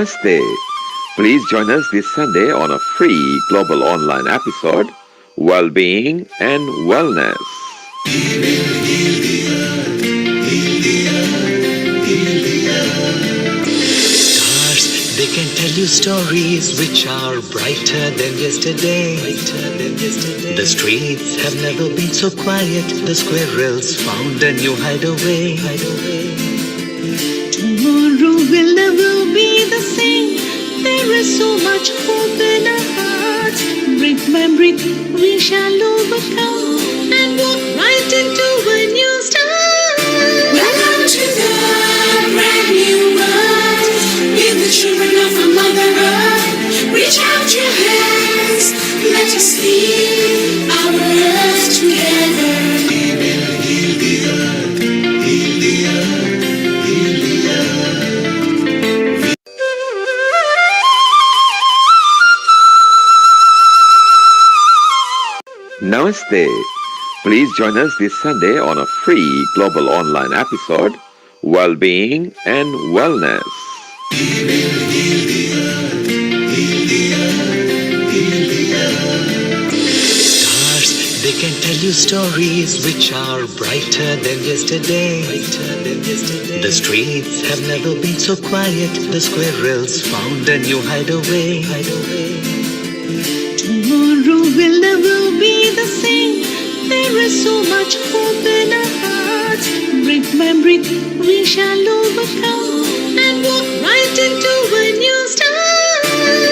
Namaste. Please join us this Sunday on a free global online episode, Wellbeing and Wellness. Stars, they can tell you stories which are brighter than yesterday. The streets have never been so quiet. The squirrels found a new hideaway. Tomorrow will never be the same. There is so much hope in our hearts. Brick by brick, we shall overcome and walk right into a new start. Welcome to the brand new world. We're the children of a Mother Earth. Reach out your hands. Let us heal our earth together. Heal the earth. Heal the earth. Heal the earth. Namaste. Please join us this Sunday on a free global online episode, Wellbeing and Wellness. Stars, they can tell you stories which are brighter than yesterday. The streets have never been so quiet. The squirrels found a new hideaway. Tomorrow will never be the same. There is so much hope in our hearts. Brick by brick, we shall overcome and walk right into a new start.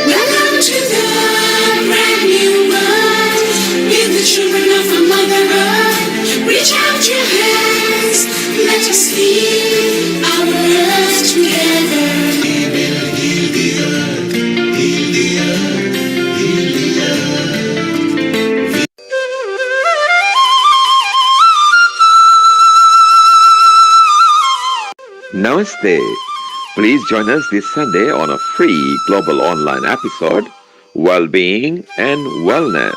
Welcome to the brand new world. We're the children of a Mother Earth. Reach out your hands. Let us heal our earth together. Heal the earth. Heal the earth. Heal the earth. Namaste. Please join us this Sunday on a free global online episode, Wellbeing and Wellness.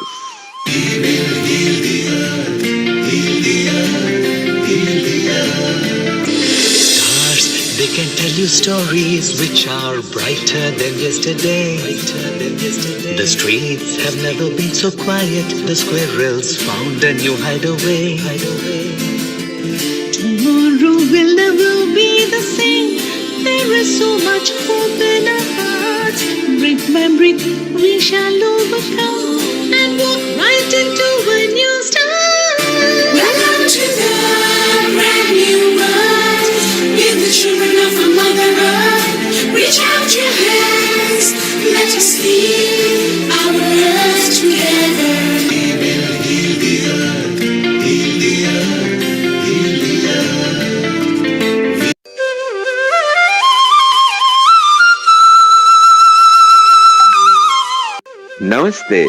Stars, they can tell you stories which are brighter than yesterday. The streets have never been so quiet. The squirrels found a new hideaway. Tomorrow will never be the same. There is so much hope in our hearts. Brick by brick, we shall overcome and walk right into a new start. Welcome to the brand new world. We're the children of a Mother Earth. Reach out your hands. Let us heal our earth together. Heal the earth. Heal the earth. Heal the earth. Namaste.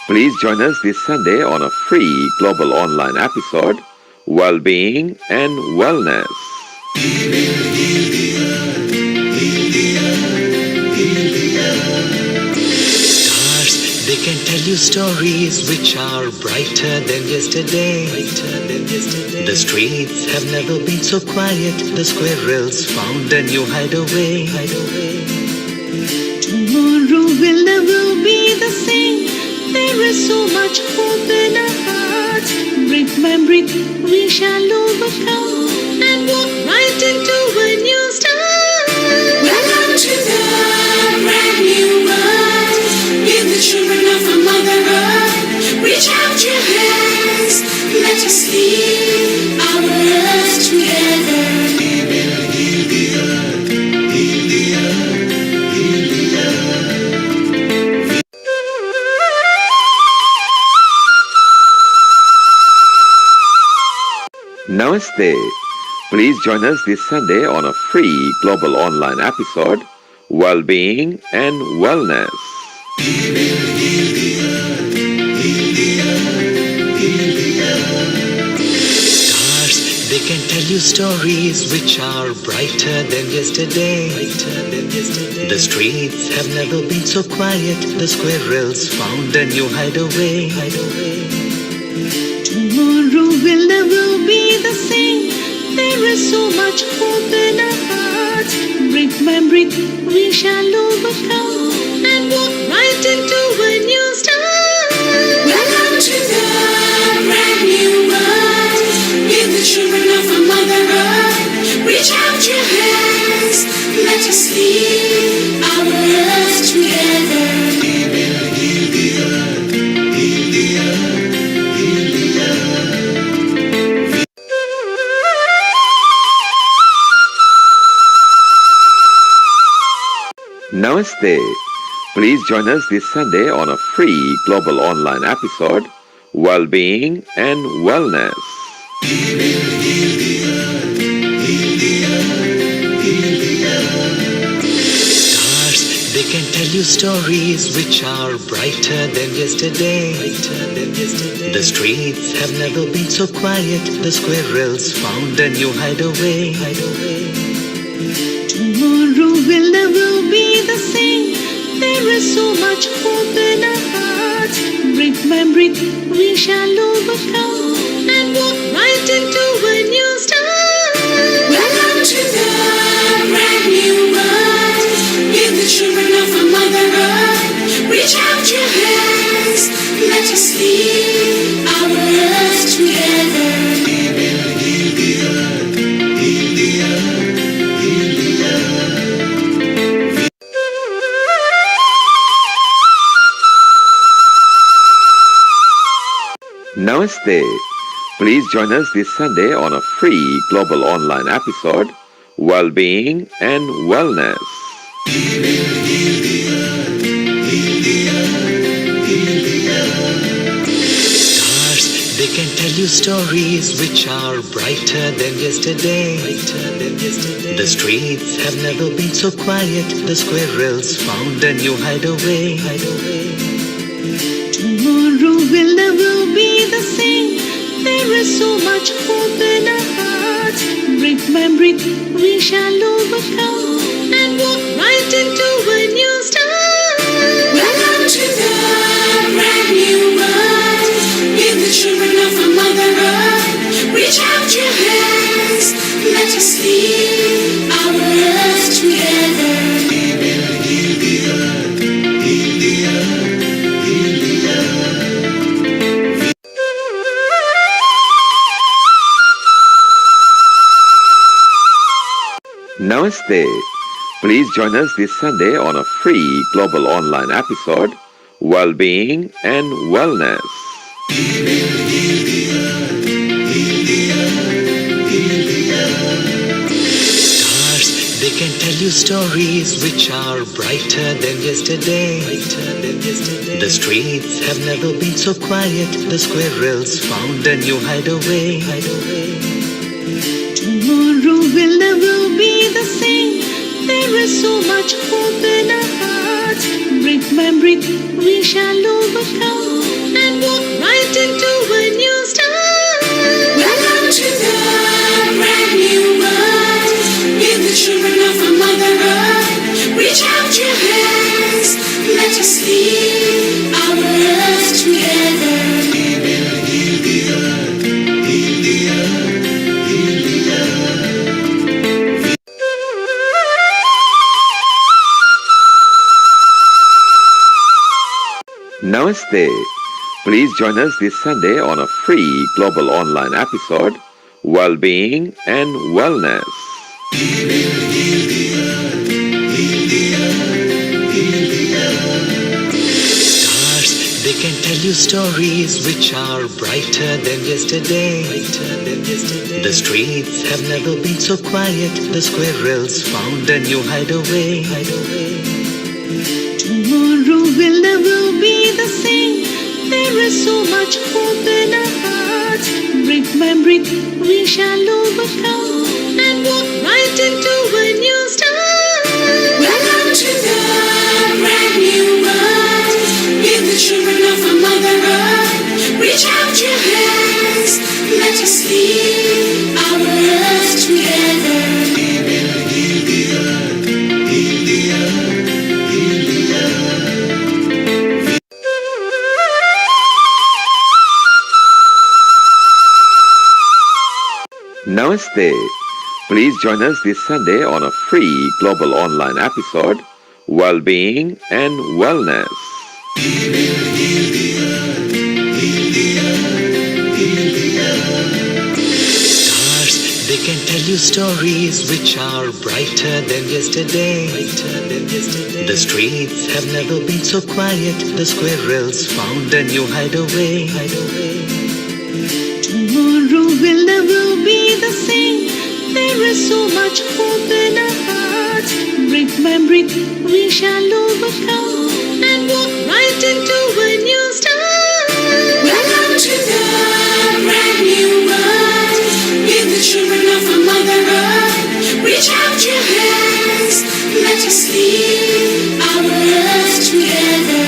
Please join us this Sunday on a free global online episode, Wellbeing and Wellness. Stars, they can tell you stories which are brighter than yesterday. The streets have never been so quiet. The squirrels found a new hideaway. Tomorrow will never be the same. There is so much hope in our hearts. Brick by brick, we shall overcome and walk right into a new start. Welcome to the brand new world. We're the children of a Mother Earth. Reach out your hands. Let us heal our earth together. Heal the earth. Heal the earth. Heal the earth. Namaste. Please join us this Sunday on a free global online episode, Wellbeing and Wellness. Stars, they can tell you stories which are brighter than yesterday. The streets have never been so quiet. The squirrels found a new hideaway. Tomorrow will never be the same. There is so much hope in our hearts. Brick by brick, we shall overcome and walk right into a new start. Welcome to the brand new world. Give the children of our Mother Earth. Reach out your hands. Let us heal our earth together. We will heal the earth. Heal the earth. Heal the earth. Namaste. Please join us this Sunday on a free global online episode, Wellbeing and Wellness. We will heal the earth. Heal the earth. Heal the earth. Stars, they can tell you stories which are brighter than yesterday. The streets have never been so quiet. The squirrels found a new hideaway. Tomorrow will never be the same. There is so much hope in our hearts. Brick by brick, we shall overcome and walk right into a new start. Welcome to the brand new world. Give the children of our Mother Earth. Reach out your hands. Let us heal our earth together. We will heal the earth. Heal the earth. Heal the earth. Namaste. Please join us this Sunday on a free global online episode, Wellbeing and Wellness. We will heal the earth. Heal the earth. Heal the earth. Stars, they can tell you stories which are brighter than yesterday. The streets have never been so quiet. The squirrels found a new hideaway. Tomorrow will never be the same. There is so much hope in our hearts. Brick by brick, we shall overcome and walk right into a new start. Welcome to the brand new world. Give the children of our Mother Earth. Reach out your hands. Let us heal our earth together. We will heal the earth. Heal the earth. Heal the earth. Namaste. Please join us this Sunday on a free global online episode, Wellbeing and Wellness. We will heal the earth. Heal the earth. Heal the earth. Stars, they can tell you stories which are brighter than yesterday. The streets have never been so quiet. The squirrels found a new hideaway. Tomorrow will never be the same. There is so much hope in our hearts. Brick by brick, we shall overcome and walk right into a new start. Welcome to the brand new world. Give the children of our Mother Earth. Reach out your hands. Let us heal our earth together. We will heal the earth. Heal the earth. Heal the earth. Namaste. Please join us this Sunday on a free global online episode, Wellbeing and Wellness. We will heal the earth. Heal the earth. Heal the earth. Stars, they can tell you stories which are brighter than yesterday. The streets have never been so quiet. The squirrels found a new hideaway. Tomorrow will never be the same. There is so much hope in our hearts. Brick by brick, we shall overcome and walk right into a new start. Welcome to the brand new world. Give the children of our Mother Earth. Reach out your hands. Let us heal our earth together. We will heal the earth. Heal the earth. Heal the earth. Namaste. Please join us this Sunday on a free global online episode, Wellbeing and Wellness. Stars, they can tell you stories which are brighter than yesterday. The streets have never been so quiet. The squirrels found a new hideaway. Tomorrow will never be the same. There is so much hope in our hearts. Brick by brick, we shall overcome and walk right into a new start. Welcome to the brand new world. With the children of our Mother Earth. Reach out your hands. Let us heal our earth together.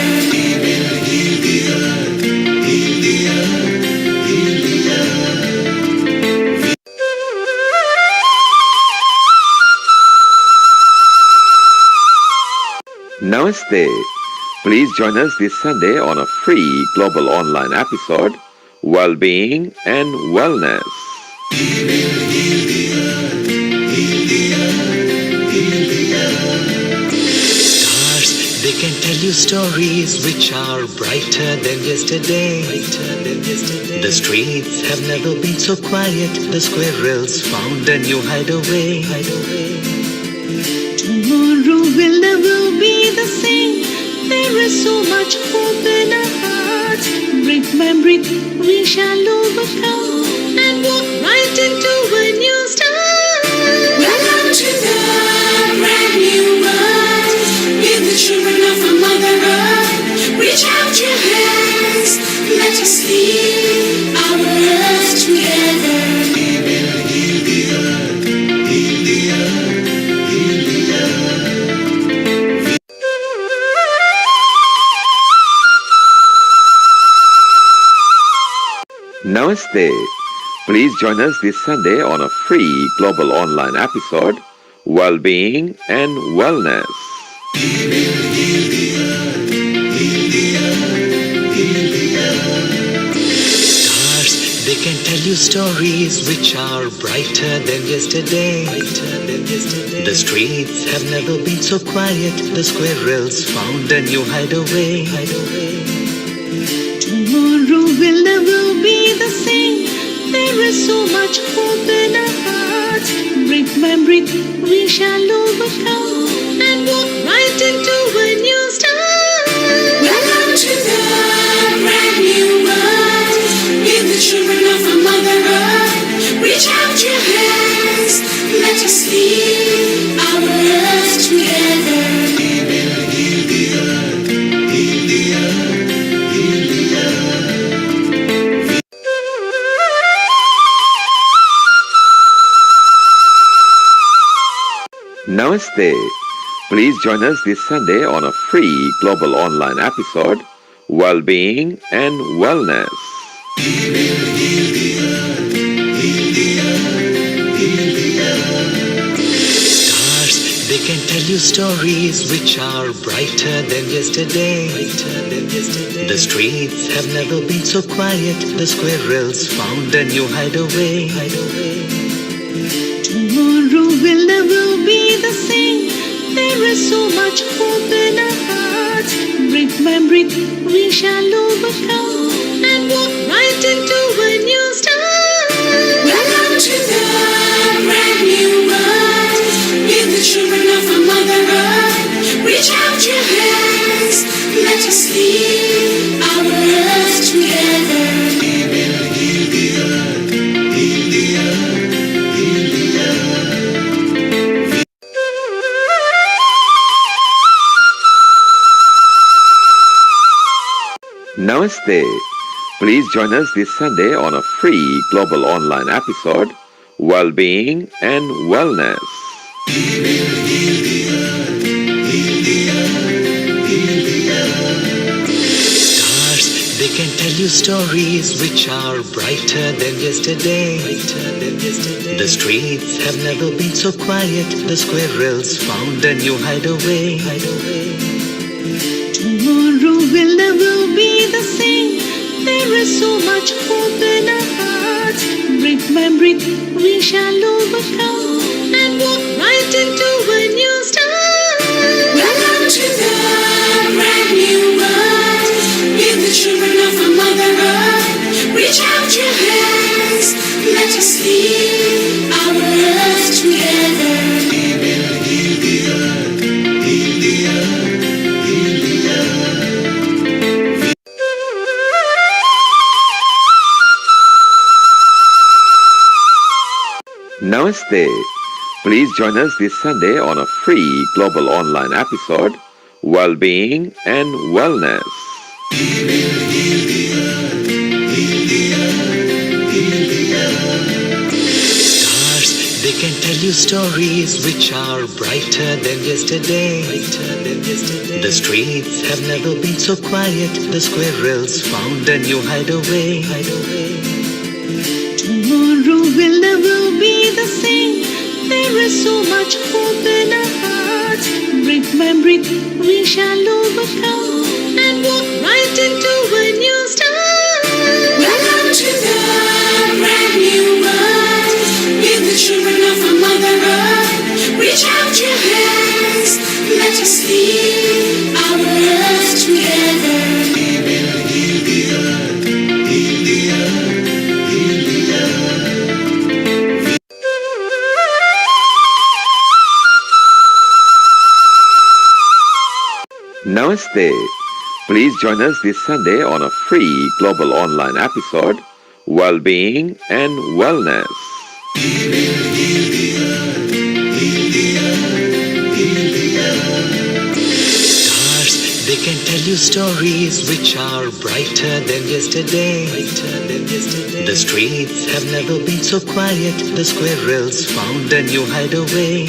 Namaste. Please join us this Sunday on a free global online episode, Wellbeing and Wellness. Stars, they can tell you stories which are brighter than yesterday. The streets have never been so quiet. The squirrels found a new hideaway. Tomorrow will never be the same. There is so much hope in our hearts. Brick by brick, we shall overcome and walk right into a new start. Welcome to the brand new world. With the children of our Mother Earth. Reach out your hands. Let us heal our earth together. Namaste. Please join us this Sunday on a free global online episode, Wellbeing and Wellness. Stars, they can tell you stories which are brighter than yesterday. The streets have never been so quiet. The squirrels found a new hideaway. Tomorrow will never be the same. There is so much hope in our hearts. Brick by brick, we shall overcome and walk right into a new start. Welcome to the brand new world. With the children of our Mother Earth. Reach out your hands. Let us heal our earth together. Namaste. Please join us this Sunday on a free global online episode, Wellbeing and Wellness. Stars, they can tell you stories which are brighter than yesterday. The streets have never been so quiet. The squirrels found a new hideaway. Tomorrow will never be the same. There is so much hope in our hearts. Brick by brick, we shall overcome and walk right into a new start. Welcome to the brand new world. With the children of our Mother Earth. Reach out your hands. Let us heal our earth together. Namaste. Please join us this Sunday on a free global online episode, Wellbeing and Wellness. Stars, they can tell you stories which are brighter than yesterday. The streets have never been so quiet. The squirrels found a new hideaway. Tomorrow will never be the same. There is so much hope in our hearts. Brick by breathe, we shall overcome and walk right into a new start. Welcome to the brand new world. With the children of our Mother Earth. Reach out your hands, let us heal our earth together. We will heal the earth, heal the earth, heal the earth. Namaste. Please join us this Sunday on a free global online episode, Wellbeing and Wellness. We will heal the earth, heal the earth, heal the earth. Stars, they can tell you stories which are brighter than yesterday. The streets have never been so quiet. The squirrels found a new hideaway. Tomorrow will never be the same. There is so much hope in our hearts. Brick by brick, we shall overcome and walk right into a new start. Welcome to the brand new world. With the children of our Mother Earth. Reach out your hands, let us heal our earth together. We will heal the earth, heal the earth, heal the earth. Namaste. Please join us this Sunday on a free global online episode, Wellbeing and Wellness. We will heal the earth, heal the earth, heal the earth. Stars, they can tell you stories which are brighter than yesterday. The streets have never been so quiet. The squirrels found a new hideaway.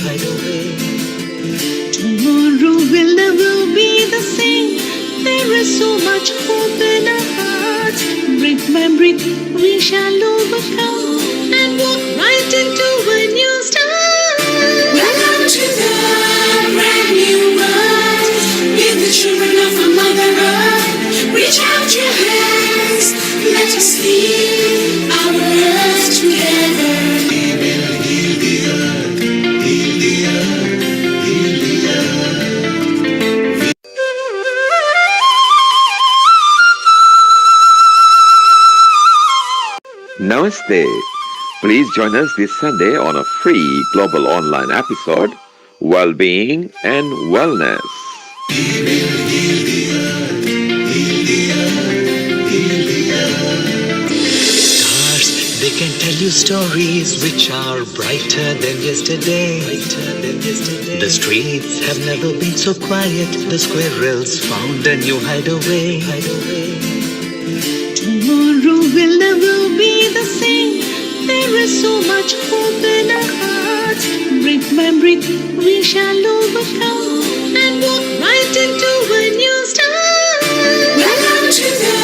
Tomorrow will never be the same. There is so much hope in our hearts. Brick by brick, we shall overcome and walk right into a new start. Welcome to the brand new world. With the children of our Mother Earth. Reach out your hands, let us heal our earth together. We will heal the earth, heal the earth, heal the earth. Namaste. Please join us this Sunday on a free global online episode, Wellbeing and Wellness. We will heal the earth, heal the earth, heal the earth. Stars, they can tell you stories which are brighter than yesterday. The streets have never been so quiet. The squirrels found a new hideaway. Tomorrow will never be the same. There is so much hope in our hearts. Brick by brick, we shall overcome and walk right into a new start. Welcome to the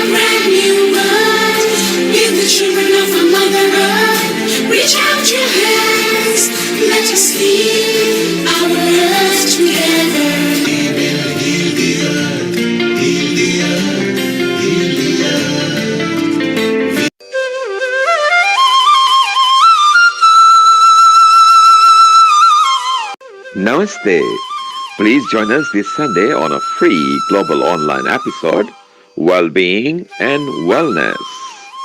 brand new world. With the children of our Mother Earth. Reach out your hands, let us heal our earth together. We will heal the earth, heal the earth, heal the earth. Namaste. Please join us this Sunday on a free global online episode, Wellbeing and Wellness.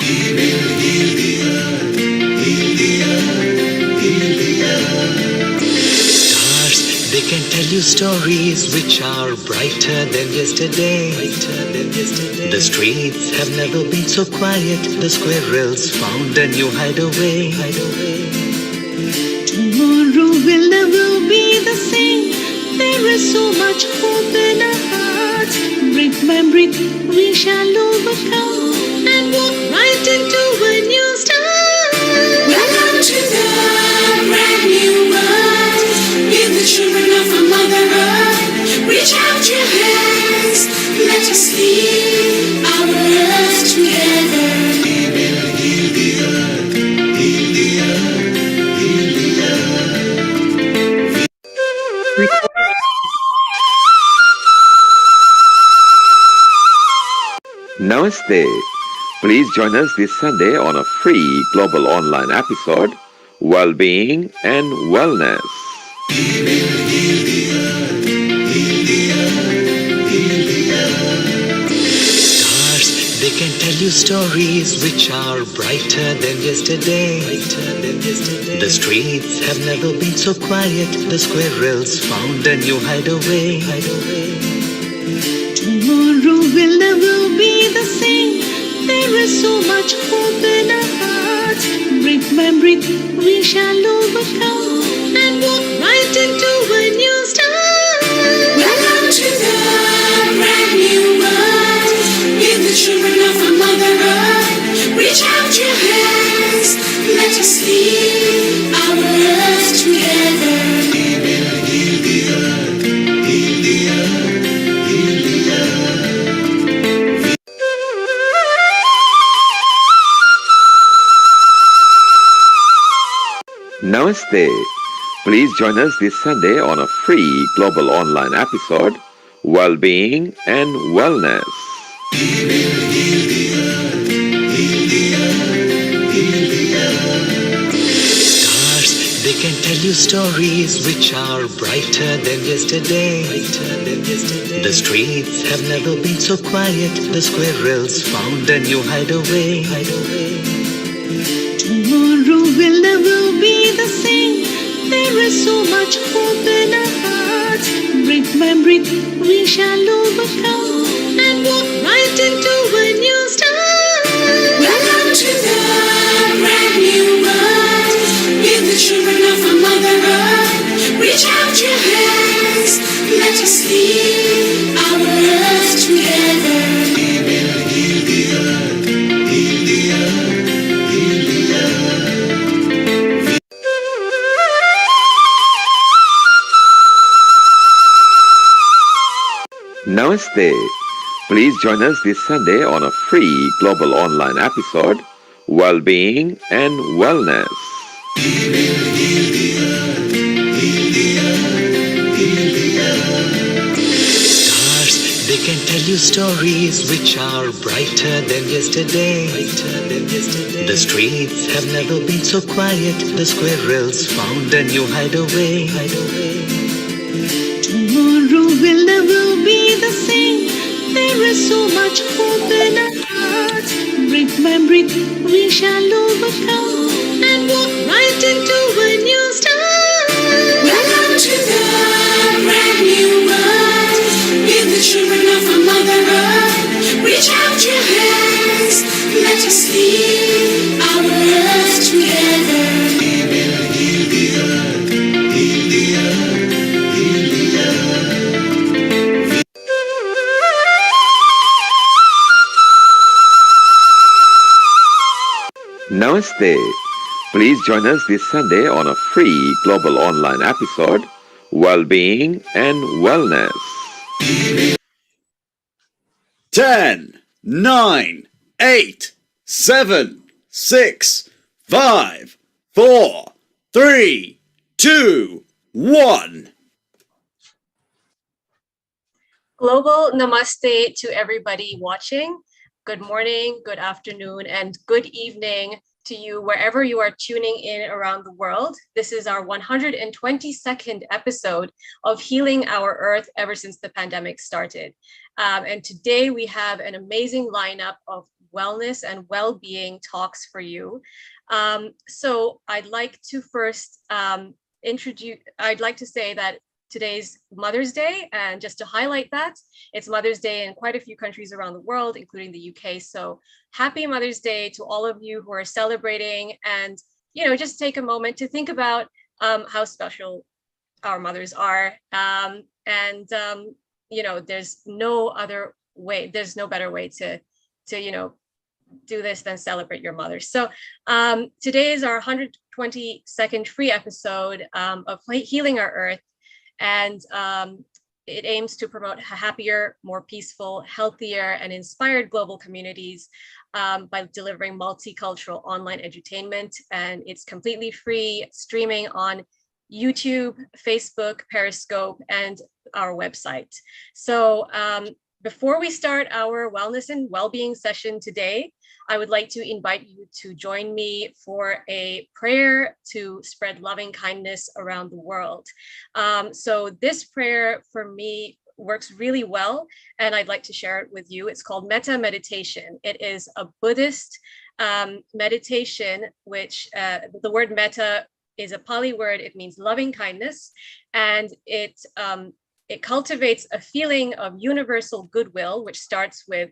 We will heal the earth, heal the earth, heal the earth. Stars, they can tell you stories which are brighter than yesterday. The streets have never been so quiet. The squirrels found a new hideaway. Tomorrow will never be the same. There is so much hope in our hearts. Brick by brick, we shall overcome and walk right into a new start. Welcome to the brand new world. With the children of our Mother Earth. Reach out your hands, let us heal our earth together. We will heal the earth, heal the earth, heal the earth. Namaste. Please join us this Sunday on a free global online episode, Wellbeing and Wellness. Stars, they can tell you stories which are brighter than yesterday. The streets have never been so quiet. The squirrels found a new hideaway. Tomorrow will never be the same. There is so much hope in our hearts. Brick by brick, we shall overcome and walk right into a new start. Welcome to the brand new world. With the children of our Mother Earth. Reach out your hands. Let us heal our earth together. Namaste. Please join us this Sunday on a free global online episode, Wellbeing and Wellness. Stars, they can tell you stories which are brighter than yesterday. The streets have never been so quiet. The squirrels found a new hideaway. Tomorrow will never be the same. There is so much hope in our hearts. Brick by brick, we shall overcome and walk right into a new start. Welcome to the brand new world. With the children of our Mother Earth. Reach out your hands. Let us heal our earth together. Namaste. Please join us this Sunday on a free global online episode, Wellbeing and Wellness. Stars, they can tell you stories which are brighter than yesterday. The streets have never been so quiet. The squirrels found a new hideaway. Tomorrow will never be the same. There is so much hope in our hearts. Brick by brick, we shall overcome and walk right into a new start. Welcome to the brand new world. With the children of our Mother Earth. Reach out your hands. Let us heal our earth together. Namaste. Please join us this Sunday on a free global online episode, Wellbeing and Wellness. 10, 9, 8, 7, 6, 5, 4, 3, 2, 1. Global namaste to everybody watching. Good morning, good afternoon, and good evening to you wherever you are tuning in around the world. This is our 122nd episode of Healing Our Earth ever since the pandemic started. And today we have an amazing lineup of wellness and well-being talks for you. So I'd like to first I'd like to say that today's Mother's Day, and just to highlight that, it's Mother's Day in quite a few countries around the world, including the UK. So happy Mother's Day to all of you who are celebrating, and just take a moment to think about how special our mothers are. There's no other way, there's no better way to do this than celebrate your mother. So today is our 122nd free episode of Healing Our Earth. And it aims to promote happier, more peaceful, healthier, and inspired global communities by delivering multicultural online edutainment. And it's completely free, streaming on YouTube, Facebook, Periscope, and our website. So Before we start our wellness and well-being session today, I would like to invite you to join me for a prayer to spread loving kindness around the world. So this prayer for me works really well, and I'd like to share it with you. It's called Metta Meditation. It is a Buddhist meditation, which the word metta is a Pali word. It means loving kindness, and it cultivates a feeling of universal goodwill, which starts with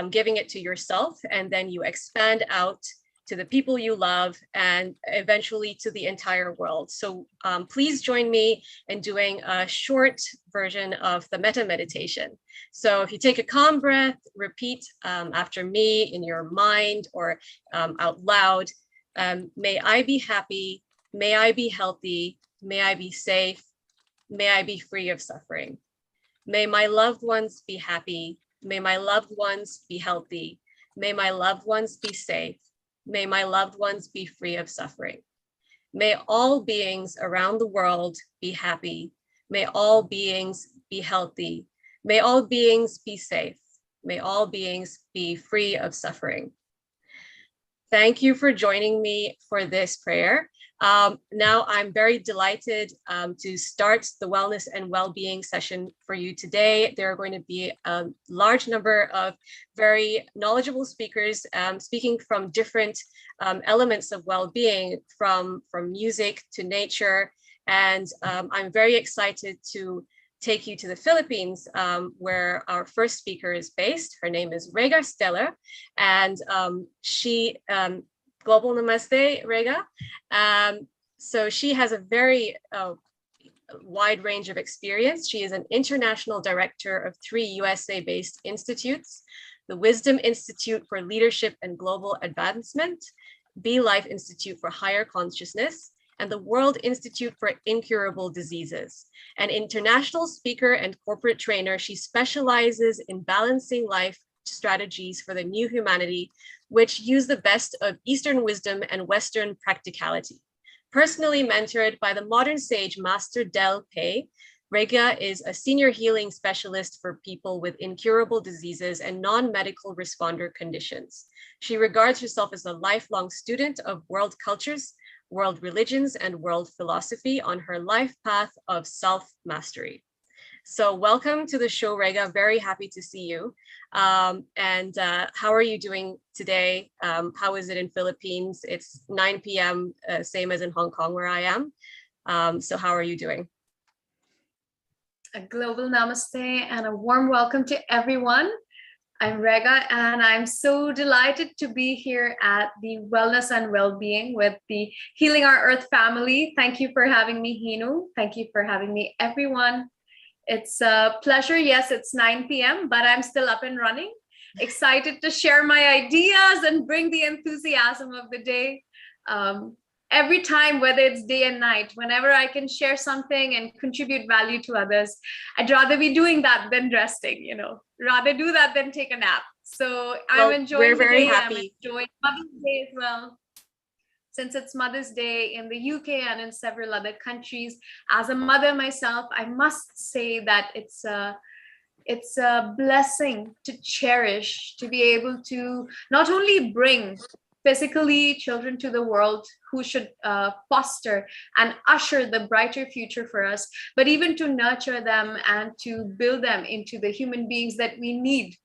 giving it to yourself, and then you expand out to the people you love and eventually to the entire world. So please join me in doing a short version of the metta meditation. So if you take a calm breath, repeat after me in your mind or out loud. May I be happy, may I be healthy, may I be safe, may I be free of suffering. May my loved ones be happy. May my loved ones be healthy. May my loved ones be safe. May my loved ones be free of suffering. May all beings around the world be happy. May all beings be healthy. May all beings be safe. May all beings be free of suffering. Thank you for joining me for this prayer. Now I'm very delighted to start the wellness and well-being session for you today. There are going to be a large number of very knowledgeable speakers speaking from different elements of well-being, from music to nature. And I'm very excited to take you to the Philippines, where our first speaker is based. Her name is Rega Steller, and she, Global Namaste, Rega. So she has a very wide range of experience. She is an international director of 3 USA-based institutes: the Wisdom Institute for Leadership and Global Advancement, Be Life Institute for Higher Consciousness, and the World Institute for Incurable Diseases. An international speaker and corporate trainer, she specializes in balancing life strategies for the new humanity, which use the best of Eastern wisdom and Western practicality. Personally mentored by the modern sage Master Del Pei, Rega is a senior healing specialist for people with incurable diseases and non-medical responder conditions. She regards herself as a lifelong student of world cultures, world religions, and world philosophy on her life path of self-mastery. So welcome to the show, Rega. Very happy to see you. And how are you doing today? How is it in Philippines? It's 9 p.m., same as in Hong Kong where I am. So how are you doing? A global namaste and a warm welcome to everyone. I'm Rega, and I'm so delighted to be here at the Wellness and Wellbeing with the Healing Our Earth family. Thank you for having me, Hinu. Thank you for having me, everyone. It's a pleasure. Yes, it's 9 p.m., but I'm still up and running. Excited to share my ideas and bring the enthusiasm of the day. Every time, whether it's day and night, whenever I can share something and contribute value to others, I'd rather be doing that than resting, rather do that than take a nap. So I'm enjoying we're very the day. happy. I'm enjoying Mother's Day as well. Since it's Mother's Day in the UK and in several other countries, as a mother myself, I must say that it's a blessing to cherish, to be able to not only bring physically children to the world who should foster and usher the brighter future for us, but even to nurture them and to build them into the human beings that we need,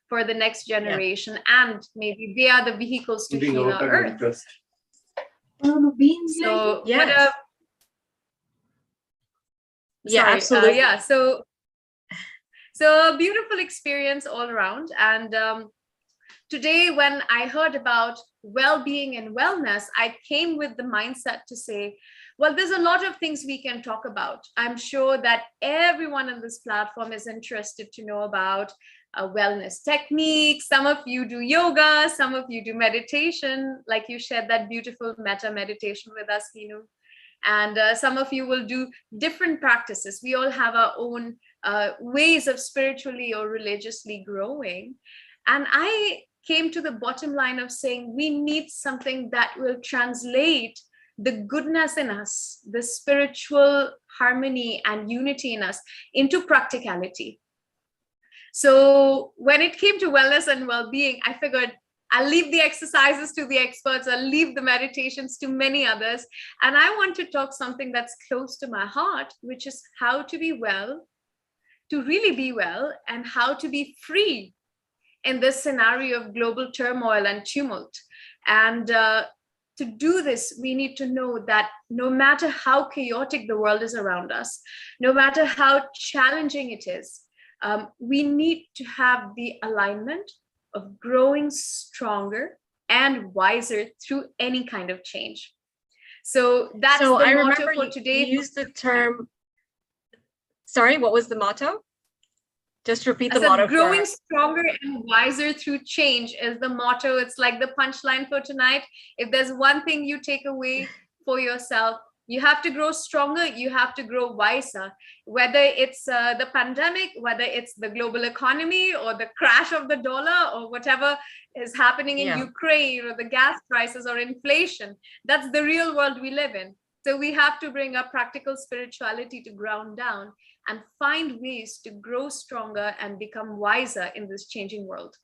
for the next generation. Yeah. And maybe they are the vehicles to heal our earth. So yes. Absolutely. So a beautiful experience all around. And today, when I heard about well-being and wellness, I came with the mindset to say, well, there's a lot of things we can talk about. I'm sure that everyone on this platform is interested to know about wellness techniques. Some of you do yoga, some of you do meditation, like you shared that beautiful metta meditation with us, Hinu. And some of you will do different practices. We all have our own ways of spiritually or religiously growing. And I came to the bottom line of saying we need something that will translate the goodness in us, the spiritual harmony and unity in us into practicality. So when it came to wellness and well-being, I figured I'll leave the exercises to the experts, I'll leave the meditations to many others. And I want to talk something that's close to my heart, which is how to be well, to really be well, and how to be free in this scenario of global turmoil and tumult. And to do this, we need to know that no matter how chaotic the world is around us, no matter how challenging it is, we need to have the alignment of growing stronger and wiser through any kind of change. So that's So the I motto remember for today. you used the term. Sorry, what was the motto? Just repeat the I said motto. growing stronger and wiser through change is the motto. It's like the punchline for tonight. If there's one thing you take away for yourself, you have to grow stronger, you have to grow wiser. Whether it's the pandemic, whether it's the global economy or the crash of the dollar or whatever is happening in Ukraine or the gas prices or inflation, that's the real world we live in. So we have to bring up practical spirituality to ground down and find ways to grow stronger and become wiser in this changing world.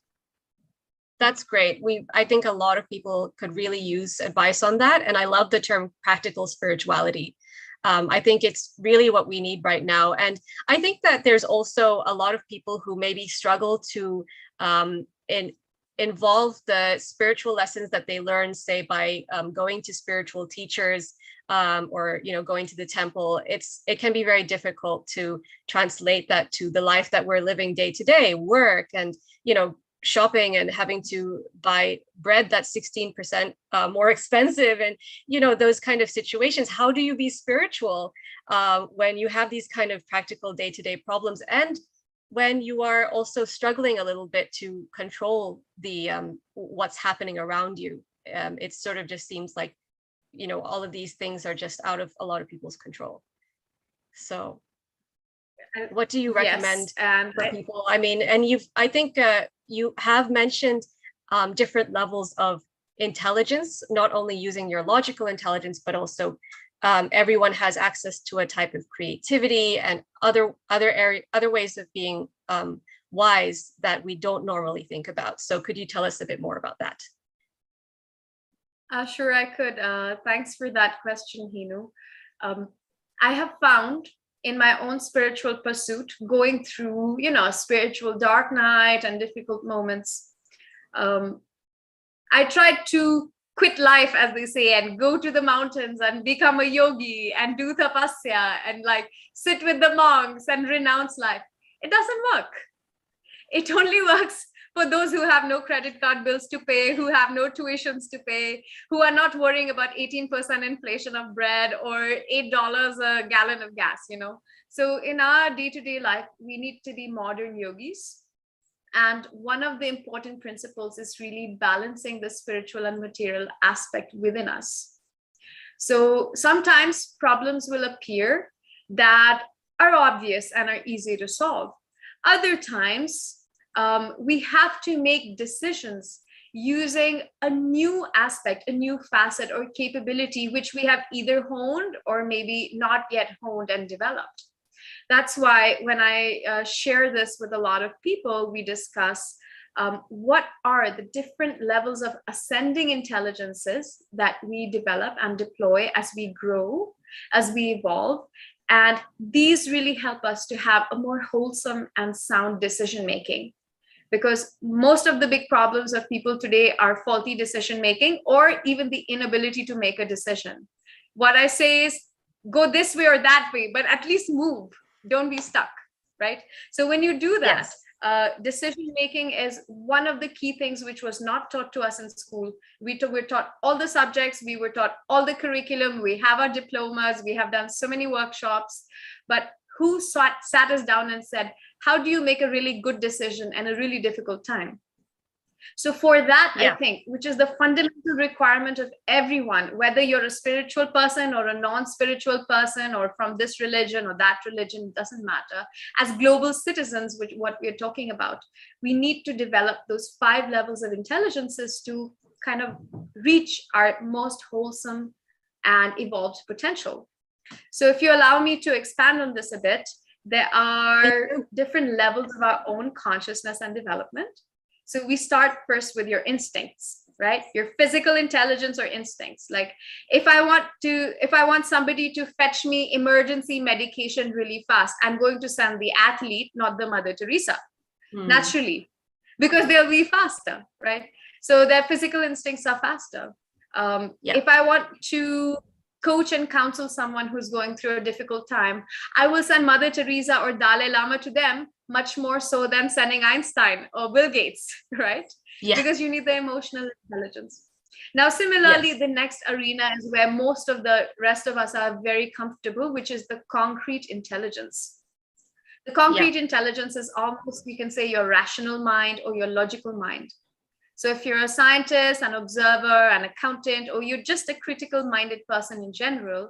That's great. I think a lot of people could really use advice on that. And I love the term practical spirituality. I think it's really what we need right now. And I think that there's also a lot of people who maybe struggle to involve the spiritual lessons that they learn, say, by going to spiritual teachers or going to the temple. It can be very difficult to translate that to the life that we're living day to day, work and shopping and having to buy bread that's 16% more expensive, and those kind of situations. How do you be spiritual when you have these kind of practical day-to-day problems, and when you are also struggling a little bit to control the what's happening around you? It sort of just seems like all of these things are just out of a lot of people's control. So what do you recommend for people? I mean, and I think you have mentioned different levels of intelligence, not only using your logical intelligence, but also everyone has access to a type of creativity and other ways of being wise that we don't normally think about. So could you tell us a bit more about that? Sure, I could. Thanks for that question, Hinu. I have found in my own spiritual pursuit, going through, spiritual dark night and difficult moments, I tried to quit life, as they say, and go to the mountains and become a yogi and do tapasya and like sit with the monks and renounce life. It doesn't work. It only works for those who have no credit card bills to pay, who have no tuitions to pay, who are not worrying about 18% inflation of bread or $8 a gallon of gas, So in our day-to-day life, we need to be modern yogis. And one of the important principles is really balancing the spiritual and material aspect within us. So sometimes problems will appear that are obvious and are easy to solve. Other times, we have to make decisions using a new aspect, a new facet or capability, which we have either honed or maybe not yet honed and developed. That's why when I share this with a lot of people, we discuss what are the different levels of ascending intelligences that we develop and deploy as we grow, as we evolve. And these really help us to have a more wholesome and sound decision making. Because most of the big problems of people today are faulty decision making or even the inability to make a decision. What I say is go this way or that way, but at least move. Don't be stuck, right? So when you do that, decision making is one of the key things which was not taught to us in school. We were taught all the subjects, we were taught all the curriculum, we have our diplomas, we have done so many workshops, but who sat us down and said, how do you make a really good decision in a really difficult time? So for that, I think, which is the fundamental requirement of everyone, whether you're a spiritual person or a non-spiritual person or from this religion or that religion, doesn't matter. As global citizens, which what we're talking about, we need to develop those 5 levels of intelligences to kind of reach our most wholesome and evolved potential. So if you allow me to expand on this a bit, There are different levels of our own consciousness and development. So we start first with your instincts, right? Your physical intelligence or instincts. Like if I want somebody to fetch me emergency medication really fast, I'm going to send the athlete, not the Mother Teresa, naturally, because they'll be faster, right? So their physical instincts are faster. If I want to coach and counsel someone who's going through a difficult time, I will send Mother Teresa or Dalai Lama to them much more so than sending Einstein or Bill Gates, right? Yeah. Because you need the emotional intelligence. Now, similarly, the next arena is where most of the rest of us are very comfortable, which is the concrete intelligence. The concrete intelligence is almost, we can say, your rational mind or your logical mind. So if you're a scientist, an observer, an accountant, or you're just a critical minded person in general,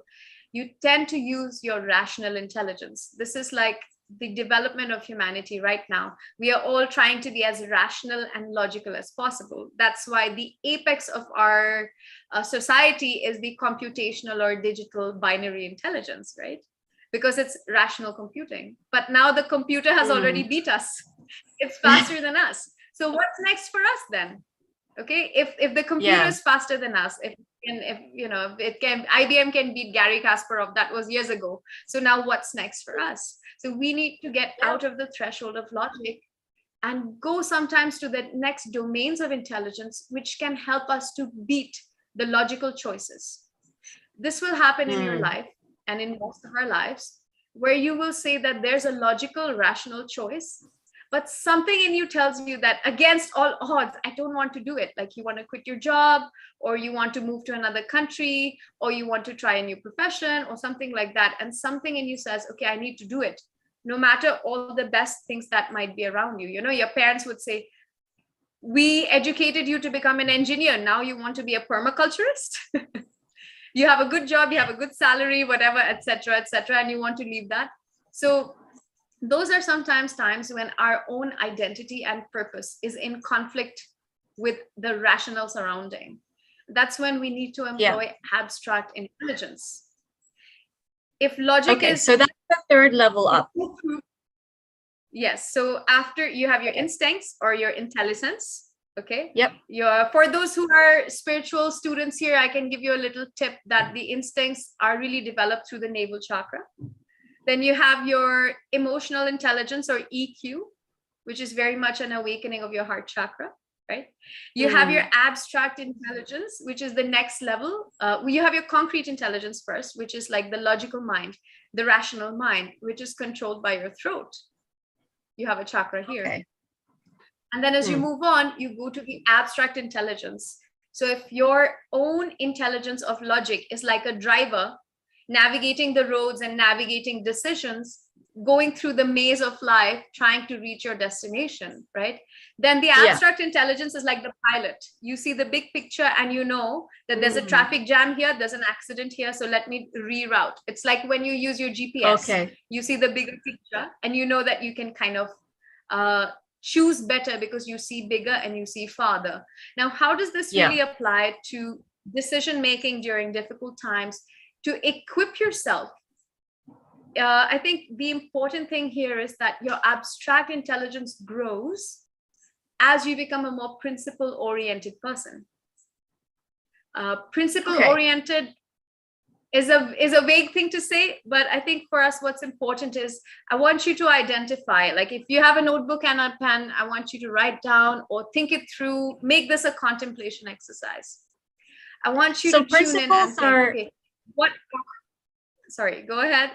you tend to use your rational intelligence. This is like the development of humanity right now. We are all trying to be as rational and logical as possible. That's why the apex of our society is the computational or digital binary intelligence, right? Because it's rational computing. But now the computer has already beat us. It's faster than us. So what's next for us then? Okay, if the computer is faster than us, if IBM can beat Gary Kasparov, that was years ago. So now what's next for us? So we need to get out of the threshold of logic and go sometimes to the next domains of intelligence, which can help us to beat the logical choices. This will happen in your life and in most of our lives, where you will say that there's a logical, rational choice, but something in you tells you that against all odds, I don't want to do it. Like you want to quit your job, or you want to move to another country, or you want to try a new profession or something like that. And something in you says, okay, I need to do it, no matter all the best things that might be around you. You know, your parents would say, we educated you to become an engineer. Now you want to be a permaculturist? You have a good job, you have a good salary, whatever, etc., and you want to leave that. So those are sometimes times when our own identity and purpose is in conflict with the rational surrounding. That's when we need to employ abstract intelligence. If logic is... so that's the third level up. Yes. So after you have your instincts or your intelligence, okay? Yep. For those who are spiritual students here, I can give you a little tip that the instincts are really developed through the navel chakra. Then you have your emotional intelligence or EQ, which is very much an awakening of your heart chakra, right? You have your abstract intelligence, which is the next level. You have your concrete intelligence first, which is like the logical mind, the rational mind, which is controlled by your throat. You have a chakra here. Okay. And then as you move on, you go to the abstract intelligence. So if your own intelligence of logic is like a driver navigating the roads and navigating decisions, going through the maze of life, trying to reach your destination, right? Then the abstract intelligence is like the pilot. You see the big picture and you know that there's a traffic jam here, there's an accident here, so let me reroute. It's like when you use your GPS, you see the bigger picture and you know that you can kind of choose better because you see bigger and you see farther. Now, how does this really apply to decision making during difficult times? To equip yourself, I think the important thing here is that your abstract intelligence grows as you become a more principle-oriented person. Principle-oriented is a vague thing to say, but I think for us, what's important is I want you to identify, like if you have a notebook and a pen, I want you to write down or think it through, make this a contemplation exercise. I want you to tune in and say, okay, sorry, go ahead.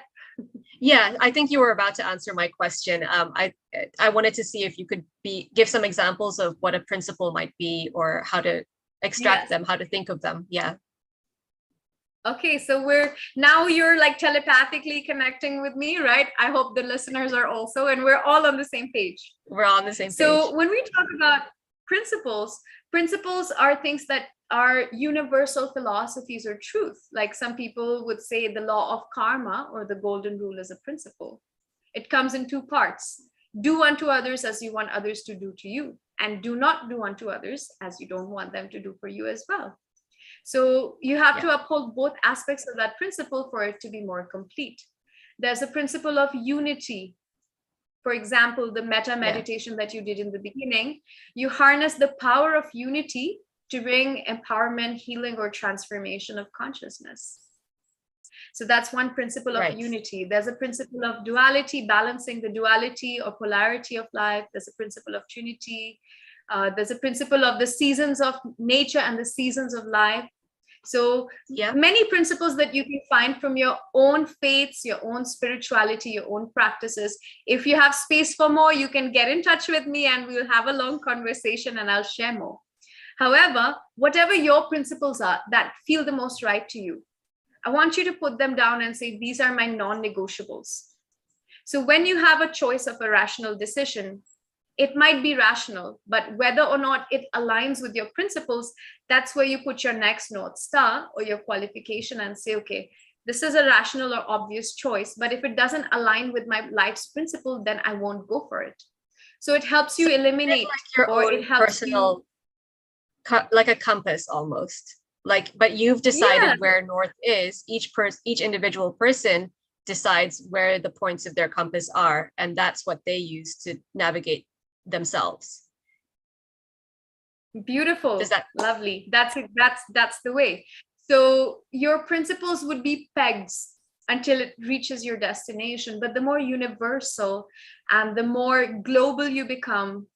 Yeah, I think you were about to answer my question. I wanted to see if you could give some examples of what a principle might be or how to extract them, how to think of them. Yeah. Okay, so you're like telepathically connecting with me, right? I hope the listeners are also, and we're all on the same page. We're all on the same page. So when we talk about principles are things that are universal philosophies or truth. Like some people would say the law of karma or the golden rule is a principle. It comes in two parts. Do unto others as you want others to do to you, and do not do unto others as you don't want them to do for you as well. So you have to uphold both aspects of that principle for it to be more complete. There's a principle of unity. For example, the metta meditation that you did in the beginning, you harness the power of unity to bring empowerment, healing, or transformation of consciousness. So that's one principle of unity. There's a principle of duality, balancing the duality or polarity of life. There's a principle of trinity. There's a principle of the seasons of nature and the seasons of life. So many principles that you can find from your own faiths, your own spirituality, your own practices. If you have space for more, you can get in touch with me and we'll have a long conversation and I'll share more. However, whatever your principles are that feel the most right to you, I want you to put them down and say, these are my non-negotiables. So when you have a choice of a rational decision, it might be rational, but whether or not it aligns with your principles, that's where you put your next North Star or your qualification and say, okay, this is a rational or obvious choice, but if it doesn't align with my life's principle, then I won't go for it. So it helps you eliminate like your or own it helps personal, like a compass almost. Like, but you've decided where north is. Each individual person decides where the points of their compass are, and that's what they use to navigate themselves. Beautiful. Is that lovely? That's the way. So your principles would be pegs until it reaches your destination, but the more universal and the more global you become,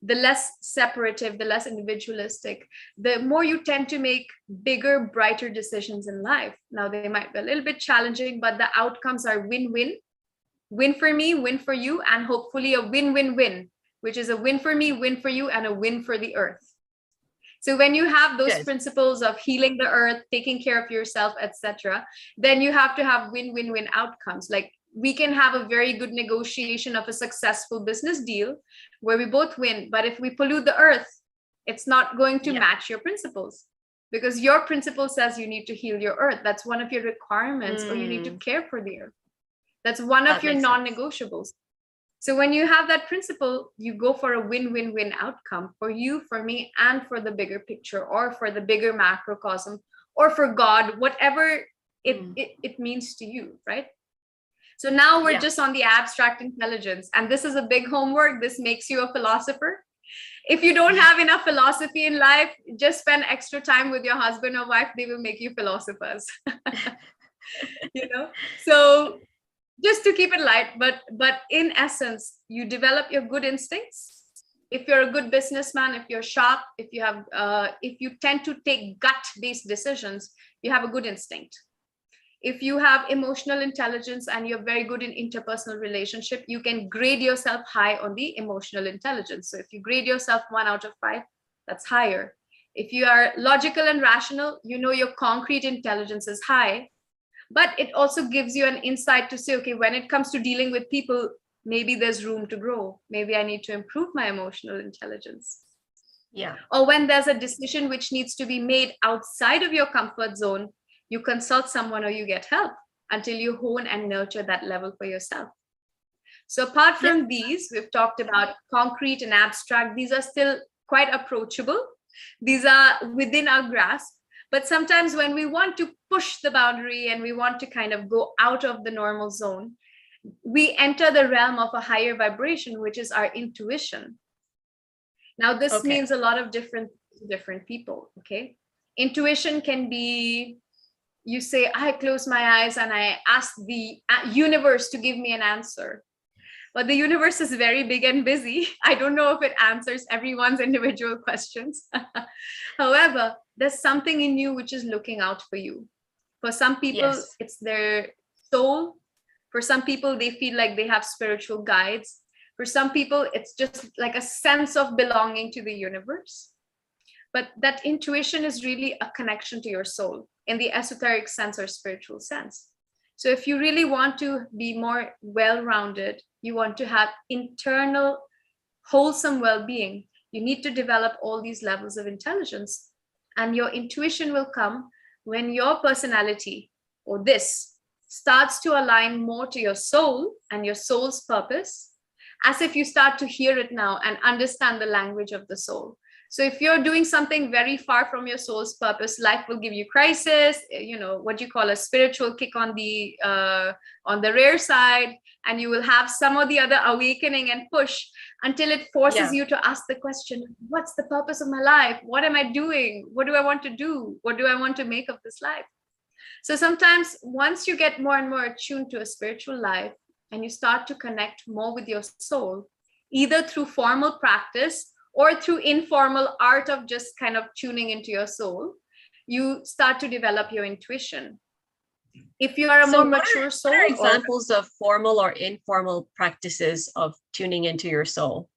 the less separative, the less individualistic, the more you tend to make bigger, brighter decisions in life. Now, they might be a little bit challenging, but the outcomes are win-win. Win for me, win for you, and hopefully a win-win-win, which is a win for me, win for you, and a win for the earth. So when you have those principles of healing the earth, taking care of yourself, etc., then you have to have win-win-win outcomes. Like, we can have a very good negotiation of a successful business deal where we both win. But if we pollute the earth, it's not going to match your principles, because your principle says you need to heal your earth. That's one of your requirements, or you need to care for the earth. That's one of your non-negotiables. So when you have that principle, you go for a win-win-win outcome for you, for me, and for the bigger picture, or for the bigger macrocosm, or for God, whatever it means to you, right? So now we're just on the abstract intelligence. And this is a big homework. This makes you a philosopher. If you don't have enough philosophy in life, just spend extra time with your husband or wife. They will make you philosophers. So just to keep it light, but in essence, you develop your good instincts. If you're a good businessman, if you're sharp, if you tend to take gut-based decisions, you have a good instinct. If you have emotional intelligence and you're very good in interpersonal relationship, you can grade yourself high on the emotional intelligence. So if you grade yourself 1 out of 5, that's higher. If you are logical and rational, your concrete intelligence is high, but it also gives you an insight to say, okay, when it comes to dealing with people, maybe there's room to grow. Maybe I need to improve my emotional intelligence. Yeah. Or when there's a decision which needs to be made outside of your comfort zone, you consult someone or you get help until you hone and nurture that level for yourself. So apart from these, we've talked about concrete and abstract. These are still quite approachable. These are within our grasp. But sometimes when we want to push the boundary and we want to kind of go out of the normal zone, we enter the realm of a higher vibration, which is our intuition. Now, this means a lot of different people, okay? Intuition can be, you say, I close my eyes and I ask the universe to give me an answer. But the universe is very big and busy. I don't know if it answers everyone's individual questions. However, there's something in you which is looking out for you. For some people, it's their soul. For some people, they feel like they have spiritual guides. For some people, it's just like a sense of belonging to the universe. But that intuition is really a connection to your soul in the esoteric sense or spiritual sense. So if you really want to be more well-rounded, you want to have internal, wholesome well-being, you need to develop all these levels of intelligence. And your intuition will come when your personality, or this, starts to align more to your soul and your soul's purpose, as if you start to hear it now and understand the language of the soul. So if you're doing something very far from your soul's purpose, life will give you crisis, what you call a spiritual kick on the rare side, and you will have some or the other awakening and push until it forces you to ask the question, what's the purpose of my life? What am I doing? What do I want to do? What do I want to make of this life? So sometimes once you get more and more attuned to a spiritual life and you start to connect more with your soul, either through formal practice or through informal art of just kind of tuning into your soul, you start to develop your intuition. If you are a more mature soul, what are examples of formal or informal practices of tuning into your soul?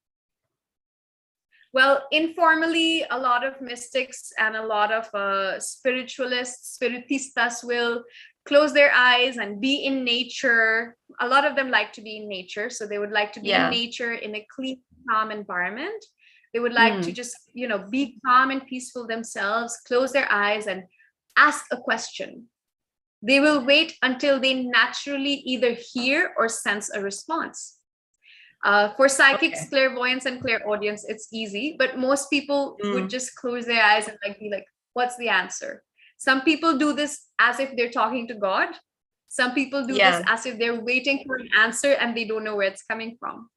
Well, informally, a lot of mystics and a lot of spiritualists, spiritistas will close their eyes and be in nature. A lot of them like to be in nature. So they would like to be in nature in a clean, calm environment. They would like to just, be calm and peaceful themselves, close their eyes and ask a question. They will wait until they naturally either hear or sense a response. For psychics, clairvoyance, and clairaudience, it's easy, but most people would just close their eyes and be like, what's the answer? Some people do this as if they're talking to God. Some people do this as if they're waiting for an answer and they don't know where it's coming from.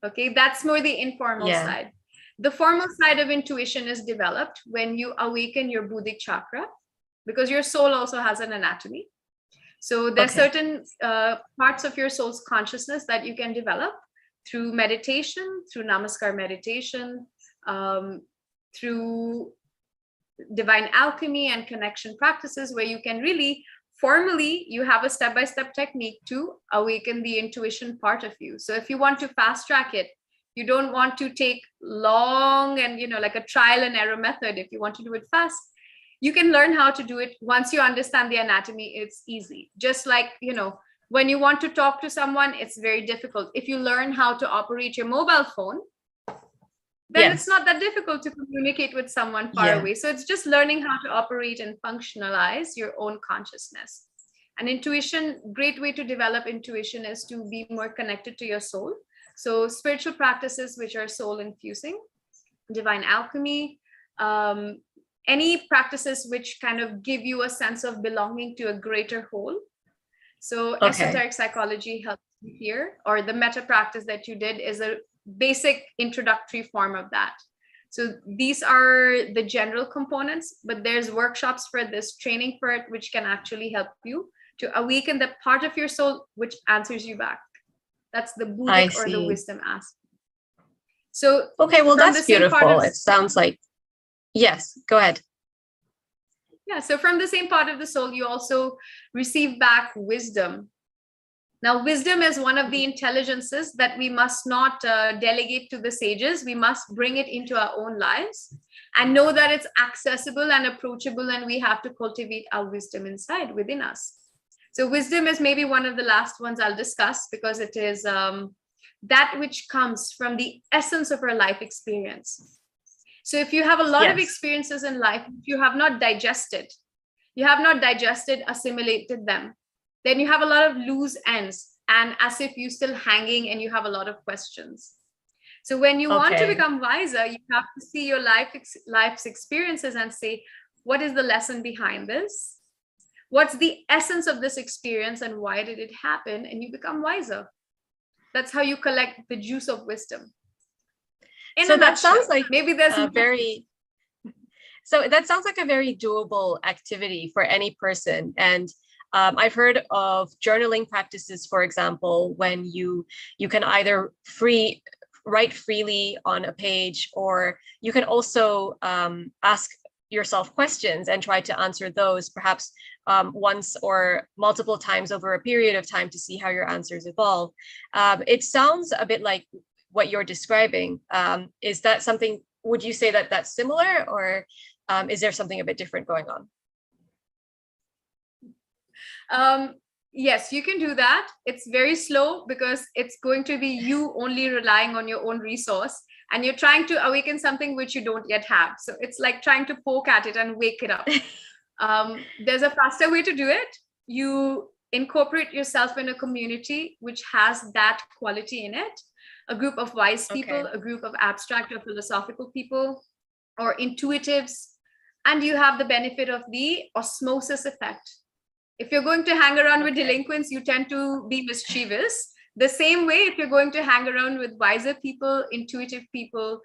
Okay, that's more the informal side. The formal side of intuition is developed when you awaken your Buddhic chakra, because your soul also has an anatomy. So there's certain parts of your soul's consciousness that you can develop through meditation, through namaskar meditation, through divine alchemy and connection practices, where you can really formally, you have a step-by-step technique to awaken the intuition part of you. So if you want to fast track it, you don't want to take long and, like a trial and error method. If you want to do it fast, you can learn how to do it. Once you understand the anatomy, it's easy. Just like, when you want to talk to someone, it's very difficult. If you learn how to operate your mobile phone, then it's not that difficult to communicate with someone far away. So it's just learning how to operate and functionalize your own consciousness. And intuition, great way to develop intuition is to be more connected to your soul. So spiritual practices which are soul infusing, divine alchemy, any practices which kind of give you a sense of belonging to a greater whole. So esoteric psychology helps you here, or the meta practice that you did is a basic introductory form of that. So these are the general components, but there's workshops for this, training for it, which can actually help you to awaken the part of your soul which answers you back. That's the Buddhic or the wisdom aspect. So well, that's beautiful. It sounds like, yes, go ahead. Yeah, so from the same part of the soul, you also receive back wisdom. Now, wisdom is one of the intelligences that we must not delegate to the sages. We must bring it into our own lives and know that it's accessible and approachable, and we have to cultivate our wisdom inside within us. So wisdom is maybe one of the last ones I'll discuss, because it is that which comes from the essence of our life experience. So if you have a lot of experiences in life, you have not digested, assimilated them, then you have a lot of loose ends, and as if you're still hanging and you have a lot of questions. So when you want to become wiser, you have to see your life's experiences and say, what is the lesson behind this? What's the essence of this experience and why did it happen? And you become wiser. That's how you collect the juice of wisdom. So that sounds like maybe there's so that sounds like a very doable activity for any person. And I've heard of journaling practices, for example, when you can either write freely on a page, or you can also ask yourself questions and try to answer those, perhaps once or multiple times over a period of time, to see how your answers evolve. It sounds a bit like what you're describing. Is that something, would you say that that's similar, or is there something a bit different going on? Yes, you can do that. It's very slow because it's going to be you only relying on your own resource, and you're trying to awaken something which you don't yet have. So it's like trying to poke at it and wake it up. There's a faster way to do it. You incorporate yourself in a community which has that quality in it, a group of wise people, a group of abstract or philosophical people, or intuitives, and you have the benefit of the osmosis effect. If you're going to hang around with delinquents, you tend to be mischievous. The same way, if you're going to hang around with wiser people, intuitive people,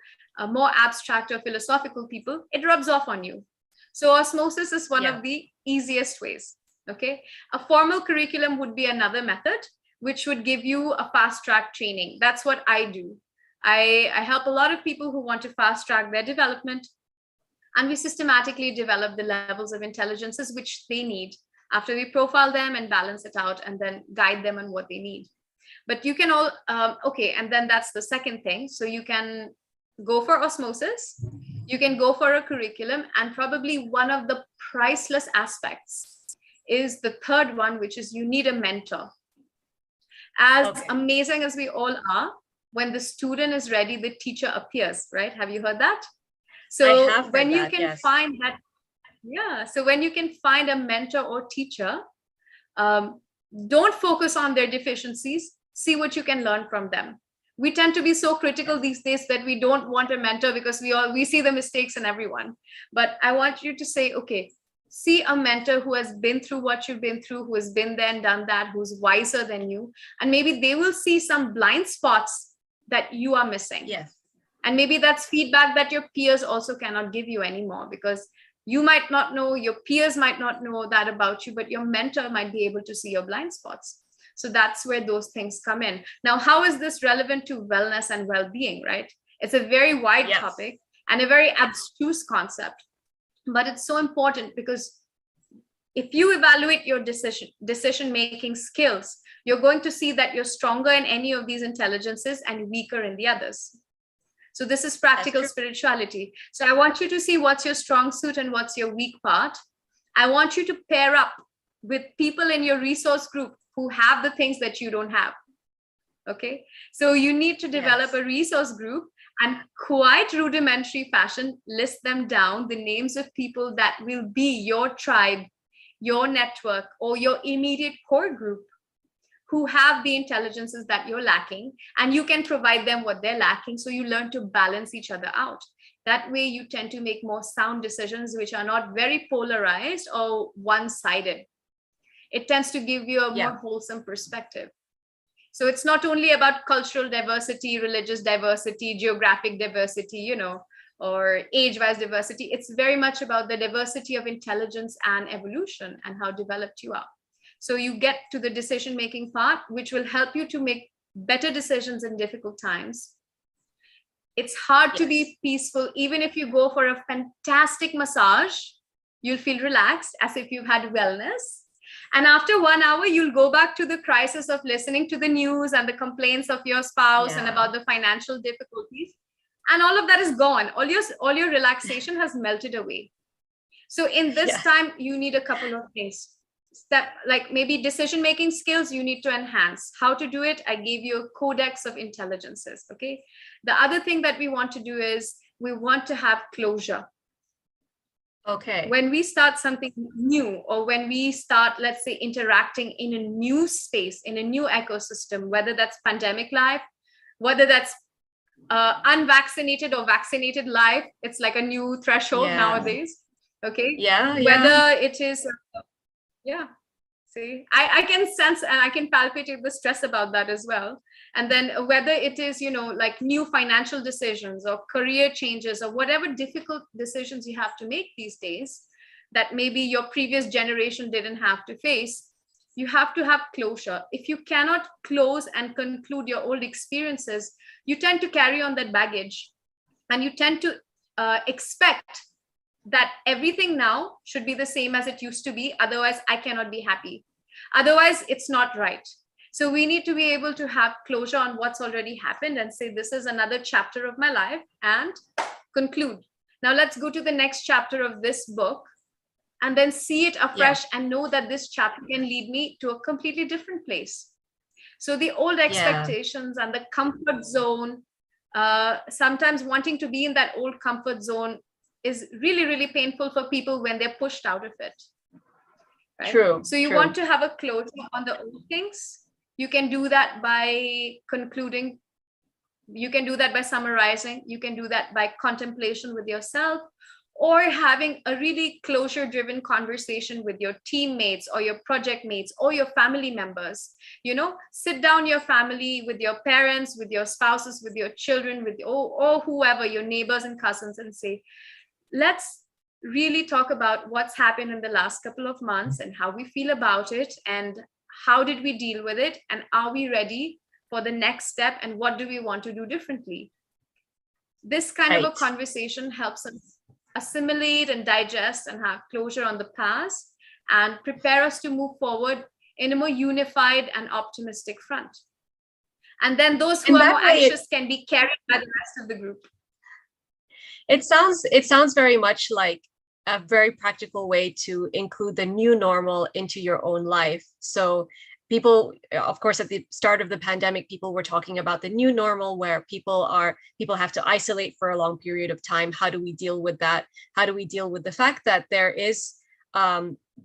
more abstract or philosophical people, it rubs off on you. So osmosis is one of the easiest ways. Okay. A formal curriculum would be another method, which would give you a fast track training. That's what I do. I help a lot of people who want to fast track their development, and we systematically develop the levels of intelligences which they need after we profile them and balance it out and then guide them on what they need. But you can all, okay, and then that's the second thing. So you can go for osmosis, you can go for a curriculum, and probably one of the priceless aspects is the third one, which is you need a mentor. As amazing as we all are, when the student is ready, the teacher appears, right? Have you heard that? So when you can find that, so when you can find a mentor or teacher, don't focus on their deficiencies, see what you can learn from them. We tend to be so critical these days that we don't want a mentor because we see the mistakes in everyone. But I want you to say, okay, see a mentor who has been through what you've been through, who has been there and done that, who's wiser than you, and maybe they will see some blind spots that you are missing. Yes. And maybe that's feedback that your peers also cannot give you anymore, because you might not know, your peers might not know that about you, but your mentor might be able to see your blind spots. So that's where those things come in. Now, how is this relevant to wellness and well-being, right? It's a very wide topic and a very abstruse concept, but it's so important because if you evaluate your decision-making skills, you're going to see that you're stronger in any of these intelligences and weaker in the others. So this is practical spirituality. So I want you to see what's your strong suit and what's your weak part. I want you to pair up with people in your resource group who have the things that you don't have. Okay. So you need to develop a resource group and quite rudimentary fashion, list them down, the names of people that will be your tribe, your network, or your immediate core group who have the intelligences that you're lacking, and you can provide them what they're lacking. So you learn to balance each other out. That way you tend to make more sound decisions, which are not very polarized or one-sided. It tends to give you a more wholesome perspective. So it's not only about cultural diversity, religious diversity, geographic diversity, you know, or age-wise diversity. It's very much about the diversity of intelligence and evolution and how developed you are. So you get to the decision-making part, which will help you to make better decisions in difficult times. It's hard to be peaceful. Even if you go for a fantastic massage, you'll feel relaxed as if you've had wellness. And after 1 hour, you'll go back to the crisis of listening to the news and the complaints of your spouse and about the financial difficulties. And all of that is gone. All your relaxation has melted away. So in this time, you need a couple of things. Like maybe decision-making skills you need to enhance. How to do it? I gave you a codex of intelligences. Okay. The other thing that we want to do is we want to have closure. Okay. When we start something new, or when we start, let's say, interacting in a new space, in a new ecosystem, whether that's pandemic life, whether that's unvaccinated or vaccinated life, it's like a new threshold nowadays. Okay. Whether it is, see, I can sense and I can palpitate the stress about that as well. And then whether it is, you know, like new financial decisions or career changes or whatever difficult decisions you have to make these days that maybe your previous generation didn't have to face, you have to have closure. If you cannot close and conclude your old experiences, you tend to carry on that baggage and you tend to expect that everything now should be the same as it used to be. Otherwise, I cannot be happy. Otherwise, it's not right. So we need to be able to have closure on what's already happened and say, this is another chapter of my life, and conclude. Now let's go to the next chapter of this book and then see it afresh and know that this chapter can lead me to a completely different place. So the old expectations and the comfort zone, sometimes wanting to be in that old comfort zone is really, really painful for people when they're pushed out of it. Right? True. So you want to have a closure on the old things. You can do that by concluding You can do that by summarizing, you can do that by contemplation with yourself, or having a really closure driven conversation with your teammates or your project mates or your family members. Sit down your family, with your parents, with your spouses, with your children, with or whoever, your neighbors and cousins, and say, let's really talk about what's happened in the last couple of months and how we feel about it, and how did we deal with it, and are we ready for the next step, and what do we want to do differently. This kind of a Right. conversation helps us assimilate and digest and have closure on the past, and prepare us to move forward in a more unified and optimistic front. And then those who And are that more way anxious can be carried by the rest of the group. it sounds very much like a very practical way to include the new normal into your own life. So people, of course, at the start of the pandemic, people were talking about the new normal, where people have to isolate for a long period of time. How do we deal with that? How do we deal with the fact that there is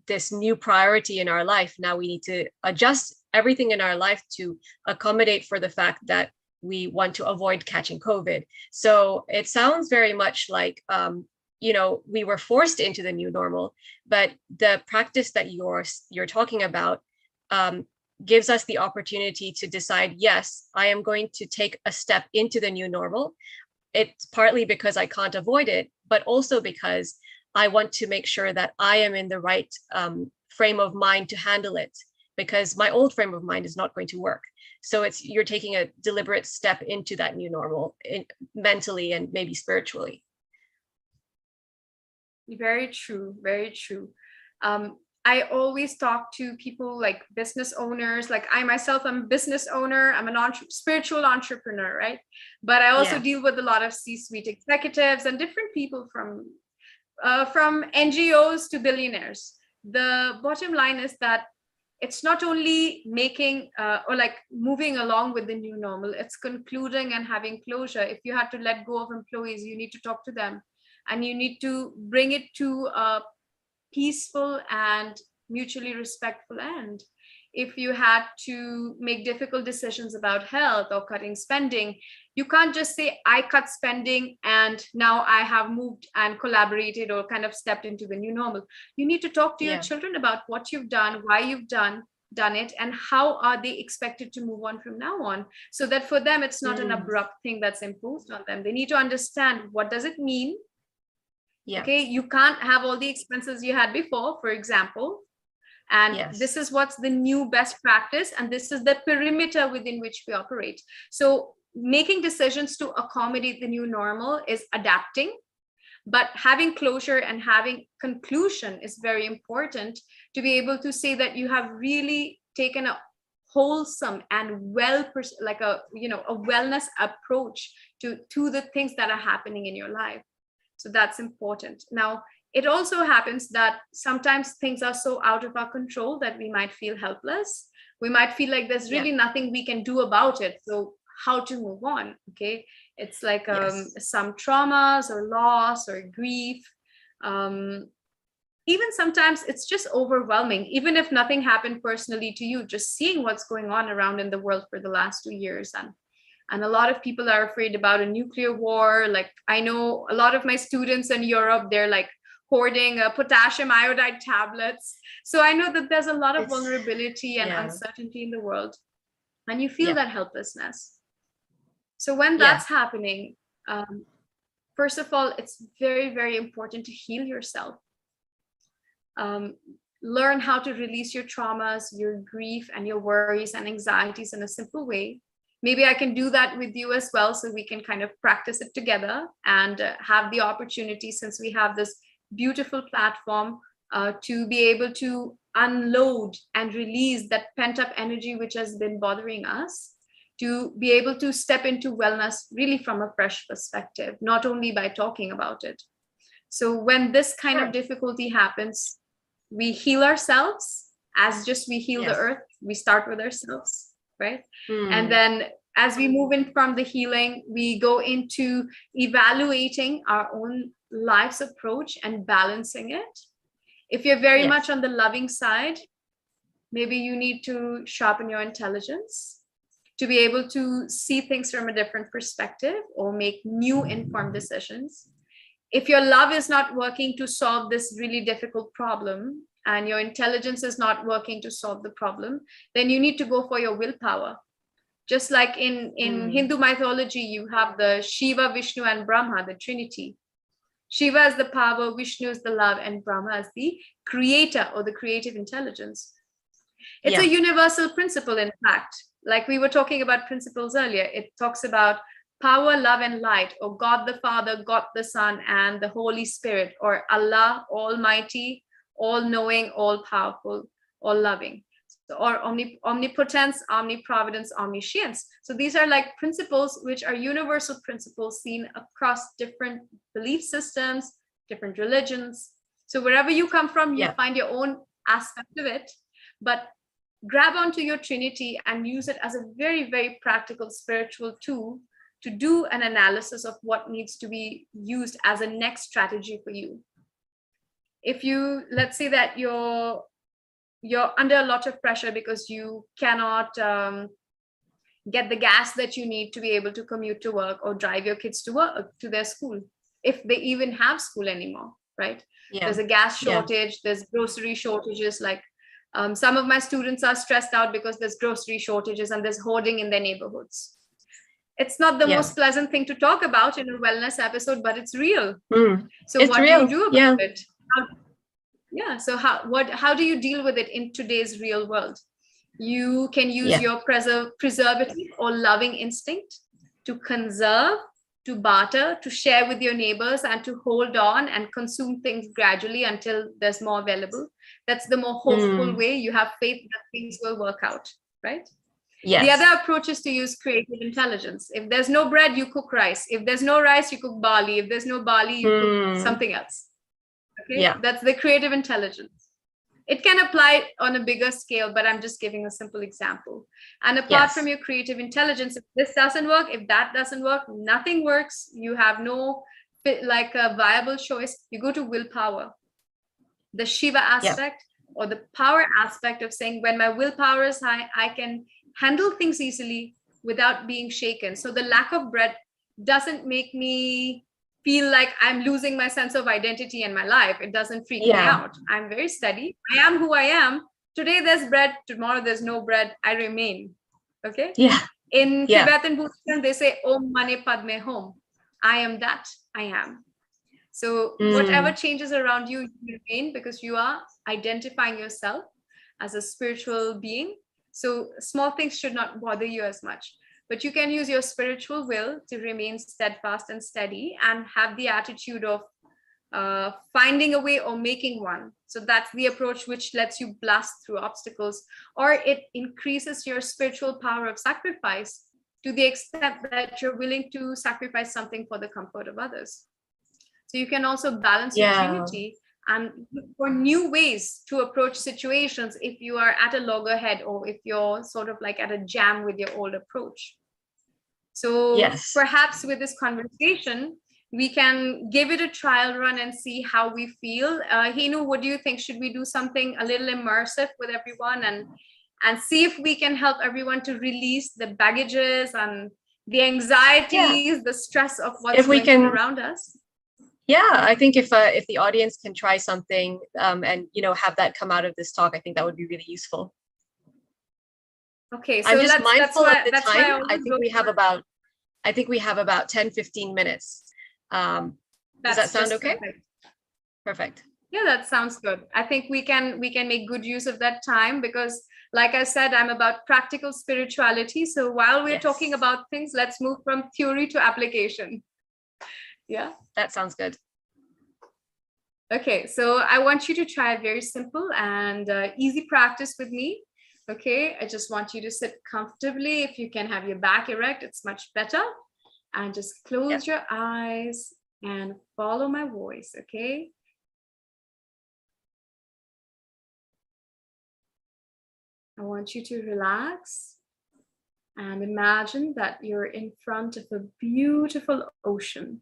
this new priority in our life? Now we need to adjust everything in our life to accommodate for the fact that we want to avoid catching COVID. So it sounds very much like, we were forced into the new normal, but the practice that you're talking about gives us the opportunity to decide, yes, I am going to take a step into the new normal. It's partly because I can't avoid it, but also because I want to make sure that I am in the right frame of mind to handle it, because my old frame of mind is not going to work. So you're taking a deliberate step into that new normal, mentally and maybe spiritually. Very true, very true. I always talk to people like business owners. Like I myself, I'm a business owner. I'm an spiritual entrepreneur, right? But I also Yeah. deal with a lot of C-suite executives and different people from NGOs to billionaires. The bottom line is that it's not only making or like moving along with the new normal, it's concluding and having closure. If you had to let go of employees, you need to talk to them, and you need to bring it to a peaceful and mutually respectful end. If you had to make difficult decisions about health or cutting spending, you can't just say, I cut spending and now I have moved and collaborated or kind of stepped into the new normal. You need to talk to your children about what you've done, why you've done it, and how are they expected to move on from now on, so that for them it's not an abrupt thing that's imposed on them. They need to understand, what does it mean? Okay, you can't have all the expenses you had before, for example, and this is what's the new best practice, and this is the perimeter within which we operate. So making decisions to accommodate the new normal is adapting, but having closure and having conclusion is very important, to be able to say that you have really taken a wholesome and a wellness approach to the things that are happening in your life. So that's important. Now, it also happens that sometimes things are so out of our control that we might feel helpless. We might feel like there's really nothing we can do about it. So how to move on? Okay, it's like some traumas or loss or grief. Even sometimes it's just overwhelming, even if nothing happened personally to you, just seeing what's going on around in the world for the last 2 years. And a lot of people are afraid about a nuclear war. Like I know a lot of my students in Europe, they're like hoarding potassium iodide tablets. So I know that there's a lot of vulnerability and uncertainty in the world, and you feel that helplessness. So when that's happening, first of all, it's very, very important to heal yourself. Learn how to release your traumas, your grief, and your worries and anxieties in a simple way. Maybe I can do that with you as well, so we can kind of practice it together and have the opportunity, since we have this beautiful platform, to be able to unload and release that pent-up energy which has been bothering us, to be able to step into wellness really from a fresh perspective, not only by talking about it. So when this kind of difficulty happens, we heal ourselves, as just we heal the earth. We start with ourselves, right? And then as we move in from the healing, we go into evaluating our own life's approach and balancing it. If you're very much on the loving side, maybe you need to sharpen your intelligence to be able to see things from a different perspective or make new informed decisions. If your love is not working to solve this really difficult problem and your intelligence is not working to solve the problem, then you need to go for your willpower. Just like in Hindu mythology, you have the Shiva, Vishnu, and Brahma, the Trinity. Shiva is the power, Vishnu is the love, and Brahma is the creator or the creative intelligence. It's a universal principle, in fact. Like we were talking about principles earlier, it talks about power, love, and light, or God the Father, God the Son, and the Holy Spirit, or Allah, Almighty, all-knowing, all-powerful, all-loving, or omnipotence, omniprovidence, omniscience. So these are like principles which are universal principles seen across different belief systems, different religions. So wherever you come from, you find your own aspect of it, but grab onto your Trinity and use it as a very, very practical spiritual tool to do an analysis of what needs to be used as a next strategy for you. If you, let's say that you're under a lot of pressure because you cannot get the gas that you need to be able to commute to work or drive your kids to work, to their school, if they even have school anymore, right? There's a gas shortage, there's grocery shortages. Like some of my students are stressed out because there's grocery shortages and there's hoarding in their neighborhoods. It's not the most pleasant thing to talk about in a wellness episode, but it's real. So it's what real. Do you do about it? So how do you deal with it in today's real world? You can use your preservative or loving instinct to conserve, to barter, to share with your neighbors, and to hold on and consume things gradually until there's more available. That's the more hopeful way. You have faith that things will work out, right? The other approach is to use creative intelligence. If there's no bread, you cook rice. If there's no rice, you cook barley. If there's no barley, you cook something else. Okay, that's the creative intelligence. It can apply on a bigger scale, but I'm just giving a simple example. And apart from your creative intelligence, if this doesn't work, if that doesn't work, nothing works. You have no like a viable choice. You go to willpower, the Shiva aspect or the power aspect of saying, when my willpower is high, I can handle things easily without being shaken. So the lack of bread doesn't make me feel like I'm losing my sense of identity in my life. It doesn't freak me out. I'm very steady. I am who I am. Today there's bread, tomorrow there's no bread. I remain. Okay? In Tibetan Buddhism, they say Om Mane Padme Hum. I am that. I am. So whatever changes around you, you remain because you are identifying yourself as a spiritual being. So small things should not bother you as much. But you can use your spiritual will to remain steadfast and steady and have the attitude of finding a way or making one. So that's the approach which lets you blast through obstacles, or it increases your spiritual power of sacrifice to the extent that you're willing to sacrifice something for the comfort of others. So you can also balance your Trinity and look for new ways to approach situations if you are at a loggerhead or if you're sort of like at a jam with your old approach. So perhaps with this conversation, we can give it a trial run and see how we feel. Hinu, what do you think? Should we do something a little immersive with everyone and see if we can help everyone to release the baggages and the anxieties, the stress of what's going on around us? I think if the audience can try something and have that come out of this talk, I think that would be really useful. Okay, so I'm just mindful of the time. I think we have about 10-15 minutes. Does that sound okay? Perfect. Yeah, that sounds good. I think we can make good use of that time because, like I said, I'm about practical spirituality. So while we're talking about things, let's move from theory to application. Yeah, that sounds good. Okay, so I want you to try a very simple and easy practice with me. Okay, I just want you to sit comfortably. If you can have your back erect, it's much better. And just close your eyes and follow my voice, okay? I want you to relax and imagine that you're in front of a beautiful ocean.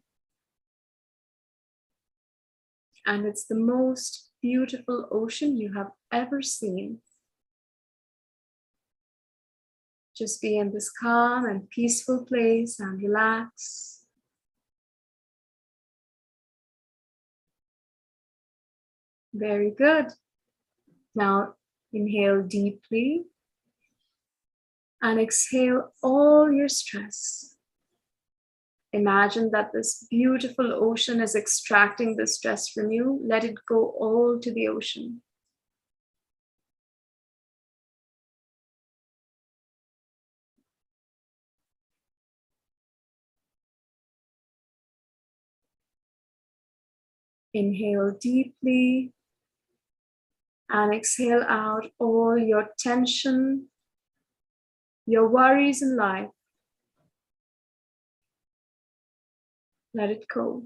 And it's the most beautiful ocean you have ever seen. Just be in this calm and peaceful place and relax. Very good. Now inhale deeply and exhale all your stress. Imagine that this beautiful ocean is extracting the stress from you. Let it go all to the ocean. Inhale deeply and exhale out all your tension, your worries in life. Let it go.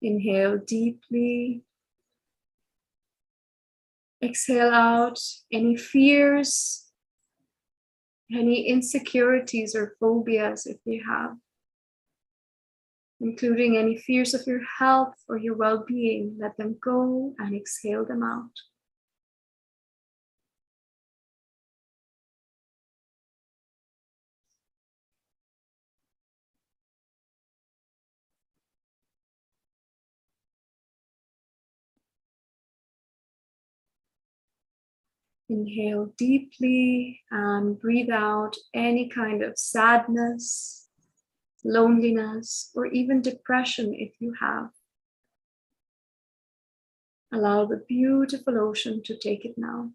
Inhale deeply. Exhale out any fears, any insecurities or phobias if you have, including any fears of your health or your well-being. Let them go and exhale them out. Inhale deeply and breathe out any kind of sadness, loneliness, or even depression if you have. Allow the beautiful ocean to take it now.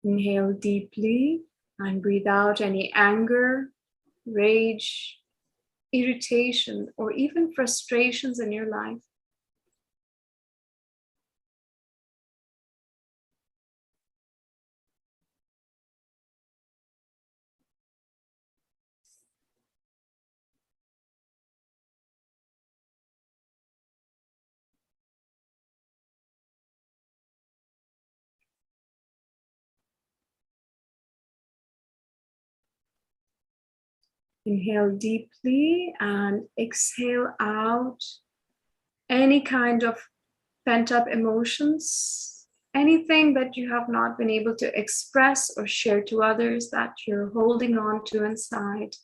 Inhale deeply and breathe out any anger, rage, irritation, or even frustrations in your life. Inhale deeply and exhale out any kind of pent-up emotions, anything that you have not been able to express or share to others that you're holding on to inside.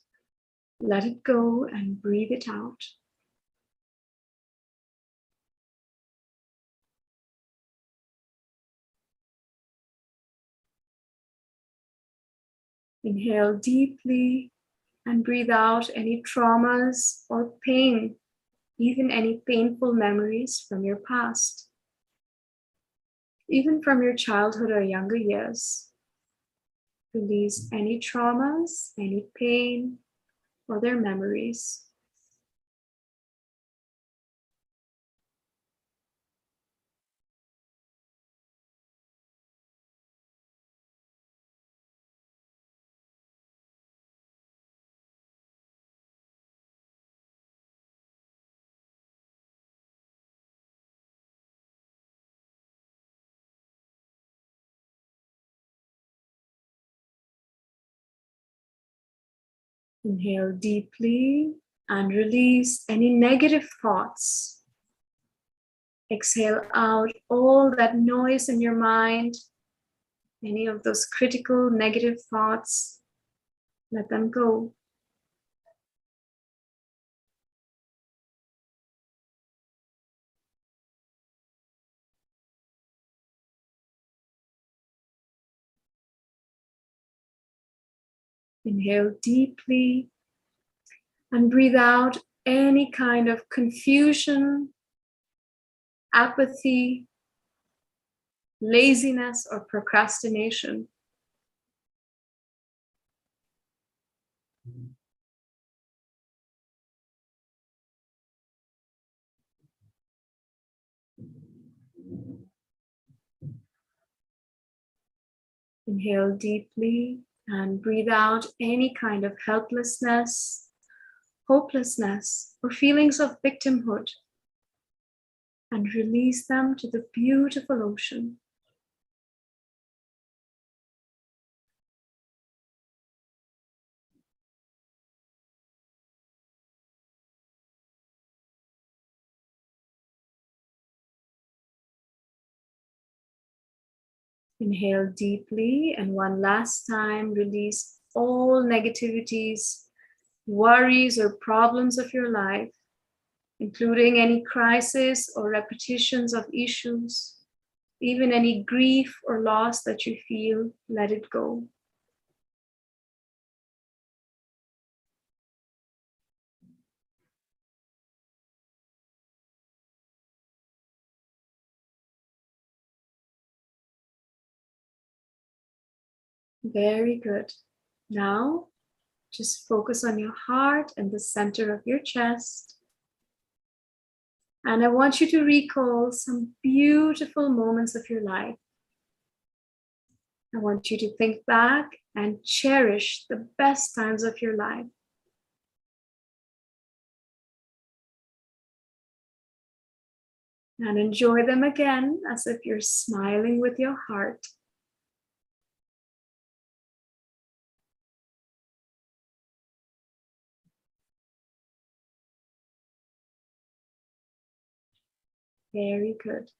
Let it go and breathe it out. Inhale deeply and breathe out any traumas or pain, even any painful memories from your past, even from your childhood or younger years. Release any traumas, any pain, or their memories. Inhale deeply and release any negative thoughts. Exhale out all that noise in your mind, any of those critical negative thoughts. Let them go. Inhale deeply and breathe out any kind of confusion, apathy, laziness, or procrastination. Inhale deeply and breathe out any kind of helplessness, hopelessness, or feelings of victimhood, and release them to the beautiful ocean. Inhale deeply, and one last time, release all negativities, worries, or problems of your life, including any crisis or repetitions of issues, even any grief or loss that you feel. Let it go. Very good. Now, just focus on your heart and the center of your chest. And I want you to recall some beautiful moments of your life. I want you to think back and cherish the best times of your life. And enjoy them again as if you're smiling with your heart. Very good.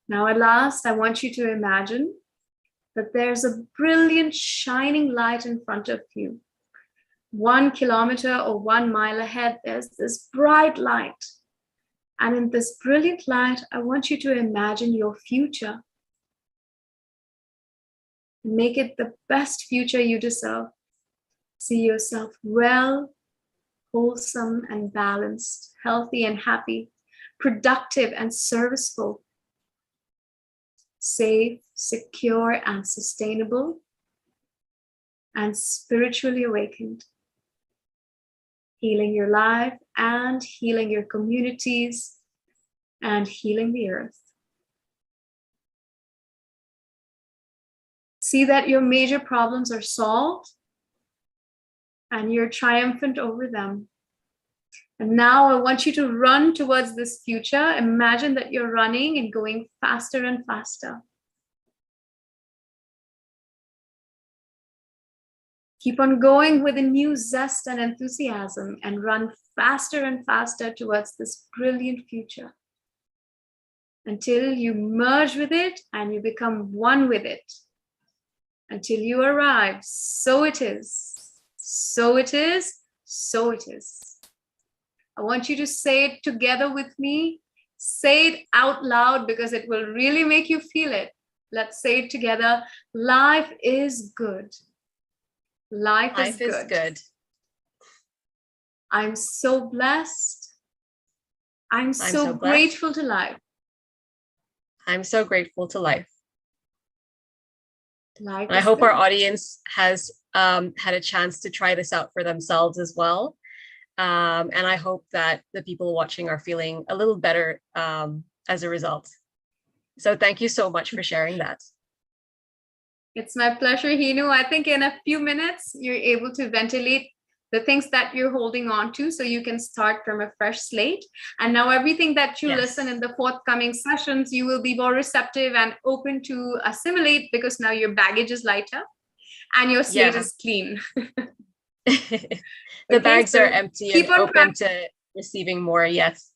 Now, at last, I want you to imagine that there's a brilliant shining light in front of you. 1 kilometer or 1 mile ahead, there's this bright light. And in this brilliant light, I want you to imagine your future. Make it the best future you deserve. See yourself well, wholesome and balanced, healthy and happy, productive and serviceful, safe, secure and sustainable, and spiritually awakened. Healing your life and healing your communities and healing the earth. See that your major problems are solved and you're triumphant over them. And now I want you to run towards this future. Imagine that you're running and going faster and faster. Keep on going with a new zest and enthusiasm and run faster and faster towards this brilliant future until you merge with it and you become one with it. Until you arrive, so it is, so it is, so it is. I want you to say it together with me. Say it out loud because it will really make you feel it. Let's say it together. Life is good. Life is good. I'm so blessed. I'm so grateful to life. I'm so grateful to life. Life I is hope good. our audience has had a chance to try this out for themselves as well. And I hope that the people watching are feeling a little better as a result. So thank you so much for sharing that. It's my pleasure, Hinu. I think in a few minutes, you're able to ventilate the things that you're holding on to so you can start from a fresh slate. And now everything that you listen in the forthcoming sessions, you will be more receptive and open to assimilate because now your baggage is lighter and your slate is clean. The bags are empty and open to receiving more. Yes.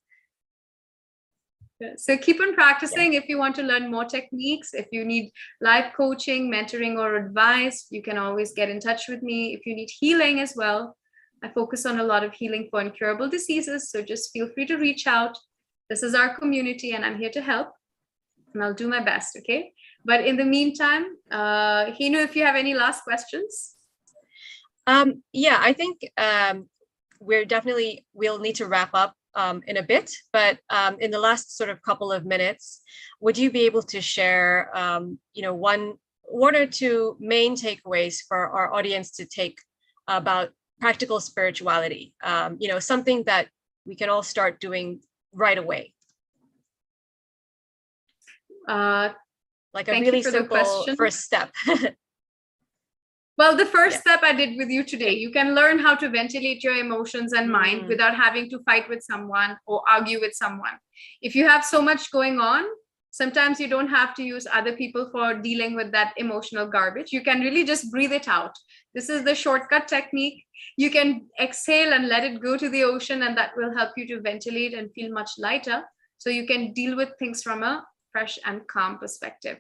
So keep on practicing. If you want to learn more techniques, if you need life coaching, mentoring, or advice, you can always get in touch with me. If you need healing as well, I focus on a lot of healing for incurable diseases. So just feel free to reach out. This is our community and I'm here to help. And I'll do my best, okay? But in the meantime, Hinu, if you have any last questions. Yeah, I think we'll need to wrap up in a bit, but in the last sort of couple of minutes, would you be able to share, one or two main takeaways for our audience to take about practical spirituality? Something that we can all start doing right away. Like a really simple first step. Well, the first step I did with you today, you can learn how to ventilate your emotions and mind without having to fight with someone or argue with someone. If you have so much going on, sometimes you don't have to use other people for dealing with that emotional garbage. You can really just breathe it out. This is the shortcut technique. You can exhale and let it go to the ocean, and that will help you to ventilate and feel much lighter. So you can deal with things from a fresh and calm perspective.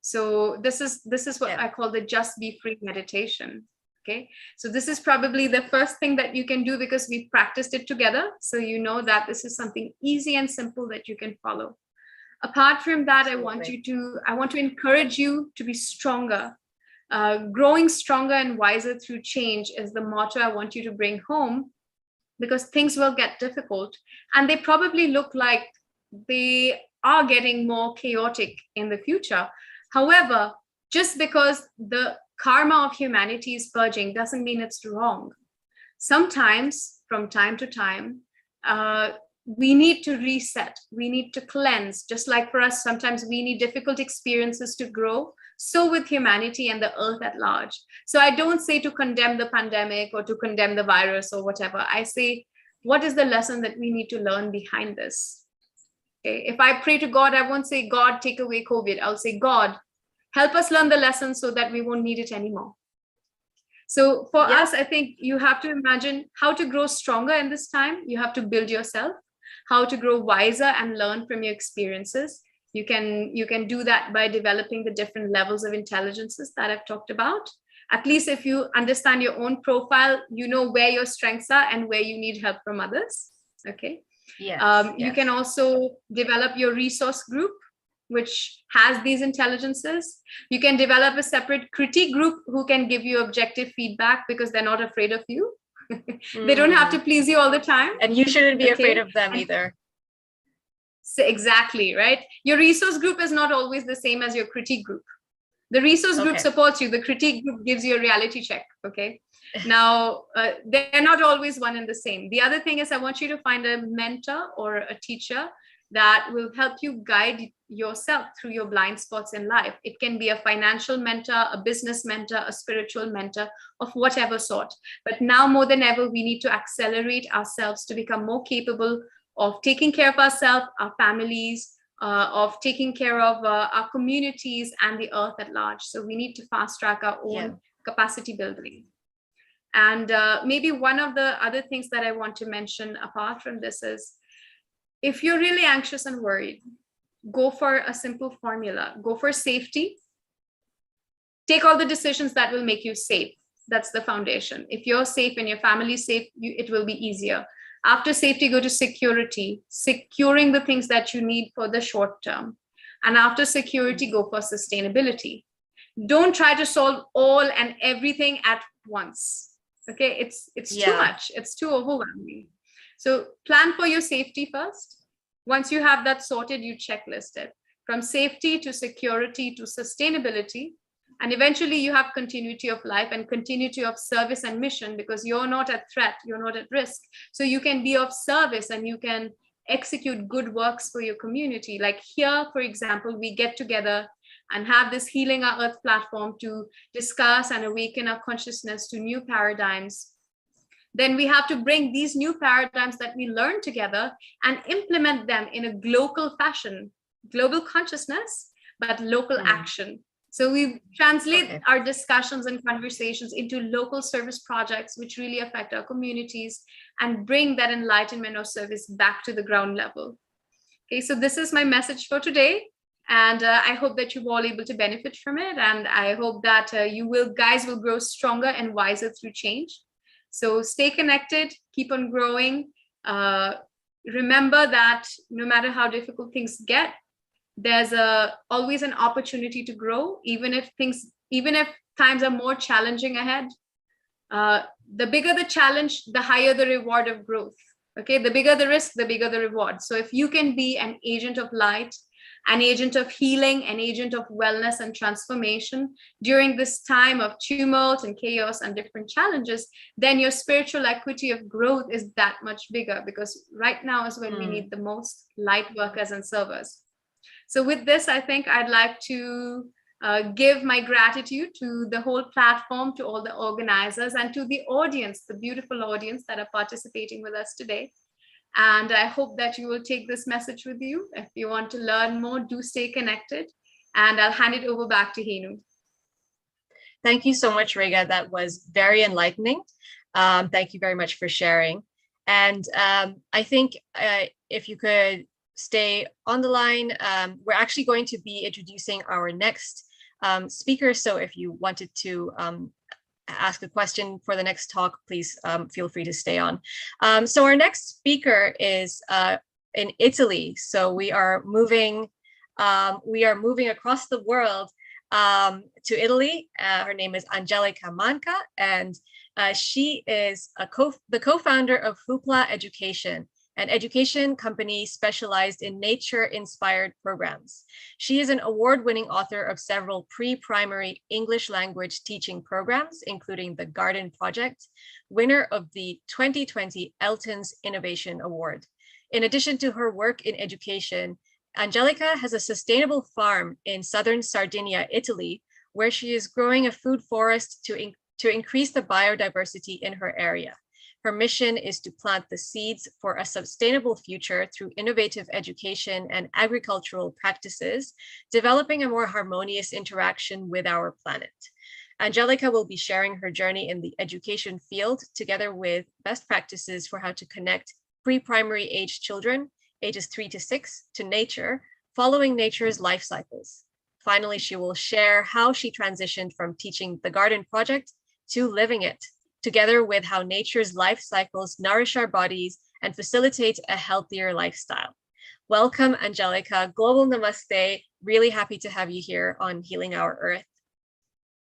So this is what I call the just be free meditation. Okay, so this is probably the first thing that you can do because we've practiced it together. So you know that this is something easy and simple that you can follow. Apart from that, I want to encourage you to be stronger. Growing stronger and wiser through change is the motto I want you to bring home, because things will get difficult and they probably look like they are getting more chaotic in the future. However, just because the karma of humanity is purging doesn't mean it's wrong. Sometimes, from time to time, we need to reset, we need to cleanse. Just like for us, sometimes we need difficult experiences to grow. So with humanity and the earth at large. So I don't say to condemn the pandemic or to condemn the virus or whatever. I say, what is the lesson that we need to learn behind this? Okay. If I pray to God, I won't say, God, take away COVID. I'll say, God, help us learn the lesson so that we won't need it anymore. So for us, I think you have to imagine how to grow stronger in this time. You have to build yourself, how to grow wiser and learn from your experiences. You can do that by developing the different levels of intelligences that I've talked about. At least if you understand your own profile, you know where your strengths are and where you need help from others. Okay. You can also develop your resource group, which has these intelligences. You can develop a separate critique group who can give you objective feedback because they're not afraid of you. They don't have to please you all the time. And you shouldn't be afraid of them either. So exactly, right? Your resource group is not always the same as your critique group. The resource group supports you. The critique group gives you a reality check, okay? Now, they're not always one and the same. The other thing is I want you to find a mentor or a teacher that will help you guide yourself through your blind spots in life. It can be a financial mentor, a business mentor, a spiritual mentor of whatever sort. But now more than ever, we need to accelerate ourselves to become more capable of taking care of ourselves, our families, of taking care of our communities and the earth at large. So we need to fast track our own capacity building. And maybe one of the other things that I want to mention apart from this is, if you're really anxious and worried, go for a simple formula. Go for safety. Take all the decisions that will make you safe. That's the foundation. If you're safe and your family is safe, it will be easier. After safety, go to security, securing the things that you need for the short term. And after security, go for sustainability. Don't try to solve all and everything at once. Okay, it's too much. It's too overwhelming. So plan for your safety first. Once you have that sorted, you checklist it. From safety to security to sustainability. And eventually you have continuity of life and continuity of service and mission, because you're not at threat, you're not at risk. So you can be of service and you can execute good works for your community. Like here, for example, we get together and have this Healing Our Earth platform to discuss and awaken our consciousness to new paradigms. Then we have to bring these new paradigms that we learn together and implement them in a global fashion, global consciousness, but local action. So we translate our discussions and conversations into local service projects, which really affect our communities and bring that enlightenment or service back to the ground level. Okay, so this is my message for today. And I hope that you're all able to benefit from it. And I hope that you guys will grow stronger and wiser through change. So stay connected, keep on growing. Remember that no matter how difficult things get, there's always an opportunity to grow, even if times are more challenging ahead. The bigger the challenge, the higher the reward of growth. Okay, the bigger the risk, the bigger the reward. So if you can be an agent of light, an agent of healing, an agent of wellness and transformation during this time of tumult and chaos and different challenges, then your spiritual equity of growth is that much bigger, because right now is when we need the most light workers and servers. So with this, I think I'd like to give my gratitude to the whole platform, to all the organizers, and to the audience, the beautiful audience that are participating with us today. And I hope that you will take this message with you. If you want to learn more, do stay connected. And I'll hand it over back to Henu. Thank you so much, Rega. That was very enlightening. Thank you very much for sharing. And I think if you could stay on the line, we're actually going to be introducing our next speakers. So if you wanted to ask a question for the next talk, please feel free to stay on. So our next speaker is in Italy. So we are moving across the world to Italy. Her name is Angelica Manca, and she is the co-founder of Hoopla Education, an education company specialized in nature-inspired programs. She is an award-winning author of several pre-primary English language teaching programs, including the Garden Project, winner of the 2020 Elton's Innovation Award. In addition to her work in education, Angelica has a sustainable farm in southern Sardinia, Italy, where she is growing a food forest to increase the biodiversity in her area. Her mission is to plant the seeds for a sustainable future through innovative education and agricultural practices, developing a more harmonious interaction with our planet. Angelica will be sharing her journey in the education field, together with best practices for how to connect pre-primary age children, ages 3 to 6, to nature, following nature's life cycles. Finally, she will share how she transitioned from teaching the Garden Project to living it, together with how nature's life cycles nourish our bodies and facilitate a healthier lifestyle. Welcome, Angelica. Global Namaste. Really happy to have you here on Healing Our Earth.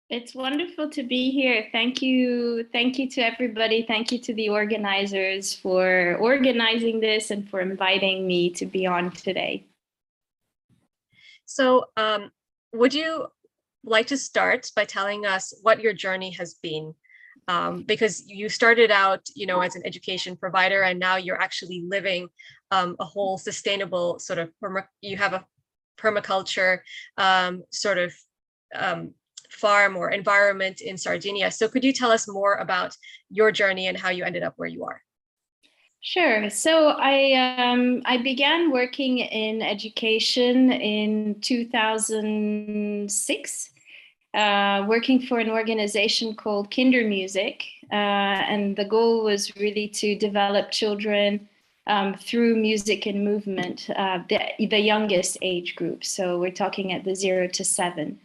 It's wonderful to be here. Thank you. Thank you to everybody. Thank you to the organizers for organizing this and for inviting me to be on today. So would you like to start by telling us what your journey has been? Because you started out, as an education provider, and now you're actually living a whole sustainable sort of, you have a permaculture farm or environment in Sardinia. So could you tell us more about your journey and how you ended up where you are? Sure. So I began working in education in 2006, working for an organization called Kindermusik. And the goal was really to develop children through music and movement, the youngest age group. So we're talking at the 0 to 7.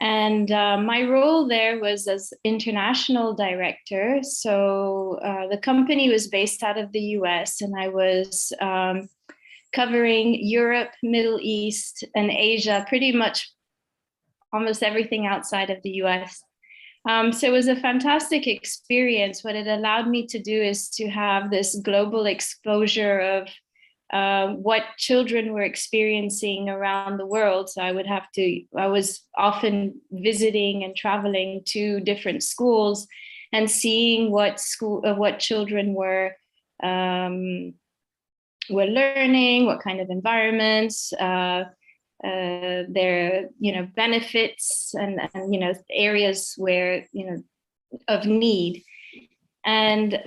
And my role there was as international director. So the company was based out of the US, and I was covering Europe, Middle East, and Asia, pretty much almost everything outside of the US. So it was a fantastic experience. What it allowed me to do is to have this global exposure of what children were experiencing around the world. So I was often visiting and traveling to different schools and seeing what children were learning, what kind of environments, their benefits and areas where of need. And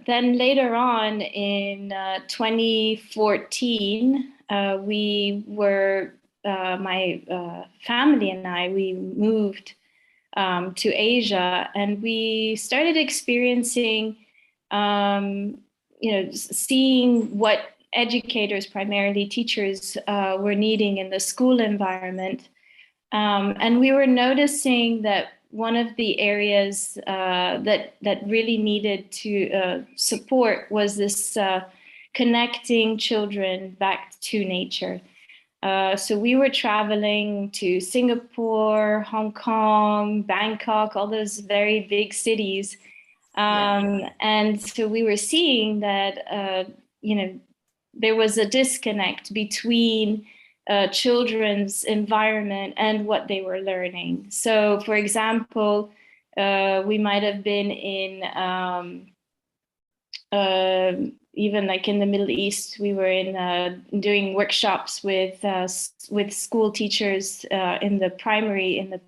then later on in 2014, my family and we moved to Asia, and we started experiencing, seeing what educators, primarily teachers, were needing in the school environment. And we were noticing that one of the areas that really needed to support was this connecting children back to nature. So we were traveling to Singapore, Hong Kong, Bangkok, all those very big cities. And so we were seeing that, there was a disconnect between children's environment and what they were learning. So, for example, we might have been in even like in the Middle East. We were in doing workshops with school teachers in the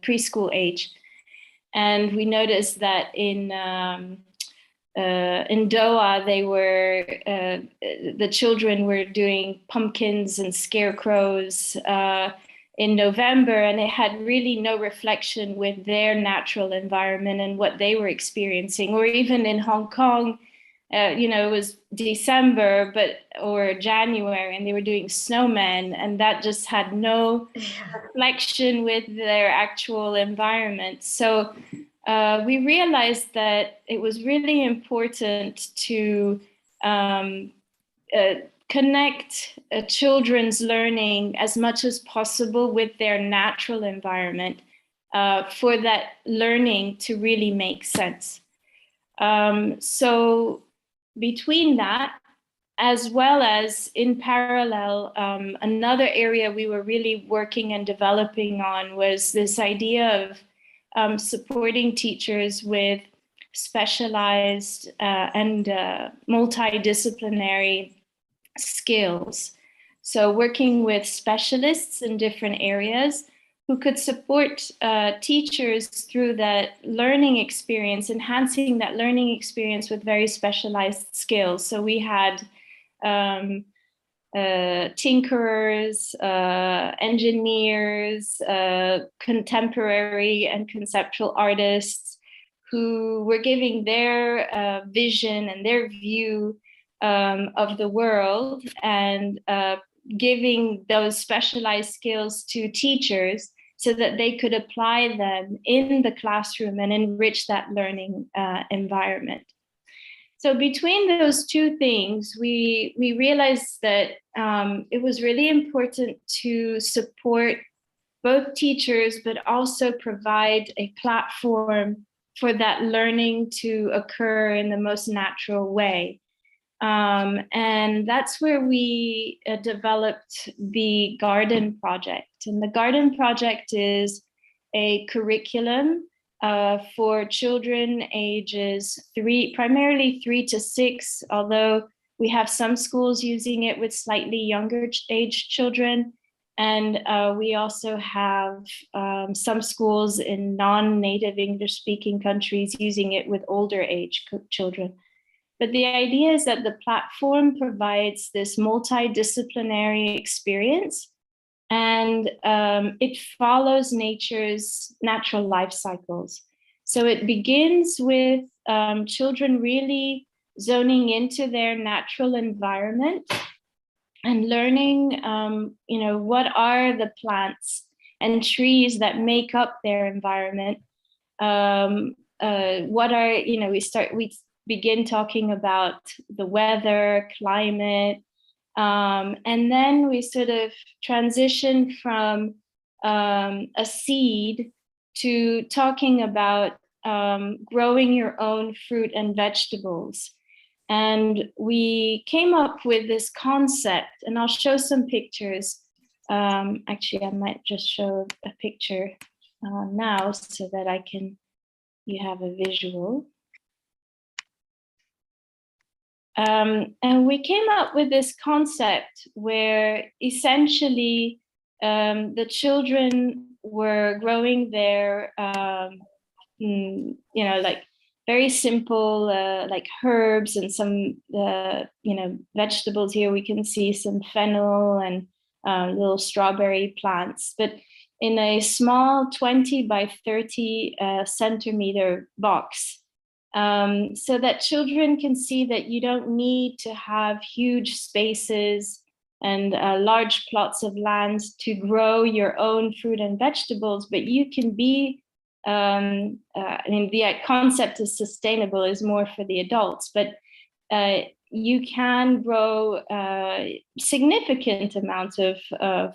preschool age, and we noticed that in Doha, the children were doing pumpkins and scarecrows in November, and it had really no reflection with their natural environment and what they were experiencing. Or even in Hong Kong, it was December, or January, and they were doing snowmen, and that just had no reflection with their actual environment. So we realized that it was really important to connect children's learning as much as possible with their natural environment for that learning to really make sense. So between that, as well as in parallel, another area we were really working and developing on was this idea of supporting teachers with specialized and multidisciplinary skills. So working with specialists in different areas who could support teachers through that learning experience, enhancing that learning experience with very specialized skills. So we had tinkerers, engineers, contemporary and conceptual artists who were giving their vision and their view of the world, and giving those specialized skills to teachers so that they could apply them in the classroom and enrich that learning environment. So between those two things, we realized that it was really important to support both teachers, but also provide a platform for that learning to occur in the most natural way. And that's where we developed the Garden Project. And the Garden Project is a curriculum for children ages primarily 3 to 6, although we have some schools using it with slightly younger age children. And we also have some schools in non-native English speaking countries using it with older age children. But the idea is that the platform provides this multidisciplinary experience, and it follows nature's natural life cycles. So it begins with children really zoning into their natural environment and learning, what are the plants and trees that make up their environment. We begin talking about the weather, climate, and then we sort of transition from a seed to talking about growing your own fruit and vegetables. And we came up with this concept, and I'll show some pictures. Actually, I might just show a picture now so that you have a visual. And we came up with this concept where essentially the children were growing their, like very simple, like herbs and some, vegetables. Here we can see some fennel and little strawberry plants, but in a small 20 by 30 centimeter box. So that children can see that you don't need to have huge spaces and large plots of land to grow your own fruit and vegetables, but you can be, the concept of sustainable is more for the adults, but you can grow significant amounts of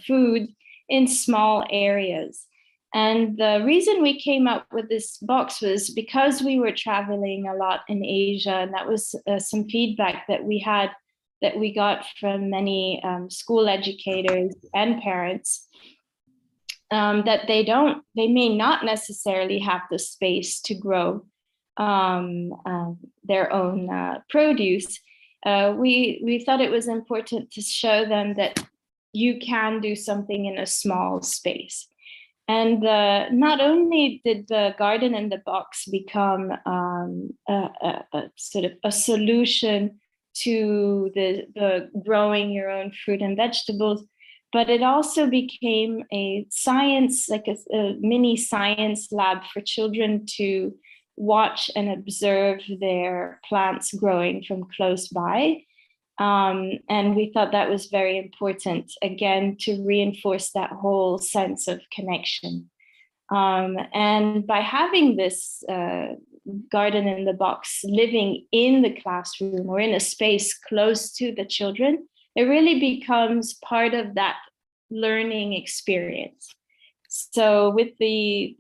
food in small areas. And the reason we came up with this box was because we were traveling a lot in Asia, and that was some feedback that we got from many school educators and parents, that they may not necessarily have the space to grow their own produce. We thought it was important to show them that you can do something in a small space. And not only did the garden in the box become a sort of a solution to the growing your own fruit and vegetables, but it also became a science, like a mini science lab for children to watch and observe their plants growing from close by. And we thought that was very important, again, to reinforce that whole sense of connection. And by having this garden in the box living in the classroom or in a space close to the children, it really becomes part of that learning experience. So with the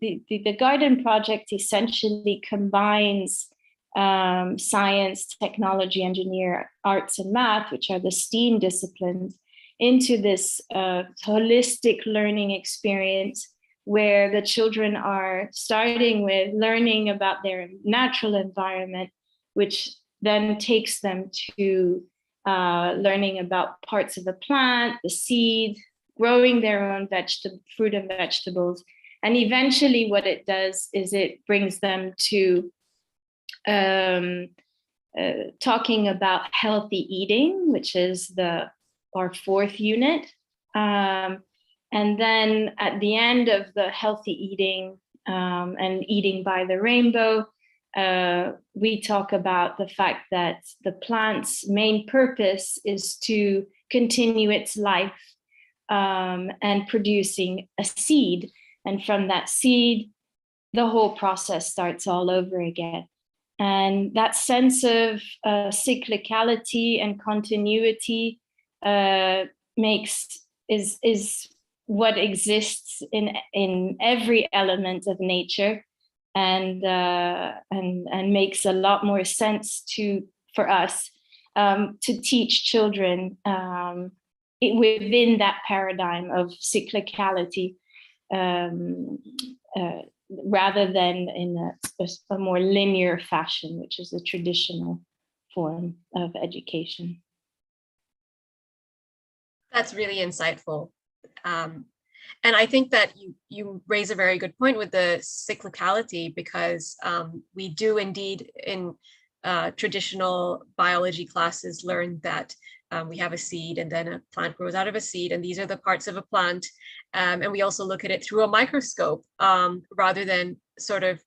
garden project essentially combines science, technology, engineer, arts, and math, which are the STEAM disciplines, into this holistic learning experience where the children are starting with learning about their natural environment, which then takes them to learning about parts of the plant, the seed, growing their own fruit and vegetables. And eventually what it does is it brings them to talking about healthy eating, which is our fourth unit. And then at the end of the healthy eating and eating by the rainbow, we talk about the fact that the plant's main purpose is to continue its life and producing a seed. And from that seed, the whole process starts all over again. And that sense of cyclicality and continuity is what exists in every element of nature, and makes a lot more sense for us to teach children within that paradigm of cyclicality, rather than in a more linear fashion, which is a traditional form of education. That's really insightful. And I think that you raise a very good point with the cyclicality, because we do indeed in traditional biology classes learn that we have a seed and then a plant grows out of a seed, and these are the parts of a plant. And we also look at it through a microscope rather than sort of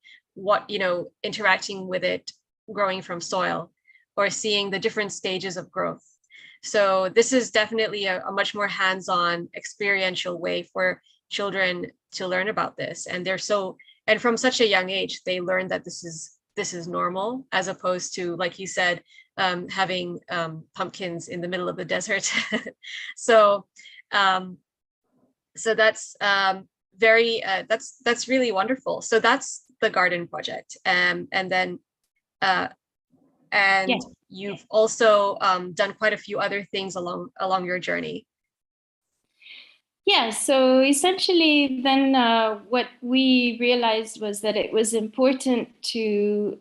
interacting with it growing from soil or seeing the different stages of growth. So this is definitely a much more hands-on experiential way for children to learn about this. And and from such a young age, they learn that this is normal, as opposed to, like you said, having pumpkins in the middle of the desert. So that's that's really wonderful. So that's the garden project. And then Yes. You've also done quite a few other things along your journey. Yeah, so essentially then what we realized was that it was important to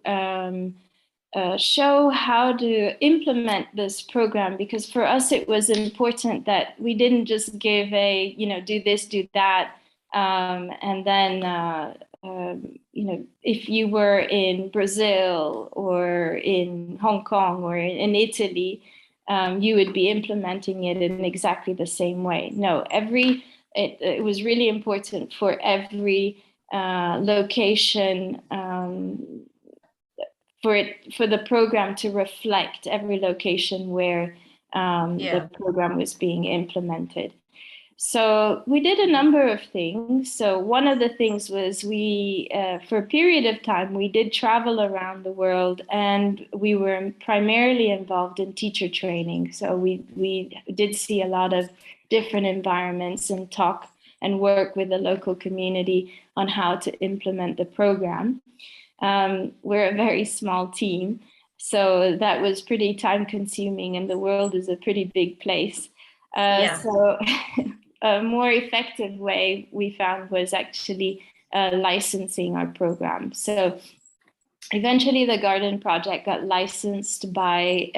show how to implement this program, because for us it was important that we didn't just give do this, do that, and then if you were in Brazil or in Hong Kong or in Italy, you would be implementing it in exactly the same way. No, it was really important for every location, for the program to reflect every location where the program was being implemented. So we did a number of things. So one of the things was for a period of time, we did travel around the world, and we were primarily involved in teacher training. So we did see a lot of different environments and talk and work with the local community on how to implement the program. We're a very small team, so that was pretty time consuming, and the world is a pretty big place. So a more effective way we found was actually licensing our program. So eventually the garden project got licensed by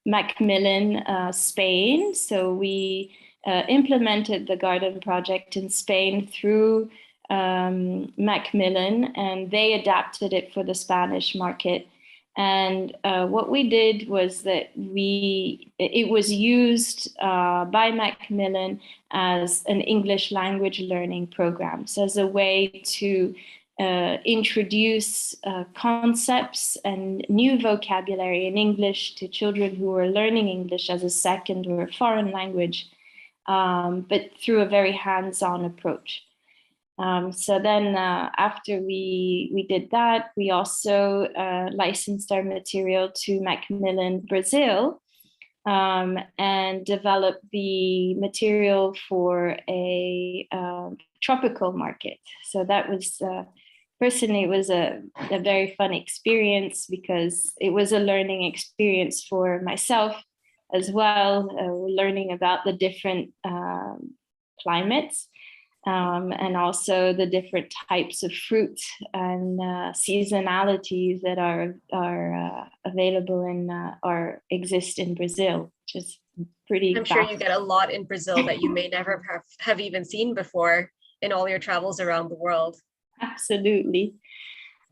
Macmillan, Spain. So we implemented the garden project in Spain through Macmillan, and they adapted it for the Spanish market. And what we did was that it was used by Macmillan as an English language learning program. So as a way to introduce concepts and new vocabulary in English to children who are learning English as a second or a foreign language, but through a very hands-on approach. So then after we did that, we also licensed our material to Macmillan Brazil, and developed the material for a tropical market. So that was, personally, it was a very fun experience because it was a learning experience for myself as well, learning about the different climates. And also the different types of fruit and seasonalities that are available in or exist in Brazil, which is pretty. I'm sure you get a lot in Brazil that you may never have even seen before in all your travels around the world. Absolutely.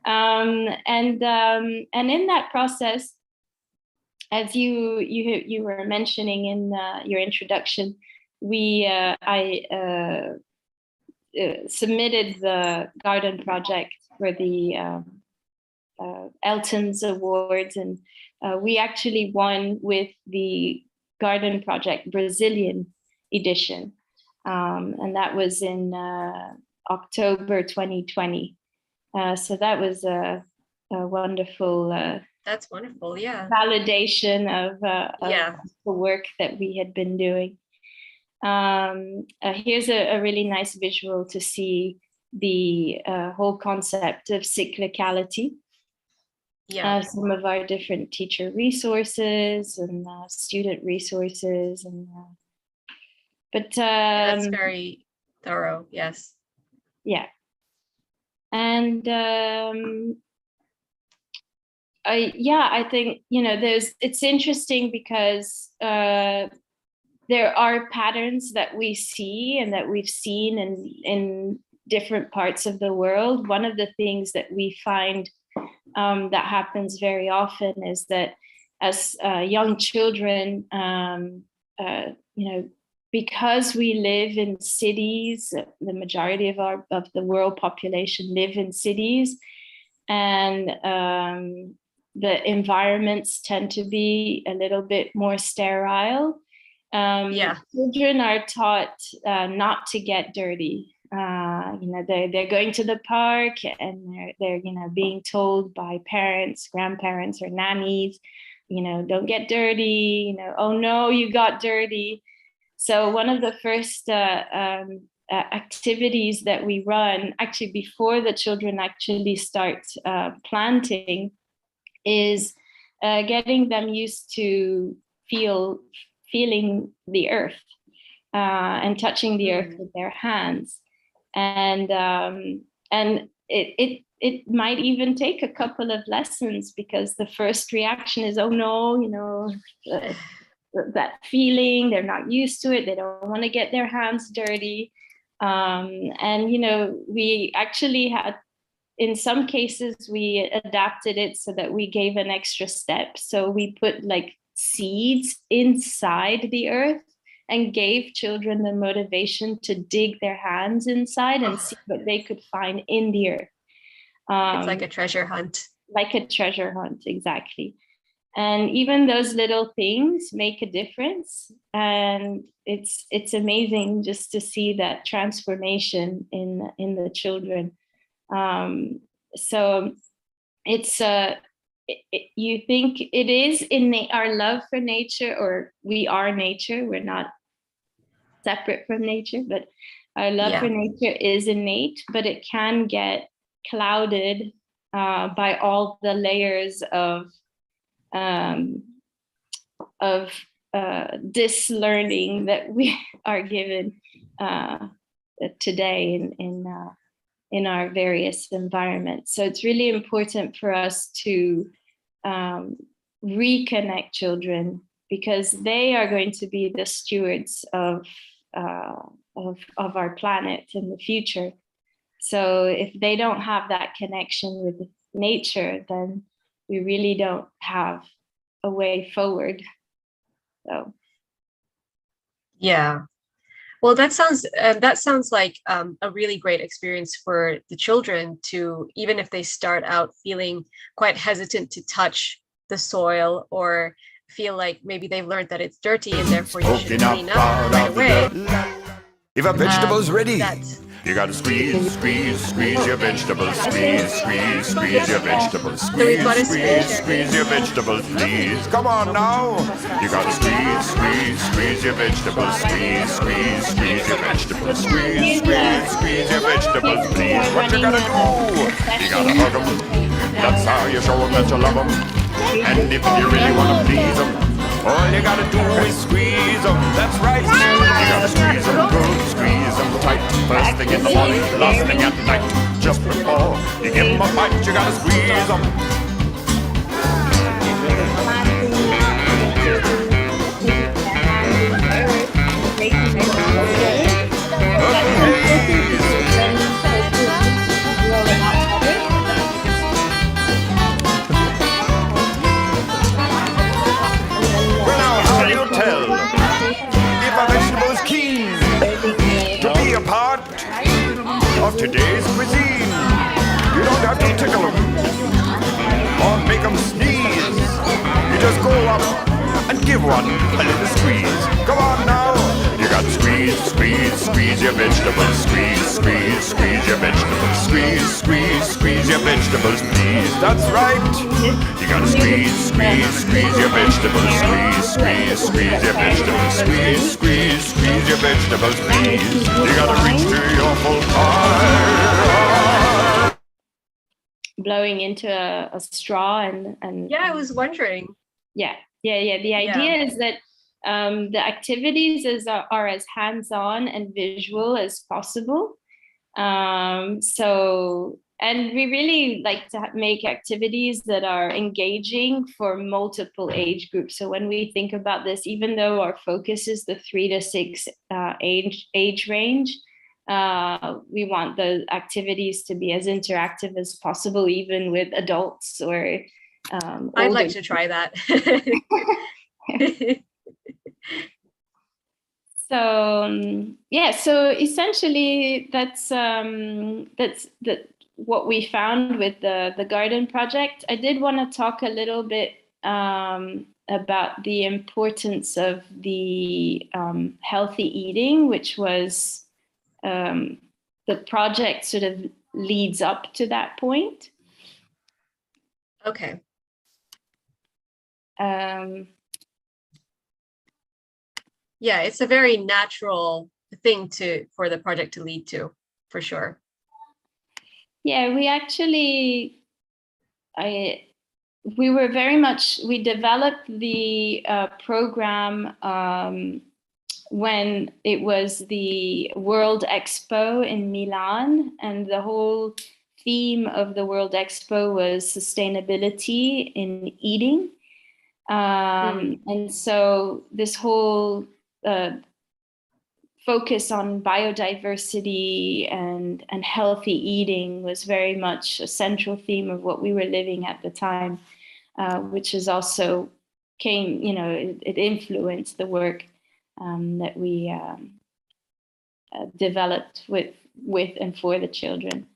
And in that process, as you were mentioning in your introduction, I submitted the garden project for the Elton's Awards, and we actually won with the Garden Project Brazilian edition, and that was in October 2020. So that was a wonderful. That's wonderful, yeah. Validation of the work that we had been doing. Here's a really nice visual to see the whole concept of cyclicality. Some of our different teacher resources and student resources, and that's very thorough. Yes. Yeah. And I think, it's interesting because there are patterns that we see and that we've seen in different parts of the world. One of the things that we find that happens very often is that as young children, because we live in cities, the majority of the world population live in cities, and the environments tend to be a little bit more sterile. Children are taught not to get dirty. They're going to the park and they're being told by parents, grandparents, or nannies, don't get dirty. Oh no, you got dirty. So one of the first activities that we run, actually before the children actually start planting, is getting them used to feeling the earth and touching the earth with their hands, and it might even take a couple of lessons, because the first reaction is, oh no, that feeling, they're not used to it, they don't want to get their hands dirty, and we actually had, in some cases we adapted it so that we gave an extra step. So we put like seeds inside the earth and gave children the motivation to dig their hands inside and see what they could find in the earth. It's like a treasure hunt. Like a treasure hunt, exactly. And even those little things make a difference. And it's amazing just to see that transformation in the children. So it's you think it is innate, our love for nature, or we are nature, we're not separate from nature, but our love for nature is innate, but it can get clouded by all the layers of dislearning that we are given today in our various environments. So it's really important for us to reconnect children, because they are going to be the stewards of our planet in the future. So if they don't have that connection with nature, then we really don't have a way forward. So yeah, Well, that sounds like a really great experience for the children to, even if they start out feeling quite hesitant to touch the soil or feel like maybe they've learned that it's dirty and therefore you should clean up right away. If a vegetable's ready, That's you gotta squeeze your vegetables, squeeze your vegetables, So we've got a squeeze your vegetables, please. Come on now. You gotta squeeze your vegetables, squeeze your vegetables, squeeze your vegetables, please. What you gotta do? You gotta hug 'em. That's how you show 'em that you love 'em. And if you really wanna please 'em, all you gotta do is squeeze 'em. That's right. You gotta squeeze 'em good, squeeze 'em tight. First thing in the morning, last thing at night. Just before you give 'em a bite, you gotta squeeze 'em. Well, now, how do you tell if a vegetable is keen to be a part of today's cuisine? You don't have to tickle 'em or make 'em sneeze. You just go up and give one a little squeeze. Come on now. You got to squeeze your vegetables, squeeze your vegetables, squeeze your vegetables, please. That's right. You got to squeeze your vegetables, squeeze your vegetables, squeeze your vegetables, please. You got to reach to your full heart. Blowing into a straw and yeah, I was wondering. Yeah. The idea is that the activities are as hands-on and visual as possible. And we really like to make activities that are engaging for multiple age groups. So when we think about this, even though our focus is the 3 to 6 age range, we want the activities to be as interactive as possible, even with adults or I'd like to try that. So essentially that's what we found with the garden project. I did want to talk a little bit about the importance of the healthy eating, which was the project sort of leads up to that point. Okay. Yeah, it's a very natural thing for the project to lead to, for sure. Yeah, we actually, we developed the program when it was the World Expo in Milan, and the whole theme of the World Expo was sustainability in eating. And so this whole focus on biodiversity and healthy eating was very much a central theme of what we were living at the time, which is also it influenced the work that we developed with and for the children.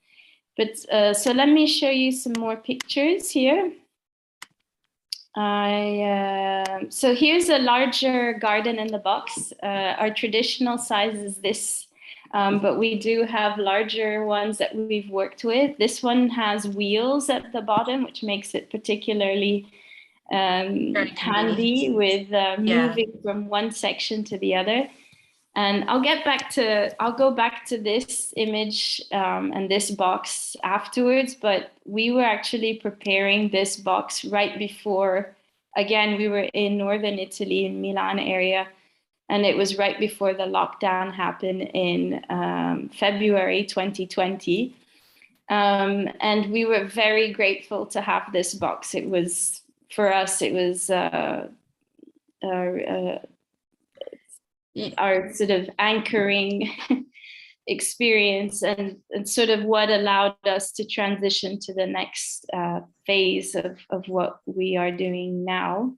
But so let me show you some more pictures here. So here's a larger garden in the box. Our traditional size is this, but we do have larger ones that we've worked with. This one has wheels at the bottom, which makes it particularly handy with moving from one section to the other. And I'll go back to this image and this box afterwards, but we were actually preparing this box right before, again, we were in northern Italy, in Milan area, and it was right before the lockdown happened in February 2020. And we were very grateful to have this box. It was, for us, it was our sort of anchoring experience and sort of what allowed us to transition to the next phase of what we are doing now.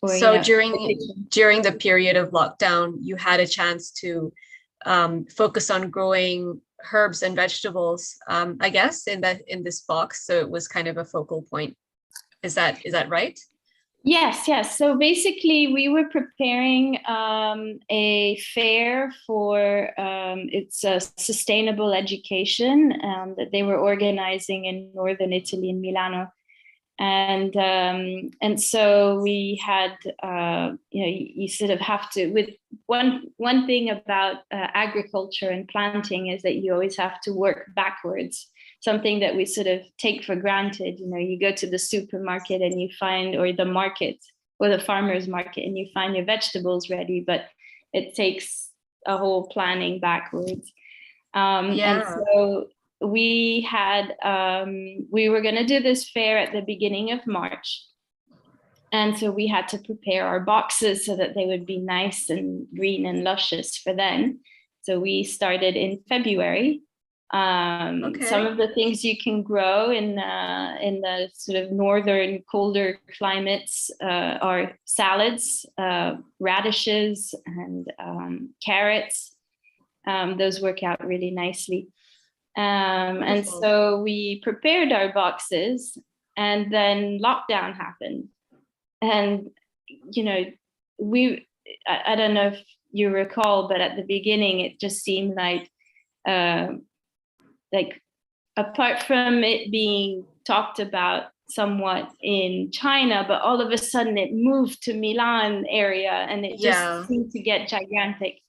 or So in the kitchen. during the period of lockdown, you had a chance to focus on growing herbs and vegetables, I guess, in this box. So it was kind of a focal point. Is that right? Yes, yes. So basically, we were preparing a fair for it's a sustainable education that they were organizing in northern Italy, in Milano. And so we had you sort of have to, with one thing about agriculture and planting is that you always have to work backwards, something that we sort of take for granted. You go to the supermarket and you find, or the market or the farmer's market, and you find your vegetables ready, but it takes a whole planning backwards. And so we were going to do this fair at the beginning of March. And so we had to prepare our boxes so that they would be nice and green and luscious for then. So we started in February. Some of the things you can grow in the sort of northern colder climates are salads, radishes, and carrots. Those work out really nicely. And so we prepared our boxes, and then lockdown happened. And, I don't know if you recall, but at the beginning, it just seemed like apart from it being talked about somewhat in China, but all of a sudden it moved to Milan area, and it just seemed to get gigantic.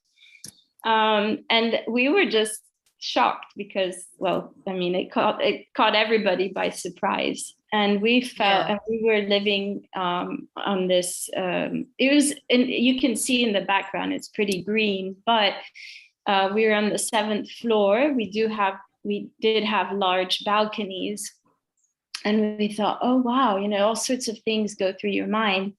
And we were just shocked because, it caught everybody by surprise. And we felt, and we were living on this, it was, and you can see in the background, it's pretty green, but we were on the 7th floor. We did have large balconies, and we thought, oh, wow, all sorts of things go through your mind.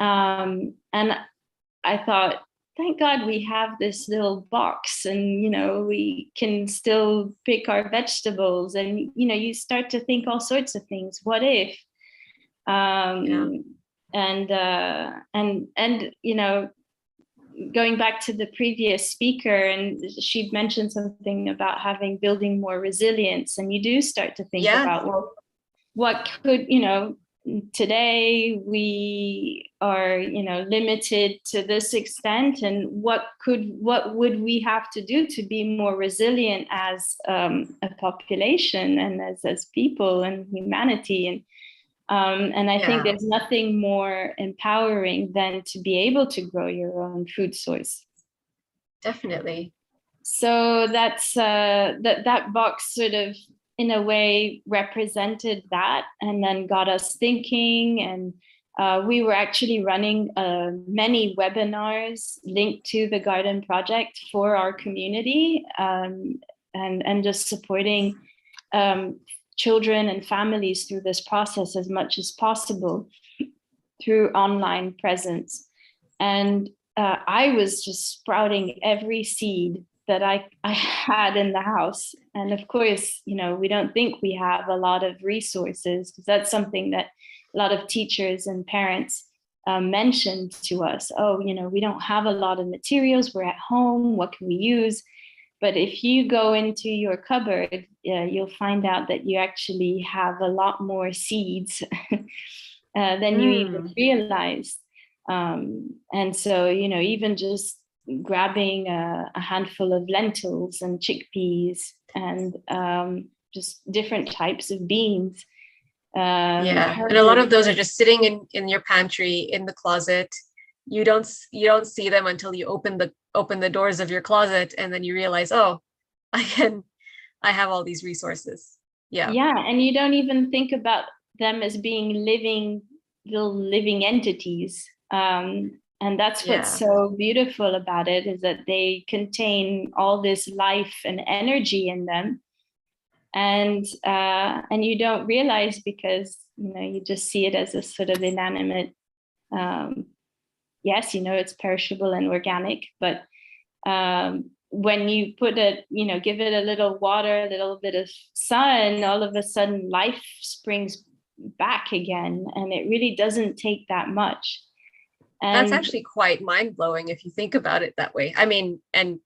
And I thought, thank God we have this little box, and, we can still pick our vegetables, and, you start to think all sorts of things. What if? Going back to the previous speaker, and she mentioned something about building more resilience, and you do start to think about, well, what could, today we are, limited to this extent, and what would we have to do to be more resilient as a population and as people and humanity? And I think there's nothing more empowering than to be able to grow your own food source. Definitely. So that's that box sort of, in a way, represented that, and then got us thinking. And we were actually running many webinars linked to the garden project for our community, and just supporting children and families through this process as much as possible through online presence. And I was just sprouting every seed that I had in the house. And of course, we don't think we have a lot of resources, because that's something that a lot of teachers and parents mentioned to us. Oh, we don't have a lot of materials. We're at home. What can we use? But if you go into your cupboard, you'll find out that you actually have a lot more seeds than you even realized. And so, even just grabbing a handful of lentils and chickpeas and just different types of beans. And a lot of those are just sitting in your pantry, in the closet. You don't see them until you open the doors of your closet, and then you realize, oh, I have all these resources. And you don't even think about them as being living entities. And that's what's so beautiful about it, is that they contain all this life and energy in them. And you don't realize, because you just see it as a sort of inanimate. Yes, it's perishable and organic, but when you put it, give it a little water, a little bit of sun, all of a sudden life springs back again, and it really doesn't take that much. That's And actually quite mind-blowing if you think about it that way. I mean, and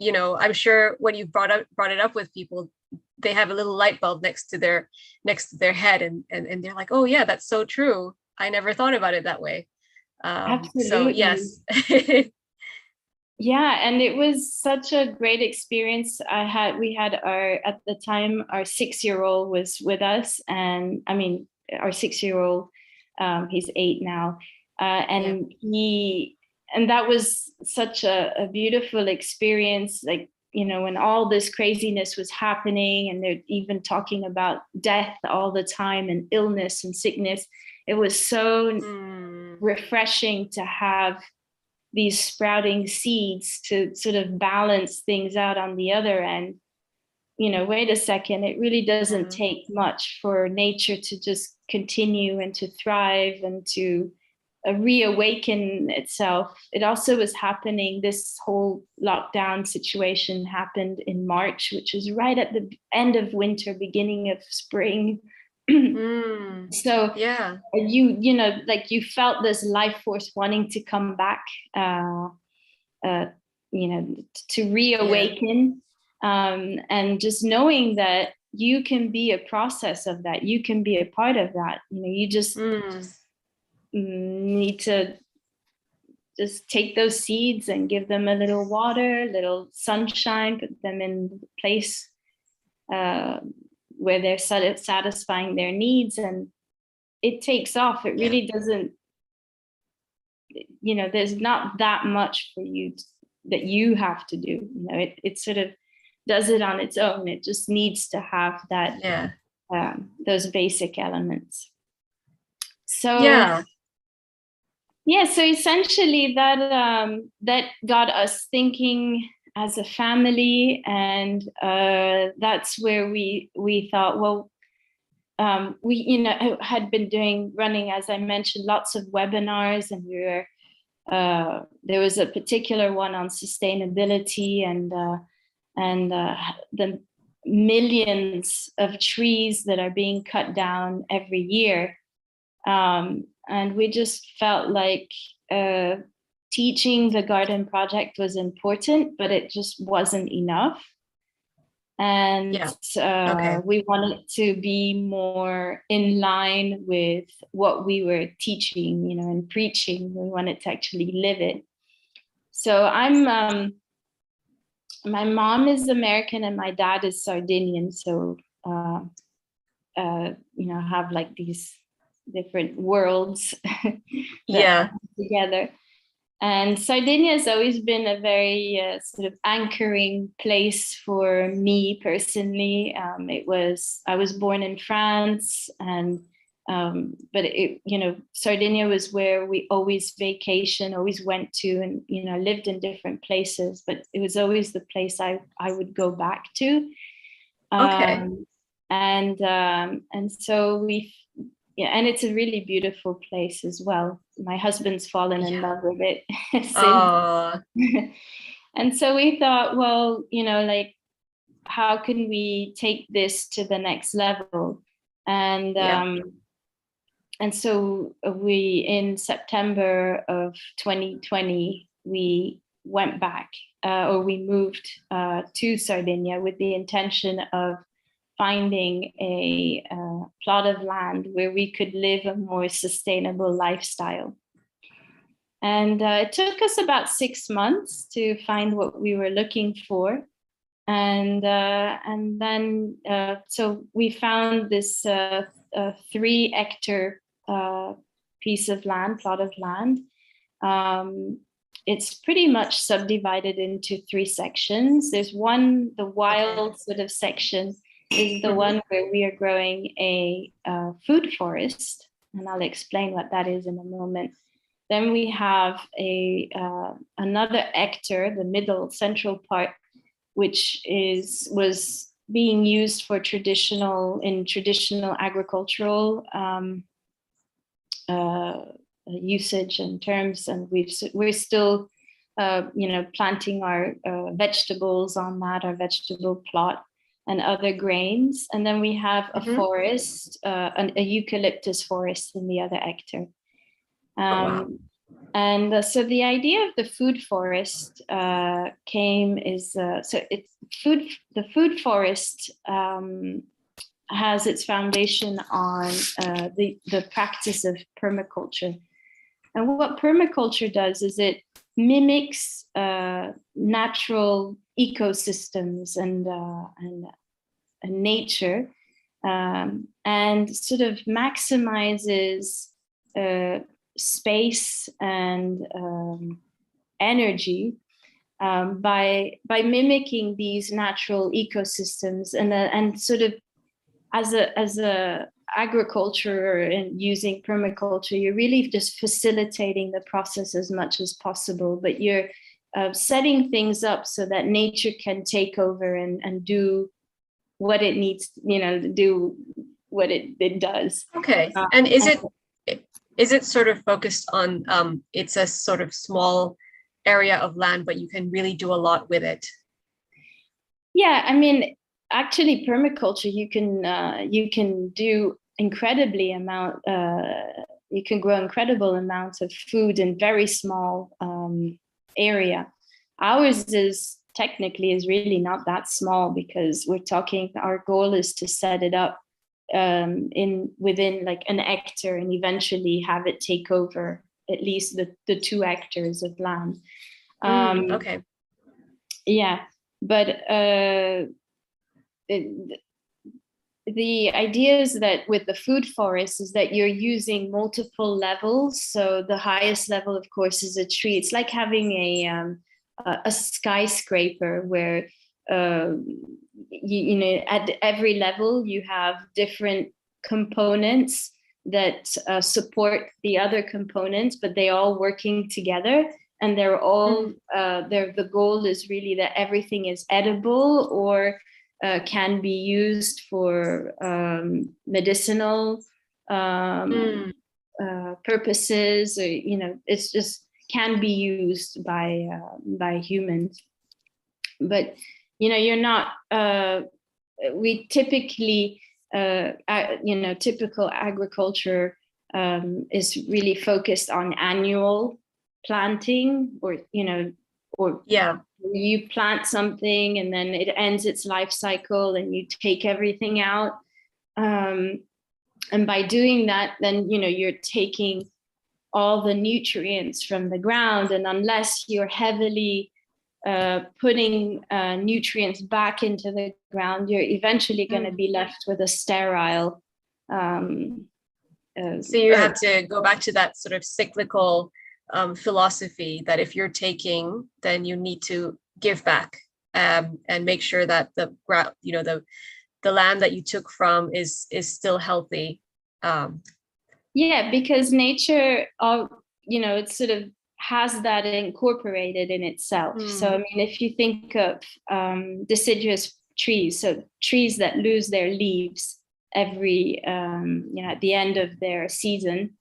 I'm sure when you brought it up with people, they have a little light bulb next to their head, and they're like, oh yeah, that's so true. I never thought about it that way. So absolutely. yes. Yeah, and it was such a great experience. We had at the time, our 6-year-old was with us, and I mean, our 6-year-old, he's 8 now, and and that was such a beautiful experience. Like, when all this craziness was happening, and they're even talking about death all the time, and illness and sickness, it was so refreshing to have these sprouting seeds to sort of balance things out on the other end. Wait a second, it really doesn't take much for nature to just continue and to thrive and to reawaken itself. It also was happening, this whole lockdown situation happened in March, which was right at the end of winter, beginning of spring. So yeah. like you felt this life force wanting to come back, to reawaken, and just knowing that you can be a process of that, you can be a part of that. You just need to just take those seeds and give them a little water, little sunshine, put them in the place where they're satisfying their needs, and it takes off. It really doesn't, there's not that much for you that you have to do. It sort of does it on its own. It just needs to have that, those basic elements. So so essentially that got us thinking as a family, and that's where we thought, well, we had been running, as I mentioned, lots of webinars, and we were there was a particular one on sustainability and the millions of trees that are being cut down every year, and we just felt like teaching the garden project was important, but it just wasn't enough. And we wanted to be more in line with what we were teaching, and preaching. We wanted to actually live it. So my mom is American and my dad is Sardinian. So, have like these different worlds that come together. And Sardinia has always been a very sort of anchoring place for me personally. I was born in France, and but Sardinia was where we always always went to, and lived in different places. But it was always the place I would go back to. And so and it's a really beautiful place as well. My husband's fallen in love with it since. And so we thought, well, like, how can we take this to the next level? And so in September of 2020, we went back, or we moved to Sardinia with the intention of finding a plot of land where we could live a more sustainable lifestyle. And it took us about 6 months to find what we were looking for. And then so we found this 3-hectare piece of land, plot of land. It's pretty much subdivided into 3 sections. There's one, the wild sort of section, is the one where we are growing a food forest, and I'll explain what that is in a moment. Then we have another hectare, the middle central part, which was being used for traditional agricultural usage and terms, and we're still planting our vegetables on that, our vegetable plot, and other grains. And then we have a forest, a eucalyptus forest in the other hectare. And so the idea of the food forest the food forest has its foundation on the practice of permaculture. And what permaculture does is it mimics natural ecosystems and nature, and sort of maximizes space and energy by mimicking these natural ecosystems, and sort of as a agriculture and using permaculture, you're really just facilitating the process as much as possible, but you're setting things up so that nature can take over and do what it needs, do what it does. Okay. And is it sort of focused on, it's a sort of small area of land, but you can really do a lot with it? Yeah, I mean, actually permaculture, you can do incredibly amount, you can grow incredible amounts of food in very small area. Ours is really not that small, because our goal is to set it up within like an hectare, and eventually have it take over at least the 2 hectares of land. Okay. Yeah, but the idea is that with the food forest is that you're using multiple levels. So the highest level, of course, is a tree. It's like having a skyscraper where at every level you have different components that support the other components, but they all working together, and they're all the goal is really that everything is edible or can be used for medicinal purposes, or it's just can be used by humans. But you're not we typically typical agriculture is really focused on annual planting, or you plant something and then it ends its life cycle and you take everything out, and by doing that, then you're taking all the nutrients from the ground, and unless you're heavily putting nutrients back into the ground, you're eventually going to be left with a sterile so you have to go back to that sort of cyclical philosophy that if you're taking, then you need to give back, and make sure that the ground, the land that you took from is still healthy. Yeah, because nature, it sort of has that incorporated in itself. So I mean, if you think of deciduous trees, so trees that lose their leaves every at the end of their season,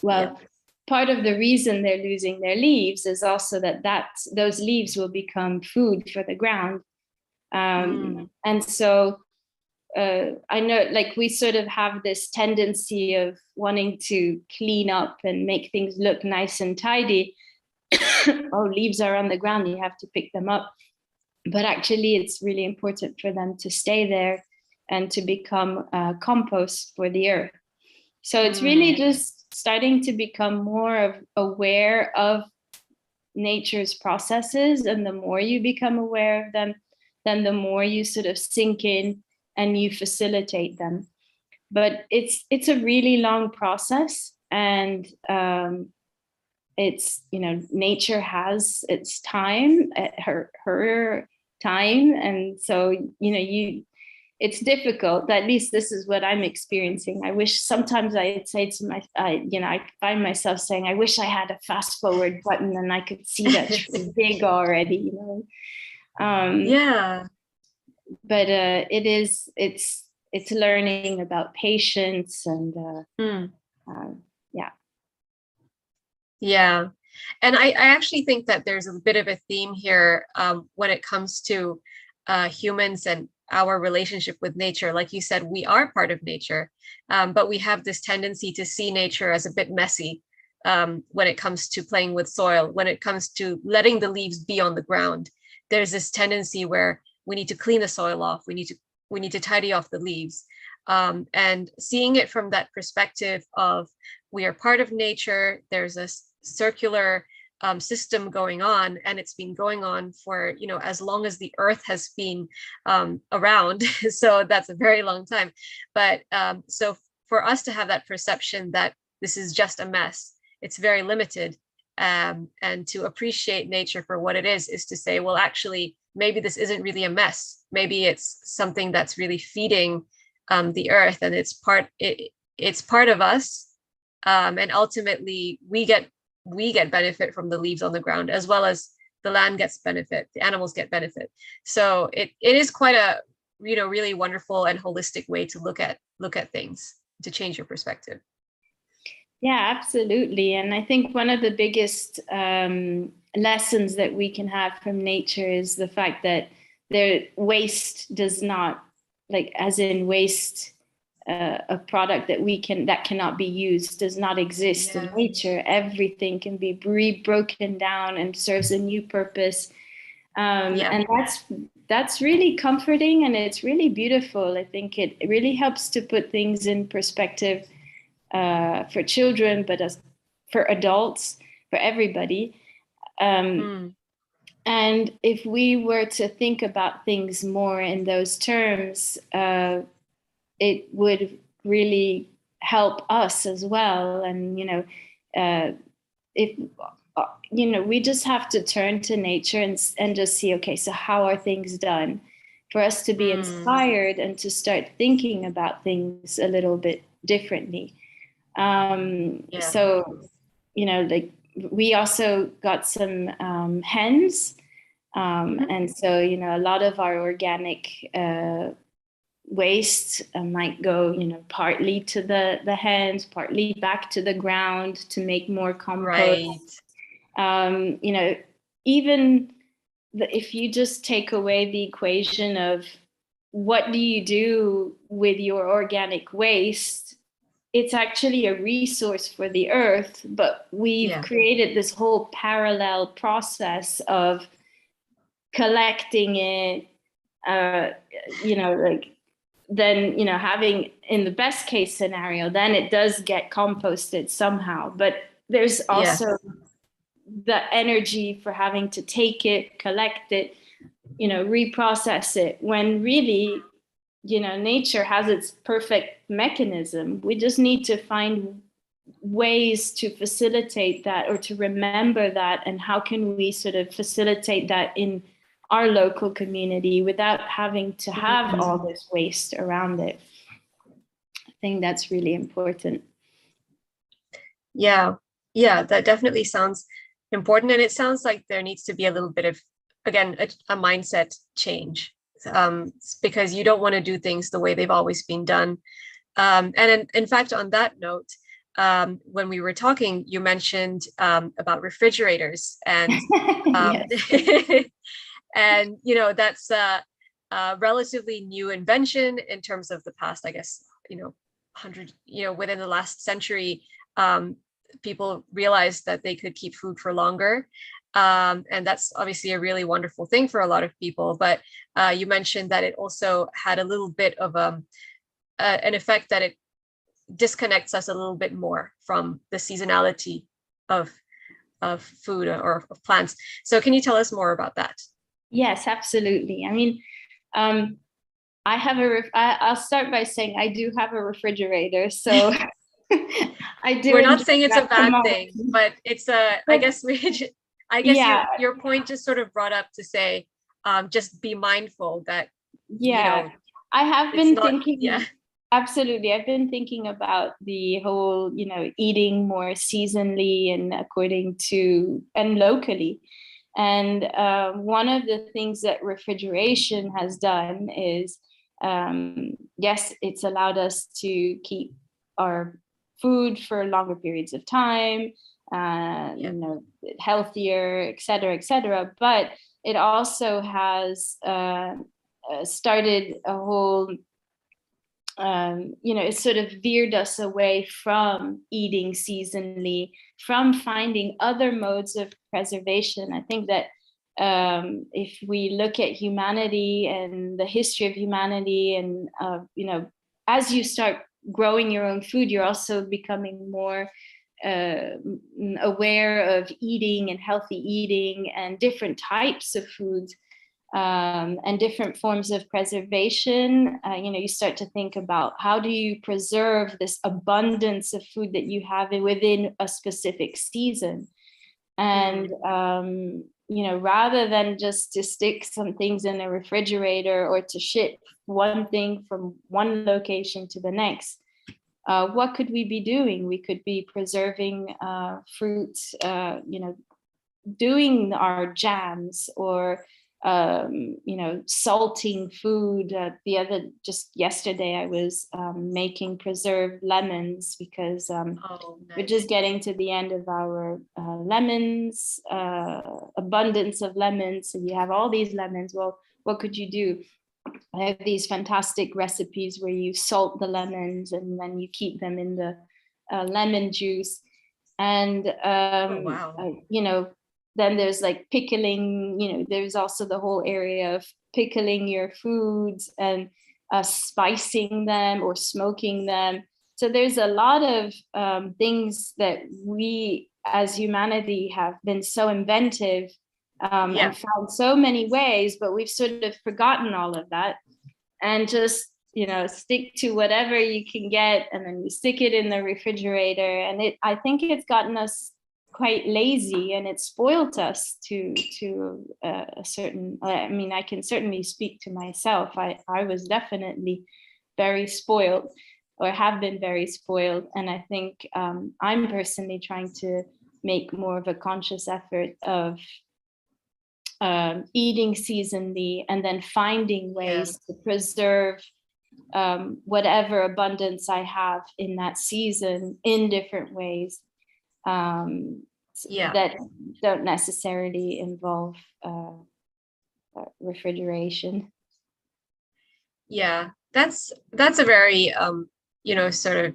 part of the reason they're losing their leaves is also that those leaves will become food for the ground. And so I know, like, we sort of have this tendency of wanting to clean up and make things look nice and tidy. Oh, leaves are on the ground, you have to pick them up. But actually, it's really important for them to stay there and to become compost for the earth. So it's really just starting to become more aware of nature's processes. And the more you become aware of them, then the more you sort of sink in and you facilitate them. But it's a really long process, and it's nature has its time, her time, and so it's difficult. At least this is what I'm experiencing. I wish sometimes I'd say to I find myself saying, I wish I had a fast forward button and I could see that tree big already. But it's learning about patience and and I actually think that there's a bit of a theme here when it comes to humans and our relationship with nature. Like you said, we are part of nature, but we have this tendency to see nature as a bit messy, when it comes to playing with soil, when it comes to letting the leaves be on the ground. There's this tendency where we need to clean the soil off. We need to tidy off the leaves. And seeing it from that perspective of we are part of nature, there's a circular system going on, and it's been going on for, you know, as long as the earth has been around. So that's a very long time. But so for us to have that perception that this is just a mess, it's very limited. And to appreciate nature for what it is to say, well, actually, maybe this isn't really a mess. Maybe it's something that's really feeding the earth, and it's part of us. And ultimately, we get benefit from the leaves on the ground, as well as the land gets benefit, the animals get benefit. So it is quite a, you know, really wonderful and holistic way to look at things, to change your perspective. Yeah, absolutely. And I think one of the biggest lessons that we can have from nature is the fact that their waste does not, like, as in waste, a product that cannot be used, does not exist in nature. Everything can be broken down and serves a new purpose. And that's really comforting, and it's really beautiful. I think it really helps to put things in perspective for children, but for adults, for everybody. And if we were to think about things more in those terms, it would really help us as well. And, you know, if, you know, we just have to turn to nature and just see, okay, so how are things done, for us to be inspired and to start thinking about things a little bit differently. So, you know, like, we also got some hens. And so, you know, a lot of our organic waste might go, you know, partly to the hens, partly back to the ground to make more compost. Right. You know, even if you just take away the equation of what do you do with your organic waste, it's actually a resource for the earth, but we've created this whole parallel process of collecting it, you know, like, then, you know, having, in the best case scenario, then it does get composted somehow. But there's also the energy for having to take it, collect it, you know, reprocess it, when really, you know, nature has its perfect mechanism. We just need to find ways to facilitate that, or to remember that, and how can we sort of facilitate that in our local community without having to have all this waste around it. I think that's really important. Yeah, that definitely sounds important. And it sounds like there needs to be a little bit of, again, a mindset change, because you don't want to do things the way they've always been done. And in fact, on that note, when we were talking, you mentioned about refrigerators, and and, you know, that's a relatively new invention in terms of the past, I guess, you know, 100, you know, within the last century, people realized that they could keep food for longer. And that's obviously a really wonderful thing for a lot of people. But you mentioned that it also had a little bit of an effect that it disconnects us a little bit more from the seasonality of food or of plants. So can you tell us more about that? Yes, absolutely. I mean, I have I'll start by saying I do have a refrigerator, so I do. We're not saying it's a bad thing, but it's I guess your point just sort of brought up to say, just be mindful that, you know, I have been thinking. Absolutely. I've been thinking about the whole, you know, eating more seasonally and according to, and locally. And one of the things that refrigeration has done is, yes, it's allowed us to keep our food for longer periods of time, you know, healthier, et cetera, but it also has started a whole it sort of veered us away from eating seasonally, from finding other modes of preservation. I think that if we look at humanity and the history of humanity, and as you start growing your own food, you're also becoming more aware of eating and healthy eating and different types of foods. And different forms of preservation. You start to think about how do you preserve this abundance of food that you have within a specific season. And, rather than just to stick some things in a refrigerator or to ship one thing from one location to the next, what could we be doing? We could be preserving fruits, doing our jams, or salting food. Just yesterday I was making preserved lemons, because we're just getting to the end of our lemons, abundance of lemons. So you have all these lemons. Well, what could you do? I have these fantastic recipes where you salt the lemons and then you keep them in the lemon juice. And then there's like pickling, there's also the whole area of pickling your foods and spicing them or smoking them. So there's a lot of things that we as humanity have been so inventive and found so many ways, but we've sort of forgotten all of that and just stick to whatever you can get, and then you stick it in the refrigerator. And I think it's gotten us quite lazy, and it spoiled us to a certain, I can certainly speak to myself. I was definitely very spoiled, or have been very spoiled. And I think I'm personally trying to make more of a conscious effort of eating seasonally, and then finding ways to preserve whatever abundance I have in that season in different ways. That don't necessarily involve refrigeration. Yeah, that's a very sort of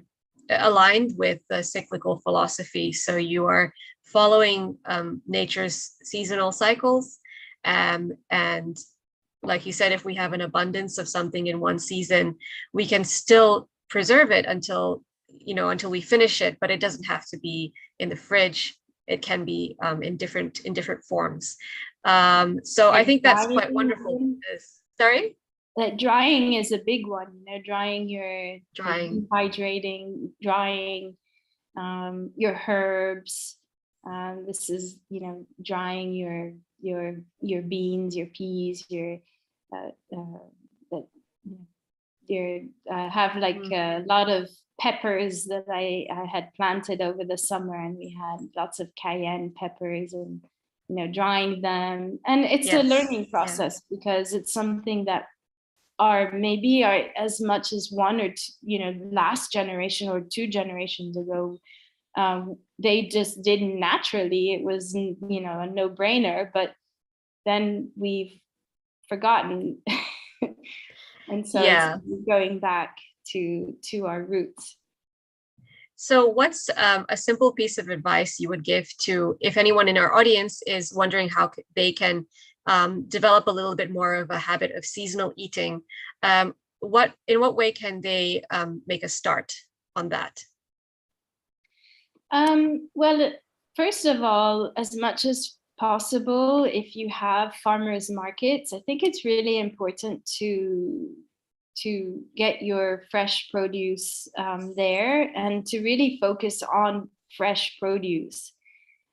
aligned with the cyclical philosophy. So you are following nature's seasonal cycles, and like you said, if we have an abundance of something in one season, we can still preserve it until we finish it, but it doesn't have to be in the fridge. It can be in different forms. So I think that's quite wonderful. Sorry? That drying is a big one. Drying dehydrating, drying your herbs. This is drying your beans, your peas, your have like a lot of peppers that I had planted over the summer, and we had lots of cayenne peppers, and drying them. And it's a learning process, because it's something that maybe as much as one or two, last generation or two generations ago, they just did naturally. It was a no-brainer, but then we've forgotten. And so it's going back to our roots. So what's a simple piece of advice you would give to, if anyone in our audience is wondering how they can develop a little bit more of a habit of seasonal eating? In what way can they make a start on that? Well, first of all, as much as possible, if you have farmers markets, I think it's really important to get your fresh produce there, and to really focus on fresh produce,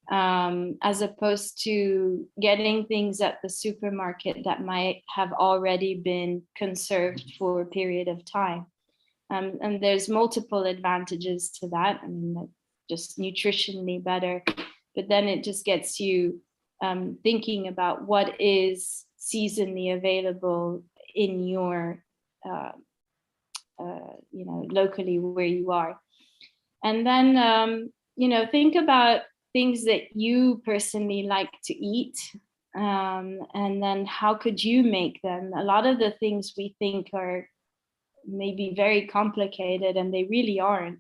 as opposed to getting things at the supermarket that might have already been conserved for a period of time. And there's multiple advantages to that. Just nutritionally better, but then it just gets you thinking about what is seasonally available in your locally where you are. And then think about things that you personally like to eat, and then how could you make them. A lot of the things we think are maybe very complicated, and they really aren't.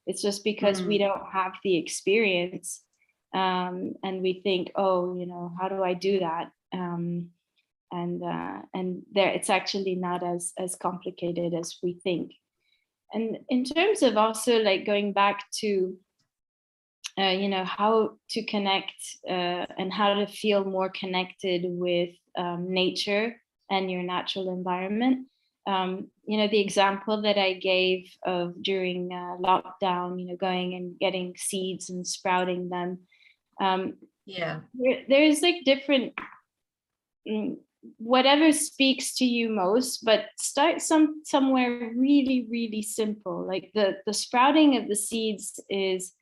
It's just because we don't have the experience, and we think, oh, you know, how do I do that? And there, it's actually not as complicated as we think. And in terms of also like going back to you know, how to connect and how to feel more connected with nature and your natural environment. You know, the example that I gave of during lockdown, you know, going and getting seeds and sprouting them. Yeah. There's like different, whatever speaks to you most, but start somewhere really, really simple. Like the sprouting of the seeds is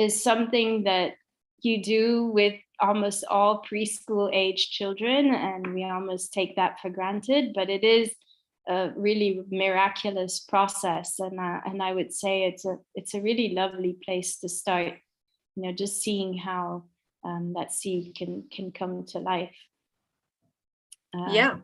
something that you do with almost all preschool age children, and we almost take that for granted, but it is a really miraculous process, and I would say it's a really lovely place to start, you know, just seeing how that seed can come to life. Yeah,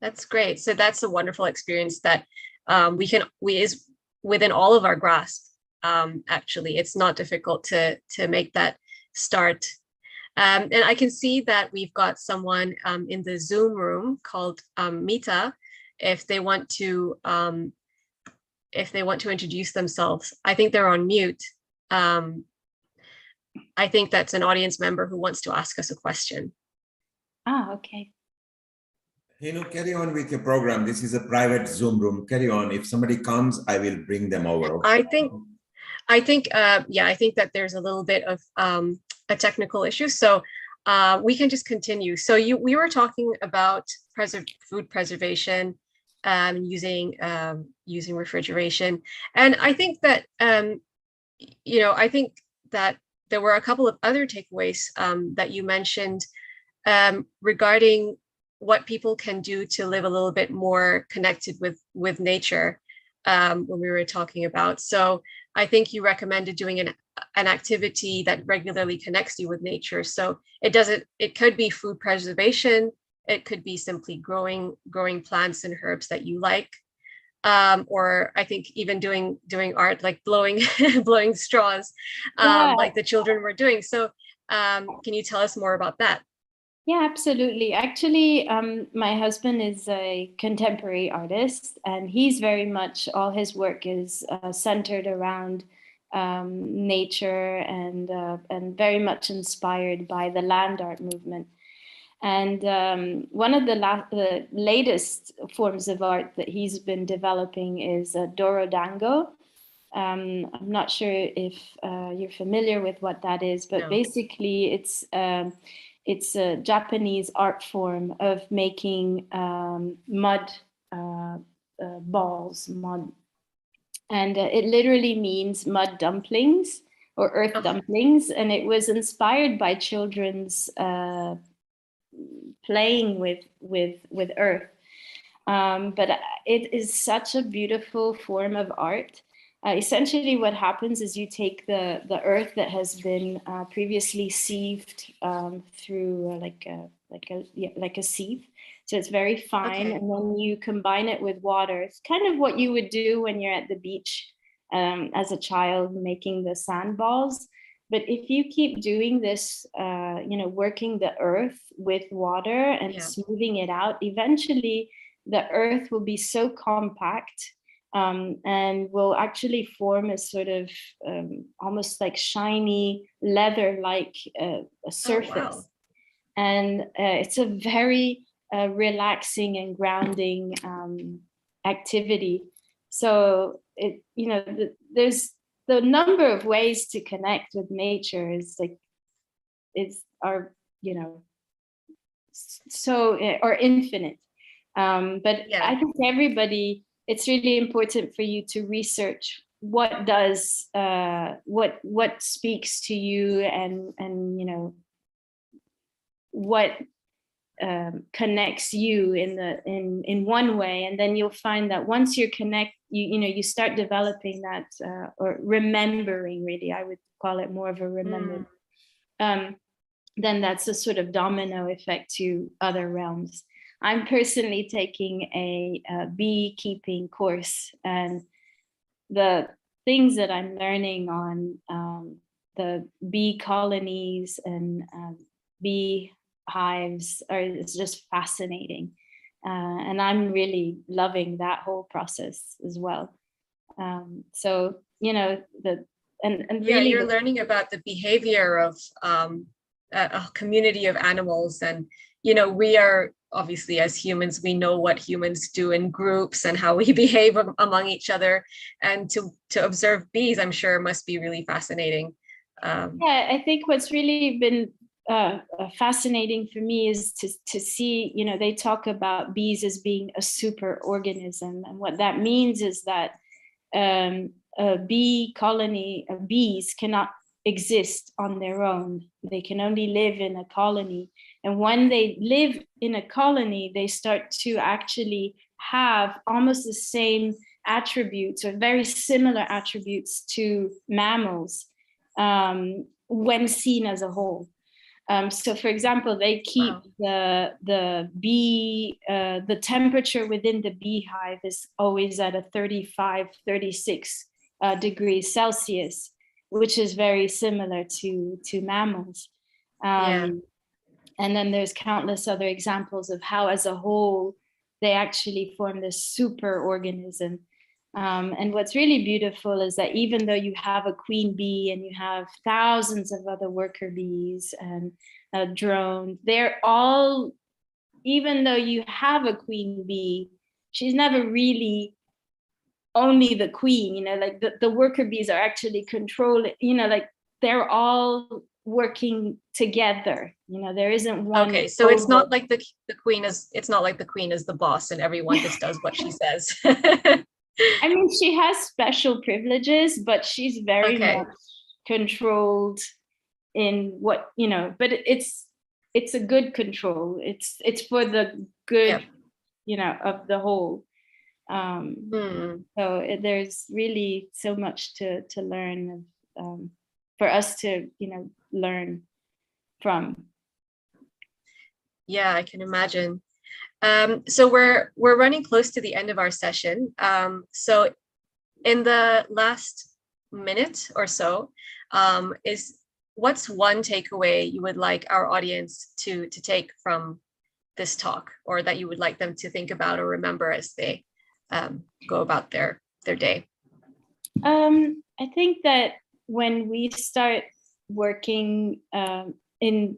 that's great. So that's a wonderful experience that is within all of our grasp. Actually, it's not difficult to make that start. And I can see that we've got someone in the Zoom room called Mita. If they want to introduce themselves, I think they're on mute. I think that's an audience member who wants to ask us a question. Ah, okay. You know, carry on with your program. This is a private Zoom room. Carry on. If somebody comes, I will bring them over. Okay? I think that there's a little bit of a technical issue, so we can just continue. So we were talking about food preservation, using refrigeration, and I think that you know, I think that there were a couple of other takeaways that you mentioned regarding what people can do to live a little bit more connected with nature when we were talking about. So I think you recommended doing an activity that regularly connects you with nature. So it could be food preservation, it could be simply growing plants and herbs that you like. Or I think even doing art, like blowing straws, like the children were doing. So can you tell us more about that? Yeah, absolutely. Actually, my husband is a contemporary artist, and he's very much, all his work is centered around nature and very much inspired by the land art movement. And one of the latest forms of art that he's been developing is Dorodango. I'm not sure if you're familiar with what that is, but No. Basically it's a Japanese art form of making mud balls, and it literally means mud dumplings or earth dumplings, and it was inspired by children's playing with earth. But it is such a beautiful form of art. Essentially, what happens is you take the earth that has been previously sieved through like a sieve, so it's very fine, Okay. and then you combine it with water. It's kind of what you would do when you're at the beach as a child making the sand balls. But if you keep doing this, working the earth with water and smoothing it out, eventually the earth will be so compact and will actually form a sort of almost like shiny leather-like a surface. Oh, wow. And it's a very relaxing and grounding activity. So there's the number of ways to connect with nature or infinite. But I think everybody, it's really important for you to research what does what speaks to you, and what connects you in one way, and then you'll find that once you connect, you start developing that or remembering, really I would call it more of a remember. Then that's a sort of domino effect to other realms. I'm personally taking a beekeeping course, and the things that I'm learning on the bee colonies and bee hives is just fascinating. And I'm really loving that whole process as well. So, you know, and Yeah, really you're learning about the behavior of a community of animals. And, you know, we are obviously, as humans, we know what humans do in groups and how we behave among each other. And to observe bees, I'm sure must be really fascinating. Yeah, I think what's really been fascinating for me is to see, you know, they talk about bees as being a super organism. And what that means is that a bee colony of bees cannot exist on their own. They can only live in a colony. And when they live in a colony, they start to actually have almost the same attributes or very similar attributes to mammals when seen as a whole. So, for example, they keep the bee, the temperature within the beehive is always at a 35, 36 degrees Celsius, which is very similar to mammals. And then there's countless other examples of how, as a whole, they actually form this super organism. And what's really beautiful is that even though you have a queen bee and you have thousands of other worker bees and a drone, they're all, even though you have a queen bee, she's never really only the queen, you know, like the worker bees are actually controlling, you know, like they're all working together, you know, there isn't one. Okay, so it's not like the queen is, it's not like the queen is the boss and everyone just does what she says. I mean, she has special privileges, but she's very much controlled in what, you know, but it's a good control. It's for the good, you know, of the whole. So there's really so much to learn for us to, you know, learn from. Yeah, I can imagine. So we're running close to the end of our session. So in the last minute or so, what's one takeaway you would like our audience to take from this talk, or that you would like them to think about or remember as they go about their day? I think that when we start working in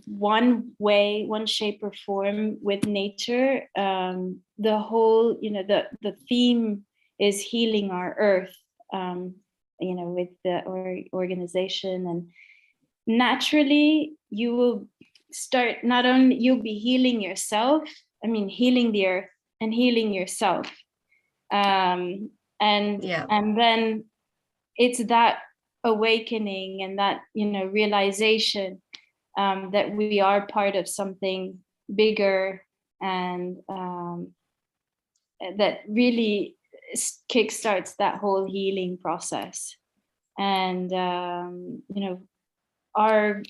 one way, one shape or form with nature, the whole, you know, the theme is healing our earth, you know, with the organization, and naturally you will start, not only you'll be healing yourself, I mean, healing the earth and healing yourself. And then it's that awakening and that, you know, realization that we are part of something bigger, and that really kickstarts that whole healing process. And you know, our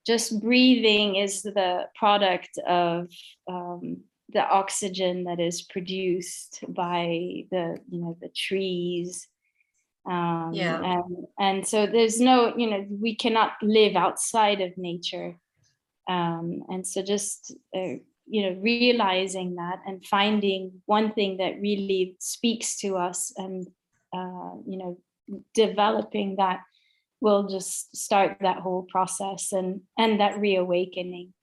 just breathing is the product of the oxygen that is produced by the, you know, the trees. And so there's no, you know, we cannot live outside of nature. And so just, you know, realizing that and finding one thing that really speaks to us, and, you know, developing that will just start that whole process and that reawakening.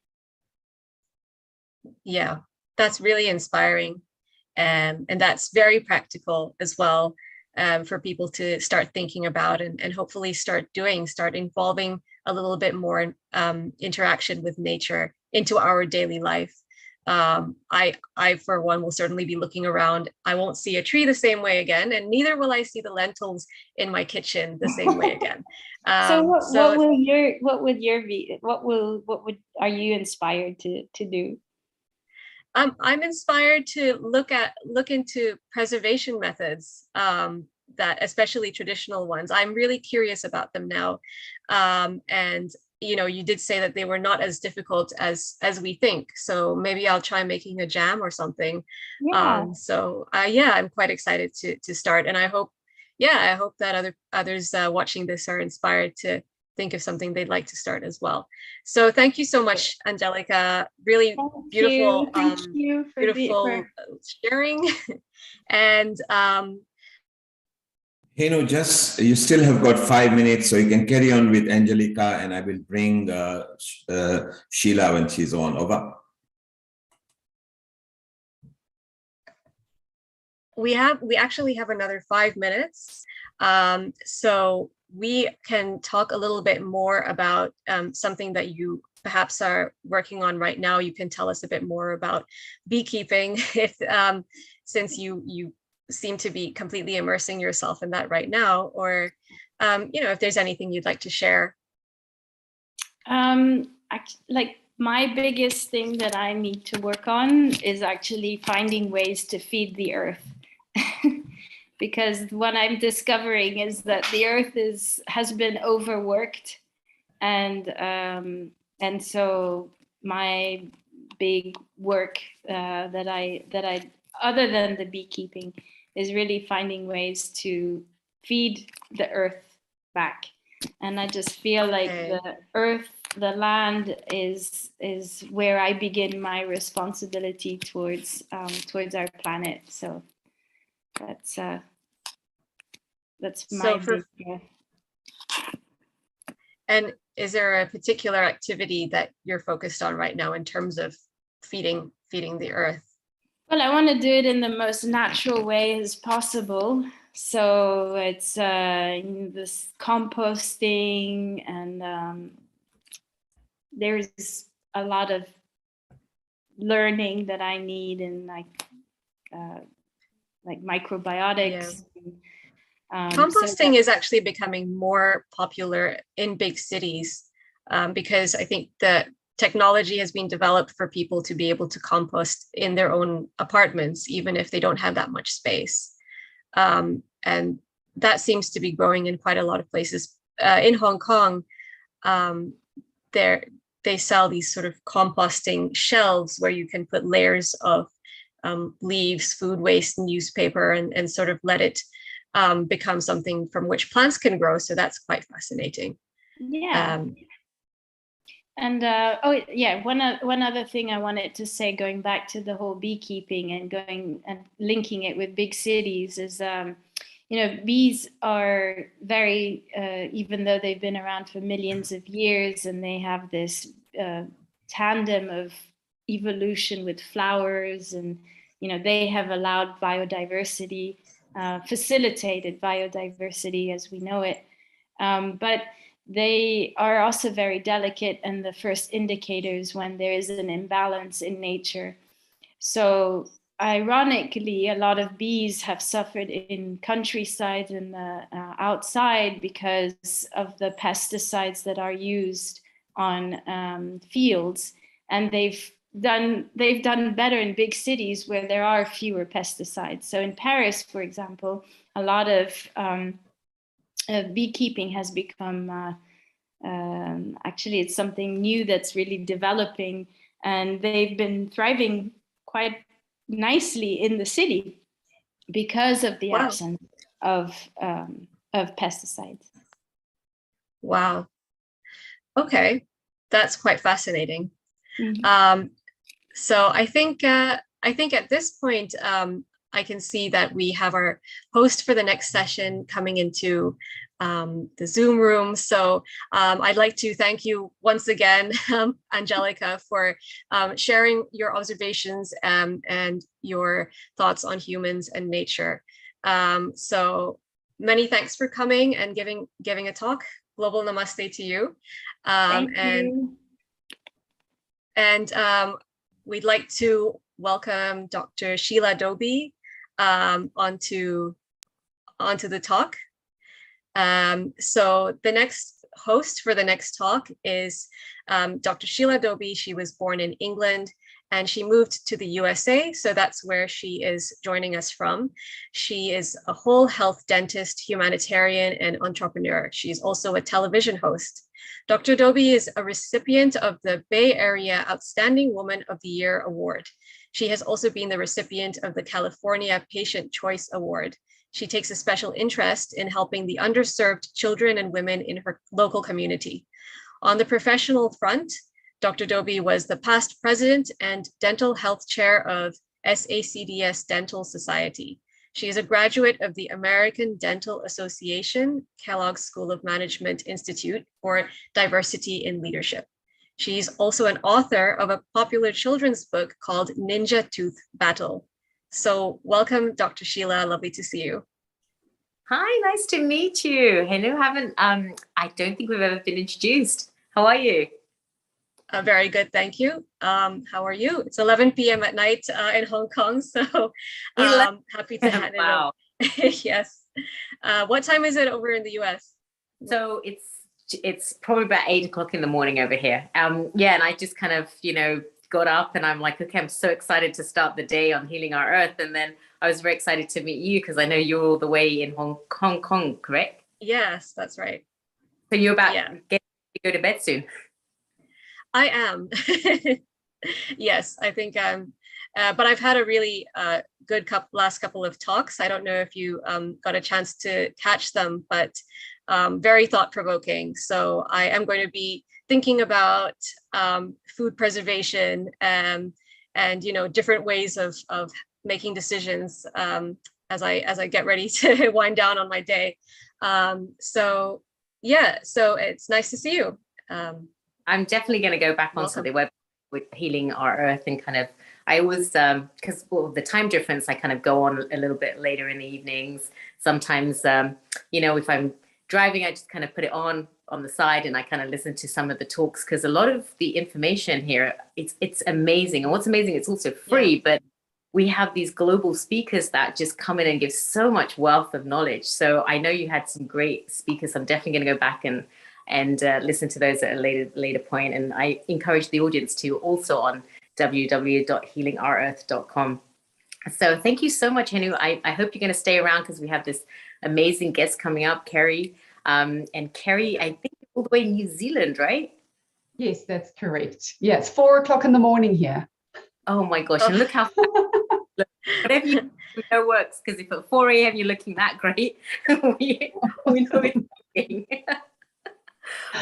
Yeah, that's really inspiring. And that's very practical as well, for people to start thinking about and hopefully start involving a little bit more interaction with nature into our daily life. I for one will certainly be looking around. I won't see a tree the same way again, and neither will I see the lentils in my kitchen the same way again. So what are you inspired to do? I'm inspired to look into preservation methods, that especially traditional ones. I'm really curious about them now, and you did say that they were not as difficult as we think. So maybe I'll try making a jam or something. Yeah. Yeah, I'm quite excited to start, and I hope that others watching this are inspired to think of something they'd like to start as well. So thank you so much, Angelica. Really beautiful, Thank you for beautiful sharing. And Henu, you still have got 5 minutes, so you can carry on with Angelica, and I will bring Sheila when she's on. Over. We actually have another 5 minutes, so we can talk a little bit more about something that you perhaps are working on right now. You can tell us a bit more about beekeeping, if since you seem to be completely immersing yourself in that right now, or if there's anything you'd like to share. Like my biggest thing that I need to work on is actually finding ways to feed the earth. Because what I'm discovering is that the earth has been overworked, and so my big work that I other than the beekeeping is really finding ways to feed the earth back. And I just feel like the earth, the land is where I begin my responsibility towards our planet. So that's my big. And is there a particular activity that you're focused on right now in terms of feeding the earth? Well, I want to do it in the most natural way as possible. So it's this composting, and there's a lot of learning that I need in like microbiotics. Yeah. Composting is actually becoming more popular in big cities because I think that technology has been developed for people to be able to compost in their own apartments, even if they don't have that much space. And that seems to be growing in quite a lot of places. In Hong Kong, they sell these sort of composting shelves where you can put layers of leaves, food waste, newspaper, and sort of let it become something from which plants can grow. So that's quite fascinating. Yeah. And one other thing I wanted to say, going back to the whole beekeeping and going and linking it with big cities, is bees are very, even though they've been around for millions of years and they have this tandem of evolution with flowers, and they have allowed biodiversity, facilitated biodiversity as we know it, but they are also very delicate and the first indicators when there is an imbalance in nature. So ironically, a lot of bees have suffered in countryside and outside because of the pesticides that are used on fields, and they've done better in big cities where there are fewer pesticides. So in Paris, for example, a lot of beekeeping has become actually it's something new that's really developing, and they've been thriving quite nicely in the city because of the absence of pesticides. Wow. Okay, that's quite fascinating. Mm-hmm. So I think at this point I can see that we have our host for the next session coming into the Zoom room. So I'd like to thank you once again, Angelica, for sharing your observations and your thoughts on humans and nature. So many thanks for coming and giving a talk. Global namaste to you. Thank you. And we'd like to welcome Dr. Sheila Dobie onto the talk. So the next host for the next talk is Dr. Sheila Dobie. She was born in England and she moved to the USA. So that's where she is joining us from. She is a whole health dentist, humanitarian, and entrepreneur. She's also a television host. Dr. Dobie is a recipient of the Bay Area Outstanding Woman of the Year Award. She has also been the recipient of the California Patient Choice Award. She takes a special interest in helping the underserved children and women in her local community. On the professional front, Dr. Dobie was the past president and dental health chair of SACDS Dental Society. She is a graduate of the American Dental Association Kellogg School of Management Institute for Diversity in Leadership. She's also an author of a popular children's book called Ninja Tooth Battle. So welcome, Dr. Sheila. Lovely to see you. Hi, nice to meet you. Hello, I don't think we've ever been introduced. How are you? Very good, thank you. How are you? It's 11 p.m. at night in Hong Kong, so happy to hand it over. Yes. What time is it over in the US? So it's probably about 8 o'clock in the morning over here. Yeah, and I just kind of, got up and I'm like, okay, I'm so excited to start the day on Healing Our Earth. And then I was very excited to meet you because I know you're all the way in Hong Kong, correct? Yes, that's right. So you're about to go to bed soon. I am. Yes, I think but I've had a really good last couple of talks. I don't know if you got a chance to catch them, but very thought-provoking. So I am going to be thinking about food preservation and different ways of making decisions as I get ready to wind down on my day. So it's nice to see you. I'm definitely going to go back onto the web with Healing Our Earth and kind of, I always, because the time difference, I kind of go on a little bit later in the evenings. Sometimes, if I'm driving, I just kind of put it on the side and I kind of listen to some of the talks because a lot of the information here, it's amazing. And what's amazing, it's also free, but we have these global speakers that just come in and give so much wealth of knowledge. So I know you had some great speakers. I'm definitely going to go back and listen to those at a later point. And I encourage the audience to also on www.healingourEarth.com. So thank you so much, Henu. I hope you're going to stay around because we have this amazing guest coming up, Kerry. And Kerry, I think all the way in New Zealand, right? Yes, that's correct. Yeah, it's 4 o'clock in the morning here. Oh my gosh, and look how whatever you know works, because if at 4 a.m. you're looking that great, we know it's working.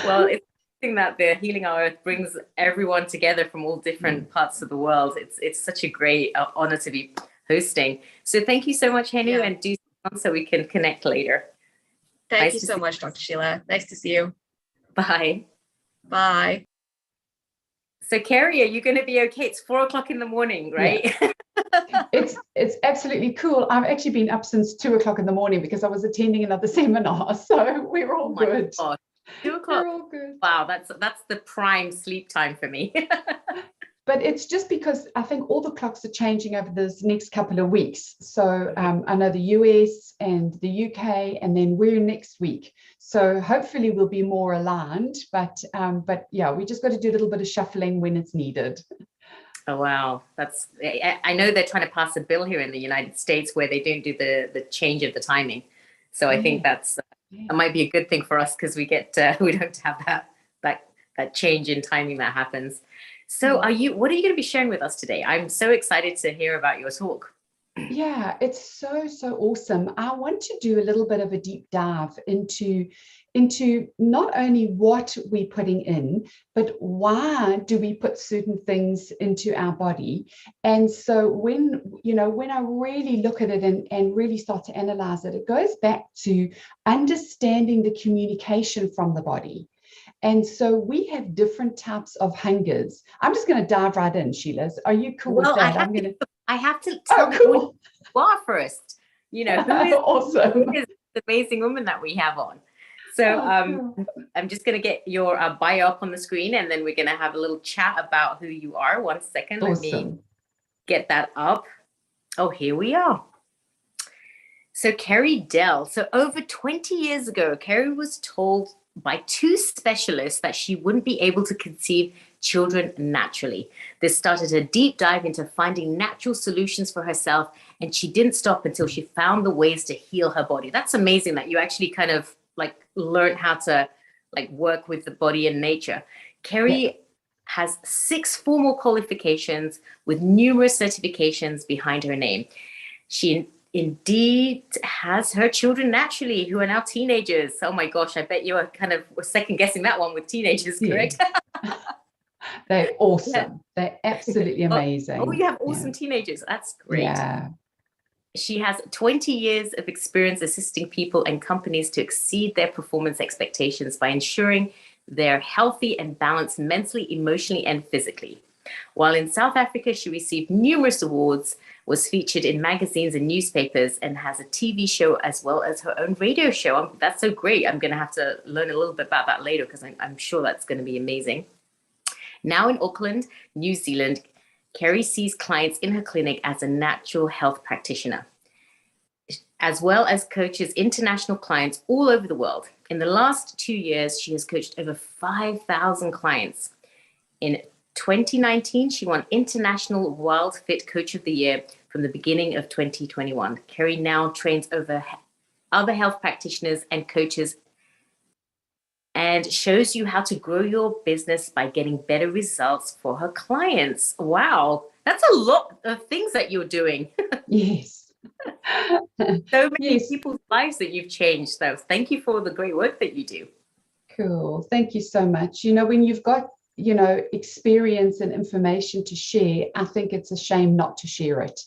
Well, it's something that the Healing Our Earth brings everyone together from all different parts of the world. It's such a great honor to be hosting. So thank you so much, Henu, and do so we can connect later. Thank you so much, Dr. Sheila. Nice to see you. Bye. Bye. So Kerry, are you going to be okay? It's 4 o'clock in the morning, right? Yeah. It's absolutely cool. I've actually been up since 2 o'clock in the morning because I was attending another seminar. So we're all good. Gosh. 2 o'clock. We're all good. Wow, that's the prime sleep time for me. But it's just because I think all the clocks are changing over this next couple of weeks. So I know the US and the UK, and then we're next week. So hopefully we'll be more aligned. But yeah, we just got to do a little bit of shuffling when it's needed. Oh, wow. I know they're trying to pass a bill here in the United States where they don't do the change of the timing. So I think that might be a good thing for us because we don't have that change in timing that happens. So what are you going to be sharing with us today? I'm so excited to hear about your talk. Yeah, it's so awesome. I want to do a little bit of a deep dive into not only what we're putting in, but why do we put certain things into our body. And so when I really look at it and really start to analyze it, it goes back to understanding the communication from the body. And so we have different types of hungers. I'm just going to dive right in, Sheila. Are you cool with that? I have to tell you who you are first. Who is awesome. Who is the amazing woman that we have on? So I'm just going to get your bio up on the screen, and then we're going to have a little chat about who you are. 1 second. Awesome. Let me get that up. Oh, here we are. So Kerry Dell. So over 20 years ago, Kerry was told by 2 specialists that she wouldn't be able to conceive children naturally. This started a deep dive into finding natural solutions for herself, and she didn't stop until she found the ways to heal her body. That's amazing that you actually kind of like learn how to like work with the body and nature. Kerry has 6 formal qualifications with numerous certifications behind her name. She indeed has her children naturally, who are now teenagers. Oh my gosh, I bet you are kind of second guessing that one with teenagers, correct? Yeah. They're awesome. They're absolutely amazing. Oh, you have awesome teenagers. That's great. Yeah. She has 20 years of experience assisting people and companies to exceed their performance expectations by ensuring they're healthy and balanced mentally, emotionally, and physically. While in South Africa, she received numerous awards, was featured in magazines and newspapers, and has a TV show as well as her own radio show. That's so great. I'm going to have to learn a little bit about that later because I'm sure that's going to be amazing. Now in Auckland, New Zealand, Kerry sees clients in her clinic as a natural health practitioner, as well as coaches international clients all over the world. In the last 2 years, she has coached over 5,000 clients. In 2019, she won International Wild Fit Coach of the Year from the beginning of 2021. Kerry now trains over other health practitioners and coaches and shows you how to grow your business by getting better results for her clients. Wow, that's a lot of things that you're doing. Yes. So many people's lives that you've changed, though. Thank you for the great work that you do. Cool. Thank you so much. You know, when you've got, you know, experience and information to share, I think it's a shame not to share it.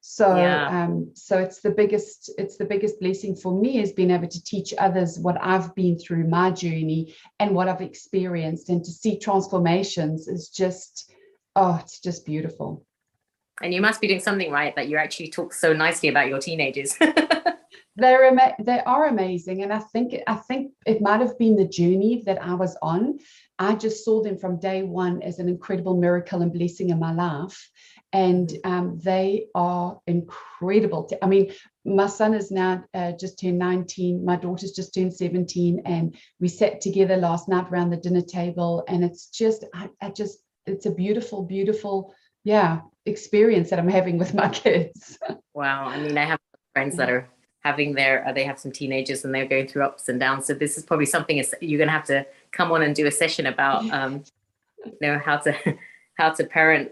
So, so it's the biggest blessing for me is being able to teach others what I've been through my journey and what I've experienced, and to see transformations is just, oh, it's just beautiful. And you must be doing something right that you actually talk so nicely about your teenagers. They are amazing, and I think it might have been the journey that I was on. I just saw them from day one as an incredible miracle and blessing in my life, and they are incredible. I mean, my son is now just turned 19. My daughter's just turned 17, and we sat together last night around the dinner table, and it's just, it's a beautiful, beautiful, experience that I'm having with my kids. Wow. I mean, I have friends that are having they have some teenagers and they're going through ups and downs. So this is probably something you're going to have to come on and do a session about, you know, how to parent.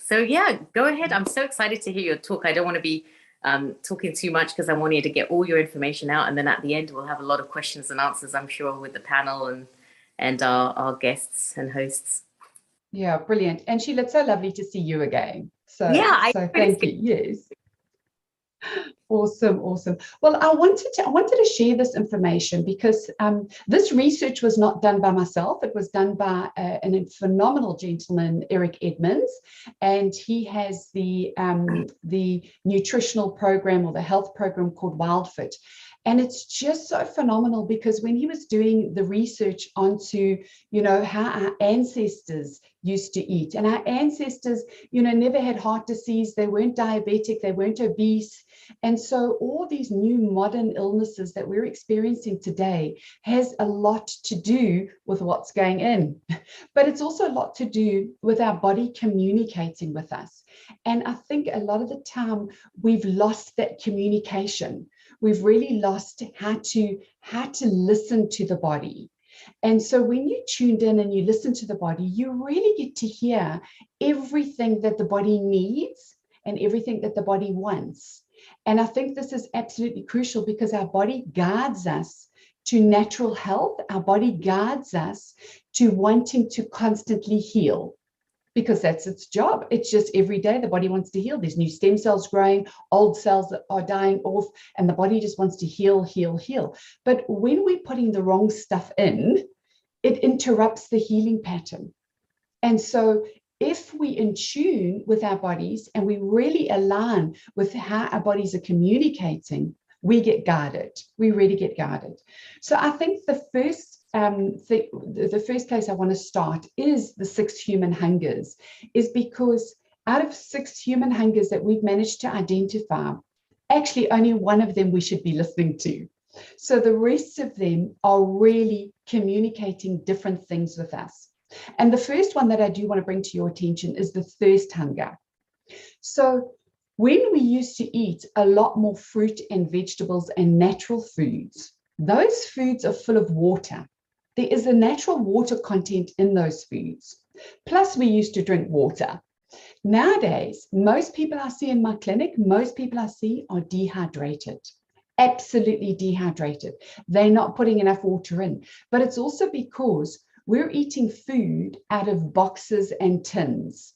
So yeah, go ahead. I'm so excited to hear your talk. I don't want to be talking too much because I want you to get all your information out. And then at the end, we'll have a lot of questions and answers, I'm sure, with the panel and our guests and hosts. Yeah, brilliant. And Sheila, it's so lovely to see you again. So thank you. Yes. Awesome. Well, I wanted to share this information because this research was not done by myself. It was done by a phenomenal gentleman, Eric Edmonds, and he has the nutritional program or the health program called WildFit. And it's just so phenomenal because when he was doing the research onto, you know, how our ancestors used to eat, and our ancestors, you know, never had heart disease, they weren't diabetic, they weren't obese. And so all these new modern illnesses that we're experiencing today has a lot to do with what's going in, but it's also a lot to do with our body communicating with us. And I think a lot of the time we've lost that communication. We've really lost how to listen to the body. And so when you tuned in and you listen to the body, you really get to hear everything that the body needs and everything that the body wants. And I think this is absolutely crucial because our body guides us to natural health. Our body guides us to wanting to constantly heal, because that's its job. It's just every day the body wants to heal. There's new stem cells growing, old cells that are dying off, and the body just wants to heal. But when we're putting the wrong stuff in, it interrupts the healing pattern. And so if we in tune with our bodies and we really align with how our bodies are communicating, we get guided. We really get guided. So I think the first place I want to start is the 6 human hungers, is because out of 6 human hungers that we've managed to identify, actually only one of them we should be listening to. So the rest of them are really communicating different things with us. And the first one that I do want to bring to your attention is the thirst hunger. So when we used to eat a lot more fruit and vegetables and natural foods, those foods are full of water. There is a natural water content in those foods. Plus, we used to drink water. Nowadays, most people I see in my clinic, most people I see are dehydrated, absolutely dehydrated. They're not putting enough water in. But it's also because we're eating food out of boxes and tins,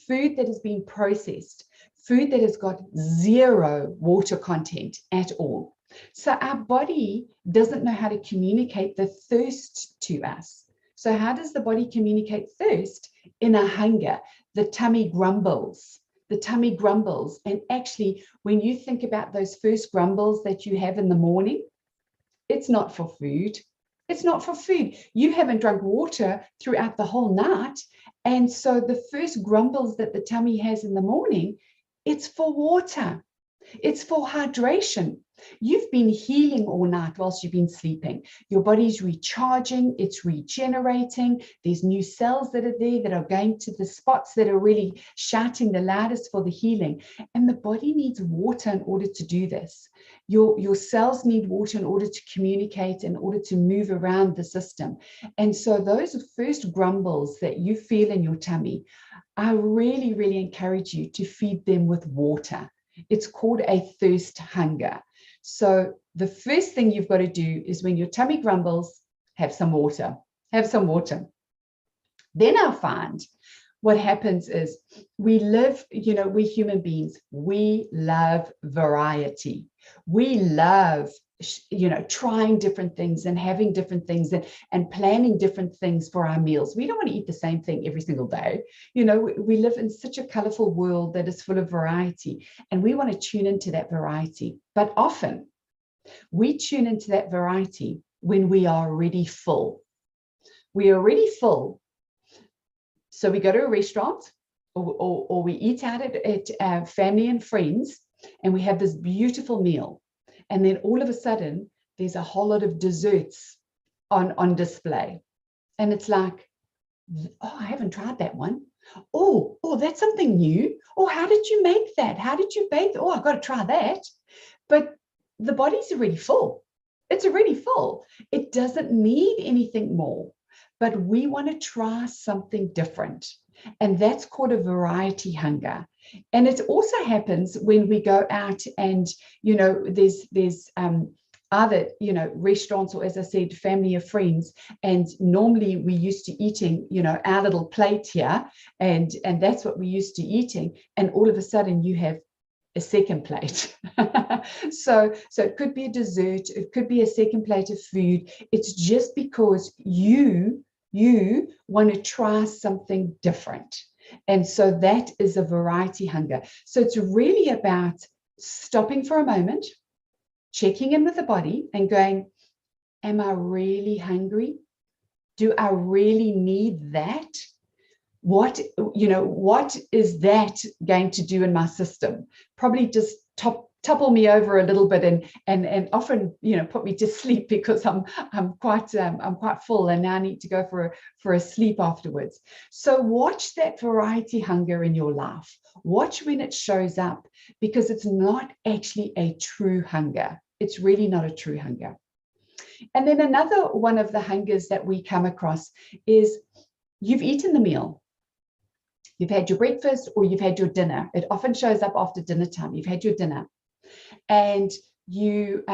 food that has been processed, food that has got zero water content at all. So our body doesn't know how to communicate the thirst to us. So how does the body communicate thirst? In a hunger. The tummy grumbles. The tummy grumbles. And actually, when you think about those first grumbles that you have in the morning, it's not for food. It's not for food. You haven't drunk water throughout the whole night. And so the first grumbles that the tummy has in the morning, it's for water. It's for hydration. You've been healing all night whilst you've been sleeping. Your body's recharging, it's regenerating. There's new cells that are there that are going to the spots that are really shouting the loudest for the healing. And the body needs water in order to do this. Your cells need water in order to communicate, in order to move around the system. And so those first grumbles that you feel in your tummy, I really, really encourage you to feed them with water. It's called a thirst hunger. So the first thing you've got to do is when your tummy grumbles, have some water. Have some water. Then I'll find what happens is we live, we human beings, we love variety. We love, trying different things and having different things and planning different things for our meals. We don't want to eat the same thing every single day. We live in such a colorful world that is full of variety, and we want to tune into that variety. But often we tune into that variety when we are already full. We are already full. So we go to a restaurant or we eat out at family and friends, and we have this beautiful meal. And then all of a sudden, there's a whole lot of desserts on display. And it's like, oh, I haven't tried that one. Oh, that's something new. Oh, how did you make that? How did you bake? Oh, I've got to try that. But the body's already full. It's already full. It doesn't need anything more. But we want to try something different. And that's called a variety hunger. And it also happens when we go out and, there's other, restaurants, or as I said, family or friends. And normally we used to eating, our little plate here. And that's what we used to eating. And all of a sudden you have a second plate. So it could be a dessert. It could be a second plate of food. It's just because you want to try something different. And so that is a variety hunger. So it's really about stopping for a moment, checking in with the body and going, am I really hungry? Do I really need that? What is that going to do in my system? Probably just topple me over a little bit and often put me to sleep because I'm quite full and now I need to go for a sleep afterwards. So watch that variety hunger in your life. Watch when it shows up, because it's not actually a true hunger. It's really not a true hunger. And then another one of the hungers that we come across is you've eaten the meal. You've had your breakfast or you've had your dinner. It often shows up after dinner time. You've had your dinner. And you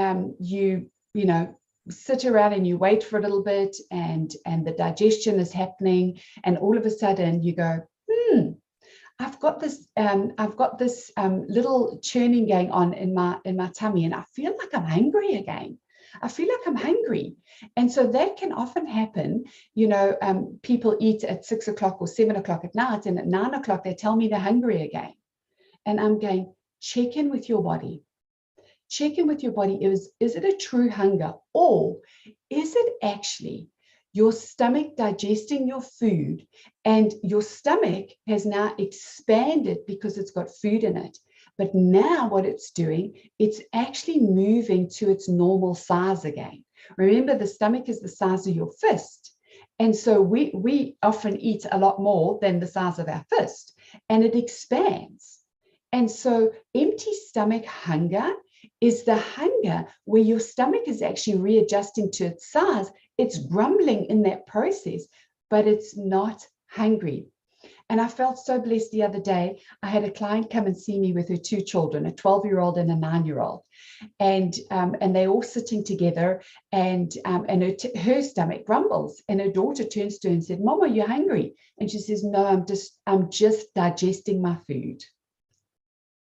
sit around and you wait for a little bit, and the digestion is happening, and all of a sudden you go, I've got this little churning going on in my tummy, and I feel like I'm hungry again. I feel like I'm hungry. And so that can often happen. People eat at 6 o'clock or 7 o'clock at night, and at 9 o'clock they tell me they're hungry again. And I'm going, check in with your body. Check in with your body. Is it a true hunger, or is it actually your stomach digesting your food, and your stomach has now expanded because it's got food in it, But now what it's doing, it's actually moving to its normal size again. Remember, the stomach is the size of your fist. And so we often eat a lot more than the size of our fist, and it expands. And so empty stomach hunger is the hunger where your stomach is actually readjusting to its size. It's grumbling in that process, but it's not hungry. And I felt so blessed the other day. I had a client come and see me with her two children, a 12-year-old and a 9-year-old. And they're all sitting together, and her stomach grumbles. And her daughter turns to her and said, "Mom, are you hungry?" And she says, "No, I'm just digesting my food."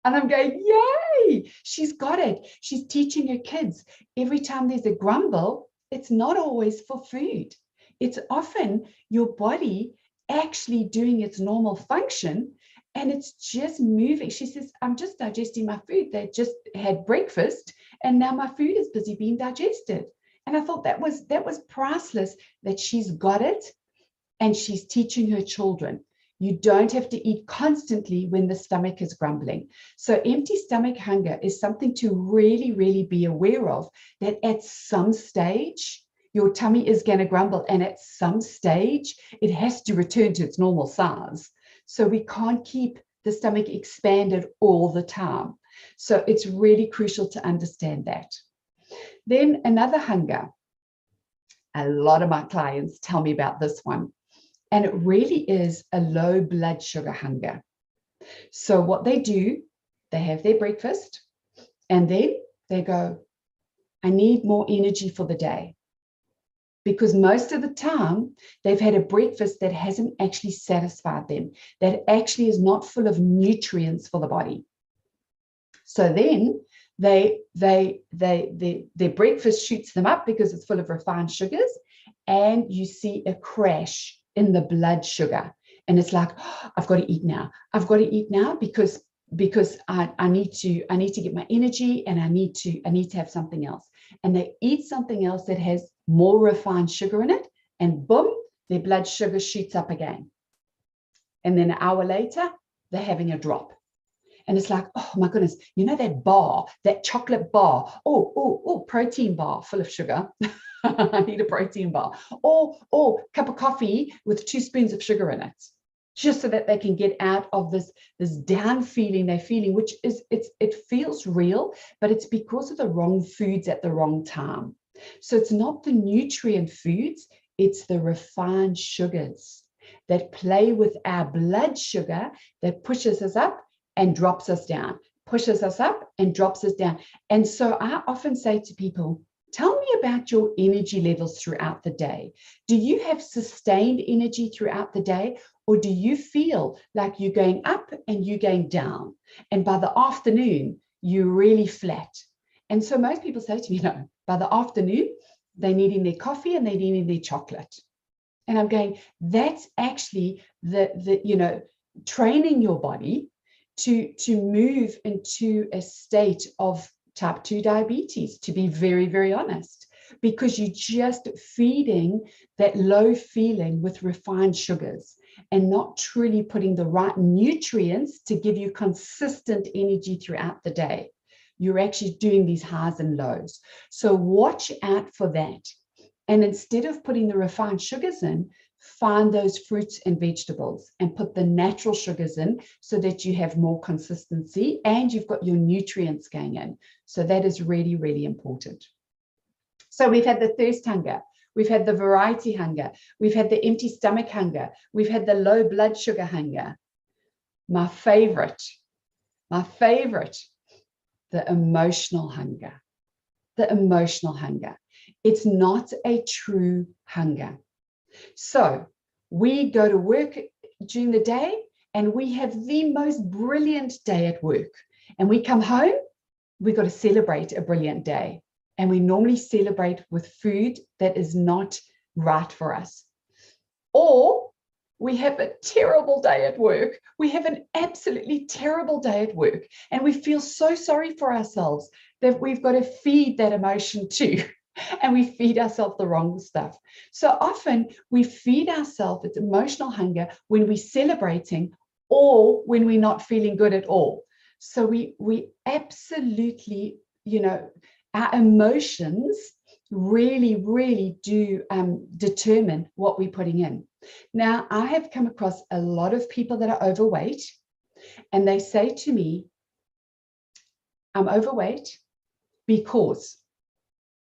And I'm going, yay, she's got it. She's teaching her kids. Every time there's a grumble, it's not always for food. It's often your body actually doing its normal function, and it's just moving. She says, "I'm just digesting my food. They just had breakfast, and now my food is busy being digested." And I thought that was priceless, that she's got it, and she's teaching her children. You don't have to eat constantly when the stomach is grumbling. So empty stomach hunger is something to really, really be aware of, that at some stage, your tummy is going to grumble, and at some stage, it has to return to its normal size. So we can't keep the stomach expanded all the time. So it's really crucial to understand that. Then another hunger. A lot of my clients tell me about this one. And it really is a low blood sugar hunger. So what they do, they have their breakfast, and then they go, "I need more energy for the day." Because most of the time, they've had a breakfast that hasn't actually satisfied them, that actually is not full of nutrients for the body. So then their breakfast shoots them up because it's full of refined sugars, and you see a crash in the blood sugar. And it's like, "Oh, I've got to eat now. I've got to eat now because I need to get my energy, and I need to have something else." And they eat something else that has more refined sugar in it, and boom, their blood sugar shoots up again. And then an hour later, they're having a drop. And it's like, "Oh my goodness, you know that bar, that chocolate bar, oh, protein bar full of sugar." I need a protein bar, or cup of coffee with 2 spoons of sugar in it, just so that they can get out of this down feeling they're feeling, which is, it feels real, but it's because of the wrong foods at the wrong time. So it's not the nutrient foods, it's the refined sugars that play with our blood sugar, that pushes us up and drops us down, pushes us up and drops us down. And so I often say to people, tell me about your energy levels throughout the day. Do you have sustained energy throughout the day, or do you feel like you're going up and you're going down? And by the afternoon, you're really flat. And so most people say to me, no, by the afternoon, they're needing their coffee and they're needing their chocolate. And I'm going, that's actually the training your body to move into a state of type 2 diabetes, to be very, very honest, because you're just feeding that low feeling with refined sugars and not truly putting the right nutrients to give you consistent energy throughout the day. You're actually doing these highs and lows. So watch out for that. And instead of putting the refined sugars in, find those fruits and vegetables and put the natural sugars in so that you have more consistency and you've got your nutrients going in. So that is really, really important. So we've had the thirst hunger. We've had the variety hunger. We've had the empty stomach hunger. We've had the low blood sugar hunger. My favorite, the emotional hunger. The emotional hunger. It's not a true hunger. So we go to work during the day and we have the most brilliant day at work. And we come home, we've got to celebrate a brilliant day. And we normally celebrate with food that is not right for us. Or we have a terrible day at work. We have an absolutely terrible day at work. And we feel so sorry for ourselves that we've got to feed that emotion too. And we feed ourselves the wrong stuff. So often we feed ourselves its emotional hunger when we're celebrating or when we're not feeling good at all. So we absolutely, our emotions really do determine what we're putting in. Now, I have come across a lot of people that are overweight, and they say to me, I'm overweight because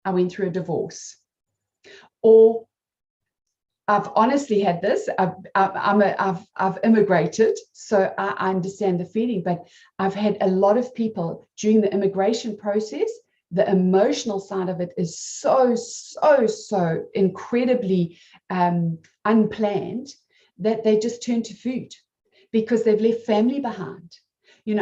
I went through a divorce, or I've honestly had this. I've immigrated, so I understand the feeling. But I've had a lot of people during the immigration process. The emotional side of it is so incredibly unplanned that they just turn to food because they've left family behind.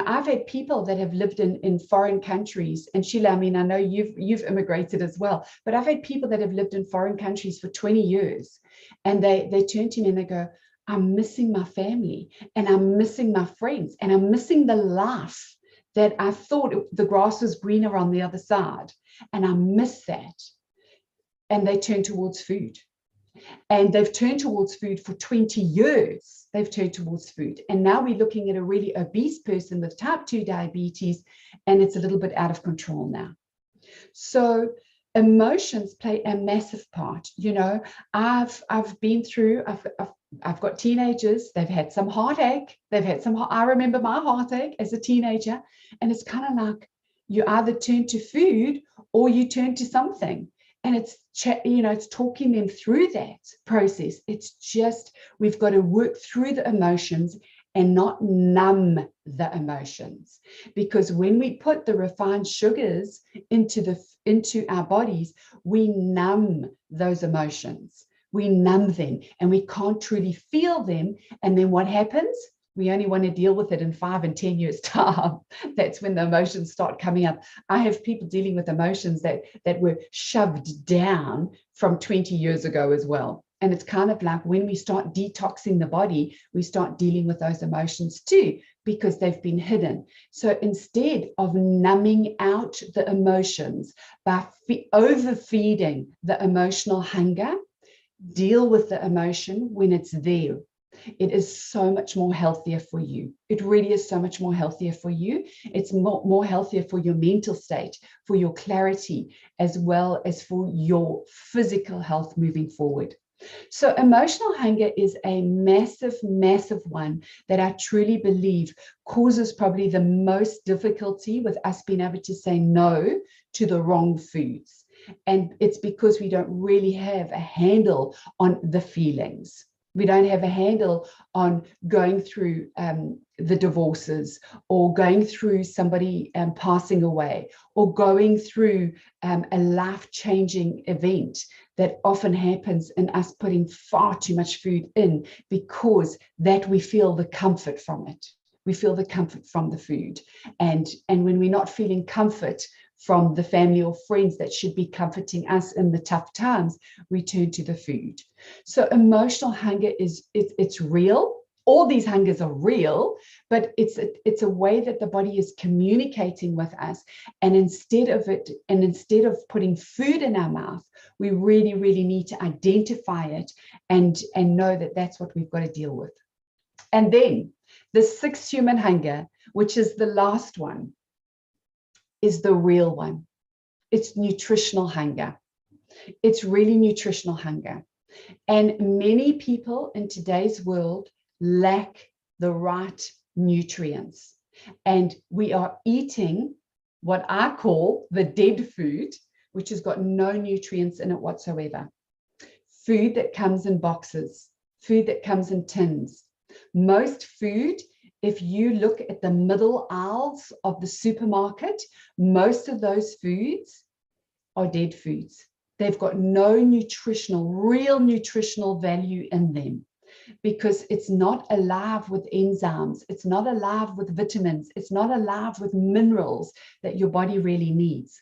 I've had people that have lived in foreign countries, and Sheila, I mean, I know you've immigrated as well, but I've had people that have lived in foreign countries for 20 years, and they turn to me and they go, I'm missing my family, and I'm missing my friends, and I'm missing the life that I thought the grass was greener on the other side, and I miss that. And they turn towards food. And they've turned towards food for 20 years. They've turned towards food. And now we're looking at a really obese person with type 2 diabetes, and it's a little bit out of control now. So emotions play a massive part. I've been through, I've got teenagers, they've had some heartache. I remember my heartache as a teenager, and it's kind of like you either turn to food or you turn to something. And it's talking them through that process. It's just, we've got to work through the emotions and not numb the emotions. Because when we put the refined sugars into our bodies, we numb those emotions. We numb them and we can't truly feel them. And then what happens? We only want to deal with it in 5 and 10 years' time. That's when the emotions start coming up. I have people dealing with emotions that were shoved down from 20 years ago as well. And it's kind of like when we start detoxing the body, we start dealing with those emotions too, because they've been hidden. So instead of numbing out the emotions by overfeeding the emotional hunger, deal with the emotion when it's there. It is so much more healthier for you. It really is so much more healthier for you. It's more healthier for your mental state, for your clarity, as well as for your physical health moving forward. So emotional hunger is a massive one that I truly believe causes probably the most difficulty with us being able to say no to the wrong foods. And it's because we don't really have a handle on the feelings. We don't have a handle on going through the divorces, or going through somebody passing away, or going through a life-changing event that often happens in us putting far too much food in, because that we feel the comfort from it. We feel the comfort from the food. And when we're not feeling comfort from the family or friends that should be comforting us in the tough times, we turn to the food. So emotional hunger it's real. All these hungers are real, but it's a way that the body is communicating with us. And instead of putting food in our mouth, we really need to identify it and know that that's what we've got to deal with. And then the sixth human hunger, which is the last one, is the real one. It's nutritional hunger. It's really nutritional hunger. And many people in today's world lack the right nutrients. And we are eating what I call the dead food, which has got no nutrients in it whatsoever. Food that comes in boxes, food that comes in tins. Most food, if you look at the middle aisles of the supermarket, most of those foods are dead foods. They've got no real nutritional value in them, because it's not alive with enzymes. It's not alive with vitamins. It's not alive with minerals that your body really needs.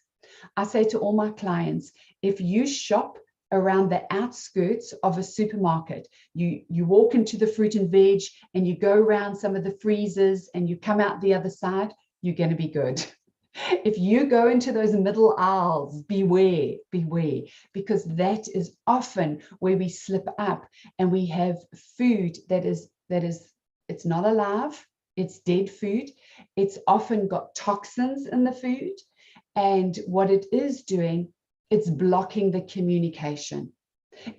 I say to all my clients, if you shop around the outskirts of a supermarket, you walk into the fruit and veg and you go around some of the freezers and you come out the other side, you're going to be good. If you go into those middle aisles, beware, because that is often where we slip up, and we have food that is it's not alive, it's dead food. It's often got toxins in the food. And what it is doing, it's blocking the communication.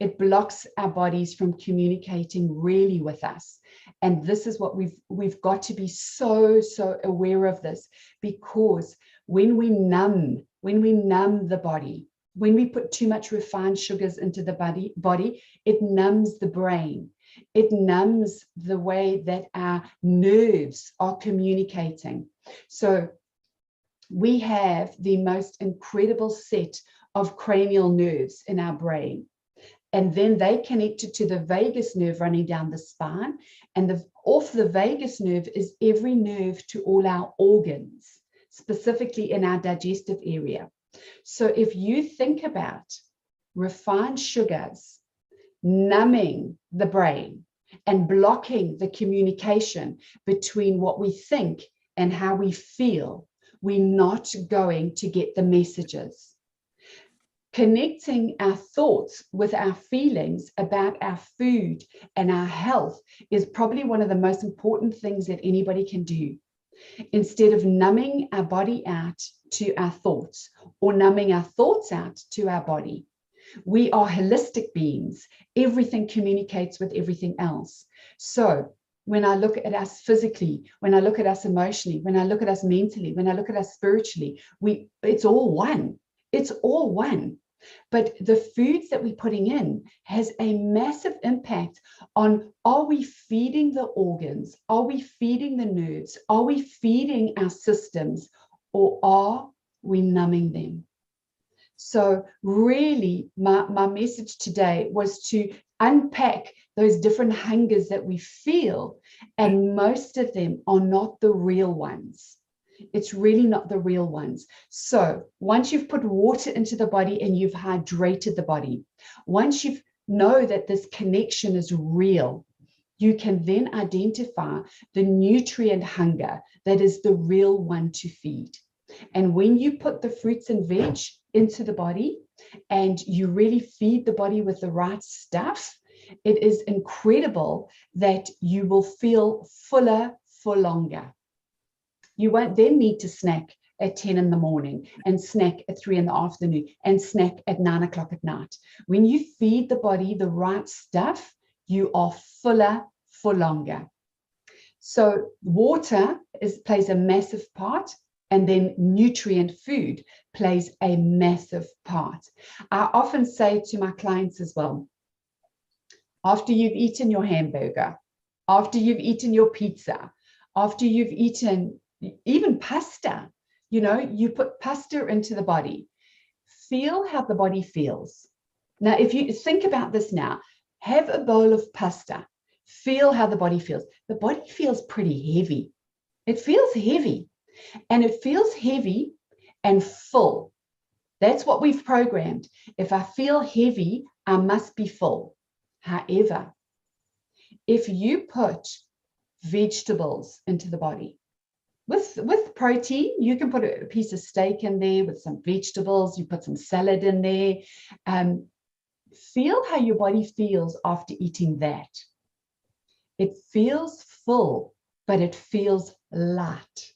It blocks our bodies from communicating really with us. And this is what we've got to be so aware of this, because when we numb the body, when we put too much refined sugars into the body, it numbs the brain. It numbs the way that our nerves are communicating. So we have the most incredible set of cranial nerves in our brain. And then they connected to the vagus nerve running down the spine. And off the vagus nerve is every nerve to all our organs, specifically in our digestive area. So if you think about refined sugars numbing the brain and blocking the communication between what we think and how we feel, we're not going to get the messages. Connecting our thoughts with our feelings about our food and our health is probably one of the most important things that anybody can do. Instead of numbing our body out to our thoughts or numbing our thoughts out to our body, we are holistic beings. Everything communicates with everything else. So when I look at us physically, when I look at us emotionally, when I look at us mentally, when I look at us spiritually, it's all one. It's all one. But the foods that we're putting in has a massive impact on, are we feeding the organs? Are we feeding the nerves? Are we feeding our systems? Or are we numbing them? So really, my message today was to unpack those different hungers that we feel, and most of them are not the real ones. It's really not the real ones. So once you've put water into the body and you've hydrated the body, once you know that this connection is real, you can then identify the nutrient hunger that is the real one to feed. And when you put the fruits and veg into the body and you really feed the body with the right stuff, it is incredible that you will feel fuller for longer. You won't then need to snack at 10 in the morning and snack at 3 in the afternoon and snack at 9 o'clock at night. When you feed the body the right stuff, you are fuller for longer. So water plays a massive part, and then nutrient food plays a massive part. I often say to my clients as well, after you've eaten your hamburger, after you've eaten your pizza, after you've eaten even pasta, you put pasta into the body, feel how the body feels. Now, if you think about this now, have a bowl of pasta, feel how the body feels. The body feels pretty heavy. It feels heavy, and it feels heavy and full. That's what we've programmed. If I feel heavy, I must be full. However, if you put vegetables into the body, with protein, you can put a piece of steak in there with some vegetables, you put some salad in there. Feel how your body feels after eating that. It feels full, but it feels light.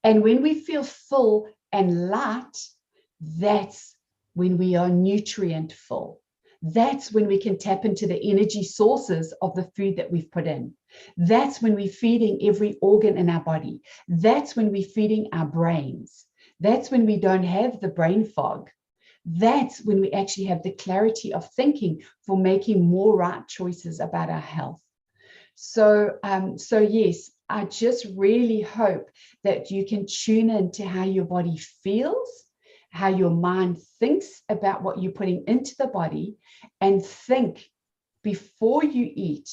And when we feel full and light, that's when we are nutrient full. That's when we can tap into the energy sources of the food that we've put in. That's when we're feeding every organ in our body. That's when we're feeding our brains. That's when we don't have the brain fog. That's when we actually have the clarity of thinking for making more right choices about our health. So yes, I just really hope that you can tune in to how your body feels, how your mind thinks about what you're putting into the body, and think before you eat,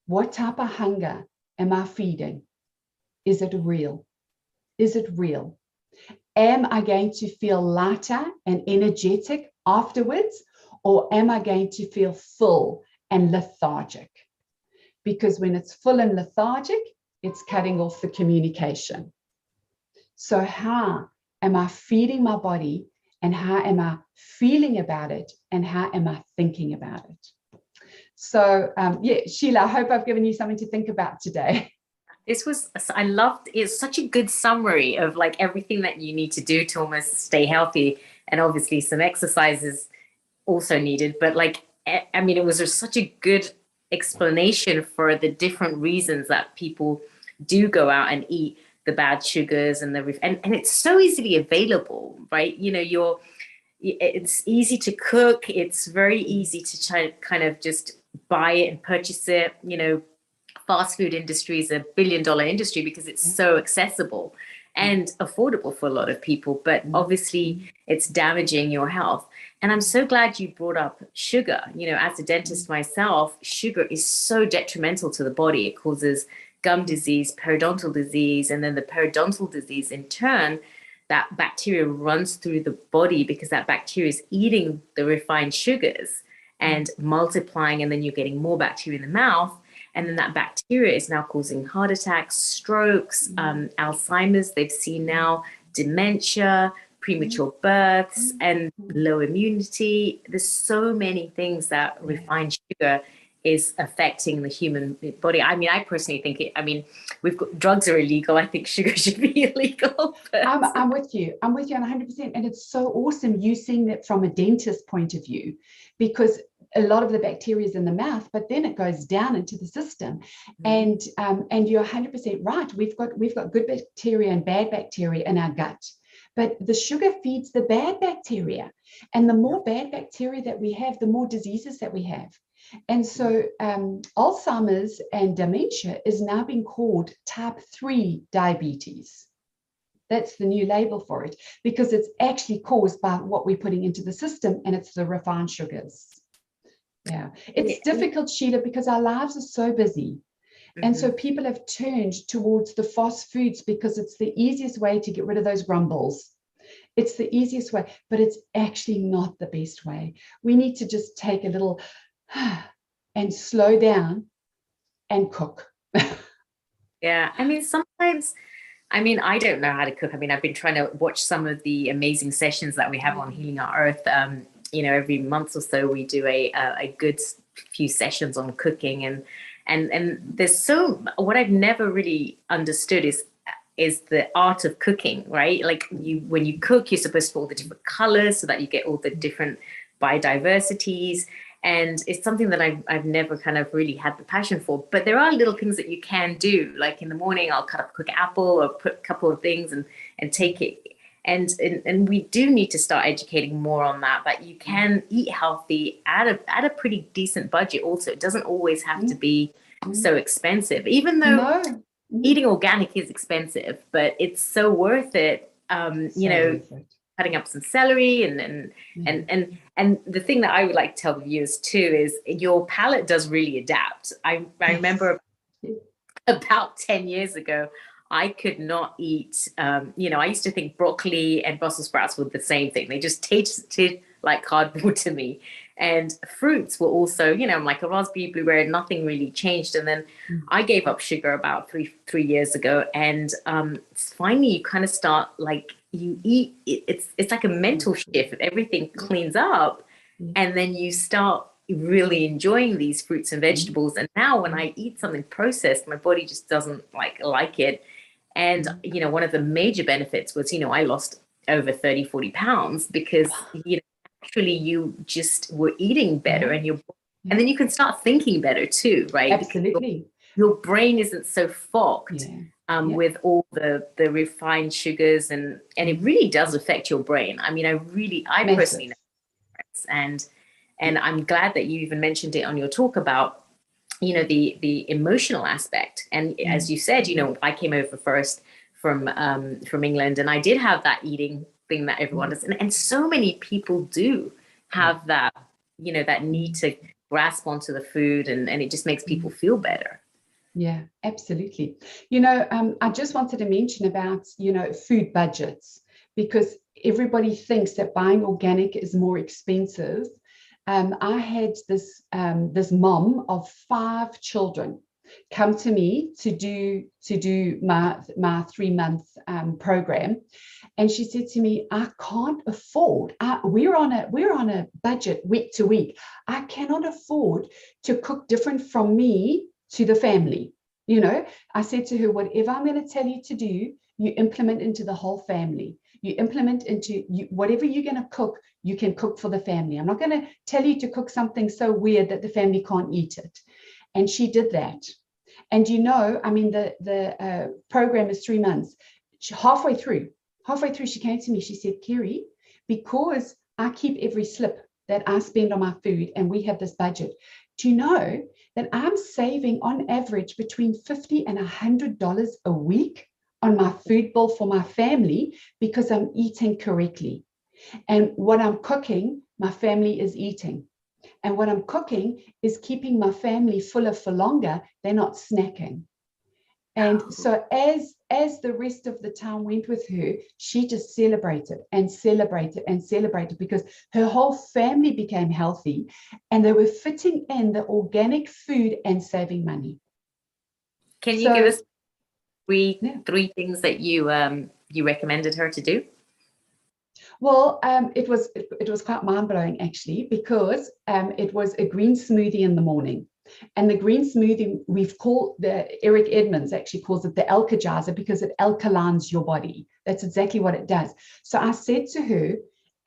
what type of hunger am I feeding? Is it real? Is it real? Am I going to feel lighter and energetic afterwards, or am I going to feel full and lethargic? Because when it's full and lethargic, it's cutting off the communication. So how am I feeding my body, and how am I feeling about it, and how am I thinking about it? So yeah, Sheila, I hope I've given you something to think about today. This was, I loved, it's such a good summary of like everything that you need to do to almost stay healthy. And obviously some exercises also needed, but like, I mean, it was just such a good explanation for the different reasons that people do go out and eat the bad sugars and and it's so easily available, right? You know, it's easy to cook. It's very easy to try kind of just buy it and purchase it. You know, fast food industry is $1 billion industry because it's so accessible and affordable for a lot of people, but obviously it's damaging your health. And I'm so glad you brought up sugar. You know, as a dentist myself, sugar is so detrimental to the body. It causes gum disease, periodontal disease, and then the periodontal disease in turn, that bacteria runs through the body because that bacteria is eating the refined sugars and multiplying, and then you're getting more bacteria in the mouth. And then that bacteria is now causing heart attacks, strokes, Alzheimer's. They've seen now dementia, premature births, and low immunity. There's so many things that refined sugar is affecting the human body. I mean, I personally think we've got drugs are illegal. I think sugar should be illegal. I'm with you. I'm with you on 100%. And it's so awesome you seeing that from a dentist point of view, because a lot of the bacteria is in the mouth, but then it goes down into the system. And you're 100% right. We've got good bacteria and bad bacteria in our gut. But the sugar feeds the bad bacteria. And the more bad bacteria that we have, the more diseases that we have. And so Alzheimer's and dementia is now being called type 3 diabetes. That's the new label for it, because it's actually caused by what we're putting into the system, and it's the refined sugars. Yeah, it's difficult, Sheila, because our lives are so busy. And so people have turned towards the fast foods because it's the easiest way to get rid of those grumbles. It's the easiest way, but it's actually not the best way. We need to just take a little and slow down and cook. Yeah, I mean, sometimes, I don't know how to cook. I mean, I've been trying to watch some of the amazing sessions that we have on Healing Our Earth. You know, every month or so we do a good few sessions on cooking, and there's so, what I've never really understood is the art of cooking, right? Like when you cook, you're supposed to put all the different colors so that you get all the different biodiversities. And it's something that I've never kind of really had the passion for. But there are little things that you can do. Like in the morning, I'll cut up a quick apple or put a couple of things and take it. And we do need to start educating more on that you can eat healthy at a pretty decent budget also. It doesn't always have to be so expensive, even though eating organic is expensive, but it's so worth it. You know, cutting up some celery and the thing that I would like to tell the viewers too is your palate does really adapt. I remember about 10 years ago, I could not eat, you know, I used to think broccoli and Brussels sprouts were the same thing. They just tasted like cardboard to me. And fruits were also, you know, like a raspberry, blueberry, nothing really changed. And then I gave up sugar about three years ago. And finally, you kind of start like you eat, it's like a mental shift. Everything cleans up. And then you start really enjoying these fruits and vegetables. And now when I eat something processed, my body just doesn't like it. And, you know, one of the major benefits was, you know, I lost over 30-40 pounds because, you know, actually you just were eating better and and then you can start thinking better too, right? Absolutely. Your brain isn't so fogged with all the refined sugars and it really does affect your brain. I mean, I personally know. And I'm glad that you even mentioned it on your talk about, you know, the emotional aspect. And as you said, you know, I came over first from England, and I did have that eating thing that everyone does. And so many people do have that, you know, that need to grasp onto the food, and it just makes people feel better. Yeah, absolutely. You know, I just wanted to mention about, you know, food budgets, because everybody thinks that buying organic is more expensive. I had this mom of 5 children come to me to do my 3-month program, and she said to me, "I can't afford. We're on a budget week to week. I cannot afford to cook different from me to the family." You know, I said to her, whatever I'm going to tell you to do, you implement into the whole family. You implement into whatever you're going to cook, you can cook for the family. I'm not going to tell you to cook something so weird that the family can't eat it. And she did that. And you know, I mean, the program is 3 months. Halfway through, she came to me. She said, Kerry, because I keep every slip that I spend on my food and we have this budget, do you know that I'm saving on average between $50 and $100 a week on my food bill for my family because I'm eating correctly. And what I'm cooking, my family is eating. And what I'm cooking is keeping my family fuller for longer. They're not snacking. And so as the rest of the town went with her, she just celebrated and celebrated and celebrated because her whole family became healthy and they were fitting in the organic food and saving money. Can you give us three things that you recommended her to do? Well, it was quite mind-blowing actually, because it was a green smoothie in the morning. And the green smoothie, Eric Edmonds actually calls it the Alka-Jaza because it alkalines your body. That's exactly what it does. So I said to her,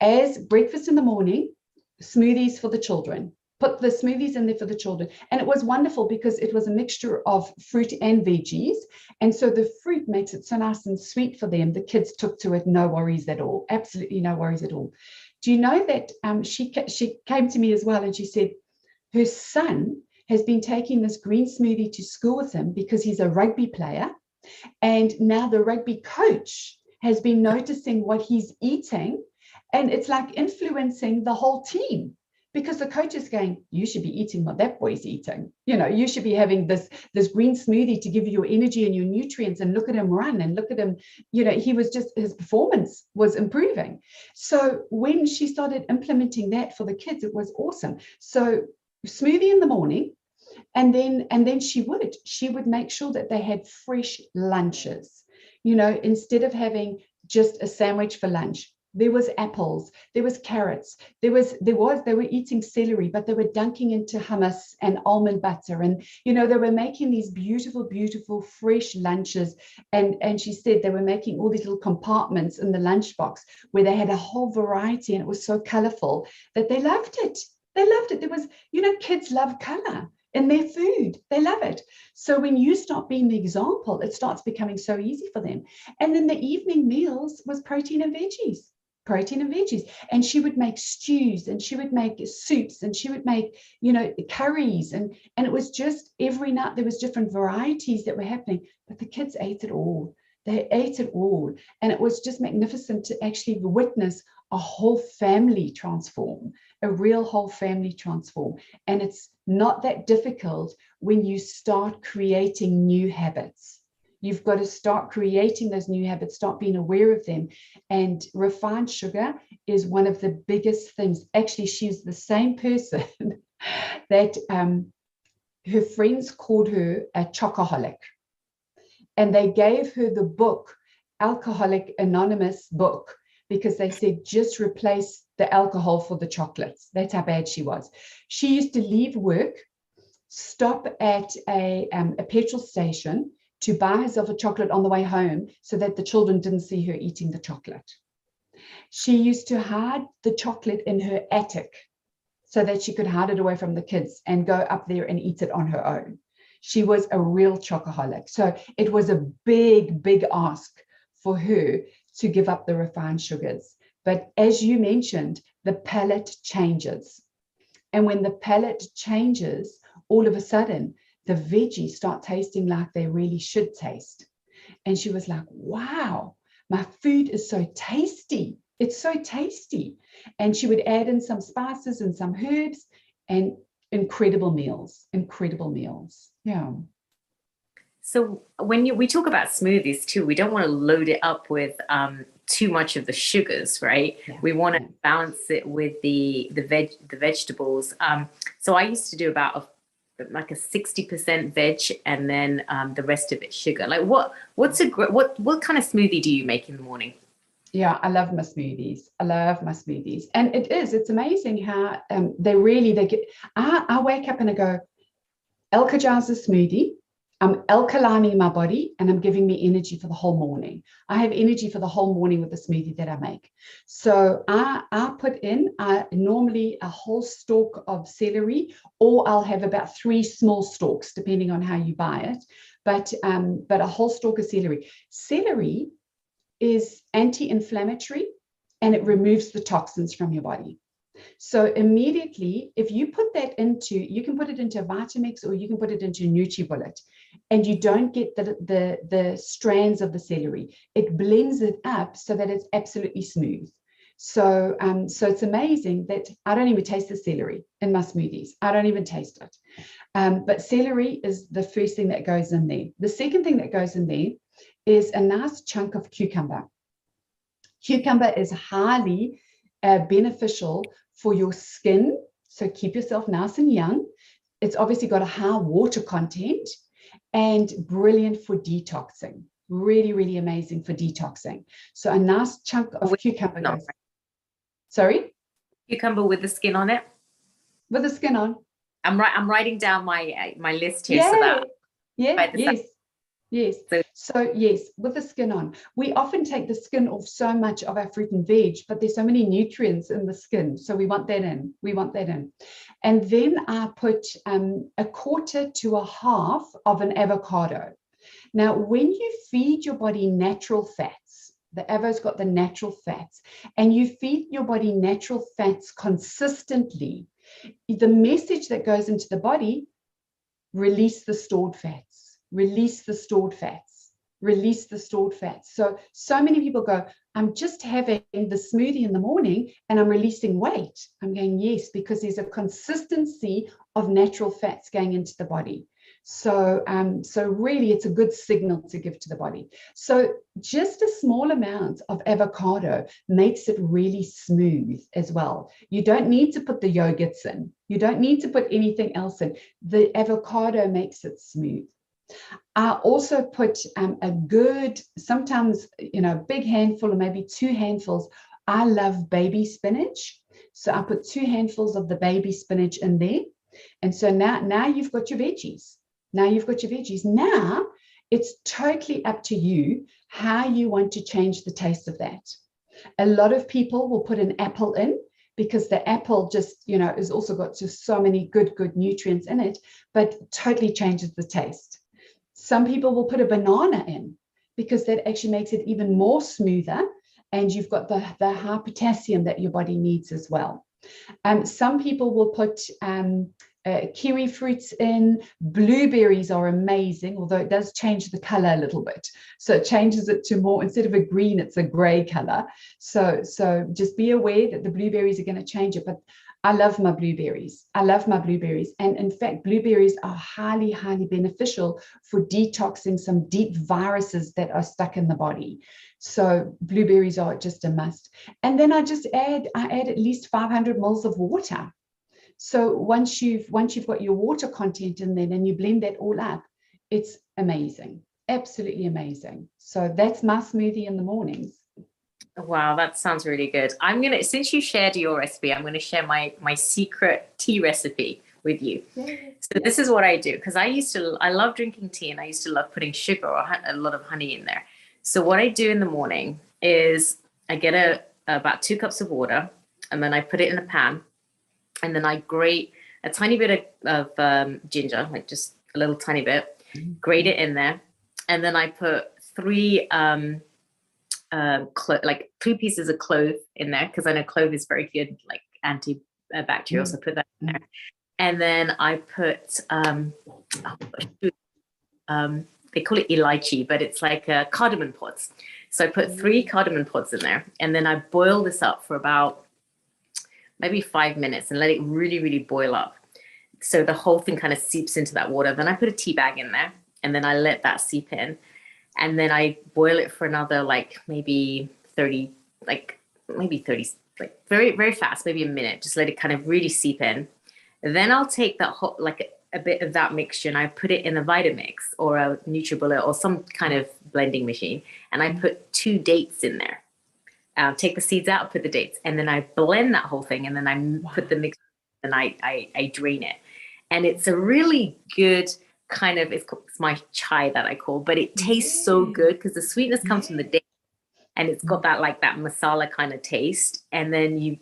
as breakfast in the morning, smoothies for the children. Put the smoothies in there for the children. And it was wonderful because it was a mixture of fruit and veggies. And so the fruit makes it so nice and sweet for them. The kids took to it, no worries at all. Absolutely no worries at all. Do you know that she came to me as well and she said her son has been taking this green smoothie to school with him because he's a rugby player. And now the rugby coach has been noticing what he's eating. And it's like influencing the whole team. Because the coach is going, you should be eating what that boy's eating. You know, you should be having this green smoothie to give you your energy and your nutrients, and look at him run and look at him, you know, his performance was improving. So when she started implementing that for the kids, it was awesome. So smoothie in the morning, and then she would make sure that they had fresh lunches, you know, instead of having just a sandwich for lunch. There was apples, there was carrots, they were eating celery, but they were dunking into hummus and almond butter. And, you know, they were making these beautiful, beautiful, fresh lunches. And she said they were making all these little compartments in the lunchbox where they had a whole variety, and it was so colorful that they loved it. They loved it. There was, you know, kids love color in their food. They love it. So when you start being the example, it starts becoming so easy for them. And then the evening meals was protein and veggies. And she would make stews, and she would make soups, and she would make, you know, curries, and it was just every night there was different varieties that were happening, but the kids ate it all. They ate it all, and it was just magnificent to actually witness a whole family transform, a real whole family transform. And it's not that difficult when you start creating new habits. You've got to start creating those new habits, start being aware of them. And refined sugar is one of the biggest things. Actually, she's the same person that her friends called her a chocoholic. And they gave her the book, Alcoholic Anonymous book, because they said, just replace the alcohol for the chocolates. That's how bad she was. She used to leave work, stop at a petrol station, to buy herself a chocolate on the way home so that the children didn't see her eating the chocolate. She used to hide the chocolate in her attic so that she could hide it away from the kids and go up there and eat it on her own. She was a real chocoholic. So it was a big, big ask for her to give up the refined sugars. But as you mentioned, the palate changes. And when the palate changes, all of a sudden, the veggies start tasting like they really should taste. And she was like, wow, my food is so tasty. It's so tasty. And she would add in some spices and some herbs, and incredible meals. Yeah. So when we talk about smoothies too, we don't want to load it up with too much of the sugars, right? Yeah. We want to balance it with the vegetables. So I used to do about like a 60% veg, and then the rest of it sugar. Like what kind of smoothie do you make in the morning? Yeah, I love my smoothies. And it's amazing how I wake up and I go, Alka-Jaza smoothie, I'm alkalining my body and I'm giving me energy for the whole morning. I have energy for the whole morning with the smoothie that I make. So I put in normally a whole stalk of celery, or I'll have about 3 small stalks, depending on how you buy it. But a whole stalk of celery. Celery is anti-inflammatory and it removes the toxins from your body. So immediately, if you put that into, you can put it into Vitamix or you can put it into NutriBullet, and you don't get the strands of the celery. It blends it up so that it's absolutely smooth. So it's amazing that I don't even taste the celery in my smoothies. I don't even taste it. But celery is the first thing that goes in there. The second thing that goes in there is a nice chunk of cucumber. Cucumber is highly beneficial for your skin, so keep yourself nice and young. It's obviously got a high water content and brilliant for detoxing. Really, really amazing for detoxing. So a nice chunk of cucumber goes. Sorry? Cucumber with the skin on it? With the skin on. I'm writing down my list here. Yeah. So that Yes. Yes. So yes, with the skin on. We often take the skin off so much of our fruit and veg, but there's so many nutrients in the skin. So we want that in. We want that in. And then I put 1/4 to 1/2 of an avocado. Now, when you feed your body natural fats, the avo's got the natural fats, and you feed your body natural fats consistently, the message that goes into the body, release the stored fats. Release the stored fats, release the stored fats. So many people go, I'm just having the smoothie in the morning and I'm releasing weight. I'm going, yes, because there's a consistency of natural fats going into the body. So really it's a good signal to give to the body. So just a small amount of avocado makes it really smooth as well. You don't need to put the yogurts in. You don't need to put anything else in. The avocado makes it smooth. I also put a good, sometimes, big handful or maybe 2 handfuls. I love baby spinach. So I put 2 handfuls of the baby spinach in there. And so now you've got your veggies. Now it's totally up to you how you want to change the taste of that. A lot of people will put an apple in because the apple just, has also got just so many good nutrients in it, but totally changes the taste. Some people will put a banana in because that actually makes it even more smoother, and you've got the high potassium that your body needs as well. Some people will put kiwi fruits in. Blueberries are amazing, although it does change the color a little bit. So it changes it to more, instead of a green, it's a gray color. So just be aware that the blueberries are going to change it. But I love my blueberries. And in fact, blueberries are highly, highly beneficial for detoxing some deep viruses that are stuck in the body. So blueberries are just a must. And then I add at least 500 mils of water. So once you've got your water content in there and you blend that all up, it's amazing. Absolutely amazing. So that's my smoothie in the mornings. Wow, that sounds really good. Since you shared your recipe, I'm gonna share my secret tea recipe with you. So this is what I do, because I love drinking tea, and I used to love putting sugar or a lot of honey in there. So what I do in the morning is I get about 2 cups of water, and then I put it in a pan, and then I grate a tiny bit of ginger, like just a little tiny bit, grate it in there, and then I put 3 2 pieces of clove in there, because I know clove is very good, like antibacterial. So put that in there, and then I put they call it elaichi, but it's like cardamom pods. So I put 3 cardamom pods in there, and then I boil this up for about maybe 5 minutes and let it really, really boil up. So the whole thing kind of seeps into that water. Then I put a tea bag in there, and then I let that seep in. And then I boil it for another, maybe 30, very, very fast, maybe a minute. Just let it kind of really seep in. And then I'll take that a bit of that mixture, and I put it in a Vitamix or a NutriBullet or some kind of blending machine. And I put 2 dates in there. Take the seeds out, put the dates, and then I blend that whole thing. And then I put the mix, and I drain it. And it's a really good kind of, it's my chai that I call, but it tastes so good because the sweetness comes from the date, and it's got that like that masala kind of taste, and then you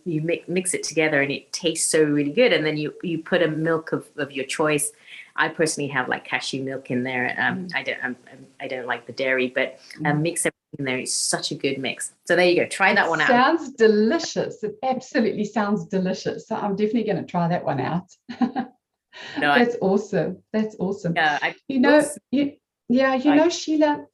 mix it together and it tastes so really good. And then you put a milk of your choice. I personally have like cashew milk in there. I don't like the dairy, but mix everything in there. It's such a good mix. So there you go. Try that one out. Sounds delicious. It absolutely sounds delicious. So I'm definitely going to try that one out. That's awesome. That's awesome. Yeah, you know, Sheila,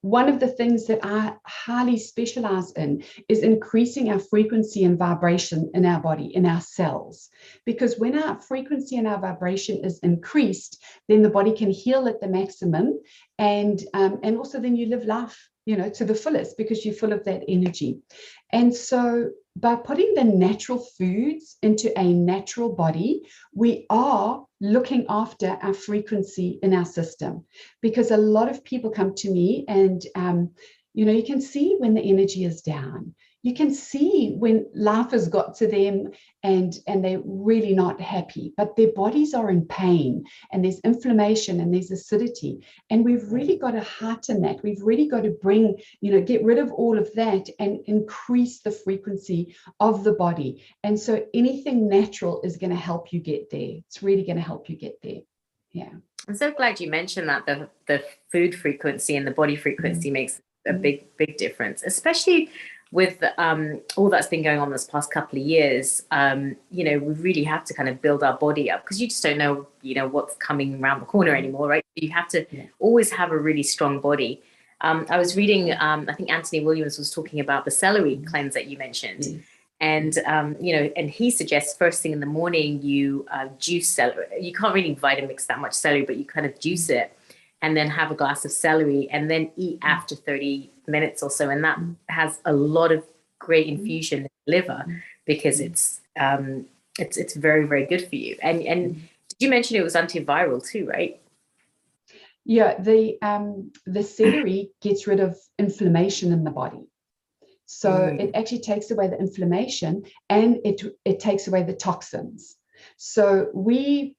one of the things that I highly specialize in is increasing our frequency and vibration in our body, in our cells. Because when our frequency and our vibration is increased, then the body can heal at the maximum, and also then you live life, to the fullest, because you're full of that energy. And so by putting the natural foods into a natural body, we are looking after our frequency in our system. Because a lot of people come to me and, you can see when the energy is down. You can see when life has got to them and they're really not happy, but their bodies are in pain, and there's inflammation and there's acidity. And we've really got to heighten that. We've really got to bring, get rid of all of that and increase the frequency of the body. And so anything natural is going to help you get there. It's really going to help you get there. Yeah. I'm so glad you mentioned that the food frequency and the body frequency makes a big difference, especially with all that's been going on this past couple of years. We really have to kind of build our body up, because you just don't know, what's coming around the corner anymore, right? You have to always have a really strong body. I was reading, I think Anthony Williams was talking about the celery cleanse that you mentioned. And, and he suggests first thing in the morning, you juice celery. You can't really Vitamix that much celery, but you kind of juice it and then have a glass of celery and then eat after 30 minutes or so. And that has a lot of great infusion in the liver, because it's very, very good for you. And did you mention it was antiviral too, right? Yeah, the celery gets rid of inflammation in the body. So it actually takes away the inflammation, and it takes away the toxins. So we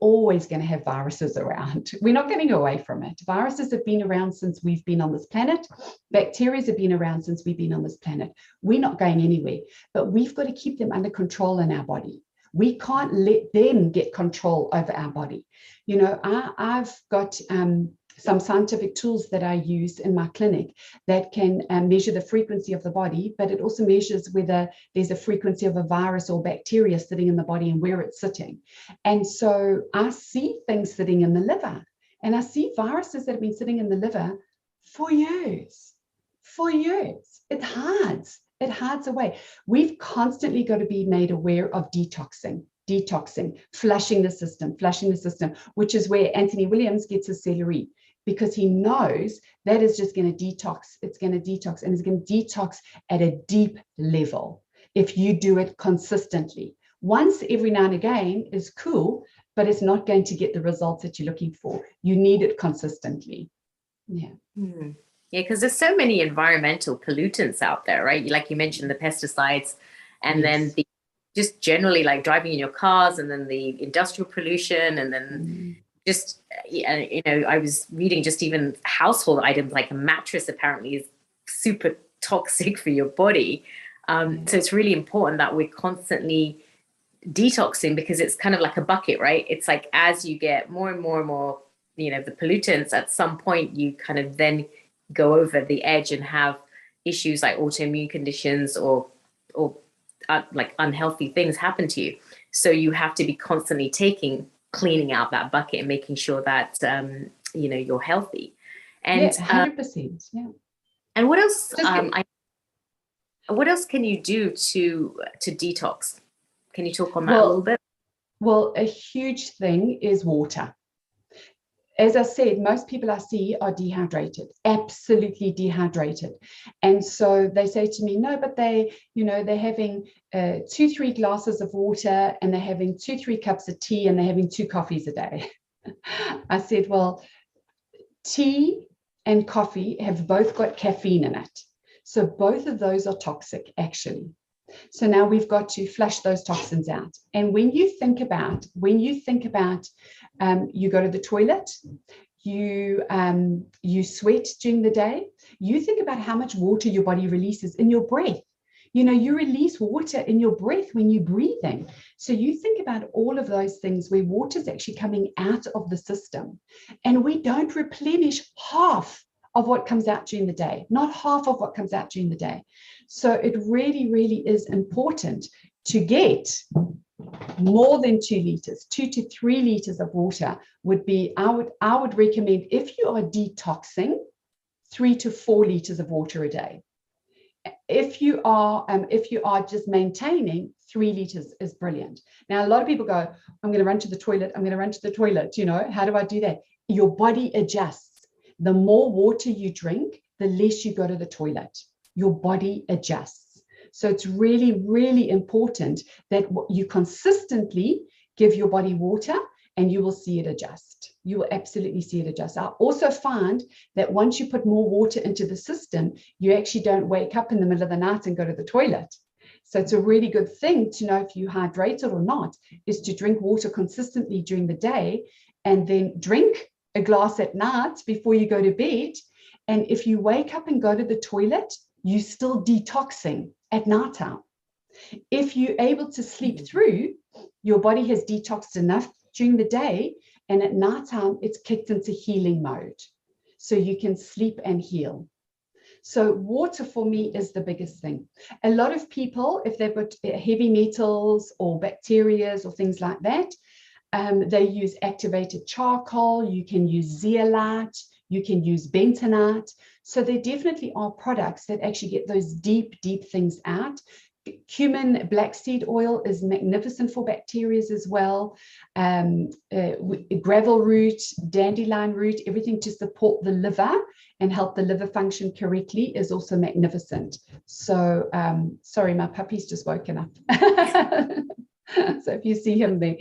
always going to have viruses around. We're not getting away from it. Viruses have been around since we've been on this planet. Bacteria have been around since we've been on this planet. We're not going anywhere, but we've got to keep them under control in our body. We can't let them get control over our body. I've got some scientific tools that I use in my clinic that can measure the frequency of the body, but it also measures whether there's a frequency of a virus or bacteria sitting in the body and where it's sitting. And so I see things sitting in the liver, and I see viruses that have been sitting in the liver for years. It hides away. We've constantly got to be made aware of detoxing, flushing the system, which is where Anthony Williams gets his celery, because he knows that is just going to detox. It's going to detox, and it's going to detox at a deep level if you do it consistently. Once every now and again is cool, but it's not going to get the results that you're looking for. You need it consistently. Yeah. Yeah, because there's so many environmental pollutants out there, right? Like you mentioned, the pesticides, and then just generally like driving in your cars, and then the industrial pollution, and then just, I was reading just even household items, like a mattress apparently is super toxic for your body. So it's really important that we're constantly detoxing, because it's kind of like a bucket, right? It's like as you get more and more and more, the pollutants, at some point you kind of then go over the edge and have issues like autoimmune conditions or like unhealthy things happen to you. So you have to be constantly cleaning out that bucket and making sure that you're healthy. And 100%. Yeah. And what else? What else can you do to detox? Can you talk on that a little bit? Well, a huge thing is water. As I said, most people I see are dehydrated, absolutely dehydrated. And so they say to me, no, but they're having 2-3 glasses of water, and they're having 2-3 cups of tea, and they're having 2 coffees a day. I said, well, tea and coffee have both got caffeine in it. So both of those are toxic, actually. So now we've got to flush those toxins out. And when you think about, you go to the toilet, you sweat during the day, you think about how much water your body releases in your breath. You release water in your breath when you're breathing. So you think about all of those things where water is actually coming out of the system, and we don't replenish half of what comes out during the day, not half of what comes out during the day. So it really, really is important to get more than 2 liters, 2 to 3 liters of water would be, I would recommend, if you are detoxing, 3 to 4 liters of water a day. If you are just maintaining, 3 liters is brilliant. Now, a lot of people go, I'm going to run to the toilet. I'm going to run to the toilet. How do I do that? Your body adjusts. The more water you drink, the less you go to the toilet. Your body adjusts. So it's really, really important that you consistently give your body water, and you will see it adjust. You will absolutely see it adjust. I also find that once you put more water into the system, you actually don't wake up in the middle of the night and go to the toilet. So it's a really good thing to know if you're hydrated or not, is to drink water consistently during the day, and then drink a glass at night before you go to bed. And if you wake up and go to the toilet, you're still detoxing at night time. If you're able to sleep through, your body has detoxed enough during the day, and at night time it's kicked into healing mode, so you can sleep and heal. So water for me is the biggest thing. A lot of people, if they've got heavy metals or bacteria or things like that, they use activated charcoal. You can use zeolite, you can use bentonite. So there definitely are products that actually get those deep, deep things out. Cumin black seed oil is magnificent for bacteria as well. Gravel root, dandelion root, everything to support the liver and help the liver function correctly is also magnificent. So sorry, my puppy's just woken up. So if you see him there.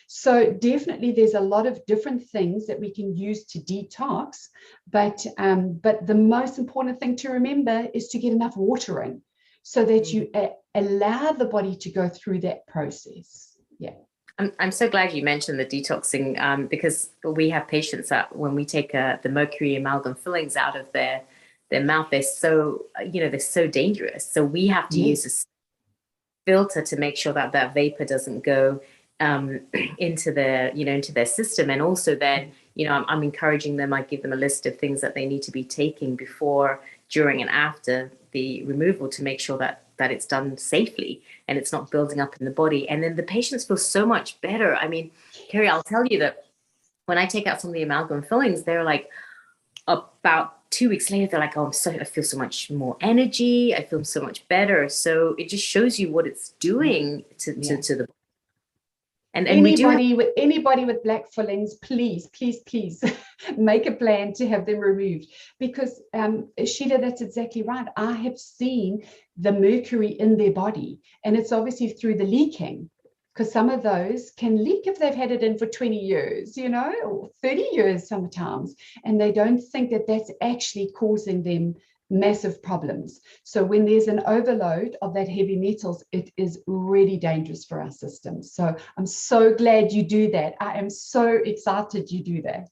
So definitely there's a lot of different things that we can use to detox, but the most important thing to remember is to get enough water in, so that you allow the body to go through that process. Yeah. I'm so glad you mentioned the detoxing, because we have patients that when we take the mercury amalgam fillings out of their mouth, they're so, they're so dangerous. So we have to use a filter to make sure that that vapor doesn't go into their system. And also then, I'm encouraging them, I give them a list of things that they need to be taking before, during, and after the removal to make sure that it's done safely and it's not building up in the body. And then the patients feel so much better. I mean, Kerry, I'll tell you that when I take out some of the amalgam fillings, they're like, about 2 weeks later, they're like, oh, I feel so much more energy. I feel so much better. So it just shows you what it's doing to the body. And anybody with black fillings, please make a plan to have them removed, because Sheila, that's exactly right. I have seen the mercury in their body, and it's obviously through the leaking, because some of those can leak if they've had it in for 20 years, or 30 years sometimes, and they don't think that that's actually causing them massive problems. So when there's an overload of that heavy metals, it is really dangerous for our system. So I'm so glad you do that. I am so excited you do that.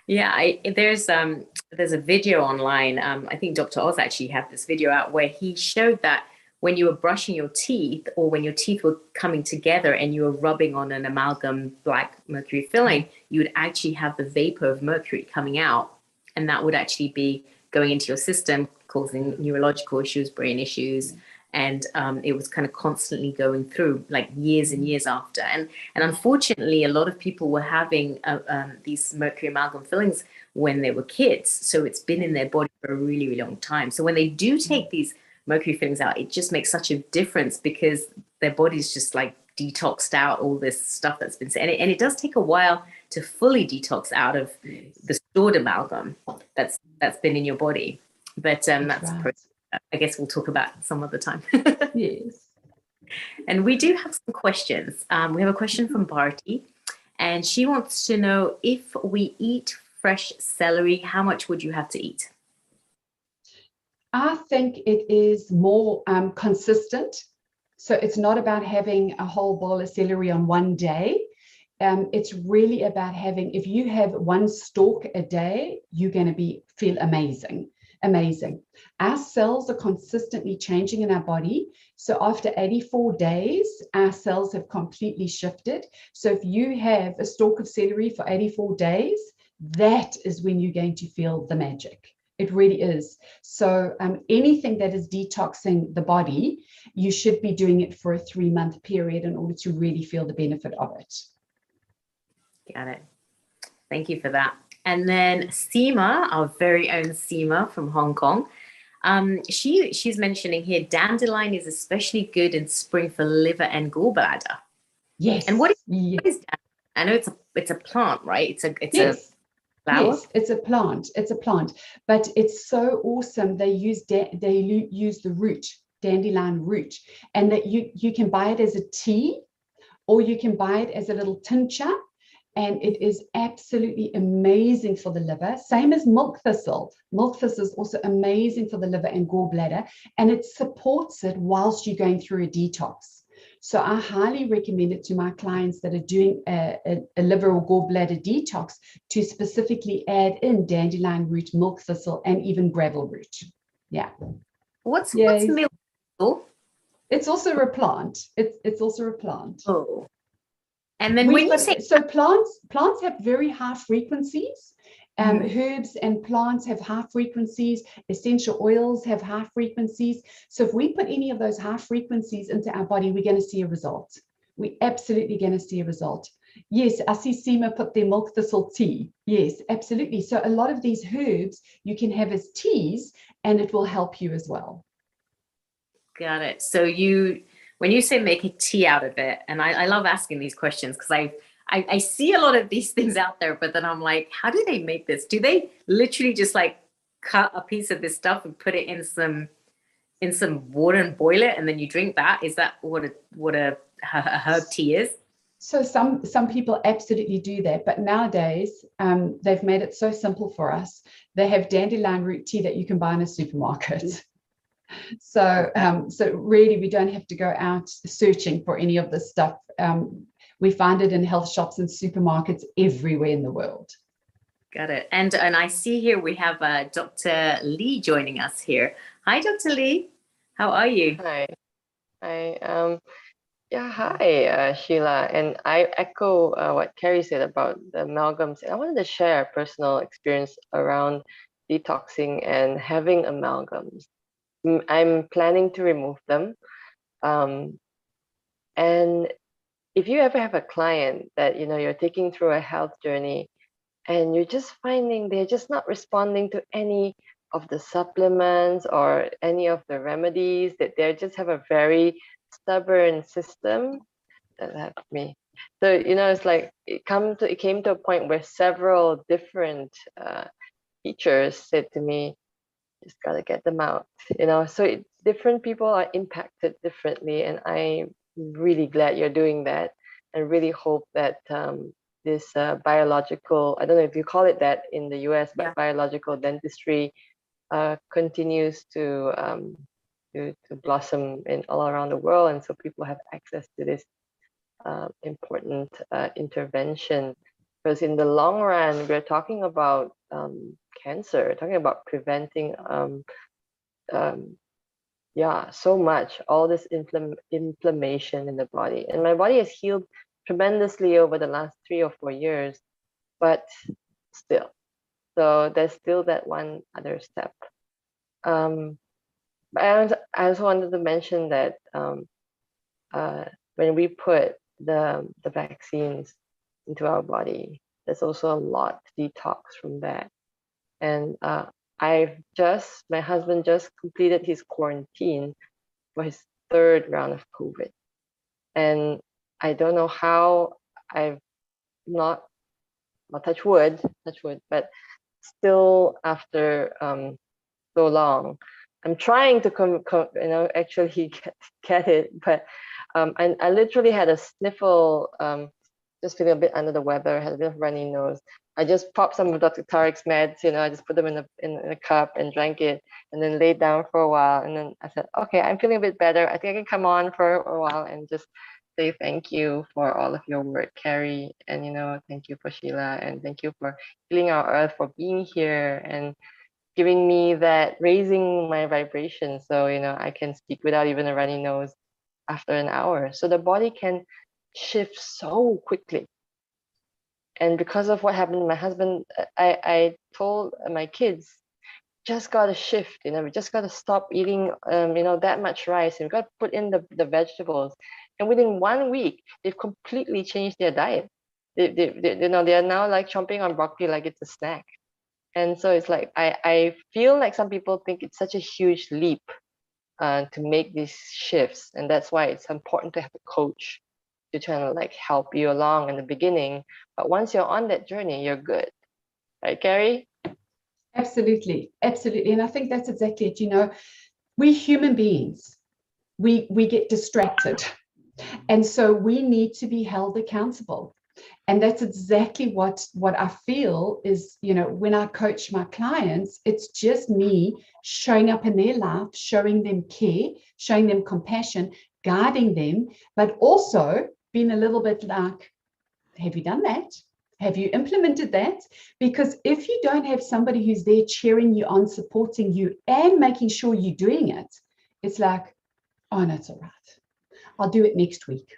Yeah, there's a video online. I think Dr. Oz actually had this video out where he showed that when you were brushing your teeth, or when your teeth were coming together and you were rubbing on an amalgam black mercury filling, you would actually have the vapor of mercury coming out, and that would actually be going into your system, causing neurological issues, brain issues. And it was kind of constantly going through, like years and years after. And unfortunately, a lot of people were having these mercury amalgam fillings when they were kids. So it's been in their body for a really, really long time. So when they do take these mercury fillings out, it just makes such a difference, because their body's just like detoxed out all this stuff that's been said. And it does take a while to fully detox out of the stored amalgam that's been in your body. But that's right. I guess we'll talk about some other time. Yes. And we do have some questions. We have a question from Bharti, and she wants to know, if we eat fresh celery, how much would you have to eat? I think it is more consistent. So it's not about having a whole bowl of celery on one day. It's really about having, if you have one stalk a day, you're going to feel amazing. Amazing. Our cells are consistently changing in our body. So after 84 days, our cells have completely shifted. So if you have a stalk of celery for 84 days, that is when you're going to feel the magic. It really is. So anything that is detoxing the body, you should be doing it for a 3-month period in order to really feel the benefit of it. Got it. Thank you for that. And then Seema, our very own Seema from Hong Kong, she's mentioning here, dandelion is especially good in spring for liver and gallbladder. Yes. And what is dandelion? I know it's a plant, right? It's a flower. Yes, it's a plant. It's a plant, but it's so awesome. They use the root, dandelion root, and that you can buy it as a tea, or you can buy it as a little tincture. And it is absolutely amazing for the liver. Same as milk thistle. Milk thistle is also amazing for the liver and gallbladder, and it supports it whilst you're going through a detox. So I highly recommend it to my clients that are doing a liver or gallbladder detox to specifically add in dandelion root, milk thistle, and even gravel root. Yeah. What's milk thistle? It's also a plant. It's also a plant. Oh. And then when you say, so plants have very high frequencies. Herbs and plants have high frequencies. Essential oils have high frequencies. So if we put any of those high frequencies into our body, we're going to see a result. We're absolutely going to see a result. Yes, I see Seema put their milk thistle tea. Yes, absolutely. So a lot of these herbs you can have as teas, and it will help you as well. Got it. So when you say make a tea out of it, and I love asking these questions because I see a lot of these things out there, but then I'm like, how do they make this? Do they literally just like cut a piece of this stuff and put it in some water and boil it, and then you drink that? Is that what a herb tea is? So some people absolutely do that, but nowadays they've made it so simple for us. They have dandelion root tea that you can buy in a supermarket. So really, we don't have to go out searching for any of this stuff. We find it in health shops and supermarkets everywhere in the world. Got it. And I see here we have Dr. Lee joining us here. Hi, Dr. Lee. How are you? Hi. Hi, Sheila. And I echo what Carrie said about the amalgams. I wanted to share a personal experience around detoxing and having amalgams. I'm planning to remove them. And if you ever have a client that you're taking through a health journey and you're just finding they're just not responding to any of the supplements or any of the remedies, that they just have a very stubborn system, that's me. So it's like it came to a point where several different teachers said to me, just gotta get them out, so different people are impacted differently, and I'm really glad you're doing that, and really hope that this biological, I don't know if you call it that in the US, but biological dentistry continues to blossom in all around the world, and so people have access to this important intervention, because in the long run we're talking about cancer, talking about preventing so much, all this inflammation in the body. And my body has healed tremendously over the last 3 or 4 years, but still, so there's still that one other step. But I also wanted to mention that when we put the vaccines into our body, there's also a lot to detox from that. And my husband just completed his quarantine for his 3rd round of COVID. And I don't know how I've not, well, touch wood, but still after so long, I'm trying to actually get it, but I literally had a sniffle just feeling a bit under the weather, had a bit of runny nose. I just popped some of Dr. Tariq's meds, I just put them in a cup and drank it, and then laid down for a while. And then I said, okay, I'm feeling a bit better. I think I can come on for a while and just say thank you for all of your work, Carrie, and thank you for Sheila, and thank you for healing our earth, for being here and giving me that, raising my vibration, so I can speak without even a runny nose after an hour. So the body can shift so quickly. And because of what happened to my husband, I told my kids, just got to shift, we just got to stop eating that much rice, and we got to put in the vegetables. And within 1 week, they've completely changed their diet. They are now like chomping on broccoli like it's a snack. And so it's like I feel like some people think it's such a huge leap to make these shifts, and that's why it's important to have a coach to try to like help you along in the beginning. But once you're on that journey, you're good, right, Carrie? Absolutely, absolutely. And I think that's exactly it. We human beings, we get distracted. And so we need to be held accountable. And that's exactly what I feel is, when I coach my clients, it's just me showing up in their life, showing them care, showing them compassion, guiding them, but also being a little bit like, have you done that? Have you implemented that? Because if you don't have somebody who's there cheering you on, supporting you, and making sure you're doing it, it's like, oh, no, it's all right. I'll do it next week.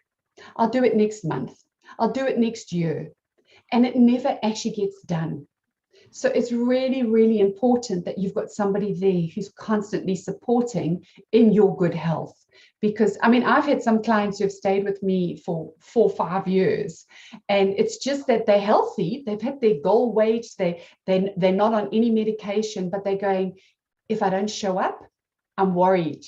I'll do it next month. I'll do it next year. And it never actually gets done. So it's really, really important that you've got somebody there who's constantly supporting in your good health. Because, I've had some clients who have stayed with me for 4 or 5 years, and it's just that they're healthy. They've hit their goal weight. They're not on any medication, but they're going, if I don't show up, I'm worried,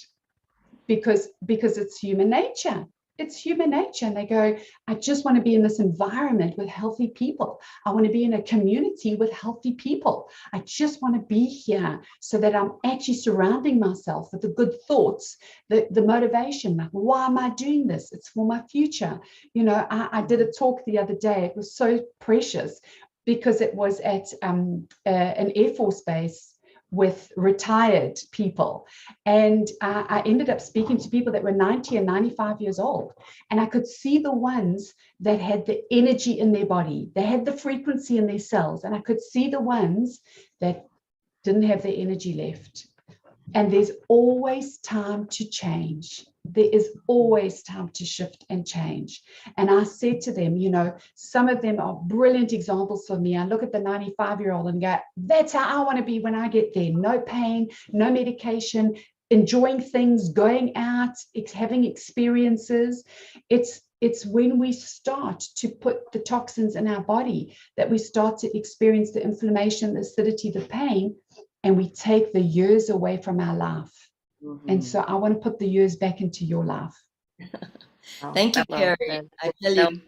because it's human nature. It's human nature. And they go, I just want to be in this environment with healthy people. I want to be in a community with healthy people. I just want to be here so that I'm actually surrounding myself with the good thoughts, the motivation. Like, why am I doing this? It's for my future. I did a talk the other day. It was so precious because it was at an Air Force base with retired people. And I ended up speaking to people that were 90 and 95 years old. And I could see the ones that had the energy in their body. They had the frequency in their cells. And I could see the ones that didn't have the energy left. And there's always time to change. There is always time to shift and change. And I said to them, some of them are brilliant examples for me. I look at the 95-year-old and go, that's how I want to be when I get there. No pain, no medication, enjoying things, going out, having experiences. It's when we start to put the toxins in our body that we start to experience the inflammation, the acidity, the pain, and we take the years away from our life. Mm-hmm. And so I want to put the years back into your life. Thank you, Carrie. I tell you,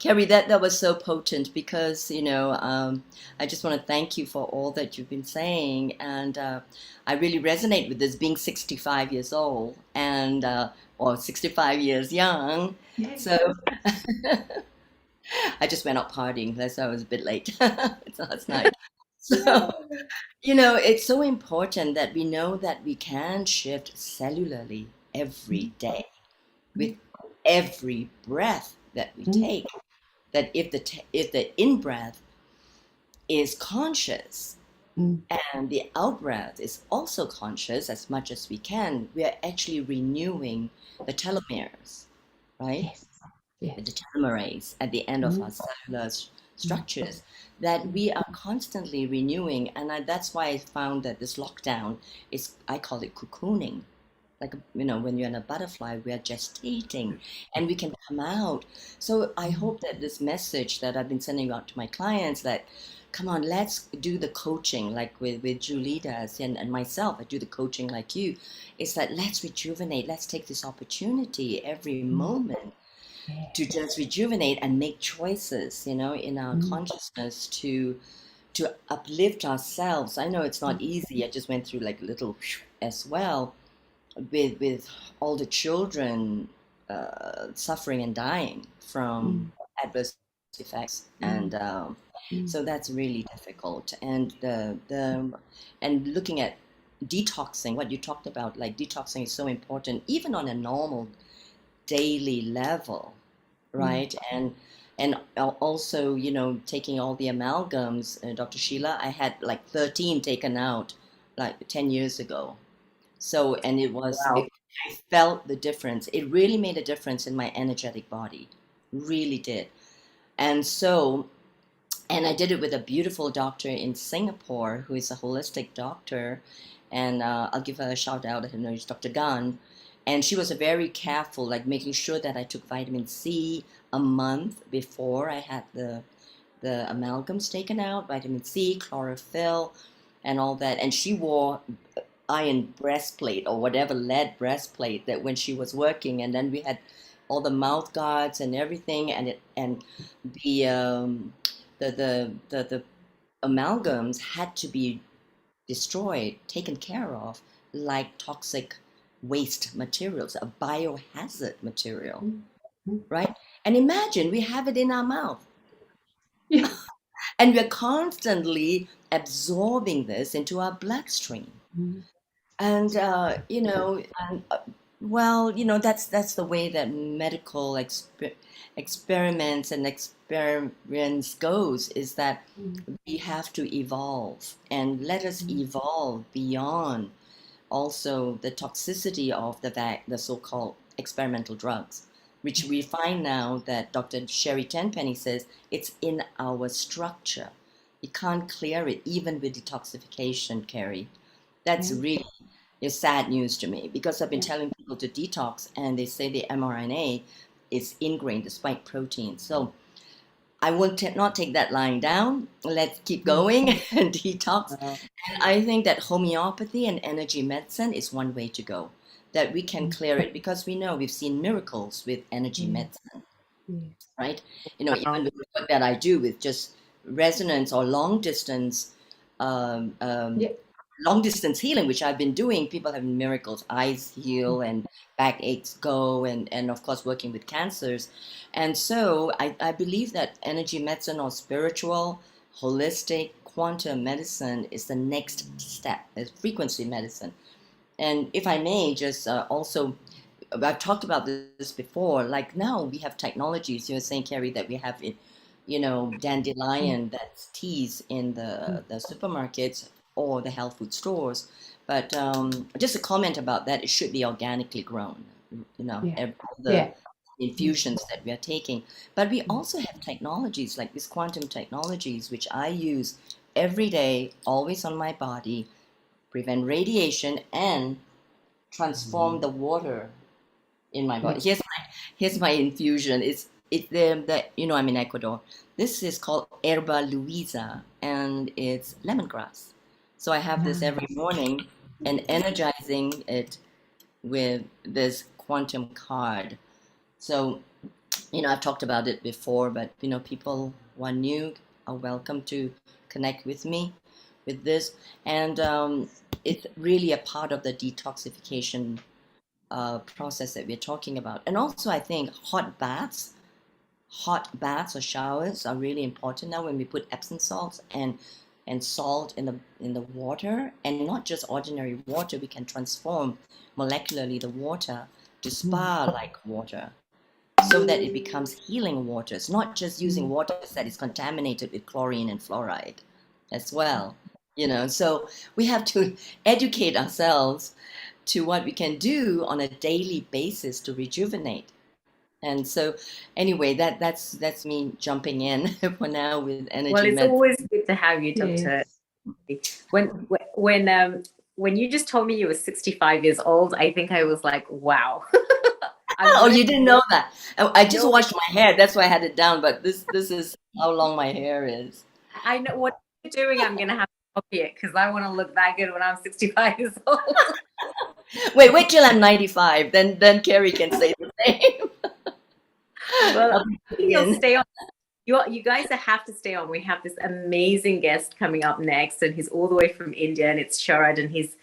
Carrie, that was so potent because, I just want to thank you for all that you've been saying. And I really resonate with this, being 65 years old and or 65 years young. Yes. So I just went out partying. That's why I was a bit late. It's last night. So, it's so important that we know that we can shift cellularly every day with every breath that we take. That if the in-breath is conscious and the out-breath is also conscious as much as we can, we are actually renewing the telomeres, right? Yes. Yes. The telomerase at the end of our cellular structures that we are constantly renewing. And that's why I found that this lockdown is, I call it cocooning. Like, when you're in a butterfly, we are gestating and we can come out. So I hope that this message that I've been sending out to my clients, that, come on, let's do the coaching like with Julie does and myself, I do the coaching like you, is that let's rejuvenate. Let's take this opportunity every moment to just rejuvenate and make choices, in our consciousness to uplift ourselves. I know it's not easy. I just went through like a little as well with all the children suffering and dying from adverse effects, and so that's really difficult. And and looking at detoxing, what you talked about, like detoxing is so important, even on a normal daily level, right? And also, you know, taking all the amalgams, Dr. Sheila, I had like 13 taken out like 10 years ago. So, and Wow. I felt the difference. It really made a difference in my energetic body, really did. And so, and I did it with a beautiful doctor in Singapore who is a holistic doctor, and I'll give her a shout out. Her name is Dr. Gan, and she was very careful, like making sure that I took vitamin C a month before I had the amalgams taken out, vitamin C, chlorophyll, and all that. And she wore iron breastplate or whatever lead breastplate that when she was working, and then we had all the mouth guards and everything, and the the amalgams had to be destroyed, taken care of, like toxic waste materials, a biohazard material, right? And imagine we have it in our mouth. And we're constantly absorbing this into our bloodstream. And you know, and well, you know, that's the way that medical experiments and experience goes, is that we have to evolve, and let us evolve beyond also the toxicity of the so-called experimental drugs, which we find now that Dr. Sherry Tenpenny says it's in our structure. You can't clear it even with detoxification, Carrie. That's really is sad news to me, because I've been telling people to detox and they say the mRNA is ingrained, the spike protein. So I will not take that lying down. Let's keep going and detox. And I think that homeopathy and energy medicine is one way to go, that we can clear it, because we know we've seen miracles with energy medicine, right? You know, even with the work that I do with just resonance or long distance healing, which I've been doing, people have miracles, eyes heal and backaches go, and of course working with cancers. And so I believe that energy medicine or spiritual, holistic, quantum medicine is the next step, is frequency medicine. And if I may just also, I've talked about this before, like now we have technologies, you were saying, Carrie, that we have it, you know, dandelion, that's teas in the supermarkets or the health food stores. But just a comment about that, it should be organically grown, you know, all the infusions that we are taking. But we also have technologies like these quantum technologies, which I use every day, always on my body, prevent radiation and transform the water in my body. Here's my infusion. It's the you know, I'm in Ecuador. This is called Herba Luisa, and it's lemongrass. So I have this every morning, and energizing it with this quantum card. So, you know, I've talked about it before, but you know, people who are new are welcome to connect with me with this, and it's really a part of the detoxification process that we're talking about. And also, I think hot baths or showers are really important now when we put Epsom salts and salt in the water, and not just ordinary water. We can transform molecularly the water to spa-like water, so that it becomes healing water. It's not just using water that is contaminated with chlorine and fluoride as well. You know, so we have to educate ourselves to what we can do on a daily basis to rejuvenate. And so, anyway, that's me jumping in for now with energy. Well, it's medicine. always good to have you, Doctor. When you just told me you were 65 years old, I think I was like, wow. Oh, you didn't know that? I just washed my hair. That's why I had it down. But this is how long my hair is. I know what you're doing. I'm gonna have to copy it because I want to look that good when I'm 65 years old. Wait till I'm 95. Then Carrie can say the same. Well, you'll stay on. You guys have to stay on. We have this amazing guest coming up next, and he's all the way from India, and it's Sharad, and he's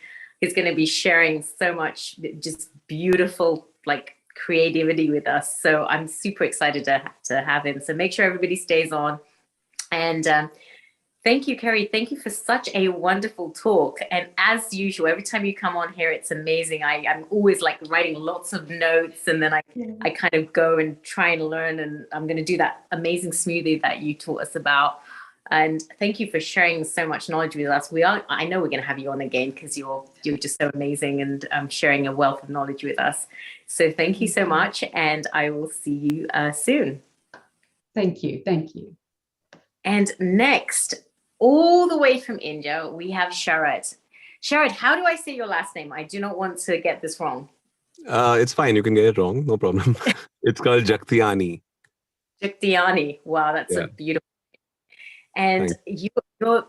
going to be sharing so much just beautiful, like, creativity with us. So I'm super excited to have him. So make sure everybody stays on. And thank you, Kerry. Thank you for such a wonderful talk. And as usual, every time you come on here, it's amazing. I'm always like writing lots of notes, and then I kind of go and try and learn. And I'm going to do that amazing smoothie that you taught us about. And thank you for sharing so much knowledge with us. I know we're going to have you on again because you're just so amazing and sharing a wealth of knowledge with us. So thank you so much, and I will see you soon. Thank you. Thank you. And next, all the way from India, we have Sharad. Sharad, how do I say your last name? I do not want to get this wrong. It's fine. You can get it wrong. No problem. It's called Jaktiani. Jaktiani. Wow, that's a beautiful name. And you're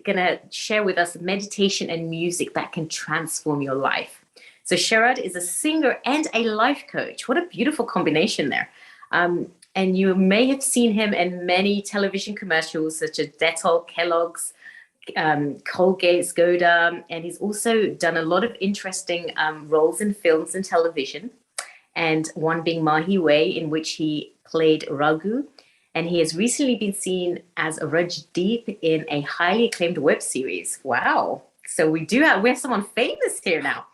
going to share with us meditation and music that can transform your life. So Sharad is a singer and a life coach. What a beautiful combination there. And you may have seen him in many television commercials such as Dettol, Kellogg's, Colgate, Skoda, and he's also done a lot of interesting roles in films and television, and one being Mahi Way, in which he played Raghu, and he has recently been seen as Rajdeep in a highly acclaimed web series. Wow. So we have someone famous here now.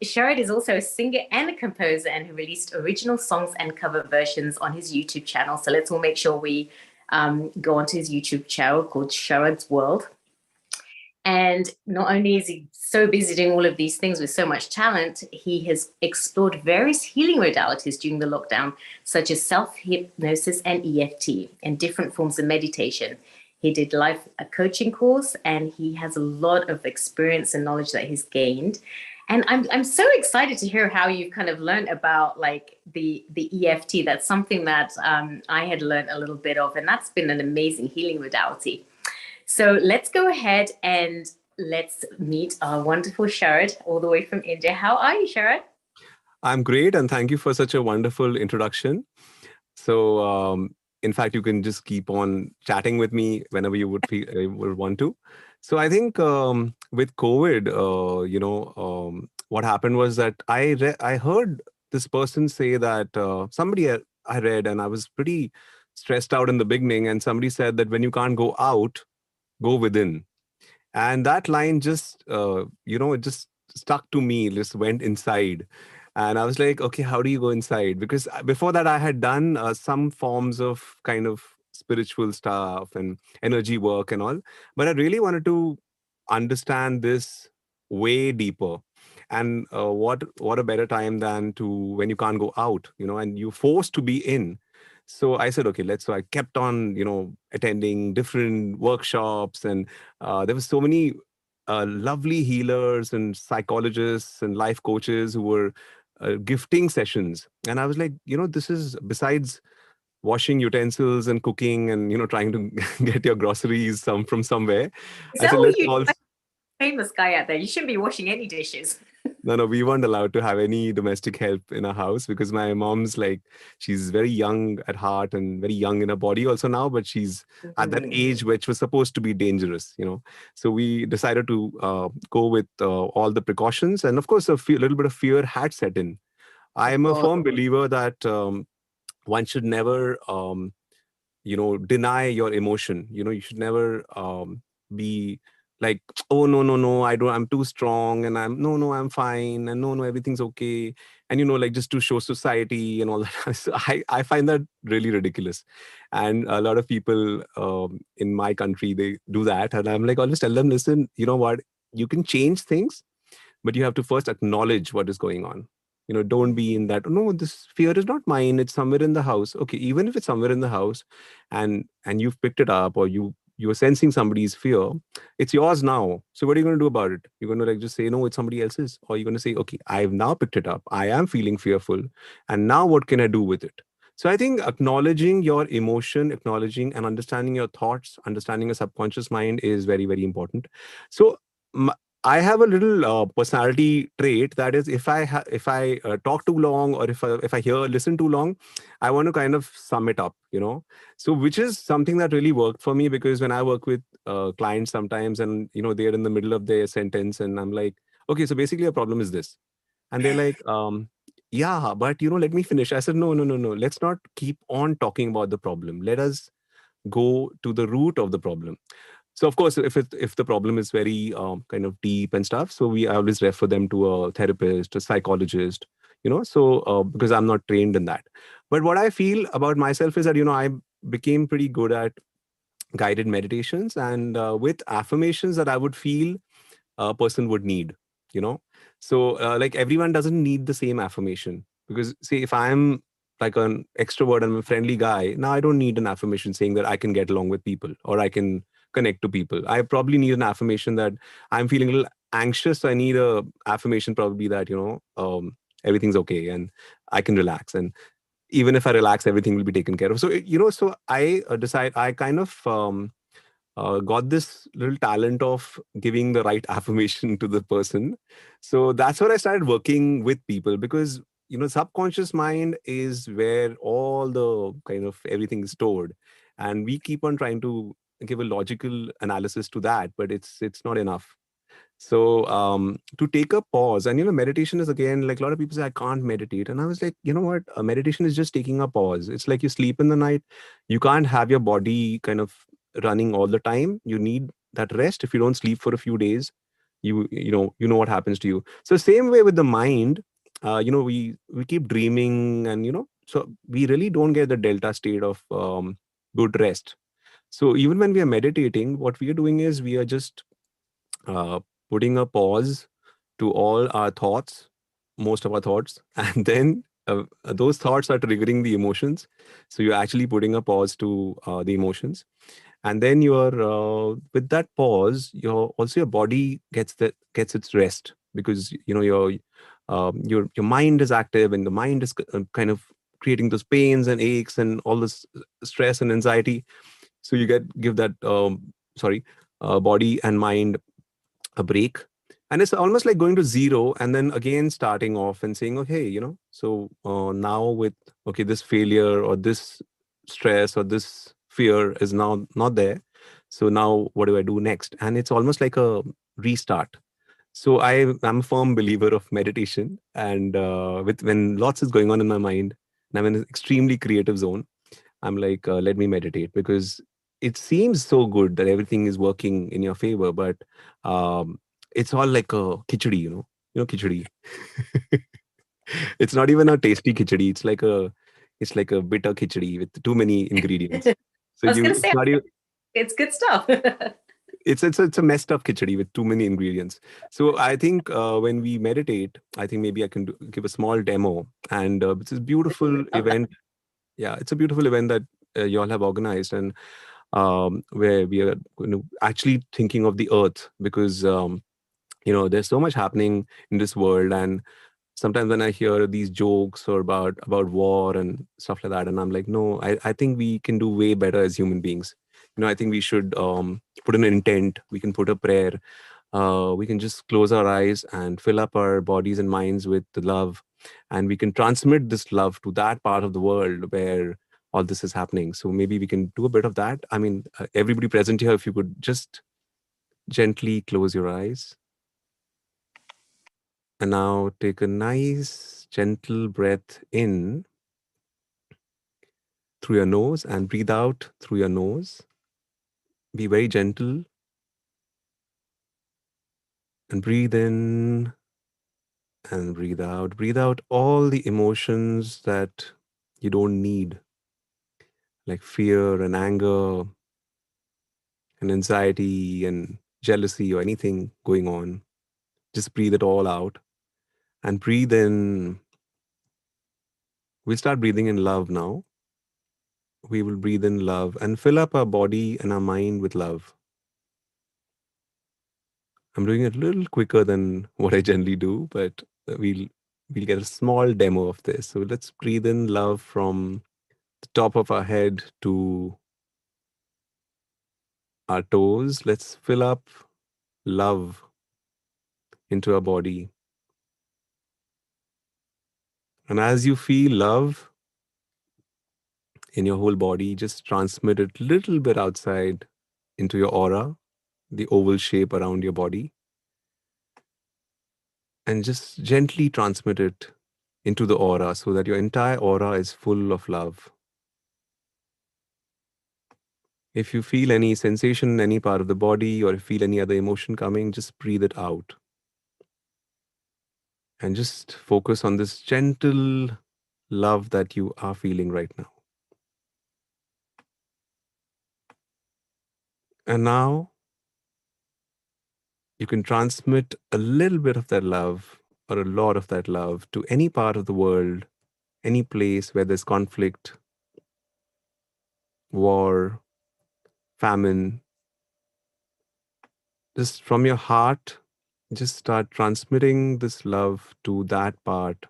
Sharad is also a singer and a composer, and who released original songs and cover versions on his YouTube channel. So let's all make sure we go onto his YouTube channel called Sharad's World. And not only is he so busy doing all of these things with so much talent, he has explored various healing modalities during the lockdown, such as self-hypnosis and EFT, and different forms of meditation. He did a coaching course, and he has a lot of experience and knowledge that he's gained. And I'm so excited to hear how you've kind of learned about like the EFT. That's something that I had learned a little bit of, and that's been an amazing healing modality. So let's go ahead and let's meet our wonderful Sharad all the way from India. How are you, Sharad? I'm great, and thank you for such a wonderful introduction. So in fact, you can just keep on chatting with me whenever you would want to. So I think with COVID, what happened was that I heard this person say that somebody I read, and I was pretty stressed out in the beginning, and somebody said that when you can't go out, go within. And that line just, it just stuck to me, just went inside. And I was like, okay, how do you go inside? Because before that, I had done some forms of kind of spiritual stuff and energy work and all. But I really wanted to understand this way deeper. And what a better time than to when you can't go out, and you're forced to be in. So I said, okay, so I kept on, attending different workshops, and there were so many lovely healers and psychologists and life coaches who were gifting sessions. And I was like, this is besides washing utensils and cooking and, trying to get your groceries from somewhere. I said, let's all... famous guy out there. You shouldn't be washing any dishes. No, we weren't allowed to have any domestic help in our house because my mom's she's very young at heart and very young in her body also now, but she's at that age which was supposed to be dangerous, So we decided to go with all the precautions. And of course, a little bit of fear had set in. I am a firm believer that one should never, deny your emotion. You should never be like, oh, no, I'm too strong, and I'm fine, and no, everything's okay. And, just to show society and all that. So I find that really ridiculous. And a lot of people in my country, they do that. And I'm always tell them, listen, you know what, you can change things, but you have to first acknowledge what is going on. Don't be in that, no, this fear is not mine, it's somewhere in the house. Okay, even if it's somewhere in the house and you've picked it up, or you're sensing somebody's fear, it's yours now. So what are you going to do about it? You're going to just say, no, it's somebody else's. Or you're going to say, okay, I've now picked it up. I am feeling fearful. And now what can I do with it? So I think acknowledging your emotion, acknowledging and understanding your thoughts, understanding your subconscious mind is very, very important. So I have a little personality trait, that is, if I talk too long, or if I listen too long, I want to kind of sum it up, So which is something that really worked for me, because when I work with clients sometimes, and they're in the middle of their sentence, and I'm like, okay, so basically your problem is this, and they're like, yeah, but let me finish. I said, no, no, no, no. Let's not keep on talking about the problem. Let us go to the root of the problem. So of course, if the problem is very kind of deep and stuff, so I always refer them to a therapist, a psychologist, so because I'm not trained in that. But what I feel about myself is that I became pretty good at guided meditations and with affirmations that I would feel a person would need, you know so like everyone doesn't need the same affirmation, because see, if I'm like an extrovert and I'm a friendly guy, now I don't need an affirmation saying that I can get along with people or I can connect to people. I probably need an affirmation that I'm feeling a little anxious, so I need a affirmation probably that everything's okay and I can relax, and even if I relax, everything will be taken care of. So so I decide, I kind of got this little talent of giving the right affirmation to the person. So that's where I started working with people, because subconscious mind is where all the kind of everything is stored, and we keep on trying to give a logical analysis to that, but it's not enough. So to take a pause, and meditation is, again, like a lot of people say, I can't meditate. And I was like, you know what? A meditation is just taking a pause. It's like you sleep in the night. You can't have your body kind of running all the time. You need that rest. If you don't sleep for a few days, you know what happens to you. So same way with the mind, we keep dreaming, and so we really don't get the delta state of good rest. So even when we are meditating, what we are doing is we are just uh, putting a pause to all our thoughts, most of our thoughts, and then those thoughts are triggering the emotions. So you're actually putting a pause to the emotions, and then you're with that pause, your body gets its rest, because your mind is active, and the mind is kind of creating those pains and aches and all this stress and anxiety. So you give that body and mind a break, and it's almost like going to zero and then again starting off and saying, okay, so now with, okay, this failure or this stress or this fear is now not there, so now what do I do next? And it's almost like a restart. So I'm a firm believer of meditation, and with when lots is going on in my mind and I'm in an extremely creative zone, I'm like, let me meditate, because it seems so good that everything is working in your favor, but it's all like a khichdi, khichdi. It's not even a tasty khichdi. It's like a bitter khichdi with too many ingredients. So I was gonna it's say, not even. it's good stuff. It's a messed up khichdi with too many ingredients. So I think when we meditate, I think maybe I can give a small demo, and it's a beautiful Love that. event. Yeah, it's a beautiful event that you all have organized, and where we are actually thinking of the earth, because there's so much happening in this world, and sometimes when I hear these jokes or about war and stuff like that, and I'm like, no, I think we can do way better as human beings. I think we should put an intent. We can put a prayer. We can just close our eyes and fill up our bodies and minds with the love, and we can transmit this love to that part of the world where all this is happening. So maybe we can do a bit of that. I mean, everybody present here, if you could just gently close your eyes, and now take a nice gentle breath in through your nose and breathe out through your nose. Be very gentle and breathe in and breathe out. Breathe out all the emotions that you don't need, like fear and anger and anxiety and jealousy or anything going on. Just breathe it all out and breathe in. We'll start breathing in love now. We will breathe in love and fill up our body and our mind with love. I'm doing it a little quicker than what I generally do, but we'll get a small demo of this. So let's breathe in love from the top of our head to our toes. Let's fill up love into our body. And as you feel love in your whole body, just transmit it a little bit outside into your aura, the oval shape around your body, and just gently transmit it into the aura so that your entire aura is full of love. If you feel any sensation in any part of the body or feel any other emotion coming, just breathe it out. And just focus on this gentle love that you are feeling right now. And now you can transmit a little bit of that love or a lot of that love to any part of the world, any place where there's conflict, war, famine. Just from your heart, just start transmitting this love to that part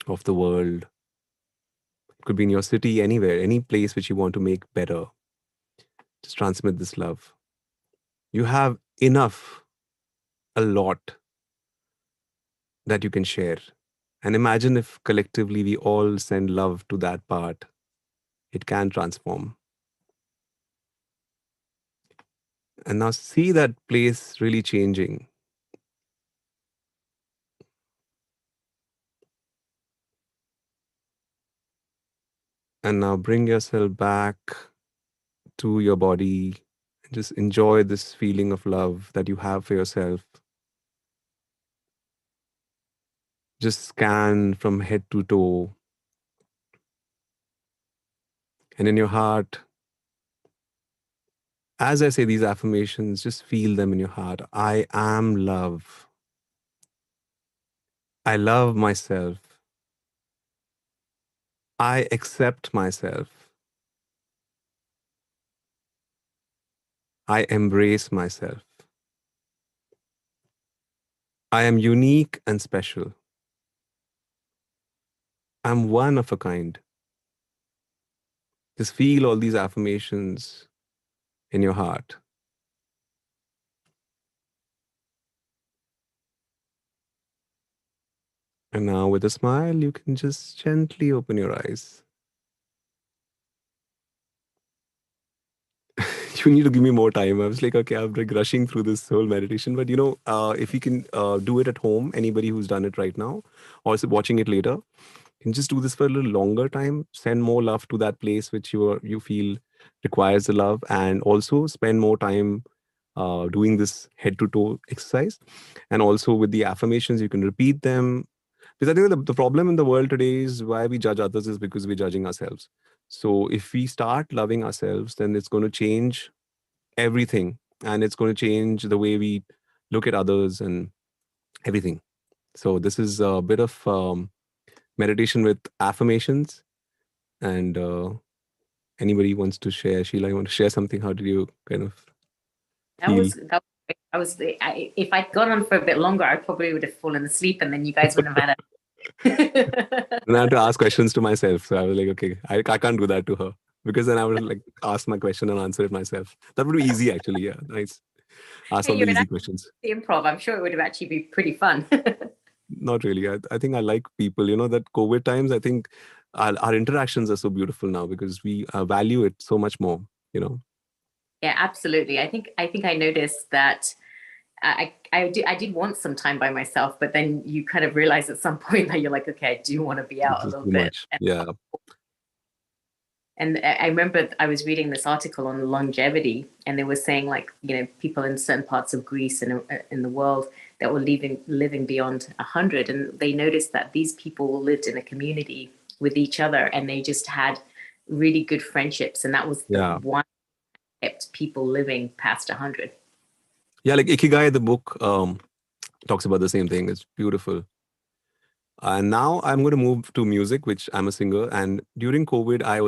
of the world. It could be in your city, anywhere, any place which you want to make better. Just transmit this love. You have enough, a lot that you can share. And imagine if collectively we all send love to that part, it can transform. And now see that place really changing. And now bring yourself back to your body and just enjoy this feeling of love that you have for yourself. Just scan from head to toe. And in your heart, as I say these affirmations, just feel them in your heart. I am love. I love myself. I accept myself. I embrace myself. I am unique and special. I'm one of a kind. Just feel all these affirmations in your heart. And now with a smile, you can just gently open your eyes. You need to give me more time. I was like, okay, I'm like rushing through this whole meditation. But if you can do it at home, anybody who's done it right now, or is watching it later, can just do this for a little longer time. Send more love to that place which you feel requires the love, and also spend more time doing this head to toe exercise. And also with the affirmations, you can repeat them. Because I think the problem in the world today is why we judge others is because we're judging ourselves. So if we start loving ourselves, then it's going to change everything, and it's going to change the way we look at others and everything. So this is a bit of meditation with affirmations. And anybody wants to share? Sheila, you want to share something? How did you kind of feel? If I'd gone on for a bit longer, I probably would have fallen asleep, and then you guys wouldn't have had And I had to ask questions to myself. So I was like, okay, I can't do that to her, because then I would like ask my question and answer it myself. That would be easy, actually. Yeah, nice. Ask all the easy questions. the improv. I'm sure it would have actually been pretty fun. Not really. I think I like people. That COVID times, I think our interactions are so beautiful now because we value it so much more. Yeah, absolutely. I think I noticed that I did want some time by myself, but then you kind of realize at some point that you're like, okay, I do want to be out a little bit. Yeah. And I remember I was reading this article on longevity, and they were saying people in certain parts of Greece and in the world that were living beyond 100, and they noticed that these people lived in a community with each other, and they just had really good friendships, and that was the one that kept people living past 100. Yeah, like Ikigai, the book talks about the same thing. It's beautiful. And now I'm going to move to music, which I'm a singer. And during COVID, I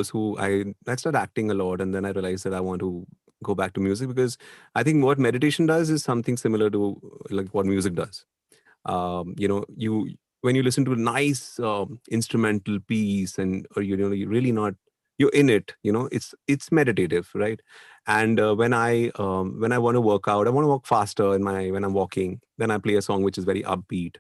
started acting a lot. And then I realized that I want to go back to music, because I think what meditation does is something similar to like what music does. When you listen to a nice instrumental piece, or you're really not, you're in it, it's meditative, right? And when I want to work out, I want to walk faster when I'm walking, then I play a song which is very upbeat.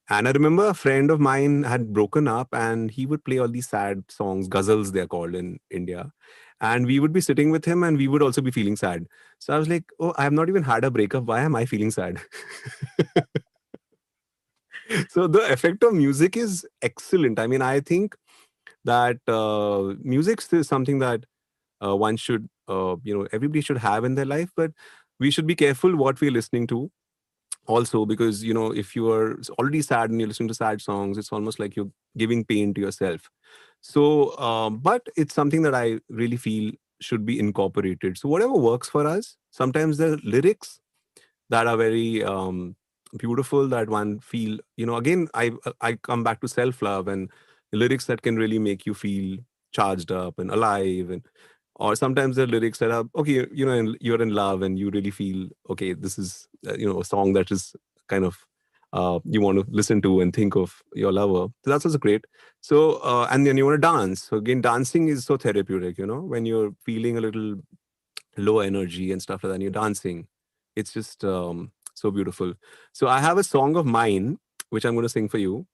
And I remember a friend of mine had broken up, and he would play all these sad songs, ghazals they're called in India. And we would be sitting with him, and we would also be feeling sad. So I was like, oh, I have not even had a breakup. Why am I feeling sad? So the effect of music is excellent. I mean, I think that music is something that one should, everybody should have in their life, but we should be careful what we're listening to also, because if you are already sad and you're listening to sad songs, it's almost like you're giving pain to yourself. So but it's something that I really feel should be incorporated. So whatever works for us, sometimes the lyrics that are very beautiful, that one feel, again, I come back to self love and lyrics that can really make you feel charged up and alive. And or sometimes the lyrics that are okay, you're in love and you really feel okay, this is a song that is kind of you want to listen to and think of your lover. So that's also great. So and then you want to dance. So again, dancing is so therapeutic, when you're feeling a little low energy and stuff like that and you're dancing, it's just so beautiful. So I have a song of mine which I'm going to sing for you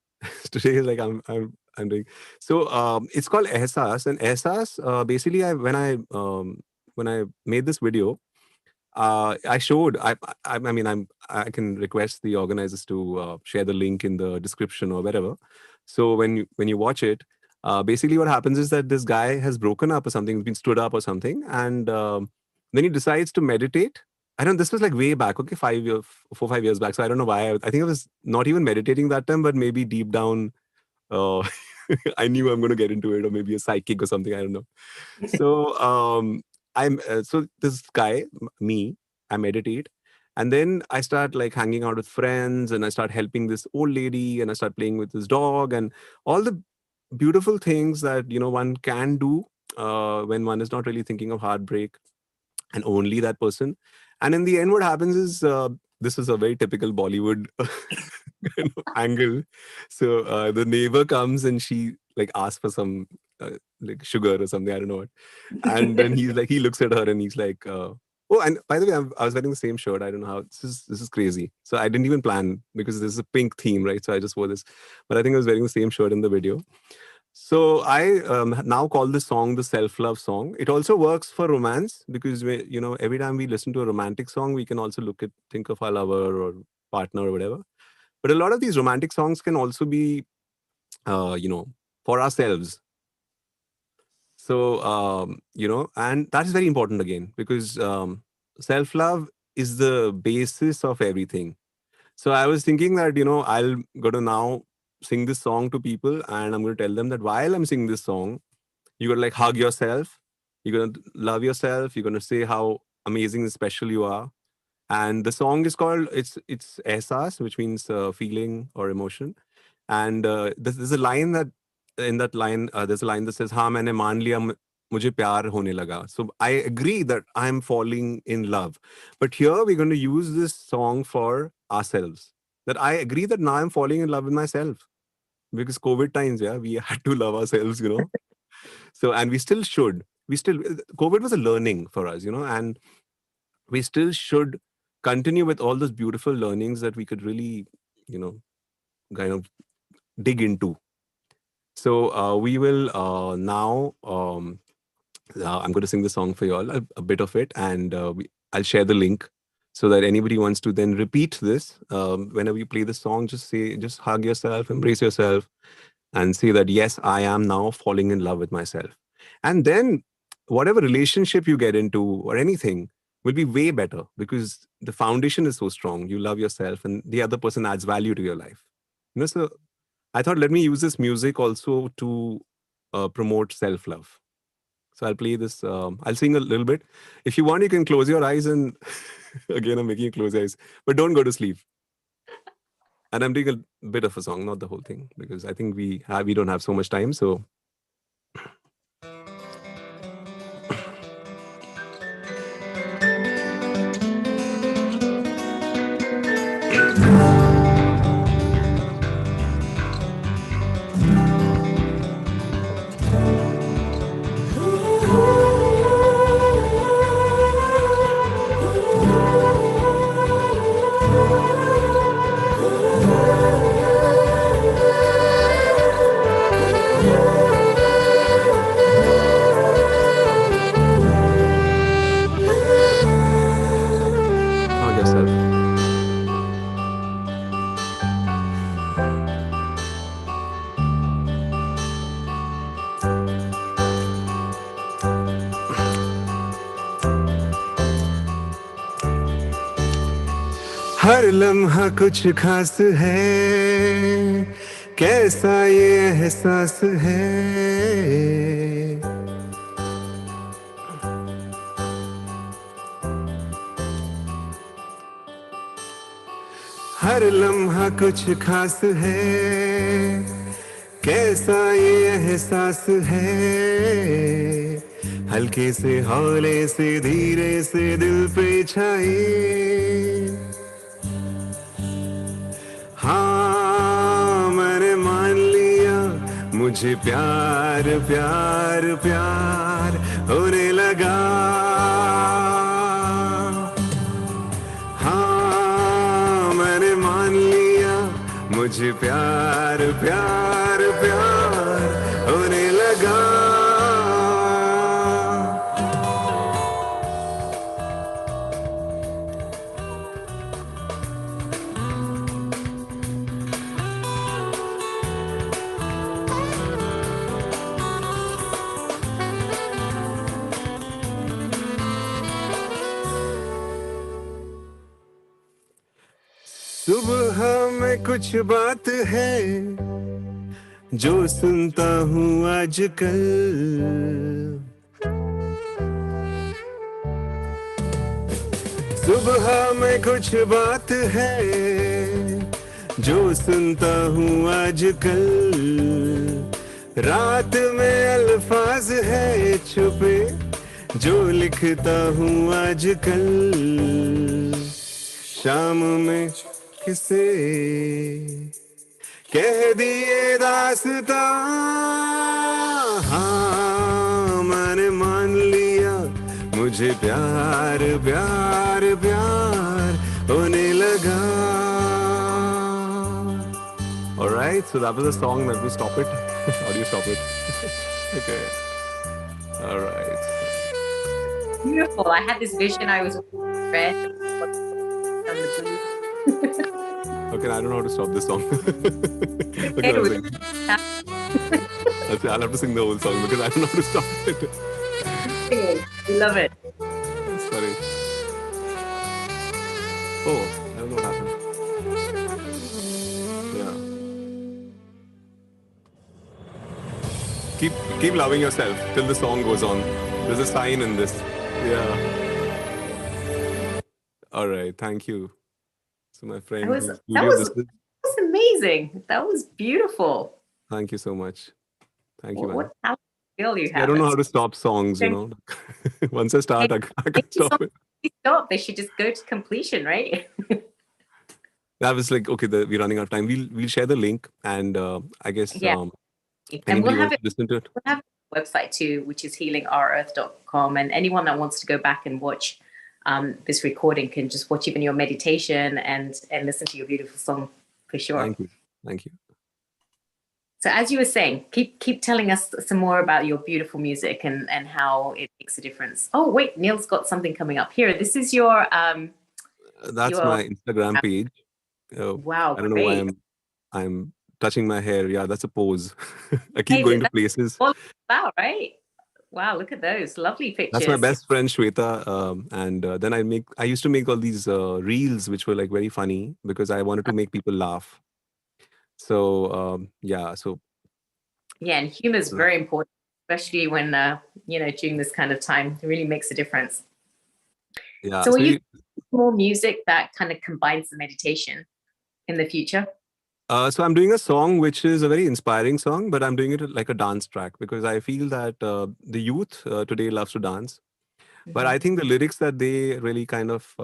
today. Like I'm doing. So it's called Ehsas, and Ehsas basically when I made this video, I showed. I mean, I can request the organizers to share the link in the description or wherever. So when you watch it, basically what happens is that this guy has broken up or something, been stood up or something, and then he decides to meditate. I don't. This was like way back, okay, 4 5 years back. So I don't know why. I think I was not even meditating that time, but maybe deep down, uh, I knew I'm going to get into it, or maybe a psychic or something. I don't know. So so this guy, me, I meditate, and then I start like hanging out with friends, and I start helping this old lady, and I start playing with this dog, and all the beautiful things that one can do when one is not really thinking of heartbreak and only that person. And in the end, what happens is this is a very typical Bollywood kind of angle. So the neighbor comes and she like asks for some like sugar or something. I don't know what. And then he's like, he looks at her and he's like, oh, and by the way, I was wearing the same shirt. I don't know how this is crazy. So I didn't even plan because this is a pink theme, right? So I just wore this, but I think I was wearing the same shirt in the video. So I now call this song the self-love song. It also works for romance because every time we listen to a romantic song, we can also think of our lover or partner or whatever. But a lot of these romantic songs can also be, for ourselves. So and that is very important again because self-love is the basis of everything. So I was thinking that I'll go to now sing this song to people, and I'm going to tell them that while I'm singing this song, you're going to like hug yourself, you're going to love yourself, you're going to say how amazing and special you are. And the song is called it's Ehsas, which means feeling or emotion. And there's a line that in that line there's a line that says हाँ मैंने मान लिया मुझे प्यार होने लगा. So I agree that I'm falling in love, but here we're going to use this song for ourselves, that I agree that now I'm falling in love with myself because COVID times, yeah, we had to love ourselves, so and we still should. COVID was a learning for us, and we still should continue with all those beautiful learnings that we could really, kind of dig into. So we will now. I'm going to sing the song for you all, a bit of it, and I'll share the link so that anybody wants to then repeat this. Whenever you play the song, just hug yourself, embrace yourself, and say that yes, I am now falling in love with myself. And then whatever relationship you get into or anything will be way better because the foundation is so strong. You love yourself, and the other person adds value to your life. So I thought, let me use this music also to promote self-love. So I'll play this. I'll sing a little bit. If you want, you can close your eyes. And again, I'm making you close your eyes, but don't go to sleep. And I'm doing a bit of a song, not the whole thing, because I think we don't have so much time. So. हर लम्हा कुछ खास है, कैसा ये एहसास है। हर लम्हा कुछ खास है, कैसा ये एहसास है। हल्के से हौले से धीरे से दिल पे छाए। हाँ मैंने मान लिया, मुझे प्यार प्यार प्यार होने लगा। हाँ मैंने मान लिया, मुझे प्यार प्यार प्यार होने लगा। सुबह में कुछ बात है जो सुनता हूँ आजकल। सुबह में कुछ बात है जो सुनता हूँ आजकल। रात में अल्फाज है छुपे जो लिखता हूँ आजकल। शाम में किसे कह दिए दास्तां। हाँ मैंने मान लिया, मुझे प्यार प्यार प्यार होने लगा. Alright, so that was a song. Let me stop it. How do you stop it? Okay. Alright. Beautiful. I had this vision. I was red. Okay, I don't know how to stop this song. Okay, I'll sing. I'll have to sing the whole song because I don't know how to stop it. We love it. Sorry. Oh, I don't know what happened. Yeah. Keep loving yourself till the song goes on. There's a sign in this. Yeah. All right. Thank you. So my friend whose studio this is. That was amazing. That was beautiful. Thank you so much. Thank you, man. What talent skill you have. I don't know how to stop songs, you know. Once I start, I can't stop it. Stop. They should just go to completion, right? I was like, okay, we're running out of time. We'll share the link, and I guess and we'll have it. Listen to it. We'll have a website too, which is healingourEarth.com, and anyone that wants to go back and watch this recording can just watch even your meditation and listen to your beautiful song for sure. Thank you. Thank you. So as you were saying, keep telling us some more about your beautiful music and how it makes a difference. Oh wait, Neil's got something coming up here. This is your that's my Instagram page. Wow, I don't know why I'm touching my hair. Yeah, that's a pose. I keep going to places. Wow, right? Wow, look at those lovely pictures. That's my best friend Shweta, and then I used to make all these reels which were like very funny because I wanted to make people laugh. So and humor is very important, especially when during this kind of time. It really makes a difference. Yeah. So, will you more music that kind of combines the meditation in the future? So I'm doing a song which is a very inspiring song, but I'm doing it like a dance track because I feel that the youth today loves to dance. Mm-hmm. But I think the lyrics that they really kind of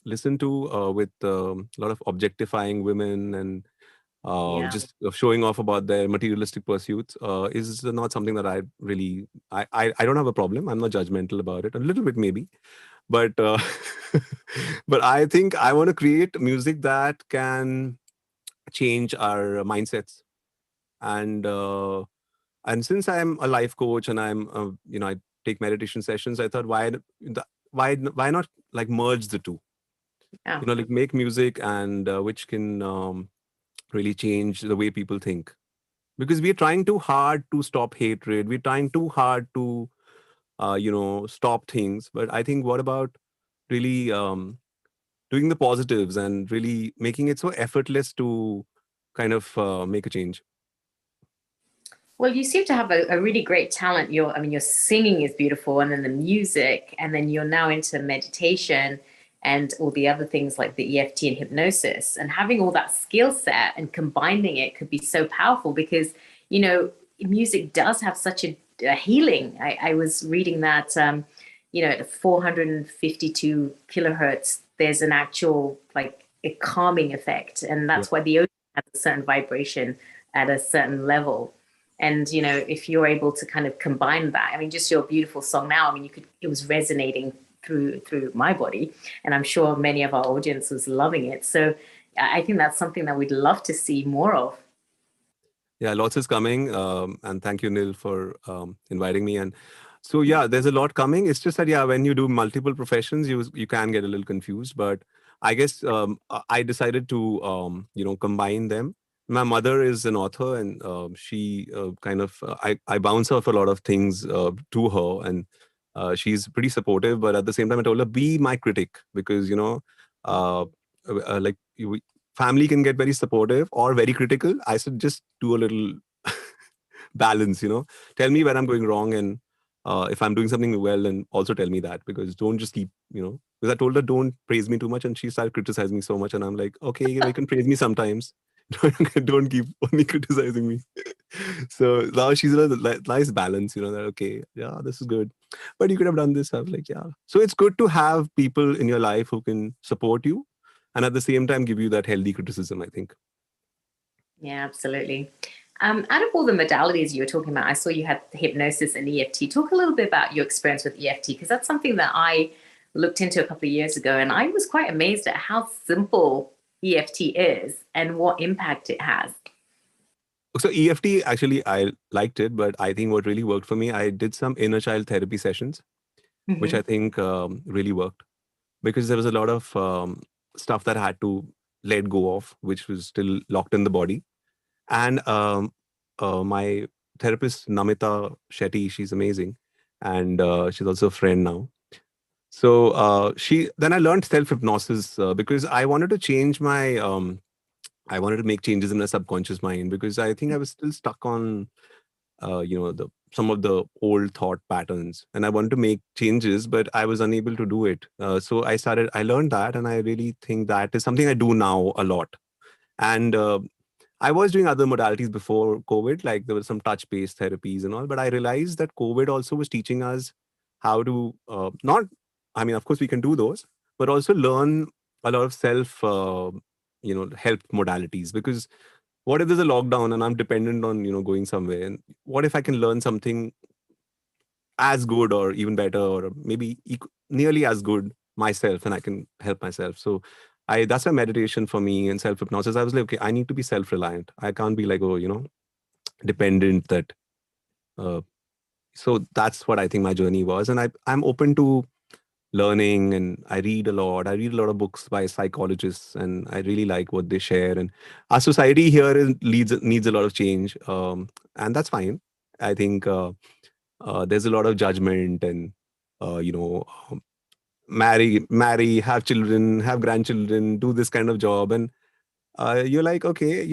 listen to with a lot of objectifying women and just showing off about their materialistic pursuits is not something that I really, I don't have a problem. I'm not judgmental about it, a little bit maybe. But but I think I want to create music that can change our mindsets. And since I'm a life coach and I'm, I take meditation sessions, I thought why not like merge the two? Yeah. Like make music and which can really change the way people think, because we're trying too hard to stop hatred. We're trying too hard to stop things. But I think what about really doing the positives and really making it so effortless to kind of make a change. Well, you seem to have a really great talent. Your singing is beautiful, and then the music, and then you're now into meditation and all the other things like the EFT and hypnosis. And having all that skill set and combining it could be so powerful because, music does have such a healing. I was reading that, at 452 kilohertz, there's an actual like a calming effect. And that's why the ocean has a certain vibration at a certain level. And, if you're able to kind of combine that, just your beautiful song now, it was resonating through my body. And I'm sure many of our audience was loving it. So I think that's something that we'd love to see more of. Yeah, lots is coming. And thank you, Nil, for inviting me. And so, yeah, there's a lot coming. It's just that, when you do multiple professions, you can get a little confused. But I guess I decided to, combine them. My mother is an author, and she I bounce off a lot of things to her, and she's pretty supportive. But at the same time, I told her, be my critic, because like family can get very supportive or very critical. I said just do a little balance. Tell me where I'm going wrong, and if I'm doing something well, then also tell me that, because don't just keep because I told her don't praise me too much, and she started criticizing me so much, and I'm like, okay, you can praise me sometimes. Don't keep only criticizing me. So now she's in a nice balance, that okay, yeah, this is good, but you could have done this. I was like, yeah. So it's good to have people in your life who can support you and at the same time give you that healthy criticism, I think. Yeah, absolutely. Out of all the modalities you were talking about, I saw you had hypnosis and EFT. Talk a little bit about your experience with EFT, because that's something that I looked into a couple of years ago, and I was quite amazed at how simple EFT is and what impact it has. So EFT, actually, I liked it, but I think what really worked for me, I did some inner child therapy sessions, which I think really worked, because there was a lot of stuff that I had to let go of, which was still locked in the body. And my therapist, Namita Shetty, she's amazing. And she's also a friend now. So then I learned self-hypnosis because I wanted to change my, I wanted to make changes in my subconscious mind, because I think I was still stuck on, some of the old thought patterns, and I wanted to make changes, but I was unable to do it. So I learned that, and I really think that is something I do now a lot. And I was doing other modalities before COVID, like there was some touch-based therapies and all, but I realized that COVID also was teaching us how to of course we can do those, but also learn a lot of help modalities. Because what if there's a lockdown and I'm dependent on, going somewhere? And what if I can learn something as good or even better, or maybe nearly as good myself, and I can help myself? So that's a meditation for me, and self-hypnosis. I was like, okay, I need to be self-reliant. I can't be like, dependent that. So that's what I think my journey was. And I'm open to learning, and I read a lot. I read a lot of books by psychologists, and I really like what they share. And our society here needs a lot of change. And that's fine. I think there's a lot of judgment and, marry, have children, have grandchildren, do this kind of job. And you're like, okay,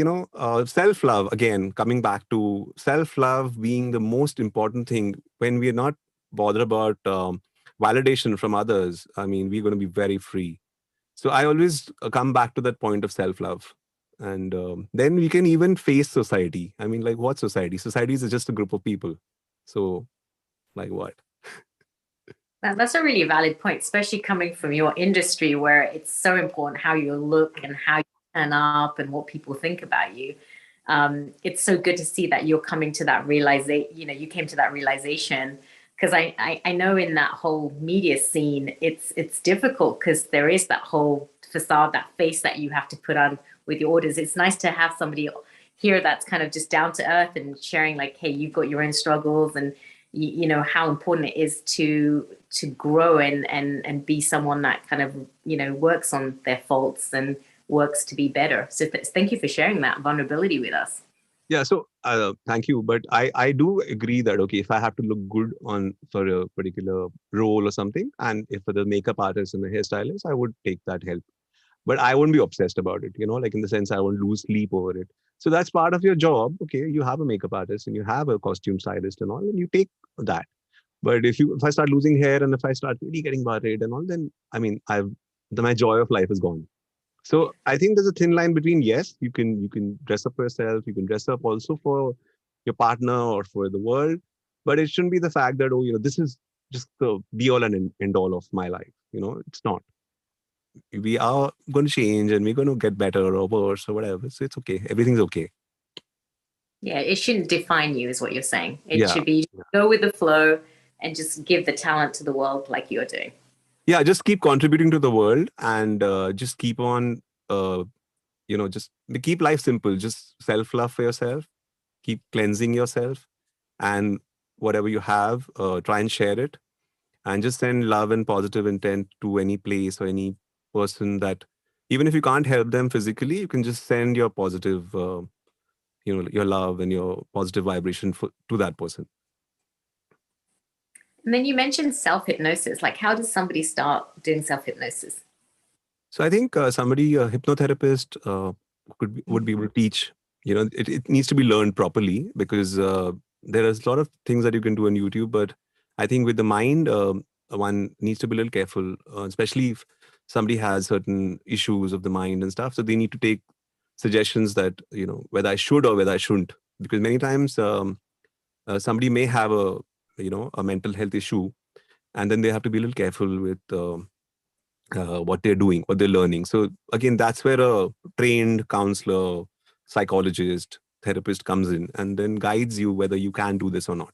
self-love, again, coming back to self-love being the most important thing. When we're not bothered about validation from others, we're going to be very free. So I always come back to that point of self-love. And then we can even face society. Like, what society? Society is just a group of people. So, like, what? That's a really valid point, especially coming from your industry, where it's so important how you look and how you turn up and what people think about you. It's so good to see that you're coming to that realization. You came to that realization, because I know in that whole media scene, it's difficult, because there is that whole facade, that face that you have to put on with your orders. It's nice to have somebody here that's kind of just down to earth and sharing, like, hey, you've got your own struggles, and how important it is to grow and be someone that kind of works on their faults and works to be better. So thank you for sharing that vulnerability with us. Yeah, so thank you. But I do agree that, okay, if I have to look good for a particular role or something, and if for the makeup artist and the hairstylist, I would take that help. but I won't be obsessed about it, like in the sense I won't lose sleep over it. So that's part of your job. Okay, you have a makeup artist and you have a costume stylist and all, and you take that. But if I start losing hair and if I start really getting worried and all, then I mean, my joy of life is gone. So I think there's a thin line between, yes, you can dress up for yourself, you can dress up also for your partner or for the world, but it shouldn't be the fact that, this is just the be all and end all of my life. It's not. We are going to change and we're going to get better or worse or whatever. So it's okay. Everything's okay. Yeah, it shouldn't define you, is what you're saying. It Yeah. should be go with the flow and just give the talent to the world like you're doing. Yeah, just keep contributing to the world and just keep on, just keep life simple. Just self-love for yourself. Keep cleansing yourself, and whatever you have, try and share it, and just send love and positive intent to any place or any person that, even if you can't help them physically, you can just send your positive, your love and your positive vibration to that person. And then you mentioned self-hypnosis. Like, how does somebody start doing self-hypnosis? So I think somebody, a hypnotherapist, would be able to teach. It needs to be learned properly, because there is a lot of things that you can do on YouTube. But I think with the mind, one needs to be a little careful, especially if somebody has certain issues of the mind and stuff. So they need to take suggestions that, whether I should or whether I shouldn't. Because many times somebody may have a mental health issue, and then they have to be a little careful with what they're doing, what they're learning. So again, that's where a trained counselor, psychologist, therapist comes in and then guides you whether you can do this or not.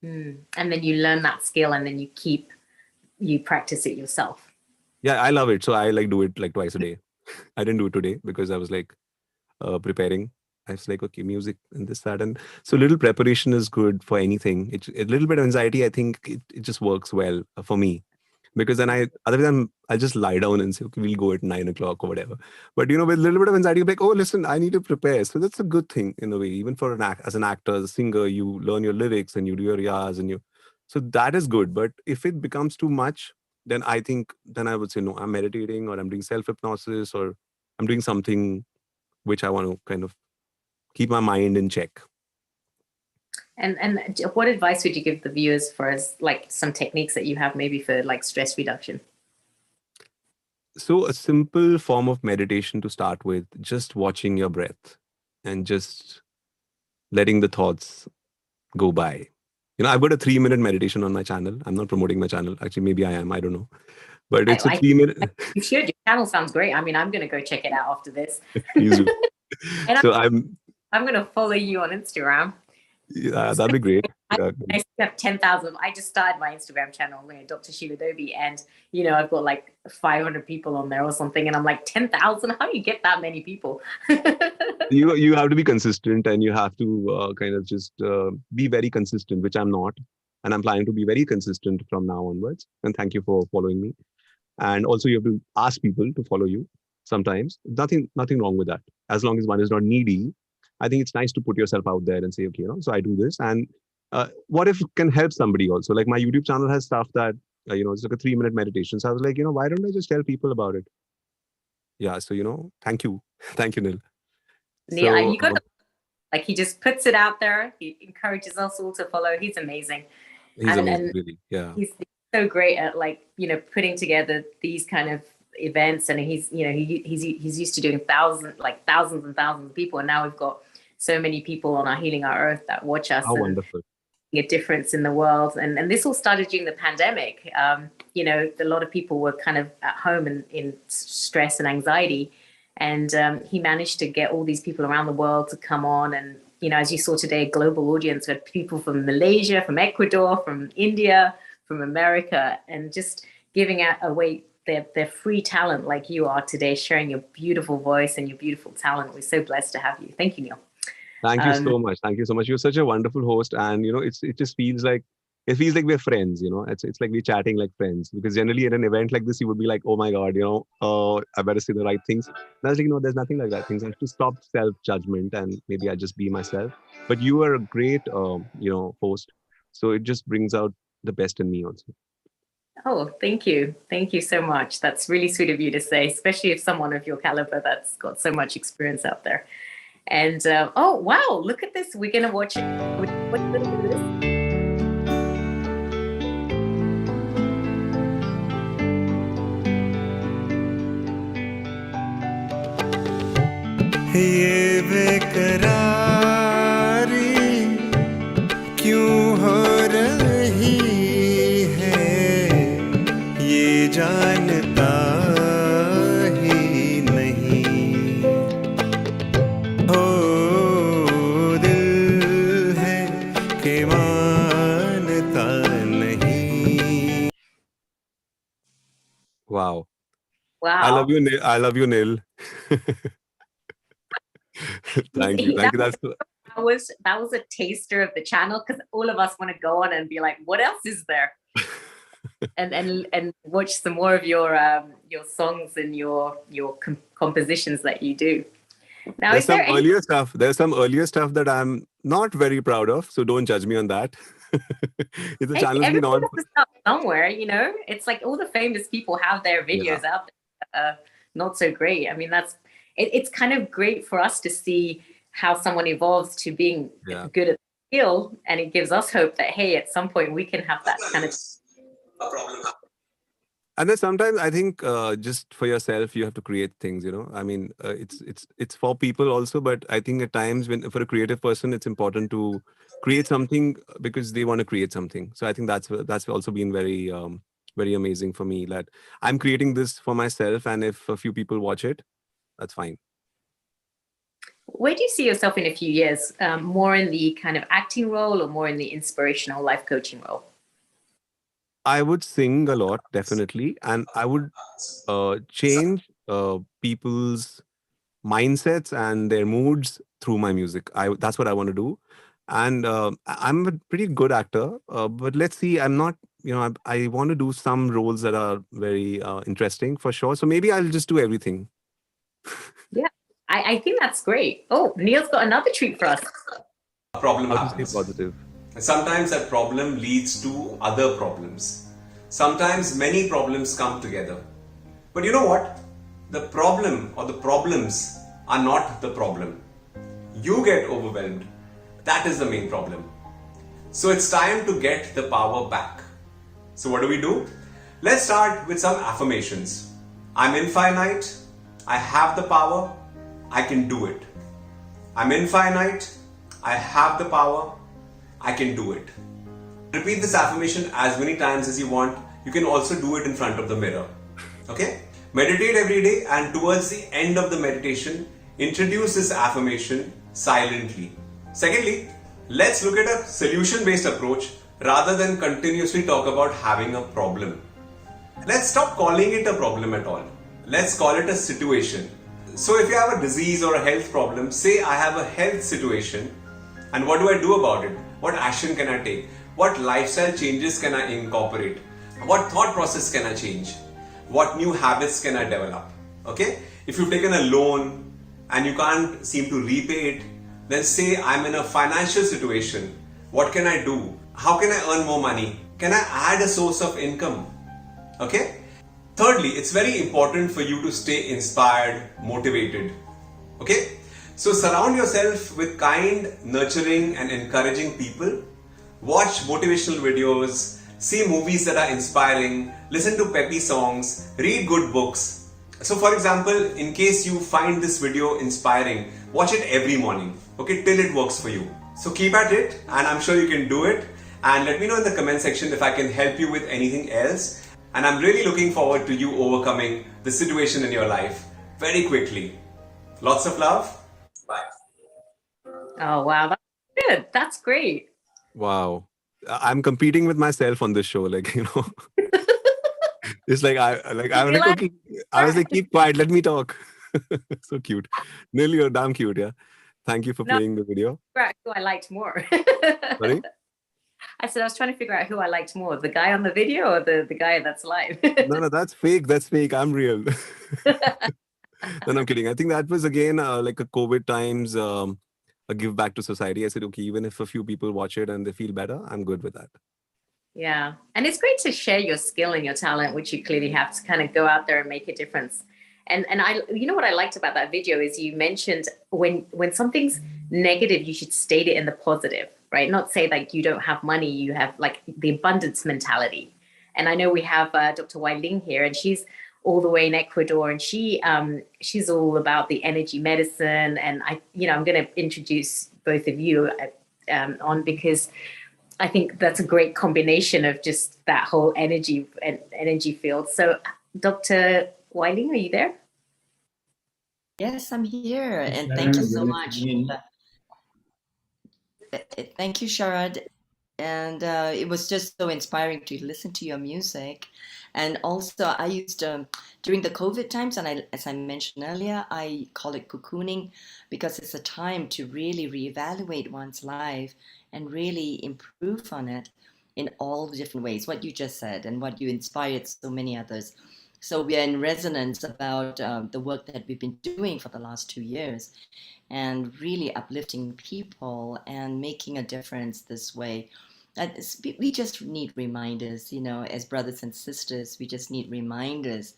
And then you learn that skill and then you practice it yourself. Yeah, I love it. So I do it like twice a day. I didn't do it today because I was preparing. I was like, okay, music and this, that. And so little preparation is good for anything. A little bit of anxiety, I think it just works well for me. Because then other than I'll just lie down and say, okay, we'll go at 9 o'clock or whatever. But with a little bit of anxiety, you're like, oh, listen, I need to prepare. So that's a good thing in a way. Even for as an actor, as a singer, you learn your lyrics and you do your riyaz so that is good. But if it becomes too much, then I think I would say no. I'm meditating, or I'm doing self hypnosis, or I'm doing something which I want to kind of keep my mind in check. And what advice would you give the viewers for like some techniques that you have maybe for like stress reduction? So a simple form of meditation to start with, just watching your breath and just letting the thoughts go by. I've got a 3-minute meditation on my channel. I'm not promoting my channel. Actually, maybe I am. I don't know. But it's a 3-minute. You should. Your channel sounds great. I mean, I'm going to go check it out after this. Please do. And so I'm going to follow you on Instagram. Yeah, that'd be great. I have 10,000. I just started my Instagram channel, Dr. Sheila Dobi, and I've got like 500 people on there or something, and I'm like 10,000. How do you get that many people? You have to be consistent, and you have to kind of just be very consistent, which I'm not, and I'm planning to be very consistent from now onwards. And thank you for following me. And also, you have to ask people to follow you. Sometimes nothing wrong with that, as long as one is not needy. I think it's nice to put yourself out there and say, okay, so I do this, and what if it can help somebody also? Like my YouTube channel has stuff that, it's like a 3-minute meditation. So I was like, why don't I just tell people about it? Yeah. So, thank you. Thank you, Nil. Neil, you got like, he just puts it out there. He encourages us all to follow. He's amazing. He's amazing, really. Yeah. He's so great at putting together these kind of events, and he's used to doing thousands and thousands of people, and now we've got so many people on our Healing Our Earth that watch us. How wonderful. A difference in the world, and this all started during the pandemic. A lot of people were kind of at home and in stress and anxiety, and he managed to get all these people around the world to come on, and as you saw today, a global audience with people from Malaysia, from Ecuador, from India, from America, and just giving away their free talent like you are today, sharing your beautiful voice and your beautiful talent. We're so blessed to have you. Thank you, Neil. Thank you so much. Thank you so much. You're such a wonderful host, and it just feels like we're friends. It's like we're chatting like friends. Because generally at an event like this, you would be like, oh my God, I better say the right things. And I was like, there's nothing like that. Things I have to stop self-judgment, and maybe I just be myself. But you are a great, host. So it just brings out the best in me also. Oh, thank you. Thank you so much. That's really sweet of you to say, especially if someone of your caliber that's got so much experience out there. And oh, wow, look at this. We're going to watch it. Watch a little bit of this. ये बेकरारी क्यों हो रही है ये जानता ही नहीं हो दिल है कि मानता नहीं Wow. Wow. I love you, Neil. I love you, Neil. Thank you. Thank you. That was a taster of the channel, because all of us want to go on and be like, what else is there? and watch some more of your songs and your compositions that you do. Now, There's some earlier stuff. There's some earlier stuff that I'm not very proud of, so don't judge me on that. It's a channel's been on somewhere, you know. It's like all the famous people have their videos out there. Not so great. I mean, it's kind of great for us to see how someone evolves to being good at the skill, and it gives us hope that, hey, at some point we can have that kind of a problem. And then sometimes I think just for yourself you have to create things, you know. I mean, it's for people also, but I think at times when for a creative person it's important to create something because they want to create something. So I think that's also been very very amazing for me, that I'm creating this for myself, and if a few people watch it, that's fine. Where do you see yourself in a few years? More in the kind of acting role, or more in the inspirational life coaching role? I would sing a lot, definitely, and I would change people's mindsets and their moods through my music. That's what I want to do, and I'm a pretty good actor. But let's see, I'm not. You know, I want to do some roles that are very interesting for sure. So maybe I'll just do everything. Yeah, I think that's great. Oh, Neil's got another treat for us. A problem How to happens. stay positive. Sometimes that problem leads to other problems. Sometimes many problems come together. But you know what? The problem or the problems are not the problem. You get overwhelmed. That is the main problem. So it's time to get the power back. So what do? Let's start with some affirmations. I'm infinite. I have the power. I can do it. I'm infinite. I have the power. I can do it. Repeat this affirmation as many times as you want. You can also do it in front of the mirror. Okay? Meditate every day, and towards the end of the meditation, introduce this affirmation silently. Secondly, let's look at a solution-based approach rather than continuously talk about having a problem. Let's stop calling it a problem at all. Let's call it a situation. So if you have a disease or a health problem, say I have a health situation, and what do I do about it? What action can I take? What lifestyle changes can I incorporate? What thought process can I change? What new habits can I develop? Okay? If you've taken a loan and you can't seem to repay it, then say I'm in a financial situation. What can I do? How can I earn more money? Can I add a source of income? Okay? Thirdly, it's very important for you to stay inspired, motivated. Okay? So surround yourself with kind, nurturing and encouraging people. Watch motivational videos, see movies that are inspiring, listen to peppy songs, read good books. So for example, in case you find this video inspiring, watch it every morning, okay, till it works for you. So keep at it, and I'm sure you can do it. And let me know in the comment section if I can help you with anything else. And I'm really looking forward to you overcoming the situation in your life very quickly. Lots of love. Bye. Oh, wow. That's good. That's great. Wow. I'm competing with myself on this show, like, you know. It's like okay, I was like, keep quiet, let me talk. So cute. Neil, you're damn cute, yeah. Thank you for playing the video. Who I liked more. Sorry? I said I was trying to figure out who I liked more, the guy on the video or the guy that's live. No, that's fake. That's fake. I'm real. No, I'm kidding. I think that was again like a COVID times a give back to society. I said, okay, even if a few people watch it and they feel better, I'm good with that. Yeah. And it's great to share your skill and your talent, which you clearly have, to kind of go out there and make a difference. And I, you know, what I liked about that video is you mentioned when something's negative, you should state it in the positive, right? Not say like you don't have money, you have like the abundance mentality. And I know we have Dr. Wai Ling here, and she's all the way in Ecuador, and she's all about the energy medicine. And I'm going to introduce both of you on, because I think that's a great combination of just that whole energy and energy field. So, Dr. Wai Ling, are you there? Yes, I'm here, and thank you so much. Thank you, Sharad. And it was just so inspiring to listen to your music. And also, I used during the COVID times, and as I mentioned earlier, I call it cocooning, because it's a time to really reevaluate one's life and really improve on it in all different ways. What you just said, and what you inspired so many others. So we are in resonance about the work that we've been doing for the last 2 years, and really uplifting people and making a difference this way. We just need reminders, as brothers and sisters, we just need reminders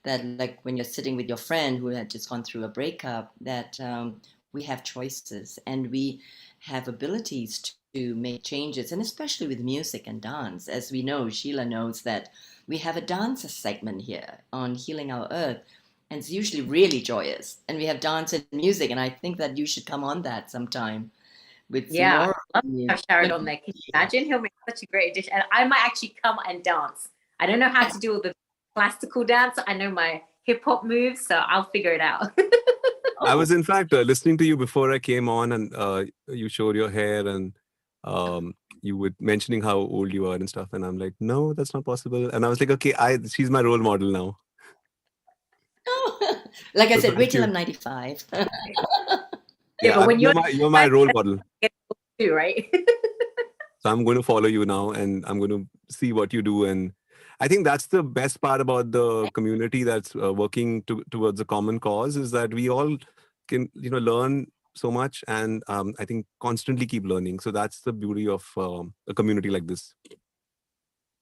that, like when you're sitting with your friend who had just gone through a breakup, that we have choices and we have abilities to make changes, and especially with music and dance. As we know, Sheila knows that we have a dance segment here on Healing Our Earth, and it's usually really joyous. And we have dance and music, and I think that you should come on that sometime with some more. I'd love to have Sharad on there. Can you imagine? He'll make such a great addition. And I might actually come and dance. I don't know how to do all the classical dance. I know my hip hop moves, so I'll figure it out. I was in fact listening to you before I came on, and you showed your hair, and you were mentioning how old you are and stuff, and I'm like, no, that's not possible. And I was like, okay, she's my role model now. Like I said, wait till I'm 95. Yeah, but when you're my role model too, right? So I'm going to follow you now, and I'm going to see what you do. And I think that's the best part about the community that's working towards a common cause, is that we all can, learn so much, and I think constantly keep learning. So that's the beauty of a community like this.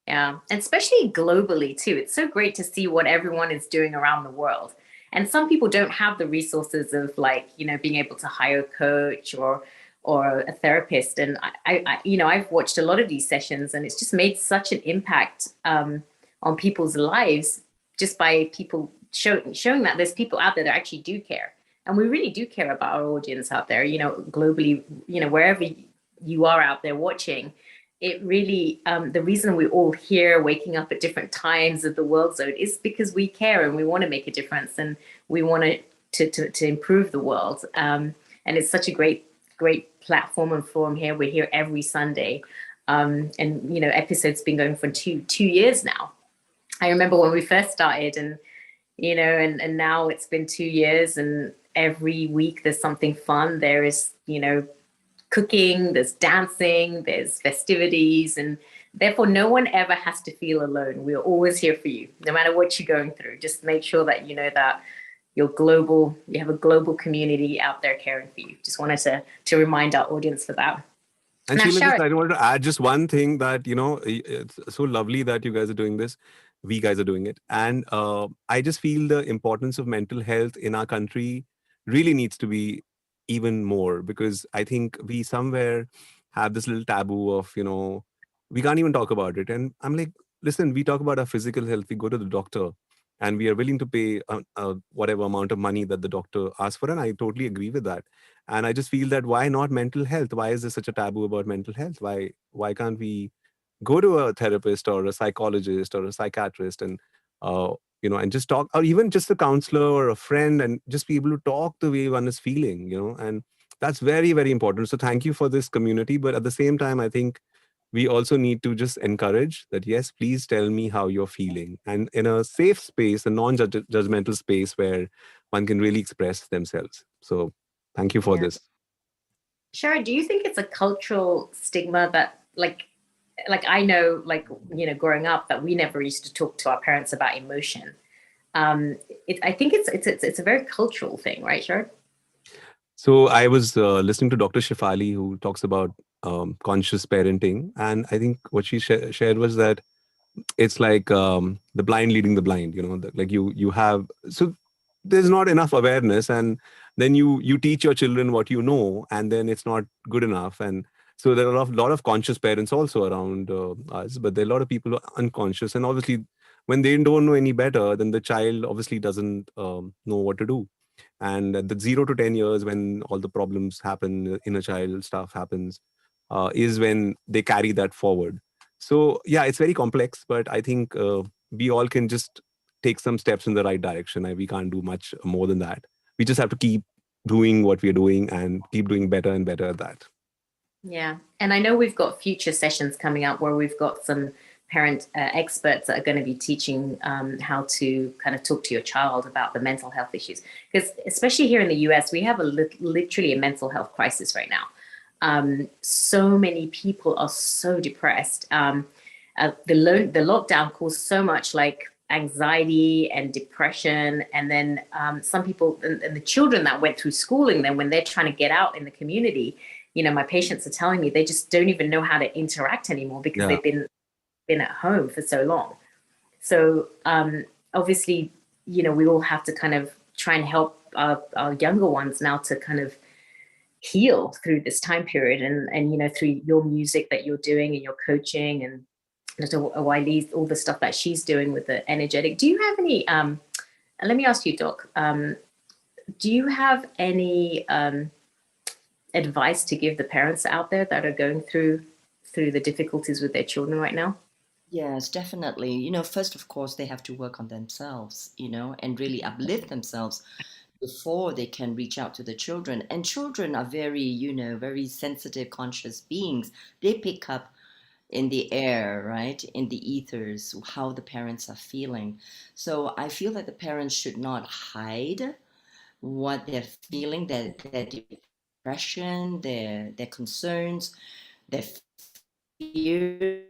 Yeah, and especially globally too. It's so great to see what everyone is doing around the world. And some people don't have the resources of being able to hire a coach or a therapist. And I've watched a lot of these sessions, and it's just made such an impact on people's lives, just by people showing that there's people out there that actually do care. And we really do care about our audience out there, globally, wherever you are out there watching. It really, the reason we're all here waking up at different times of the world zone is because we care and we want to make a difference, and we want to improve the world. And it's such a great platform and forum here. We're here every Sunday. And, episodes been going for two years now. I remember when we first started, and, and now it's been 2 years, and every week there's something fun. There is, cooking, there's dancing, there's festivities, and therefore no one ever has to feel alone. We're always here for you, no matter what you're going through. Just make sure that you know that you have a global community out there caring for you. Just wanted to remind our audience for that. And Sheila, I wanted to add just one thing, that it's so lovely that you guys are doing this. We guys are doing it, and I just feel the importance of mental health in our country really needs to be even more, because I think we somewhere have this little taboo of, we can't even talk about it. And I'm like, listen, we talk about our physical health, we go to the doctor, and we are willing to pay whatever amount of money that the doctor asks for. And I totally agree with that. And I just feel that, why not mental health? Why is there such a taboo about mental health? Why can't we go to a therapist or a psychologist or a psychiatrist, and and just talk, or even just a counselor or a friend, and just be able to talk the way one is feeling, and that's very, very important. So thank you for this community. But at the same time, I think we also need to just encourage that, yes, please tell me how you're feeling, and in a safe space, a non-judgmental space where one can really express themselves. So thank you for this. Shara, do you think it's a cultural stigma that like I know, growing up, that we never used to talk to our parents about emotion? I think it's a very cultural thing, right, Shara? So I was listening to Dr. Shefali, who talks about conscious parenting. And I think what she shared was that it's like the blind leading the blind. Like you have, so there's not enough awareness, and then you teach your children what you know, and then it's not good enough. And so there are a lot of conscious parents also around us, but there are a lot of people who are unconscious, and obviously when they don't know any better, then the child obviously doesn't know what to do. And at the 0 to 10 years, when all the problems happen in a child, stuff happens, is when they carry that forward. So yeah, it's very complex, but I think we all can just take some steps in the right direction. We can't do much more than that. We just have to keep doing what we're doing and keep doing better and better at that. Yeah. And I know we've got future sessions coming up where we've got some parent experts that are going to be teaching how to kind of talk to your child about the mental health issues. Because especially here in the US, we have literally a mental health crisis right now. So many people are so depressed. The lockdown caused so much like anxiety and depression. And then some people and the children that went through schooling, then when they're trying to get out in the community, my patients are telling me they just don't even know how to interact anymore because they've been at home for so long. So obviously, we all have to kind of try and help our younger ones now to kind of heal through this time period, and through your music that you're doing and your coaching, and Wiley, all the stuff that she's doing with the energetic. Do you have any let me ask you, Doc, do you have any advice to give the parents out there that are going through the difficulties with their children right now? Yes, definitely. First, of course, they have to work on themselves, and really uplift themselves before they can reach out to the children. And children are very, very sensitive, conscious beings. They pick up in the air, right? In the ethers, how the parents are feeling. So I feel that the parents should not hide what they're feeling, their depression, their concerns, their fears,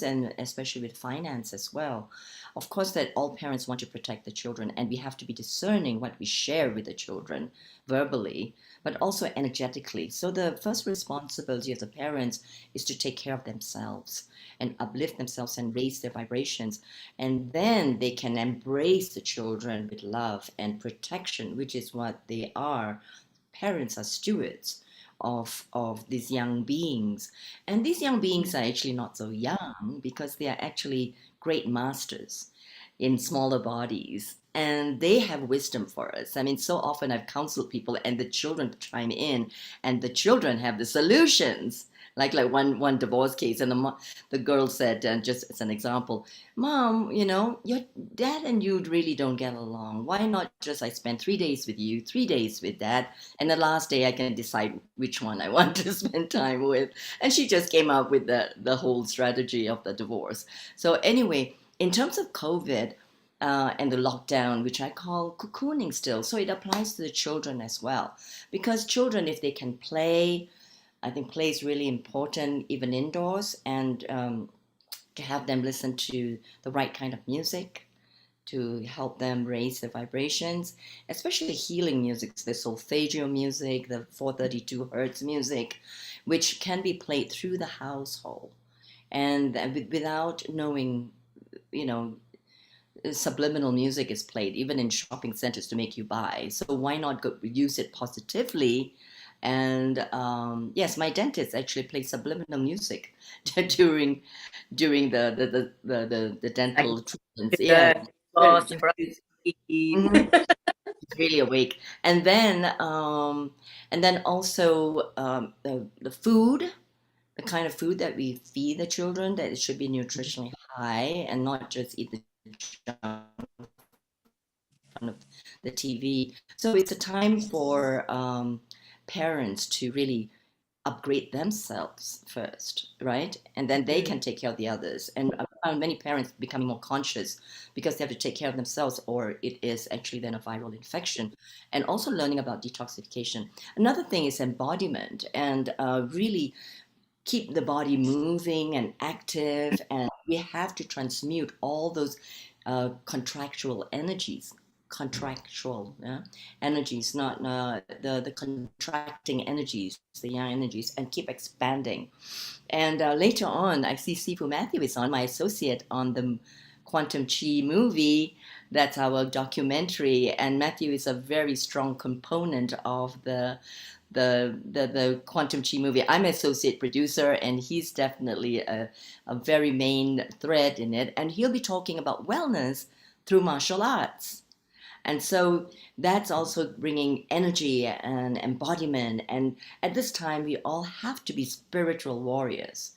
and especially with finance as well. Of course, that all parents want to protect the children, and we have to be discerning what we share with the children verbally, but also energetically. So the first responsibility of the parents is to take care of themselves and uplift themselves and raise their vibrations. And then they can embrace the children with love and protection, which is what they are. Parents are stewards of these young beings. And these young beings are actually not so young because they are actually great masters in smaller bodies. And they have wisdom for us. I mean, so often I've counseled people and the children chime in and the children have the solutions. Like one divorce case, and the girl said, and just as an example, Mom, your dad and you really don't get along. Why not just I spend 3 days with you, 3 days with dad, and the last day I can decide which one I want to spend time with. And she just came up with the whole strategy of the divorce. So anyway, in terms of COVID and the lockdown, which I call cocooning still, so it applies to the children as well. Because children, if they can play, I think play is really important, even indoors, and to have them listen to the right kind of music to help them raise their vibrations, especially healing music, the solfeggio music, the 432 hertz music, which can be played through the household. And without knowing, subliminal music is played even in shopping centers to make you buy. So why not use it positively? And yes, my dentist actually plays subliminal music during the dental treatments. Yeah, it's really awake. And then also the food, the kind of food that we feed the children, that it should be nutritionally high and not just eat the junk of the TV. So it's a time for parents to really upgrade themselves first, right? And then they can take care of the others. And I found many parents becoming more conscious because they have to take care of themselves, or it is actually then a viral infection. And also learning about detoxification. Another thing is embodiment, and really keep the body moving and active. And we have to transmute all those contractual energies, contractual energies, not the contracting energies, the yang energies, and keep expanding. And later on, I see Sifu Matthew is on, my associate on the Quantum Chi movie. That's our documentary, and Matthew is a very strong component of the Quantum Chi movie. I'm associate producer, and he's definitely a very main thread in it. And he'll be talking about wellness through martial arts. And so that's also bringing energy and embodiment. And at this time, we all have to be spiritual warriors,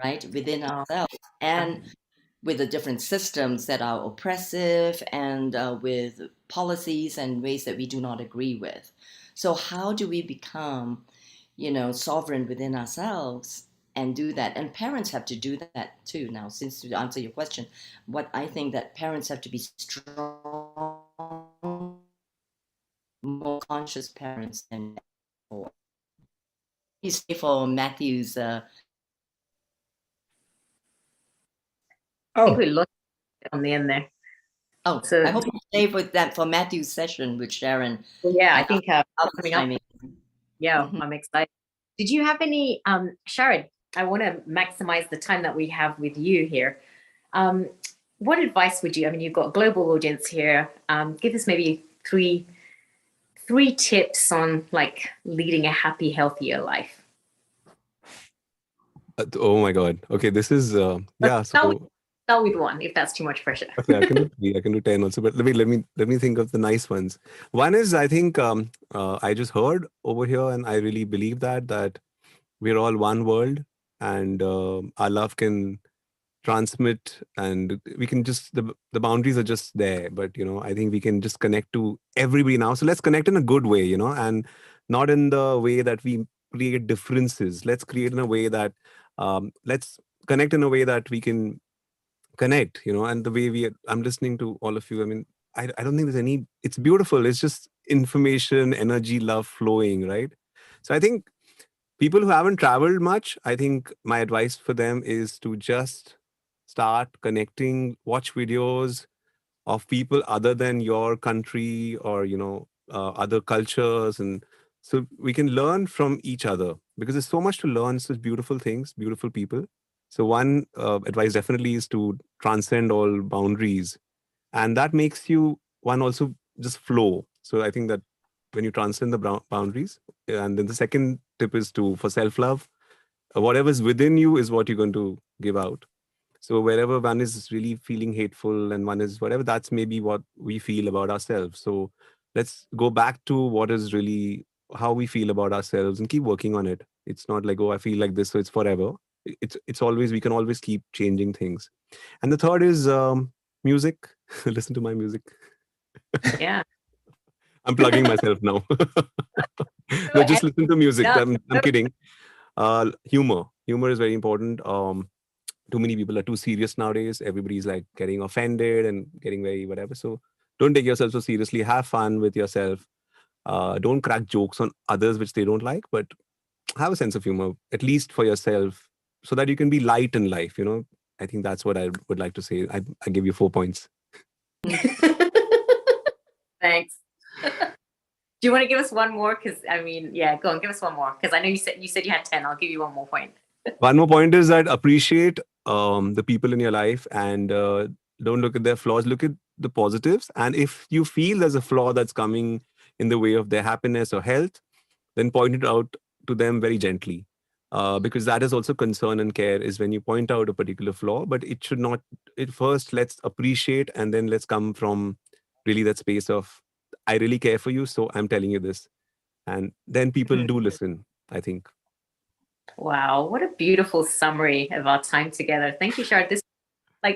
right, within ourselves. And with the different systems that are oppressive and with policies and ways that we do not agree with. So how do we become, sovereign within ourselves and do that? And parents have to do that too. Now, since to answer your question, what I think that parents have to be strong, more conscious parents than before. You stay for Matthew's. I think we lost it on the end there. Oh, so I hope you stay with that for Matthew's session with Sharon. Yeah, I think coming up. Yeah, I'm excited. Did you have any, Sharon? I want to maximize the time that we have with you here. What advice would you? I mean, you've got a global audience here. Give us maybe three tips on like leading a happy, healthier life. Oh my God. Okay, this is yeah. So start with one, if that's too much pressure. okay, I can do 3, I can do 10 also, but let me think of the nice ones. One is, I think I just heard over here, and I really believe that we're all one world, and our love can transmit, and we can just the boundaries are just there. But I think we can just connect to everybody now. So let's connect in a good way, and not in the way that we create differences. Let's create in a way that let's connect in a way that we can connect, and the way I'm listening to all of you. I mean, I don't think there's any, it's beautiful. It's just information, energy, love flowing, right? So I think people who haven't traveled much, I think my advice for them is to just start connecting, watch videos of people other than your country or, other cultures. And so we can learn from each other because there's so much to learn, such beautiful things, beautiful people. So one advice definitely is to transcend all boundaries. And that makes you, one, also just flow. So I think that when you transcend the boundaries, and then the second tip is for self-love, whatever's within you is what you're going to give out. So wherever one is really feeling hateful and one is whatever, that's maybe what we feel about ourselves. So let's go back to what is really how we feel about ourselves and keep working on it. It's not like, oh, I feel like this, so it's forever. It's always, we can always keep changing things. And the third is music. Listen to my music. Yeah. I'm plugging myself now. No, just listen to music. Yeah. I'm kidding. Humor is very important. Too many people are too serious nowadays. Everybody's like getting offended and getting very whatever. So don't take yourself so seriously. Have fun with yourself. Don't crack jokes on others which they don't like, but have a sense of humor, at least for yourself, so that you can be light in life. I think that's what I would like to say. I give you 4 points. Thanks. Do you want to give us one more? Because I mean, yeah, go on, give us one more. Because I know you said you had 10. I'll give you one more point. One more point is that appreciate the people in your life, and don't look at their flaws. Look at the positives. And if you feel there's a flaw that's coming in the way of their happiness or health, then point it out to them very gently. Because that is also concern and care, is when you point out a particular flaw, but it should not, first let's appreciate, and then let's come from really that space of, I really care for you, so I'm telling you this. And then people do listen, I think. Wow, what a beautiful summary of our time together. Thank you, Shard.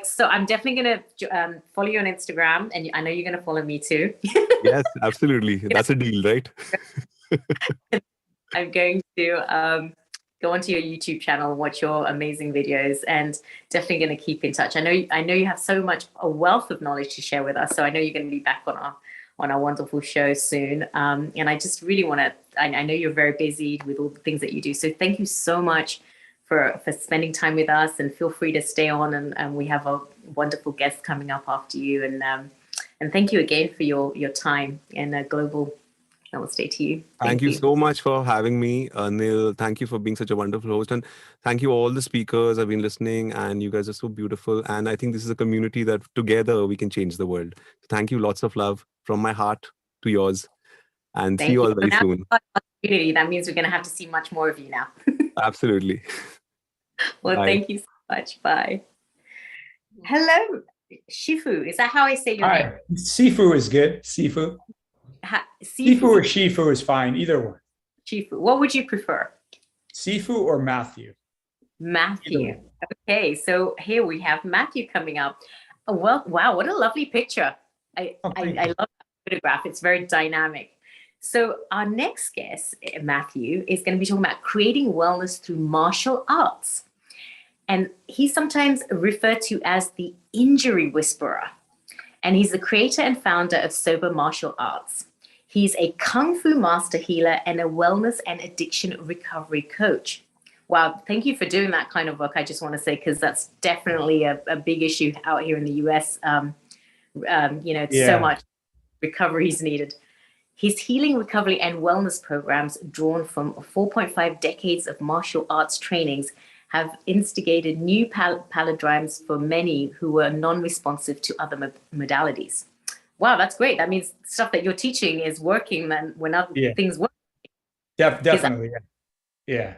So I'm definitely going to follow you on Instagram, and I know you're going to follow me too. Yes, absolutely. That's a deal, right? I'm going to go onto your YouTube channel and watch your amazing videos, and definitely going to keep in touch. I know you have a wealth of knowledge to share with us, so I know you're going to be back on our wonderful show soon. And I just really want to, I know you're very busy with all the things that you do. So thank you so much for spending time with us, and feel free to stay on. And we have a wonderful guest coming up after you. And And thank you again for your time, and a global namaste to you. Thank you so much for having me, Neil. Thank you for being such a wonderful host. And thank you all the speakers. I've been listening and you guys are so beautiful. And I think this is a community that together we can change the world. Thank you. Lots of love from my heart to yours. And see you all very soon. Community. That means we're going to have to see much more of you now. Absolutely. Well, Bye. thank you so much. Bye. Hello, Shifu. Is that how I say your name? Hi. Sifu is good. Sifu. Sifu or Shifu is fine. Either one. Shifu. What would you prefer? Sifu or Matthew? Matthew. Okay, so here we have Matthew coming up. Oh, well, wow, what a lovely picture. I love that photograph. It's very dynamic. So our next guest, Matthew, is going to be talking about creating wellness through martial arts. And he's sometimes referred to as the injury whisperer. And he's the creator and founder of Sober Martial Arts. He's a Kung Fu master healer and a wellness and addiction recovery coach. Wow, thank you for doing that kind of work, I just want to say, because that's definitely a big issue out here in the US. So much recovery is needed. His healing, recovery, and wellness programs, drawn from 4.5 decades of martial arts trainings, have instigated new paradigms for many who were non-responsive to other modalities. Wow, that's great. That means stuff that you're teaching is working then when other things work. Definitely, yeah.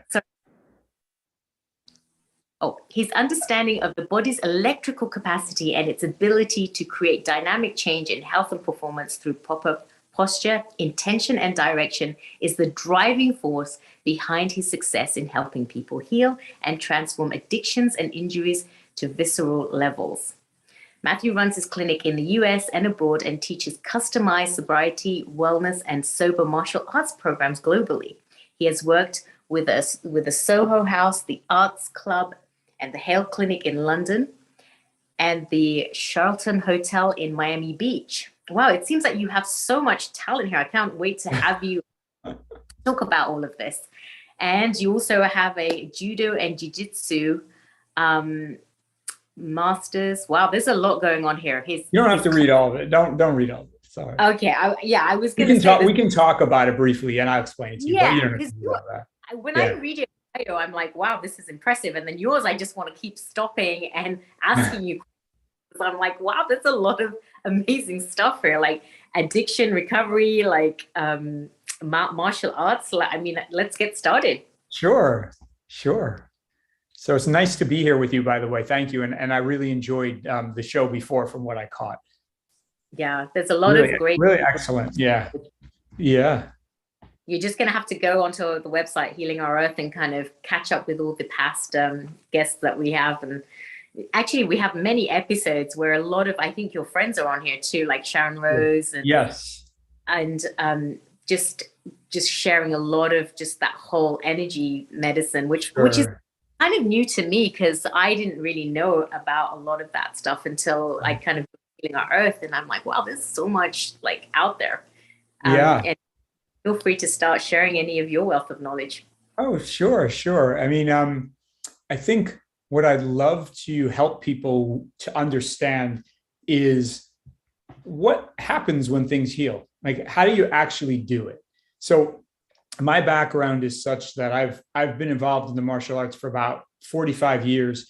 His understanding of the body's electrical capacity and its ability to create dynamic change in health and performance through proper posture, intention, and direction is the driving force behind his success in helping people heal and transform addictions and injuries to visceral levels. Matthew runs his clinic in the US and abroad and teaches customized sobriety, wellness, and sober martial arts programs globally. He has worked with the Soho House, the Arts Club, and the Hale Clinic in London, and the Sheraton Hotel in Miami Beach. Wow, it seems like you have so much talent here. I can't wait to have you talk about all of this. And you also have a judo and jiu-jitsu masters. Wow, there's a lot going on here. You don't have to read all of it. Don't read all of it. Sorry. Okay, I was going to say we can talk about it briefly, and I'll explain it to you. Yeah, but you don't have to read all that. When I read your bio, I'm like, wow, this is impressive. And then yours, I just want to keep stopping and asking you questions. I'm like, wow, there's a lot of amazing stuff here, like addiction recovery, like martial arts. I mean, let's get started. Sure. So it's nice to be here with you, by the way. Thank you. And I really enjoyed the show before from what I caught. Yeah, there's a lot of great. Really excellent. Yeah. You're just going to have to go onto the website, Healing Our Earth, and kind of catch up with all the past guests that we have. And actually, we have many episodes where a lot of, I think your friends are on here too, like Sharon Rose. And, yes. And just sharing a lot of just that whole energy medicine, which is kind of new to me because I didn't really know about a lot of that stuff until I kind of Healing Our Earth. And I'm like, wow, there's so much like out there. And feel free to start sharing any of your wealth of knowledge. Oh, sure. I mean, I think what I'd love to help people to understand is what happens when things heal. Like, how do you actually do it? So my background is such that I've been involved in the martial arts for about 45 years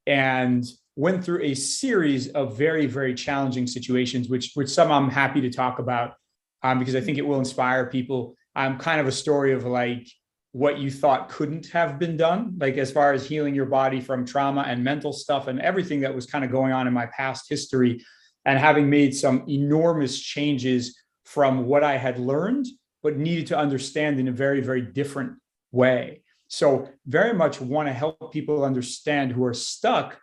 and went through a series of very, very challenging situations, which some I'm happy to talk about because I think it will inspire people. I'm kind of a story of like what you thought couldn't have been done, like as far as healing your body from trauma and mental stuff and everything that was kind of going on in my past history, and having made some enormous changes from what I had learned, but needed to understand in a very, very different way. So very much want to help people understand who are stuck.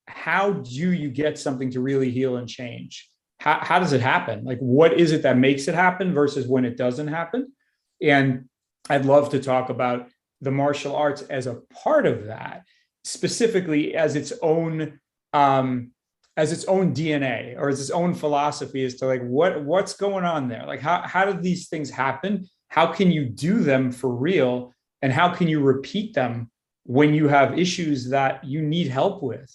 How do you get something to really heal and change? How does it happen? Like, what is it that makes it happen versus when it doesn't happen? And I'd love to talk about the martial arts as a part of that, specifically as its own DNA or as its own philosophy as to like what's going on there. Like how do these things happen? How can you do them for real? And how can you repeat them when you have issues that you need help with?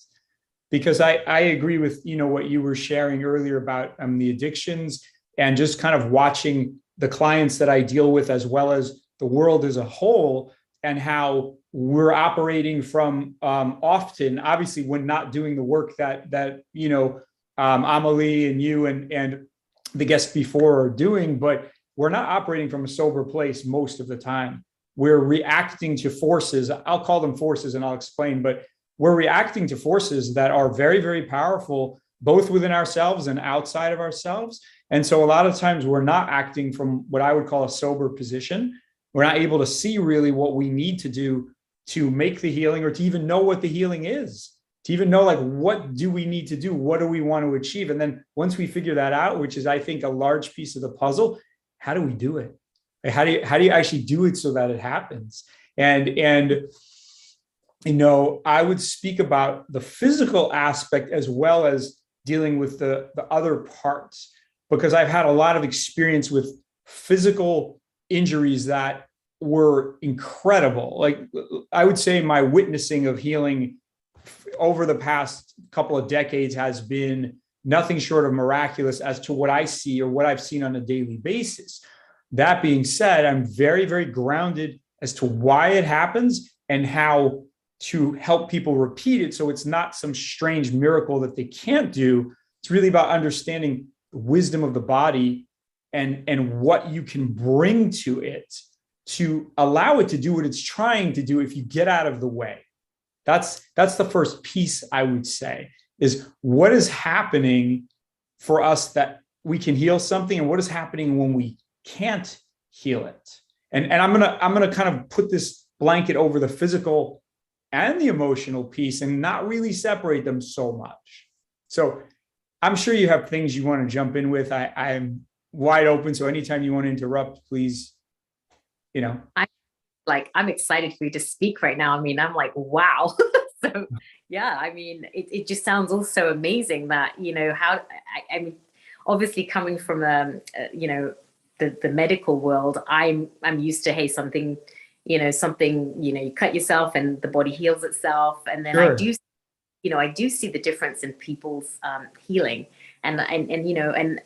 because I agree with, what you were sharing earlier about the addictions, and just kind of watching the clients that I deal with, as well as the world as a whole, and how we're operating from often, obviously, when not doing the work that Amelie and you and the guests before are doing, but we're not operating from a sober place most of the time. We're reacting to forces. I'll call them forces and I'll explain, but we're reacting to forces that are very, very powerful, both within ourselves and outside of ourselves. And so a lot of times we're not acting from what I would call a sober position. We're not able to see really what we need to do to make the healing, or to even know what the healing is, to even know, like, what do we need to do? What do we want to achieve? And then once we figure that out, which is, I think, a large piece of the puzzle, how do we do it? Like, how do you actually do it so that it happens? And I would speak about the physical aspect as well as dealing with the other parts, because I've had a lot of experience with physical injuries that were incredible. Like, I would say my witnessing of healing over the past couple of decades has been nothing short of miraculous as to what I see or what I've seen on a daily basis. That being said, I'm very, very grounded as to why it happens and how to help people repeat it, so it's not some strange miracle that they can't do. It's really about understanding the wisdom of the body and what you can bring to it to allow it to do what it's trying to do if you get out of the way. That's the first piece, I would say, is what is happening for us that we can heal something, and what is happening when we can't heal it. And I'm gonna kind of put this blanket over the physical and the emotional piece and not really separate them so much. So I'm sure you have things you want to jump in with. I'm wide open, so anytime you want to interrupt, please. I'm excited for you to speak right now. I mean, I'm like, wow. So yeah, I mean, it just sounds also amazing that, how, I mean, obviously coming from the medical world, I'm used to, hey, something, you cut yourself and the body heals itself. And then Sure. I do see the difference in people's healing. And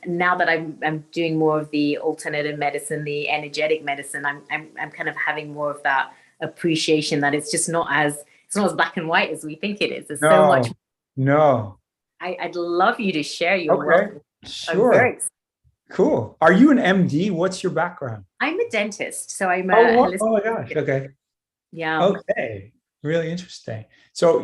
now that I'm doing more of the alternative medicine, the energetic medicine, I'm kind of having more of that appreciation that it's not as black and white as we think it is. There's so much. No. I'd love you to share your Okay. wealth. Sure. I'm very excited. Cool. Are you an MD? What's your background? I'm a dentist, so I'm a Oh my gosh. Okay. Yeah. Okay. Really interesting. So,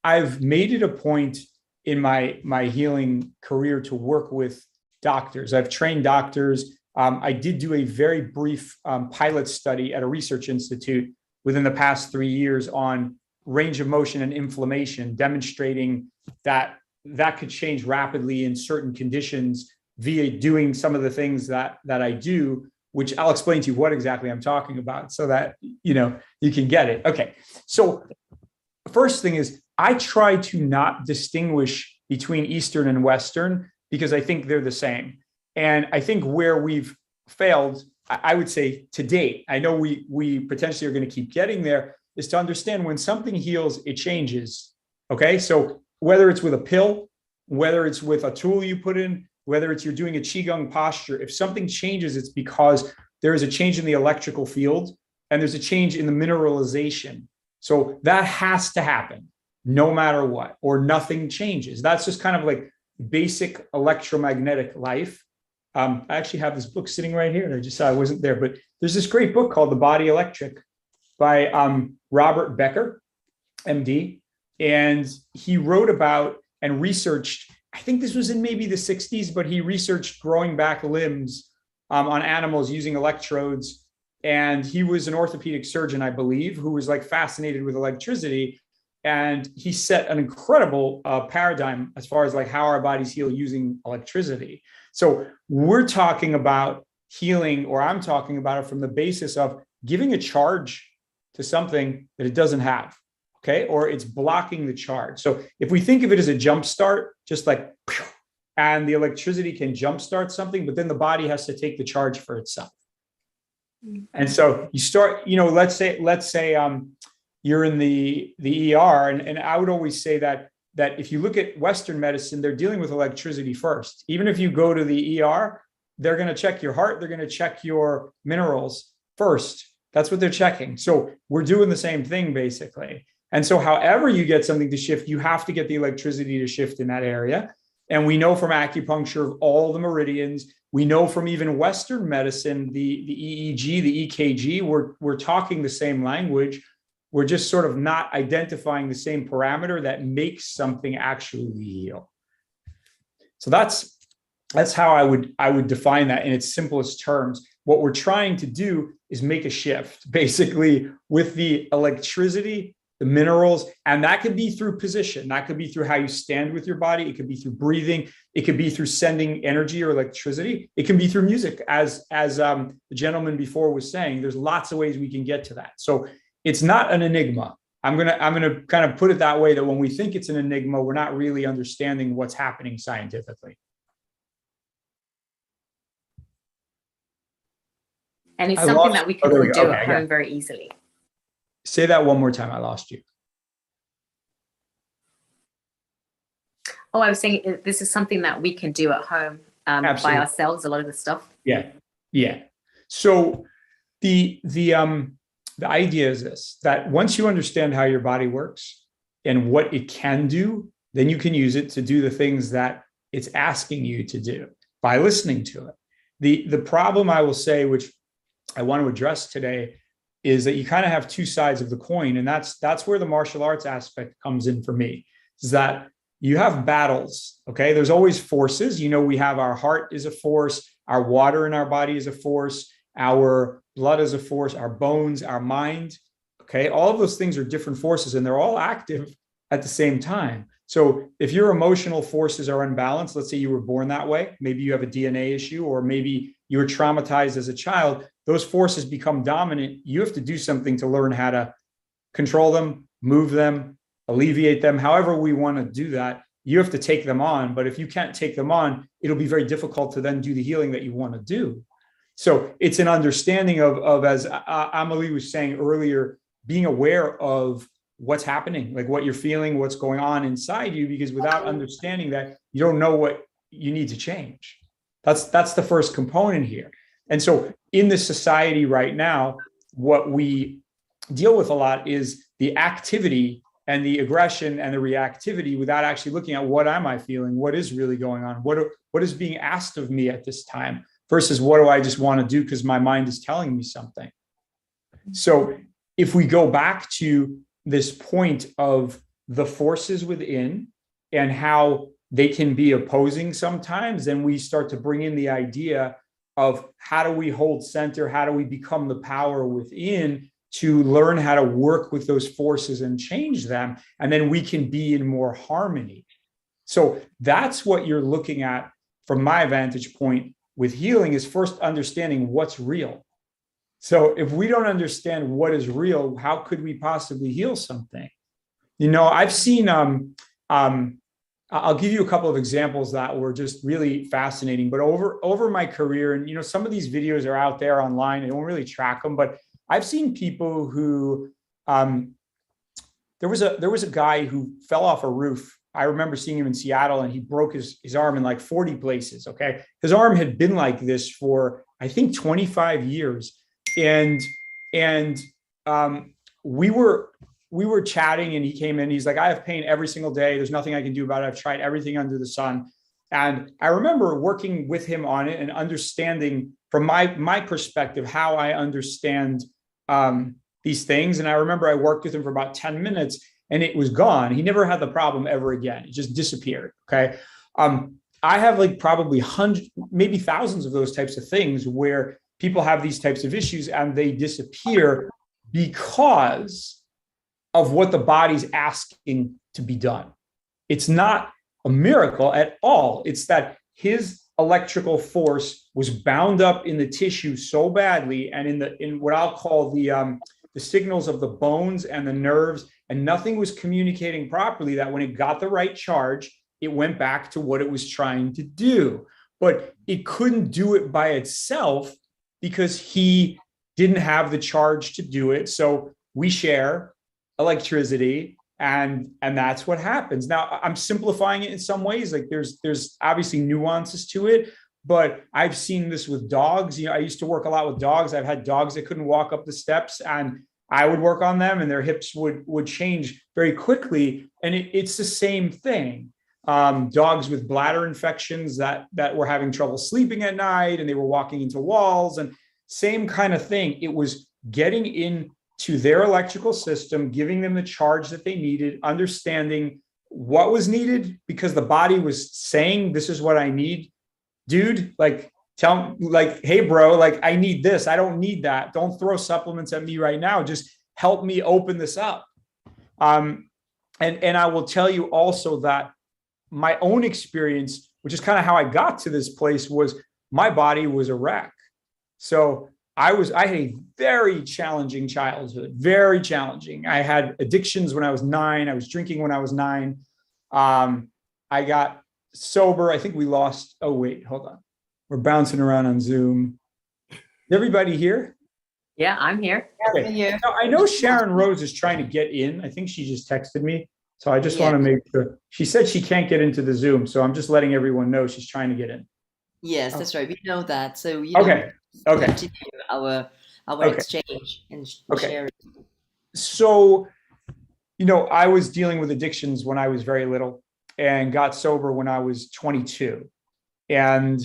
I've made it a point in my healing career to work with doctors. I've trained doctors. I did do a very brief pilot study at a research institute within the past 3 years on range of motion and inflammation, demonstrating that could change rapidly in certain conditions via doing some of the things that I do, which I'll explain to you what exactly I'm talking about so that, you can get it. Okay. So first thing is, I try to not distinguish between Eastern and Western because I think they're the same. And I think where we've failed, I would say to date, I know we potentially are going to keep getting there, is to understand when something heals, it changes. Okay. So whether it's with a pill, whether it's with a tool you put in, whether it's you're doing a Qigong posture, if something changes, it's because there is a change in the electrical field and there's a change in the mineralization. So that has to happen no matter what, or nothing changes. That's just kind of like basic electromagnetic life. I actually have this book sitting right here, and I just saw I wasn't there, but there's this great book called The Body Electric by Robert Becker, MD. And he wrote about and researched, I think this was in maybe the 60s, but he researched growing back limbs on animals using electrodes. And he was an orthopedic surgeon, I believe, who was like fascinated with electricity. And he set an incredible paradigm as far as like how our bodies heal using electricity. So we're talking about healing, or I'm talking about it from the basis of giving a charge to something that it doesn't have, okay? Or it's blocking the charge. So if we think of it as a jump start, just like, and the electricity can jumpstart something, but then the body has to take the charge for itself. And so you start, let's say you're in the ER, and I would always say that that if you look at Western medicine, they're dealing with electricity first. Even if you go to the ER, they're going to check your heart, they're going to check your minerals first. That's what they're checking. So we're doing the same thing basically. And so however you get something to shift, you have to get the electricity to shift in that area. And we know from acupuncture of all the meridians, we know from even Western medicine, the EEG, the EKG, we're talking the same language. We're just sort of not identifying the same parameter that makes something actually heal. So that's how I would define that in its simplest terms. What we're trying to do is make a shift, basically, with the electricity, the minerals, and that could be through position. That could be through how you stand with your body. It could be through breathing. It could be through sending energy or electricity. It can be through music, as the gentleman before was saying. There's lots of ways we can get to that. So it's not an enigma. I'm gonna kind of put it that way, that when we think it's an enigma, we're not really understanding what's happening scientifically. And it's something that we can all do at home very easily. Say that one more time. I lost you. Oh, I was saying this is something that we can do at home by ourselves, a lot of the stuff. Yeah. So the idea is this, that once you understand how your body works and what it can do, then you can use it to do the things that it's asking you to do by listening to it. The problem, I will say, which I want to address today, is that you kind of have two sides of the coin. And that's where the martial arts aspect comes in for me, is that you have battles. Okay. There's always forces. We have our heart is a force, our water in our body is a force, our blood is a force, our bones, our mind. Okay. All of those things are different forces and they're all active at the same time. So if your emotional forces are unbalanced, let's say you were born that way, maybe you have a DNA issue, or maybe you were traumatized as a child, those forces become dominant. You have to do something to learn how to control them, move them, alleviate them. However we want to do that, you have to take them on. But if you can't take them on, it'll be very difficult to then do the healing that you want to do. So it's an understanding of as Amelie was saying earlier, being aware of what's happening, like what you're feeling, what's going on inside you, because without understanding that, you don't know what you need to change. That's the first component here. And so in this society right now, what we deal with a lot is the activity and the aggression and the reactivity without actually looking at what am I feeling? What is really going on? What is being asked of me at this time versus what do I just want to do because my mind is telling me something? So if we go back to this point of the forces within and how they can be opposing sometimes, then we start to bring in the idea of how do we hold center? How do we become the power within to learn how to work with those forces and change them? And then we can be in more harmony. So that's what you're looking at from my vantage point with healing, is first understanding what's real. So if we don't understand what is real, how could we possibly heal something? I've seen, I'll give you a couple of examples that were just really fascinating, but over my career, and some of these videos are out there online, I don't really track them, but I've seen people who, there was a guy who fell off a roof. I remember seeing him in Seattle, and he broke his arm in like 40 places. Okay. His arm had been like this for, I think, 25 years. And we were chatting, and he came in, he's like, I have pain every single day. There's nothing I can do about it. I've tried everything under the sun. And I remember working with him on it and understanding from my perspective, how I understand these things. And I remember I worked with him for about 10 minutes and it was gone. He never had the problem ever again. It just disappeared. Okay. I have like probably hundreds, maybe thousands of those types of things where people have these types of issues and they disappear because of what the body's asking to be done. It's not a miracle at all. It's that his electrical force was bound up in the tissue so badly, and in what I'll call the signals of the bones and the nerves, and nothing was communicating properly, that when it got the right charge, it went back to what it was trying to do. But it couldn't do it by itself because he didn't have the charge to do it. So we share electricity, And that's what happens. Now, I'm simplifying it in some ways. Like there's obviously nuances to it, but I've seen this with dogs. You know, I used to work a lot with dogs. I've had dogs that couldn't walk up the steps, and I would work on them, and their hips would change very quickly. And it's the same thing. Dogs with bladder infections that were having trouble sleeping at night, and they were walking into walls, and same kind of thing. It was getting into their electrical system, giving them the charge that they needed, understanding what was needed, because the body was saying, this is what I need, dude. Like, hey, bro, like, I need this. I don't need that. Don't throw supplements at me right now. Just help me open this up. And I will tell you also that my own experience, which is kind of how I got to this place, was my body was a wreck. So I had a very challenging childhood, very challenging. I had addictions when I was 9. I was drinking when I was 9. I got sober. I think we lost. Oh, wait, hold on. We're bouncing around on Zoom. Is everybody here? Yeah, I'm here. Okay. Now, I know Sharon Rose is trying to get in. I think she just texted me. So I just want to make sure. She said she can't get into the Zoom. So I'm just letting everyone know she's trying to get in. Yes, that's right. We know that. So, Okay. Continue our exchange and sharing. So, I was dealing with addictions when I was very little and got sober when I was 22. And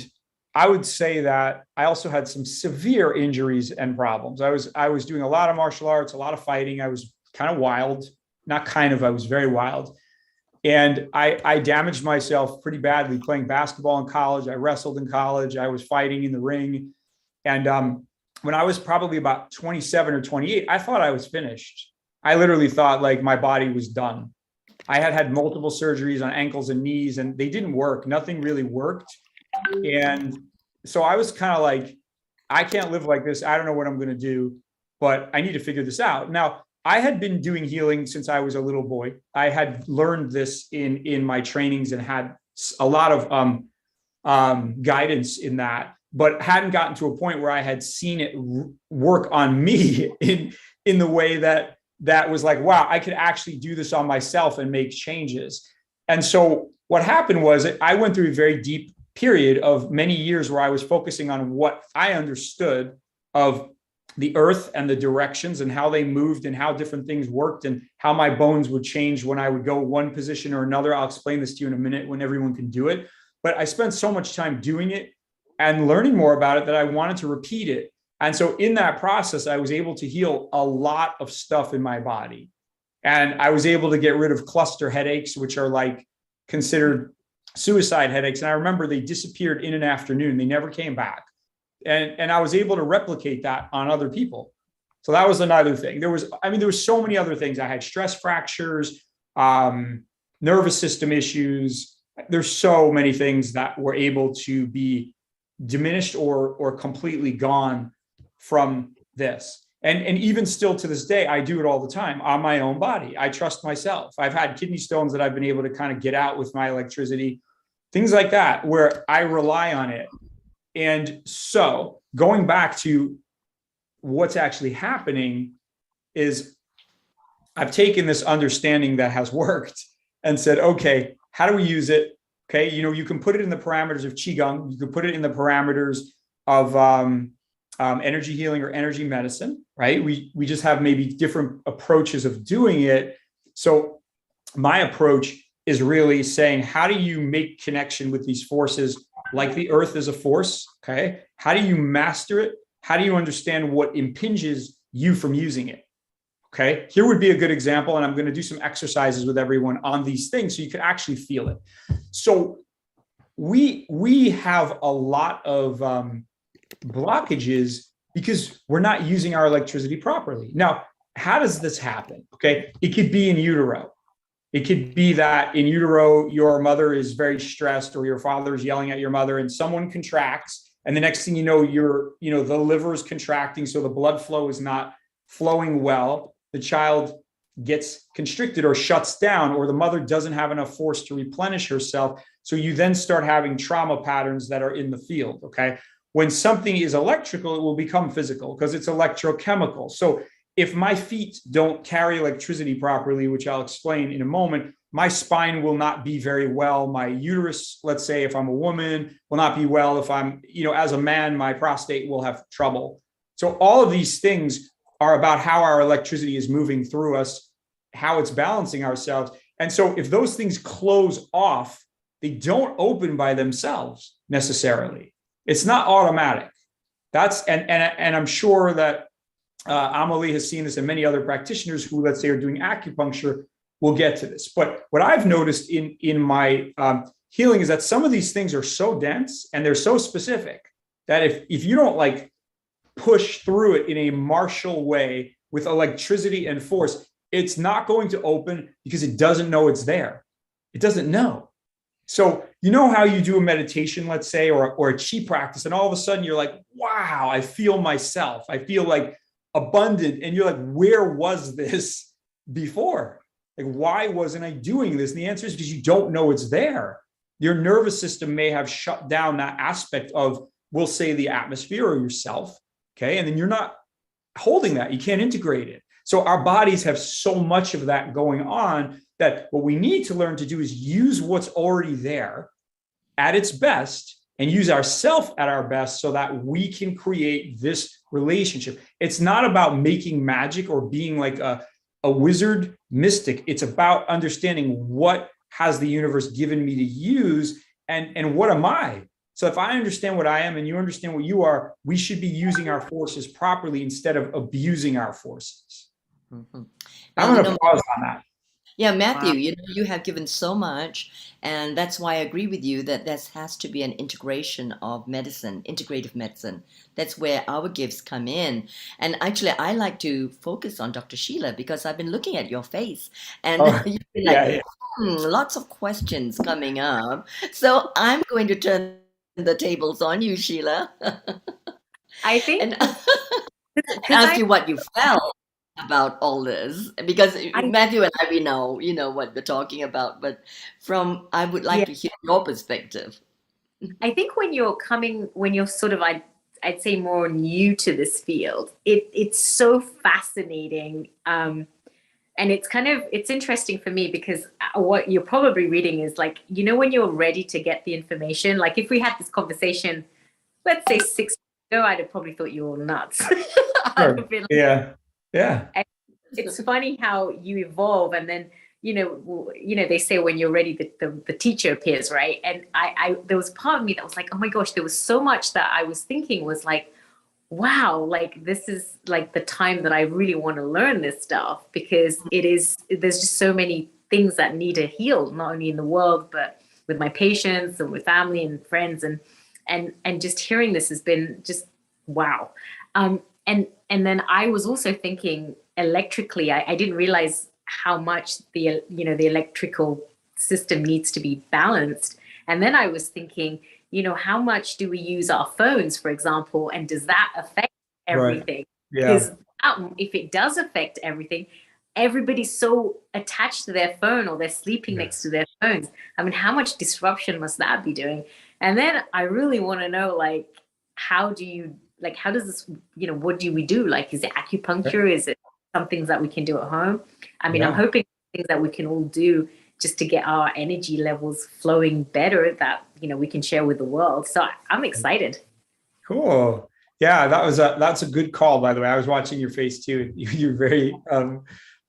I would say that I also had some severe injuries and problems. I was doing a lot of martial arts, a lot of fighting. I was kind of wild, I was very wild. And I damaged myself pretty badly playing basketball in college. I wrestled in college. I was fighting in the ring. And when I was probably about 27 or 28, I thought I was finished. I literally thought like my body was done. I had multiple surgeries on ankles and knees, and they didn't work. Nothing really worked. And so I was kind of like, I can't live like this. I don't know what I'm going to do, but I need to figure this out. Now, I had been doing healing since I was a little boy. I had learned this in my trainings and had a lot of guidance in that, but hadn't gotten to a point where I had seen it work on me in the way that was like, wow, I could actually do this on myself and make changes. And so what happened was I went through a very deep period of many years where I was focusing on what I understood of the earth and the directions and how they moved and how different things worked and how my bones would change when I would go one position or another. I'll explain this to you in a minute when everyone can do it. But I spent so much time doing it and learning more about it that I wanted to repeat it. And so in that process, I was able to heal a lot of stuff in my body. And I was able to get rid of cluster headaches, which are like considered suicide headaches. And I remember they disappeared in an afternoon. They never came back. And I was able to replicate that on other people. So that was another thing. There was so many other things. I had stress fractures, nervous system issues. There's so many things that were able to be diminished or completely gone from this. And even still to this day, I do it all the time on my own body. I trust myself. I've had kidney stones that I've been able to kind of get out with my electricity, things like that, where I rely on it. And so going back to what's actually happening is I've taken this understanding that has worked and said, okay, how do we use it? Okay, you can put it in the parameters of Qigong. You can put it in the parameters of energy healing or energy medicine, right? We just have maybe different approaches of doing it. So my approach is really saying, how do you make connection with these forces like the earth is a force, okay? How do you master it? How do you understand what impinges you from using it? Okay, here would be a good example, and I'm going to do some exercises with everyone on these things so you can actually feel it. So we have a lot of blockages because we're not using our electricity properly. Now, how does this happen? Okay, it could be in utero. It could be that in utero, your mother is very stressed, or your father is yelling at your mother, and someone contracts, and the next thing you know, the liver is contracting, so the blood flow is not flowing well. The child gets constricted or shuts down, or the mother doesn't have enough force to replenish herself. So you then start having trauma patterns that are in the field, okay? When something is electrical, it will become physical because it's electrochemical. So if my feet don't carry electricity properly, which I'll explain in a moment, my spine will not be very well. My uterus, let's say, if I'm a woman, will not be well. If I'm, as a man, my prostate will have trouble. So all of these things are about how our electricity is moving through us, how it's balancing ourselves. And so if those things close off, they don't open by themselves necessarily. It's not automatic. And I'm sure that Amelie has seen this, and many other practitioners who, let's say, are doing acupuncture will get to this. But what I've noticed in my healing is that some of these things are so dense and they're so specific that if you don't like push through it in a martial way with electricity and force, it's not going to open because it doesn't know it's there. It doesn't know. So you know how you do a meditation, let's say, or a chi practice, and all of a sudden you're like, wow, I feel myself. I feel like abundant. And you're like, where was this before? Like, why wasn't I doing this? And the answer is because you don't know it's there. Your nervous system may have shut down that aspect of, we'll say, the atmosphere or yourself. Okay. And then you're not holding that. You can't integrate it. So our bodies have so much of that going on that what we need to learn to do is use what's already there at its best and use ourself at our best so that we can create this relationship. It's not about making magic or being like a wizard mystic. It's about understanding what has the universe given me to use and what am I? So if I understand what I am and you understand what you are, we should be using our forces properly instead of abusing our forces. Mm-hmm. I'm going to pause on that. Yeah, Matthew, you have given so much, and that's why I agree with you that there has to be an integration of medicine, integrative medicine. That's where our gifts come in. And actually, I like to focus on Dr. Sheila because I've been looking at your face, and you've been like, lots of questions coming up. So I'm going to turn the tables on you, Sheila. I think and ask you what you felt about all this, because Matthew and I, we know what we're talking about, but I would like to hear your perspective. I think when you're sort of, I'd say, more new to this field, it's so fascinating. And it's interesting for me because what you're probably reading is like, when you're ready to get the information, like if we had this conversation, let's say 6 years ago, I'd have probably thought you were nuts. Sure. Yeah. And it's funny how you evolve, and then they say when you're ready, the teacher appears, right? And I there was part of me that was like, oh my gosh, there was so much that I was thinking was like, wow, like this is like the time that I really want to learn this stuff, because there's just so many things that need to heal, not only in the world but with my patients and with family and friends, and just hearing this has been just wow. And then I was also thinking electrically, I didn't realize how much the electrical system needs to be balanced. And then I was thinking, how much do we use our phones, for example, and does that affect everything? Right. Yeah. Because if it does affect everything, everybody's so attached to their phone, or they're sleeping next to their phones. I mean, how much disruption must that be doing? And then I really want to know, like, how does this, what do we do? Like, is it acupuncture? Is it some things that we can do at home? I mean, I'm hoping things that we can all do just to get our energy levels flowing better that, we can share with the world. So I'm excited. Cool. Yeah, that's a good call, by the way. I was watching your face too. You're very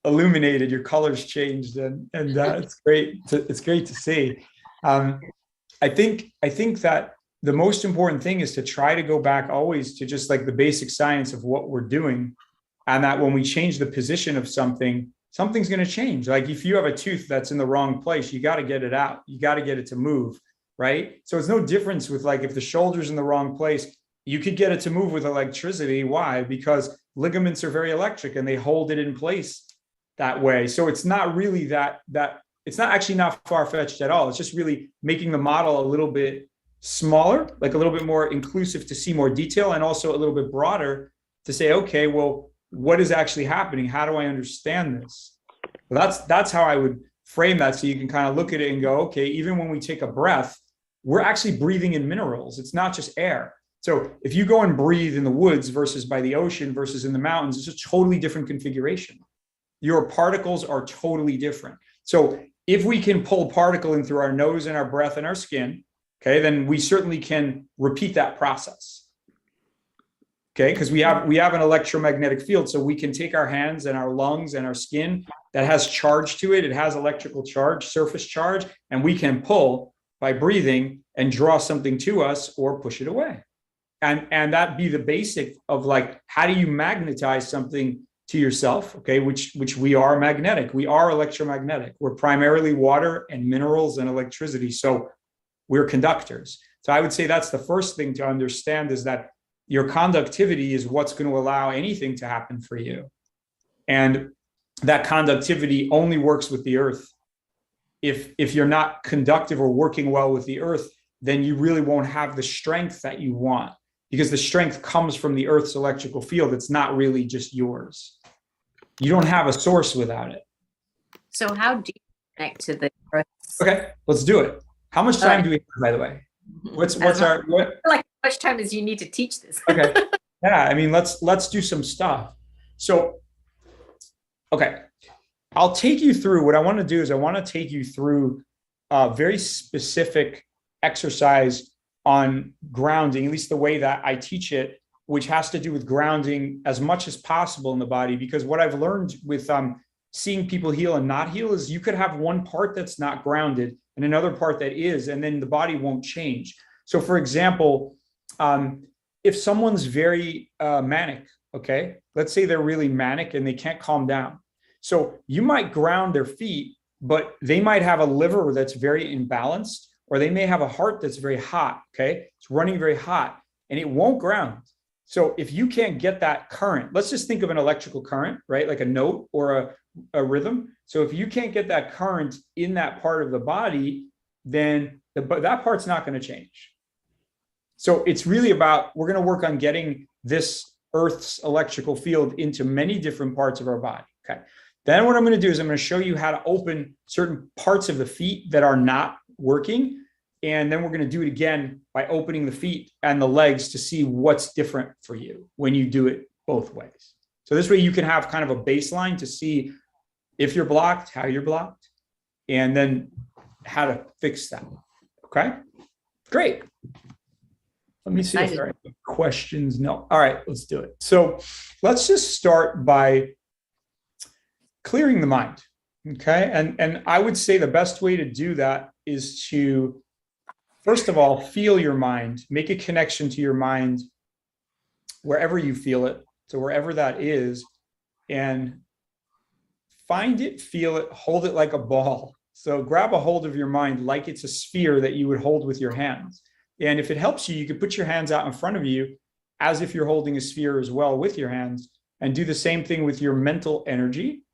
illuminated. Your colors changed, and it's great. It's great to see. I think that the most important thing is to try to go back always to just like the basic science of what we're doing. And that when we change the position of something's going to change. Like if you have a tooth that's in the wrong place, you got to get it out. You got to get it to move, right? So it's no difference with like if the shoulder's in the wrong place, you could get it to move with electricity. Why? Because ligaments are very electric and they hold it in place that way. So it's not really that it's not actually not far-fetched at all. It's just really making the model a little bit smaller, like a little bit more inclusive to see more detail, and also a little bit broader to say, okay, well, what is actually happening? How do I understand this? Well, that's how I would frame that. So you can kind of look at it and go, okay, even when we take a breath, we're actually breathing in minerals. It's not just air. So if you go and breathe in the woods versus by the ocean versus in the mountains, it's a totally different configuration. Your particles are totally different. So if we can pull a particle in through our nose and our breath and our skin, okay, then we certainly can repeat that process. Okay, because we have an electromagnetic field, so we can take our hands and our lungs and our skin that has charge to it. It has electrical charge, surface charge, and we can pull by breathing and draw something to us or push it away. And that be the basic of like, how do you magnetize something to yourself? Okay, which we are magnetic. We are electromagnetic. We're primarily water and minerals and electricity. So we're conductors. So I would say that's the first thing to understand, is that your conductivity is what's going to allow anything to happen for you. And that conductivity only works with the earth. If you're not conductive or working well with the earth, then you really won't have the strength that you want, because the strength comes from the earth's electrical field. It's not really just yours. You don't have a source without it. So how do you connect to the earth? Okay, let's do it. How much time do we have, by the way? What's our what? Like, how much time is you need to teach this? Okay. Yeah, I mean, let's do some stuff. So, okay, I'll take you through what I want to do is I want to take you through a very specific exercise on grounding, at least the way that I teach it, which has to do with grounding as much as possible in the body. Because what I've learned with seeing people heal and not heal is you could have one part that's not grounded and another part that is, and then the body won't change. So for example, if someone's very manic, okay, let's say they're really manic and they can't calm down. So you might ground their feet, but they might have a liver that's very imbalanced, or they may have a heart that's very hot, okay? It's running very hot and it won't ground. So if you can't get that current, let's just think of an electrical current, right? Like a note or a rhythm. So if you can't get that current in that part of the body, then that part's not going to change. So it's really about, we're going to work on getting this Earth's electrical field into many different parts of our body, okay? Then what I'm going to do is I'm going to show you how to open certain parts of the feet that are not working. And then we're going to do it again by opening the feet and the legs to see what's different for you when you do it both ways. So this way you can have kind of a baseline to see if you're blocked, how you're blocked, and then how to fix that. Okay, great. Let me see if there are any questions. No. All right, let's do it. So let's just start by clearing the mind. Okay, and I would say the best way to do that is to, first of all, feel your mind, make a connection to your mind wherever you feel it, so wherever that is, and find it, feel it, hold it like a ball. So grab a hold of your mind like it's a sphere that you would hold with your hands. And if it helps you, you could put your hands out in front of you as if you're holding a sphere as well with your hands, and do the same thing with your mental energy.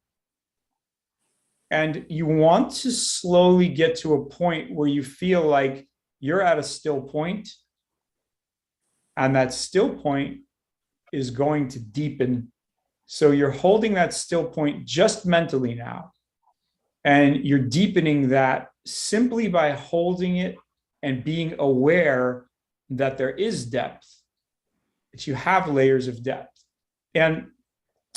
And you want to slowly get to a point where you feel like you're at a still point, and that still point is going to deepen. So you're holding that still point just mentally now, and you're deepening that simply by holding it and being aware that there is depth, that you have layers of depth. And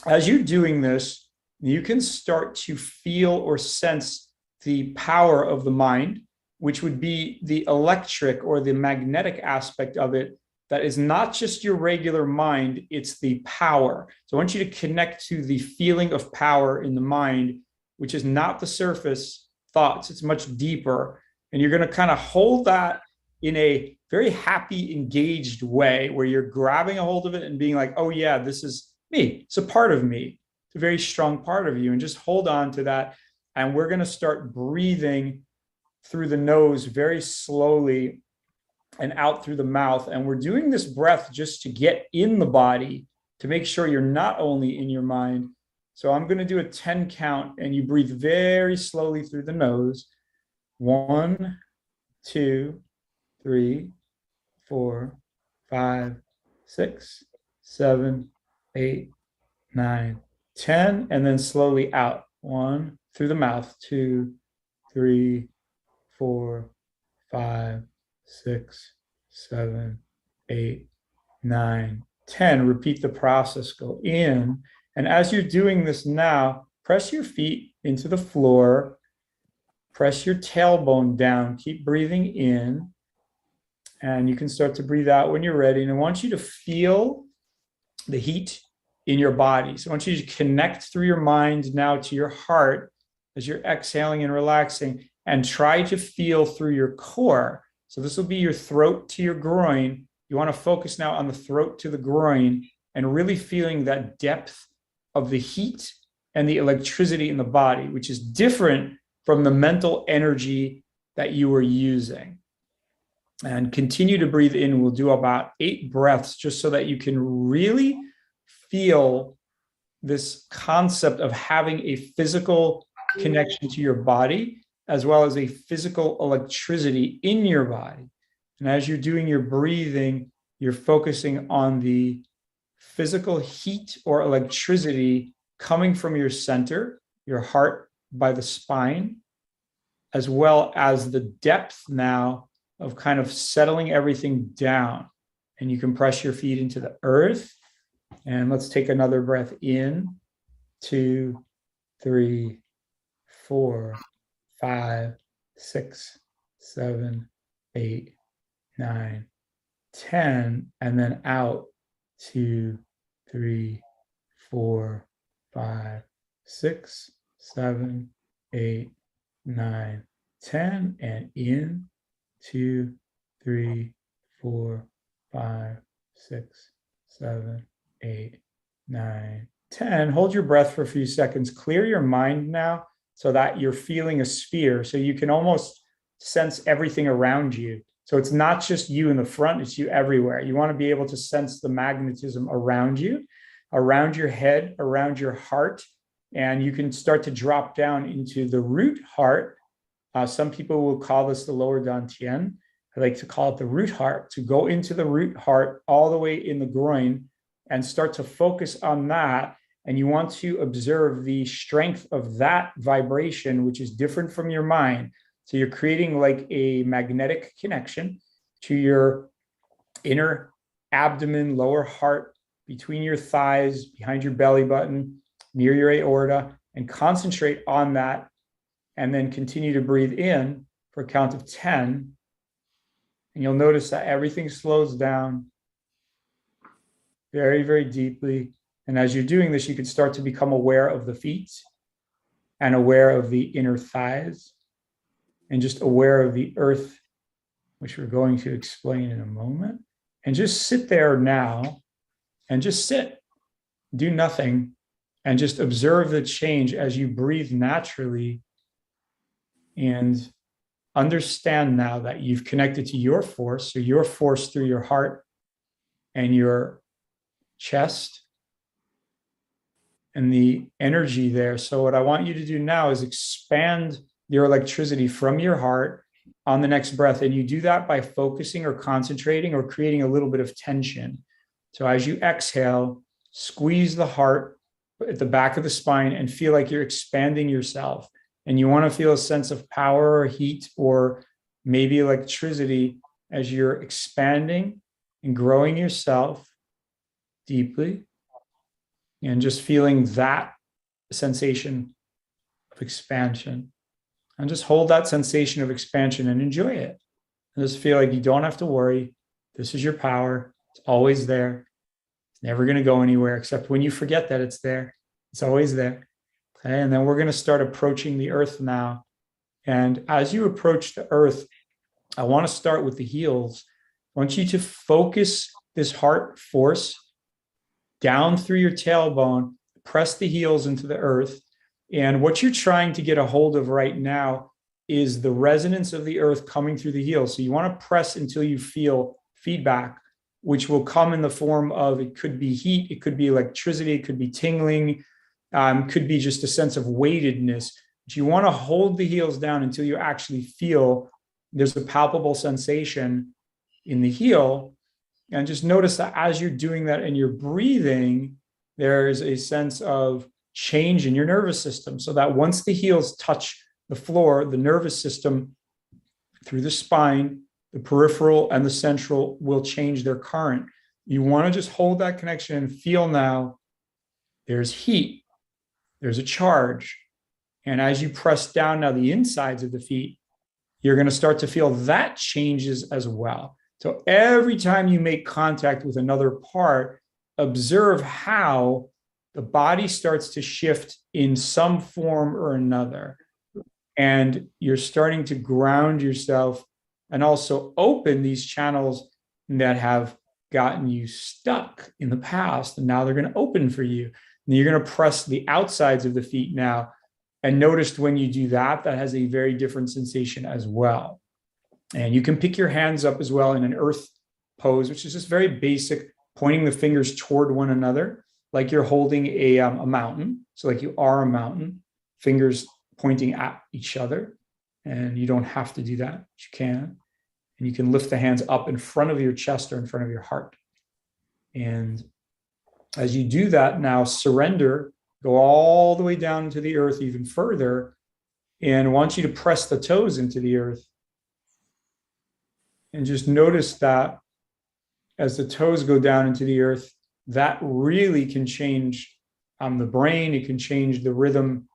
as you're doing this, you can start to feel or sense the power of the mind, which would be the electric or the magnetic aspect of it. That is not just your regular mind, it's the power. So I want you to connect to the feeling of power in the mind, which is not the surface thoughts, it's much deeper. And you're going to kind of hold that in a very happy, engaged way where you're grabbing a hold of it and being like, oh yeah, this is me. It's a part of me. It's a very strong part of you. And just hold on to that. And we're going to start breathing through the nose very slowly and out through the mouth. And we're doing this breath just to get in the body, to make sure you're not only in your mind. So I'm going to do a 10 count, and you breathe very slowly through the nose. 1, 2, 3, 4, 5, 6, 7, 8, 9, 10, and then slowly out. 1 through the mouth. 2, 3, 4, 5, 6, 7, 8, 9, 10. Repeat the process. Go in. And as you're doing this now, press your feet into the floor. Press your tailbone down. Keep breathing in. And you can start to breathe out when you're ready. And I want you to feel the heat in your body. So I want you to connect through your mind now to your heart as you're exhaling and relaxing, and try to feel through your core. So this will be your throat to your groin. You want to focus now on the throat to the groin and really feeling that depth of the heat and the electricity in the body, which is different from the mental energy that you were using. And continue to breathe in. We'll do about 8 breaths just so that you can really feel this concept of having a physical connection to your body, as well as a physical electricity in your body. And as you're doing your breathing, you're focusing on the physical heat or electricity coming from your center, your heart by the spine, as well as the depth now of kind of settling everything down. And you can press your feet into the earth. And let's take another breath in. 2, 3, 4, 5, 6, 7, 8, 9, 10. And then out. 2, 3, 4, 5, 6, 7, 8, 9, 10. And in. 2, 3, 4, 5, 6, 7, 8, 9, 10. Hold your breath for a few seconds. Clear your mind now so that you're feeling a sphere. So you can almost sense everything around you. So it's not just you in the front, it's you everywhere. You want to be able to sense the magnetism around you, around your head, around your heart. And you can start to drop down into the root heart. Some people will call this the lower dantian. I like to call it the root heart, to go into the root heart all the way in the groin and start to focus on that. And you want to observe the strength of that vibration, which is different from your mind. So you're creating like a magnetic connection to your inner abdomen, lower heart, between your thighs, behind your belly button, near your aorta, and concentrate on that. And then continue to breathe in for a count of 10. And you'll notice that everything slows down very, very deeply. And as you're doing this, you can start to become aware of the feet and aware of the inner thighs and just aware of the earth, which we're going to explain in a moment. And just sit there now and just sit, do nothing, and just observe the change as you breathe naturally. And understand now that you've connected to your force, so your force through your heart and your chest and the energy there. So what I want you to do now is expand your electricity from your heart on the next breath. And you do that by focusing or concentrating or creating a little bit of tension. So as you exhale, squeeze the heart at the back of the spine and feel like you're expanding yourself. And you want to feel a sense of power or heat or maybe electricity as you're expanding and growing yourself deeply, and just feeling that sensation of expansion. And just hold that sensation of expansion and enjoy it. And just feel like you don't have to worry. This is your power. It's always there. It's never going to go anywhere except when you forget that it's there. It's always there. Okay, and then we're going to start approaching the earth now. And as you approach the earth, I want to start with the heels. I want you to focus this heart force down through your tailbone, press the heels into the earth. And what you're trying to get a hold of right now is the resonance of the earth coming through the heels. So you want to press until you feel feedback, which will come in the form of, it could be heat, it could be electricity, it could be tingling, could be just a sense of weightedness. But you want to hold the heels down until you actually feel there's a palpable sensation in the heel. And just notice that as you're doing that and you're breathing, there's a sense of change in your nervous system, so that once the heels touch the floor, the nervous system through the spine, the peripheral and the central will change their current. you want to just hold that connection and feel now there's heat, there's a charge. And as you press down now the insides of the feet, you're going to start to feel that changes as well. So every time you make contact with another part, observe how the body starts to shift in some form or another. And you're starting to ground yourself and also open these channels that have gotten you stuck in the past. And now they're going to open for you. And you're going to press the outsides of the feet now. And notice when you do that, that has a very different sensation as well. And you can pick your hands up as well in an earth pose, which is just very basic, pointing the fingers toward one another, like you're holding a mountain. So like you are a mountain, fingers pointing at each other. And you don't have to do that, but you can. And you can lift the hands up in front of your chest or in front of your heart. And as you do that now, surrender, go all the way down into the earth even further. And I want you to press the toes into the earth. And just notice that as the toes go down into the earth, that really can change the brain. It can change the rhythm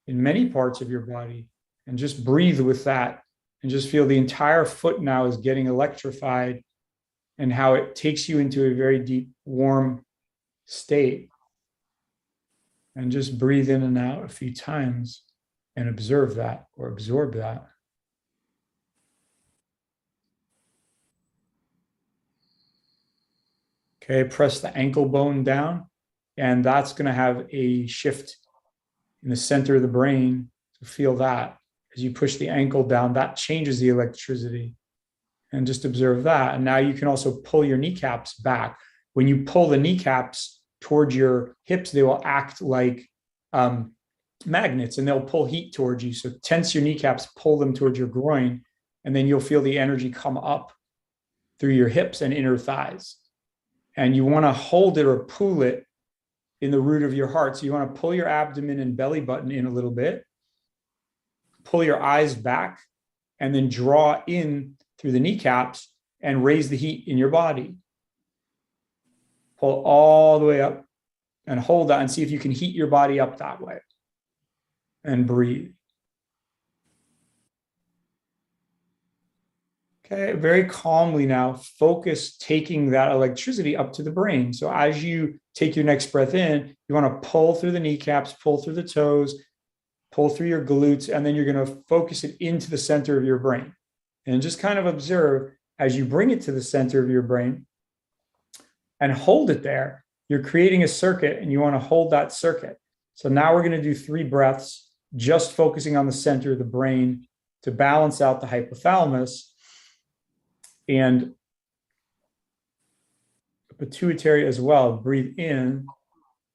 in many parts of your body. And just breathe with that and just feel the entire foot now is getting electrified and how it takes you into a very deep, warm state. And just breathe in and out a few times and observe that or absorb that. Okay, press the ankle bone down, and that's going to have a shift in the center of the brain. So feel that as you push the ankle down, that changes the electricity. And just observe that. And now you can also pull your kneecaps back. When you pull the kneecaps towards your hips, they will act like magnets and they'll pull heat towards you. So tense your kneecaps, pull them towards your groin, and then you'll feel the energy come up through your hips and inner thighs. And you want to hold it or pull it in the root of your heart. So you want to pull your abdomen and belly button in a little bit, pull your eyes back, and then draw in through the kneecaps and raise the heat in your body. Pull all the way up and hold that and see if you can heat your body up that way. And breathe. Okay, very calmly now, focus taking that electricity up to the brain. So as you take your next breath in, you want to pull through the kneecaps, pull through the toes, pull through your glutes, and then you're going to focus it into the center of your brain. And just kind of observe as you bring it to the center of your brain and hold it there, you're creating a circuit and you want to hold that circuit. So now we're going to do 3 breaths, just focusing on the center of the brain to balance out the hypothalamus and pituitary as well. Breathe in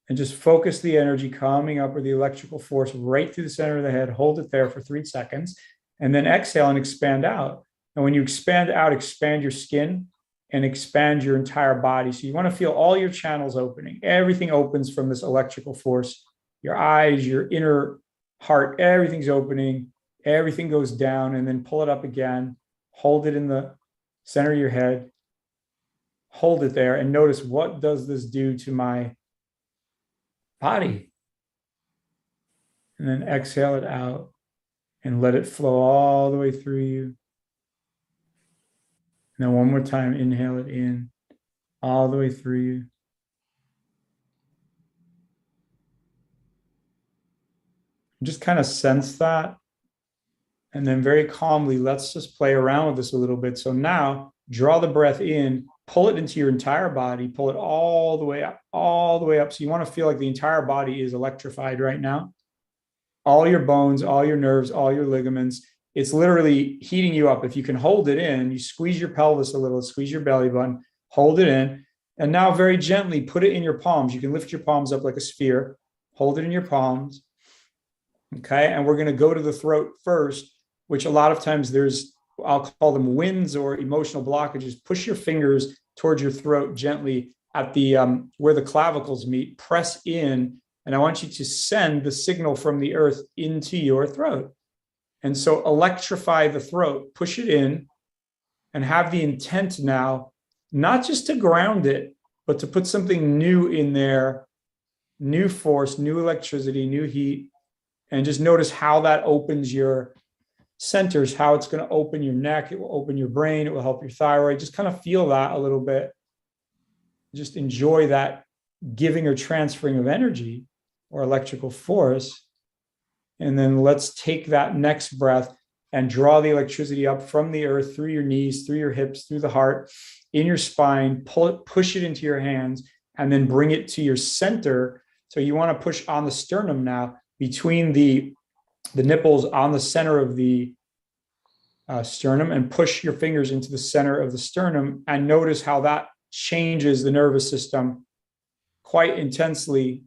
and just focus the energy coming up or the electrical force right through the center of the head. Hold it there for 3 seconds and then exhale and expand out. And when you expand out, expand your skin and expand your entire body. So you want to feel all your channels opening. Everything opens from this electrical force. Your eyes, your inner heart, everything's opening. Everything goes down and then pull it up again. Hold it in the center of your head. Hold it there and notice, what does this do to my body? And then exhale it out and let it flow all the way through you. And then one more time, inhale it in all the way through you. Just kind of sense that. And then very calmly, let's just play around with this a little bit. So now draw the breath in, pull it into your entire body, pull it all the way up, all the way up. So you want to feel like the entire body is electrified right now. All your bones, all your nerves, all your ligaments. It's literally heating you up. If you can hold it in, you squeeze your pelvis a little, squeeze your belly button, hold it in. And now very gently put it in your palms. You can lift your palms up like a sphere, hold it in your palms. Okay. And we're going to go to the throat first, which a lot of times there's, I'll call them winds or emotional blockages. Push your fingers towards your throat gently at the, where the clavicles meet, press in. And I want you to send the signal from the earth into your throat. And so electrify the throat, push it in, and have the intent now not just to ground it, but to put something new in there, new force, new electricity, new heat, and just notice how that opens your centers, how it's going to open your neck. It will open your brain. It will help your thyroid. Just kind of feel that a little bit. Just enjoy that giving or transferring of energy or electrical force. And then let's take that next breath and draw the electricity up from the earth, through your knees, through your hips, through the heart, in your spine, pull it, push it into your hands, and then bring it to your center. So you want to push on the sternum now, between the nipples on the center of the sternum, and push your fingers into the center of the sternum, and notice how that changes the nervous system quite intensely.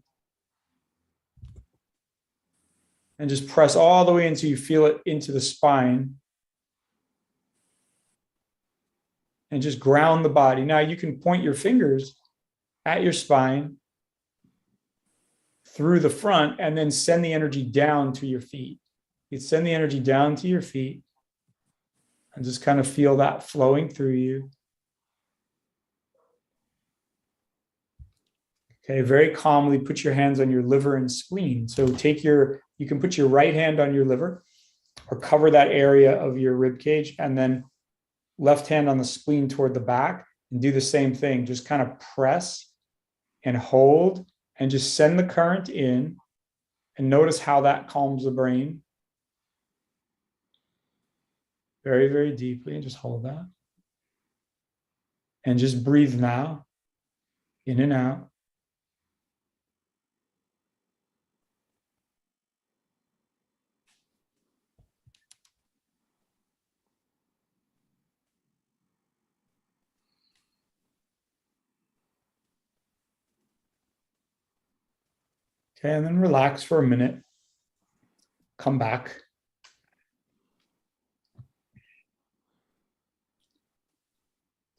And just press all the way until you feel it into the spine. And just ground the body. Now you can point your fingers at your spine through the front, and then send the energy down to your feet. You send the energy down to your feet and just kind of feel that flowing through you. Okay, very calmly put your hands on your liver and spleen. So you can put your right hand on your liver or cover that area of your rib cage, and then left hand on the spleen toward the back, and do the same thing. Just kind of press and hold and just send the current in, and notice how that calms the brain. Very, very deeply, and just hold that. And just breathe now, in and out. Okay, and then relax for a minute. Come back.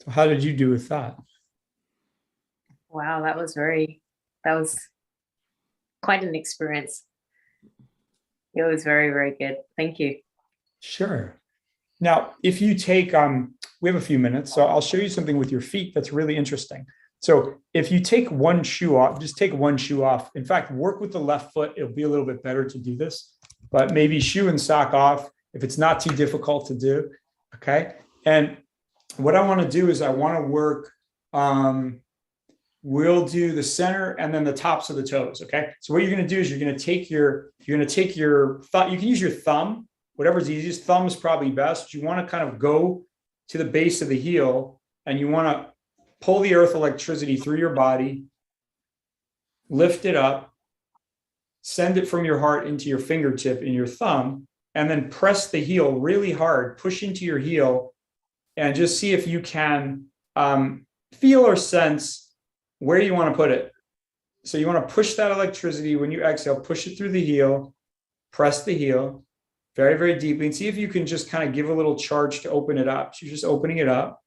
So how did you do with that? Wow, that was quite an experience. It was very, very good. Thank you. Sure. Now, if you take, we have a few minutes, so I'll show you something with your feet that's really interesting. So if you take one shoe off, just take one shoe off. In fact, work with the left foot. It'll be a little bit better to do this, but maybe shoe and sock off if it's not too difficult to do. Okay. And what I want to do is I want to work, we'll do the center and then the tops of the toes. Okay. So what you're going to do is you're going to take your thumb. You can use your thumb, whatever's easiest. Thumb is probably best. You want to kind of go to the base of the heel, and you want to pull the earth electricity through your body, lift it up, send it from your heart into your fingertip in your thumb, and then press the heel really hard, push into your heel, and just see if you can feel or sense where you want to put it. So you want to push that electricity when you exhale, push it through the heel, press the heel very, very deeply, and see if you can just kind of give a little charge to open it up. So you're just opening it up.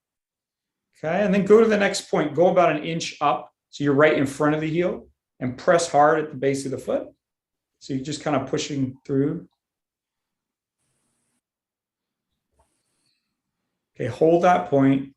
Okay, and then go to the next point, go about an inch up, so you're right in front of the heel, and press hard at the base of the foot. So you're just kind of pushing through. Okay, hold that point,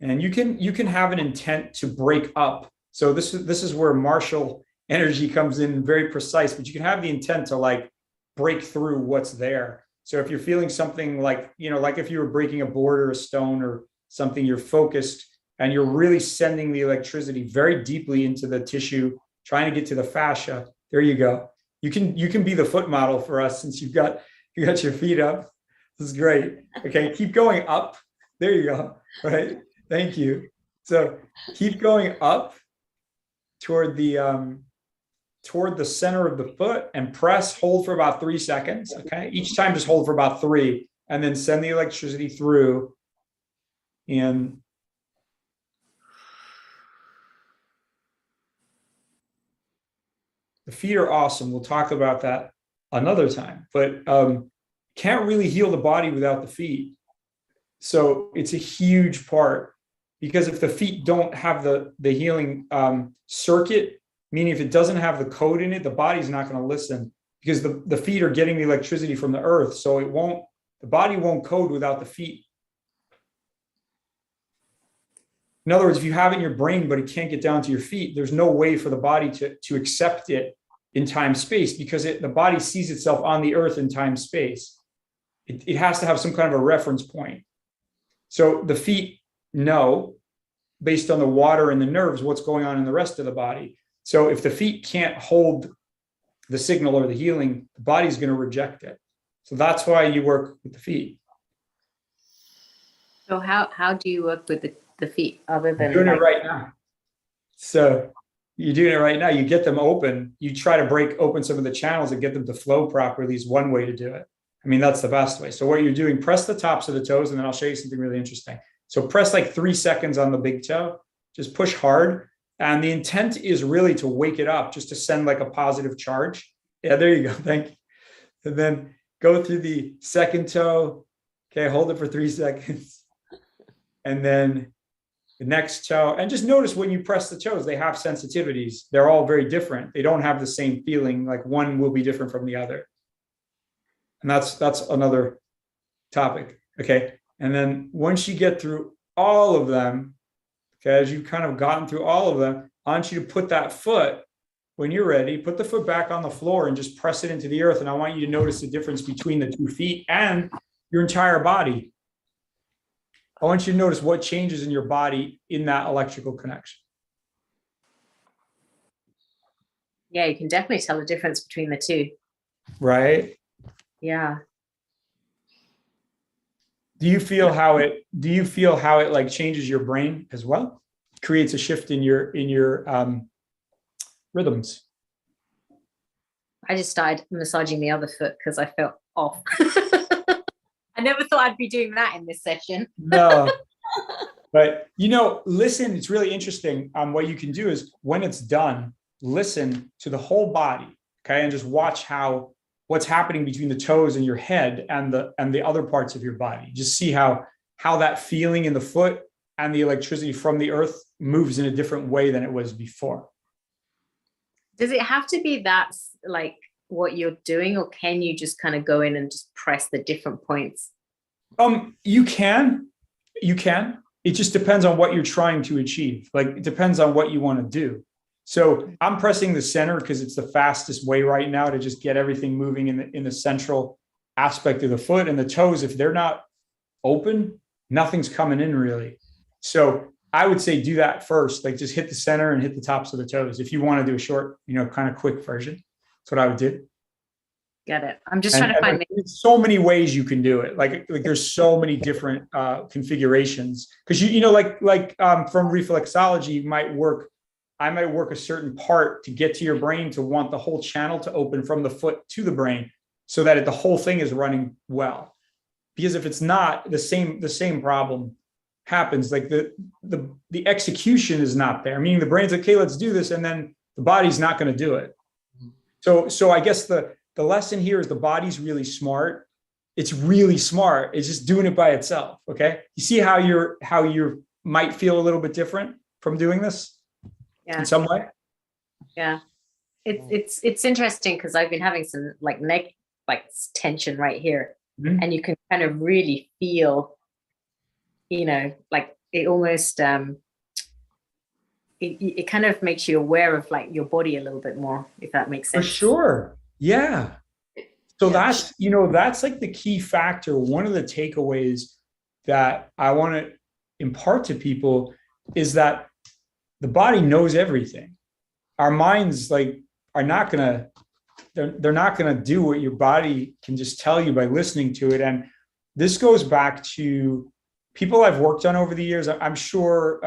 and you can have an intent to break up. So this is where martial energy comes in, very precise, but you can have the intent to like break through what's there. So if you're feeling something like, like if you were breaking a board or a stone or something, you're focused and you're really sending the electricity very deeply into the tissue, trying to get to the fascia. There you go. You can be the foot model for us, since you got your feet up. This is great. Okay, keep going up. There you go. Right. Thank you. So keep going up toward the center of the foot, and press, hold for about 3 seconds. Okay. Each time just hold for about 3, and then send the electricity through. And the feet are awesome. We'll talk about that another time, but can't really heal the body without the feet. So it's a huge part, because if the feet don't have the healing circuit, meaning if it doesn't have the code in it, the body's not going to listen, because the feet are getting the electricity from the earth. So the body won't code without the feet. In other words, if you have it in your brain, but it can't get down to your feet, there's no way for the body to accept it in time space, because the body sees itself on the earth in time space. It has to have some kind of a reference point. So the feet know, based on the water and the nerves, what's going on in the rest of the body. So if the feet can't hold the signal or the healing, the body's going to reject it. So that's why you work with the feet. So how do you work with the feet other than You're doing it right now? So you're doing it right now. You get them open. You try to break open some of the channels and get them to flow properly is one way to do it. I mean, that's the best way. So what you're doing, press the tops of the toes, and then I'll show you something really interesting. So press like 3 seconds on the big toe, just push hard. And the intent is really to wake it up, just to send like a positive charge. Yeah, there you go. Thank you. And then go through the second toe. Okay, hold it for 3 seconds. And then the next toe. And just notice when you press the toes, they have sensitivities. They're all very different. They don't have the same feeling. Like one will be different from the other. And that's another topic. Okay. And then once you get through all of them, okay, as you've kind of gotten through all of them, I want you to put that foot, when you're ready, put the foot back on the floor and just press it into the earth. And I want you to notice the difference between the 2 feet and your entire body. I want you to notice what changes in your body in that electrical connection. Yeah, you can definitely tell the difference between the two. Right? Yeah. Do you feel how it like changes your brain as well? Creates a shift in your rhythms. I just started massaging the other foot because I felt off. I never thought I'd be doing that in this session. No. But, listen, it's really interesting. What you can do is when it's done, listen to the whole body, okay? And just watch what's happening between the toes and your head and the other parts of your body. Just see how that feeling in the foot and the electricity from the earth moves in a different way than it was before. Does it have to be that like what you're doing, or can you just kind of go in and just press the different points? You can. It just depends on what you're trying to achieve. Like, it depends on what you want to do. So I'm pressing the center because it's the fastest way right now to just get everything moving in the central aspect of the foot. And the toes, if they're not open, nothing's coming in really. So I would say do that first, like just hit the center and hit the tops of the toes. If you want to do a short, kind of quick version, that's what I would do. Get it. I'm just trying to find. There's so many ways you can do it. Like there's so many different configurations, because from reflexology, I might work a certain part to get to your brain, to want the whole channel to open from the foot to the brain, so that the whole thing is running well. Because if it's not, the same problem happens. Like the execution is not there. Meaning the brain's like, okay, let's do this, and then the body's not going to do it. So I guess the lesson here is the body's really smart. It's really smart. It's just doing it by itself. Okay. You see how you might feel a little bit different from doing this in some way? Yeah. It's interesting because I've been having some neck tension right here. Mm-hmm. And you can kind of really feel, it almost, it kind of makes you aware of your body a little bit more, if that makes sense. For sure. Yeah. So that's like the key factor. One of the takeaways that I want to impart to people is that the body knows everything. Our minds are not going to, they're not going to do what your body can just tell you by listening to it. And this goes back to people I've worked on over the years. I'm sure,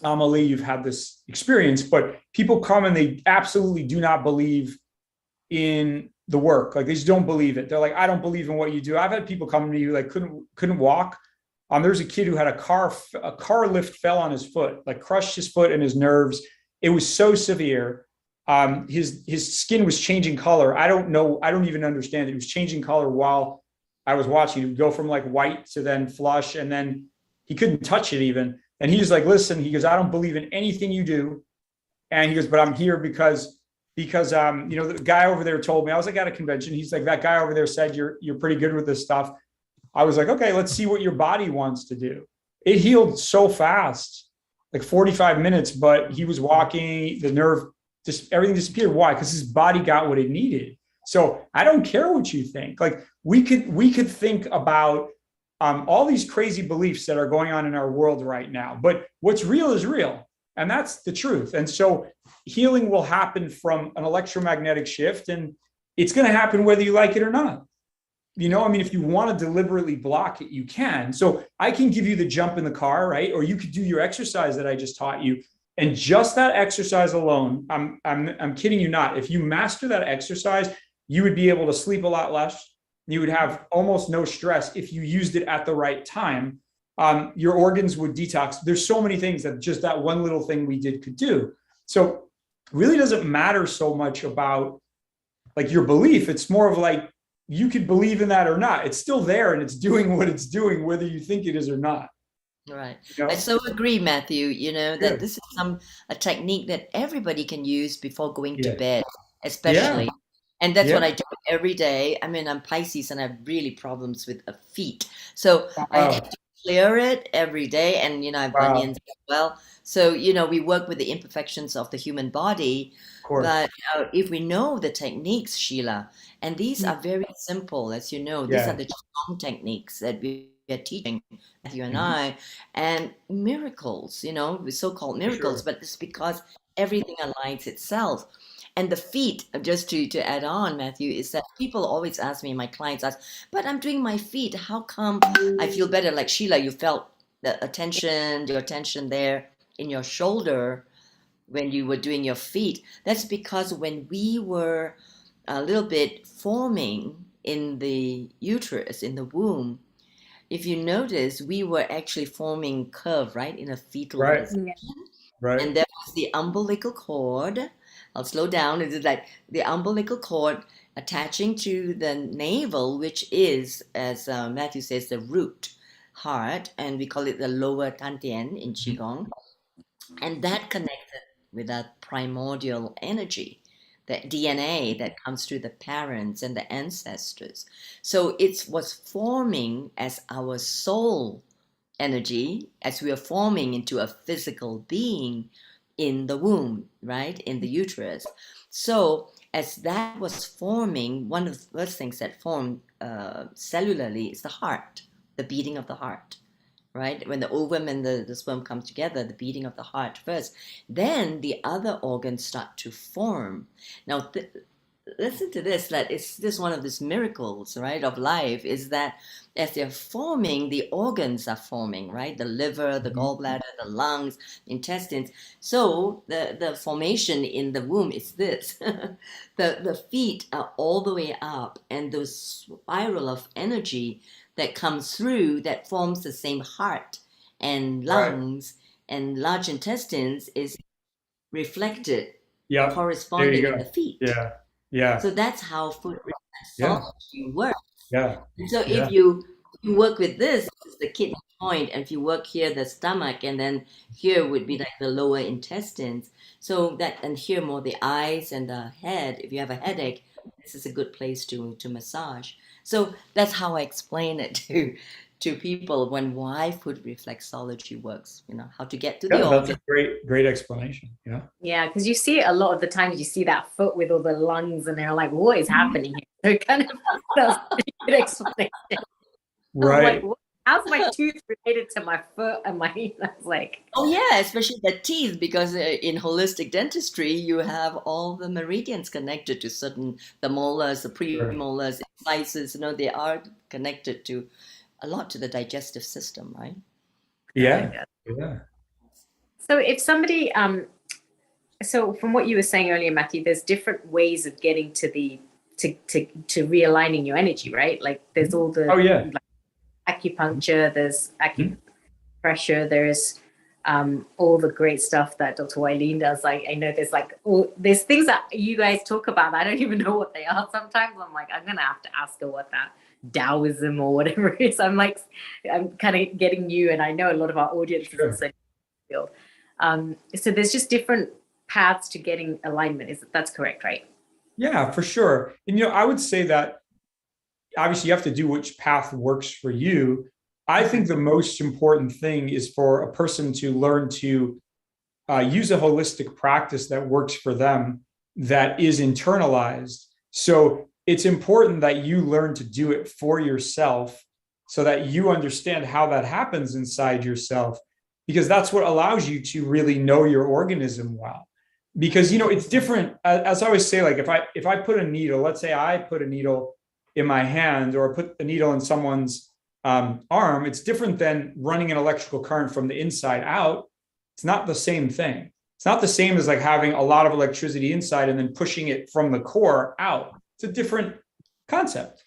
Amelie, you've had this experience, but people come and they absolutely do not believe in the work. Like, they just don't believe it. They're like, I don't believe in what you do. I've had people come to you couldn't walk. There's a kid who had a car lift fell on his foot, crushed his foot and his nerves. It was so severe. His skin was changing color. I don't know. I don't even understand it. It was changing color while I was watching. It would go from white to then flush, and then he couldn't touch it even. And he was like, listen, he goes, I don't believe in anything you do. And he goes, but I'm here because the guy over there told me. I was at a convention. He's like, that guy over there said you're pretty good with this stuff. I was like, okay, let's see what your body wants to do. It healed so fast. like 45 minutes, but he was walking, the nerve, just everything disappeared. Why? Because his body got what it needed. So I don't care what you think. Like we could think about all these crazy beliefs that are going on in our world right now, but what's real is real. And that's the truth. And so healing will happen from an electromagnetic shift, and it's going to happen whether you like it or not. You know, I mean, if you want to deliberately block it, you can. So I can give you the jump in the car, right? Or you could do your exercise that I just taught you. And just that exercise alone, I'm kidding you not. If you master that exercise, you would be able to sleep a lot less. You would have almost no stress if you used it at the right time. Your organs would detox. There's so many things that just that one little thing we did could do. So it really doesn't matter so much about like your belief. It's more of like, you could believe in that or not. It's still there and it's doing what it's doing, whether you think it is or not. Right. You know? I so agree, Matthew, that Good. this is a technique that everybody can use before going to Yeah. bed, especially. Yeah. And that's what Yeah. I do every day. I mean, I'm Pisces and I have really problems with feet. So I Wow. have to clear it every day. And, I have Wow. bunions as well. So, we work with the imperfections of the human body. Of course. But if we know the techniques, Sheila, and these are very simple, as you know, these Yeah. are the Qigong techniques that we are teaching, you and Mhm. I, and miracles, so-called miracles, Sure. but it's because everything aligns itself. And the feet, just to add on, Matthew, is that people always ask me, my clients ask, but I'm doing my feet. How come I feel better? Like Sheila, you felt your attention there in your shoulder when you were doing your feet. That's because when we were a little bit forming in the uterus, in the womb, if you notice, we were actually forming curve, right, in a fetal Right. position. Right. And there was the umbilical cord. I'll slow down. It's like the umbilical cord attaching to the navel, which is, as Matthew says, the root heart, and we call it the lower dantian in Qigong. And that connected with that primordial energy, that DNA that comes through the parents and the ancestors. So it was forming as our soul energy, as we are forming into a physical being in the womb, right? In the uterus. So as that was forming, one of the first things that formed cellularly is the heart, the beating of the heart, right? When the ovum and the sperm come together, the beating of the heart first, then the other organs start to form. Now, listen to this, that it's this one of these miracles, right, of life, is that as they're forming, the organs are forming, right? The liver, the gallbladder, the lungs, intestines. So the formation in the womb is this. The feet are all the way up, and the spiral of energy that comes through that forms the same heart and lungs and large intestines is reflected, Yeah. There you corresponding go. in the feet. Yeah. Yeah. So that's how food reflexology works. Yeah. And so Yeah. if you work with this is the kidney point, and if you work here the stomach, and then here would be like the lower intestines. So that, and here more the eyes and the head. If you have a headache, this is a good place to massage. So that's how I explain it to people why food reflexology works. How to get to the Yeah, that's organ. a great explanation. Yeah. Yeah, because you see a lot of the times you see that foot with all the lungs, and they're like, "What is happening here?" So it kind of that's a pretty good explanation. Right. Like, how's my tooth related to my foot and my? I was like, oh yeah, especially the teeth, because in holistic dentistry you have all the meridians connected to the molars, the premolars, incisors. They are connected to a lot to the digestive system, right? Yeah. Yeah. So if somebody, so from what you were saying earlier, Matthew, there's different ways of getting to to realigning your energy, right? Like there's all the acupuncture, there's acupressure, there's all the great stuff that Dr. Wileen does. Like I know there's things that you guys talk about that I don't even know what they are. Sometimes I'm like, I'm gonna have to ask her what that Taoism or whatever it is. I'm kind of getting you, and I know a lot of our audience is in the same field. So there's just different paths to getting alignment. That's correct, right? Yeah, for sure. And I would say that obviously you have to do which path works for you. I think the most important thing is for a person to learn to use a holistic practice that works for them, that is internalized. So it's important that you learn to do it for yourself so that you understand how that happens inside yourself, because that's what allows you to really know your organism well. Because, it's different. As I always say, like if I put a needle, let's say I put a needle in my hand or put a needle in someone's arm, it's different than running an electrical current from the inside out. It's not the same thing. It's not the same as like having a lot of electricity inside and then pushing it from the core out. It's a different concept.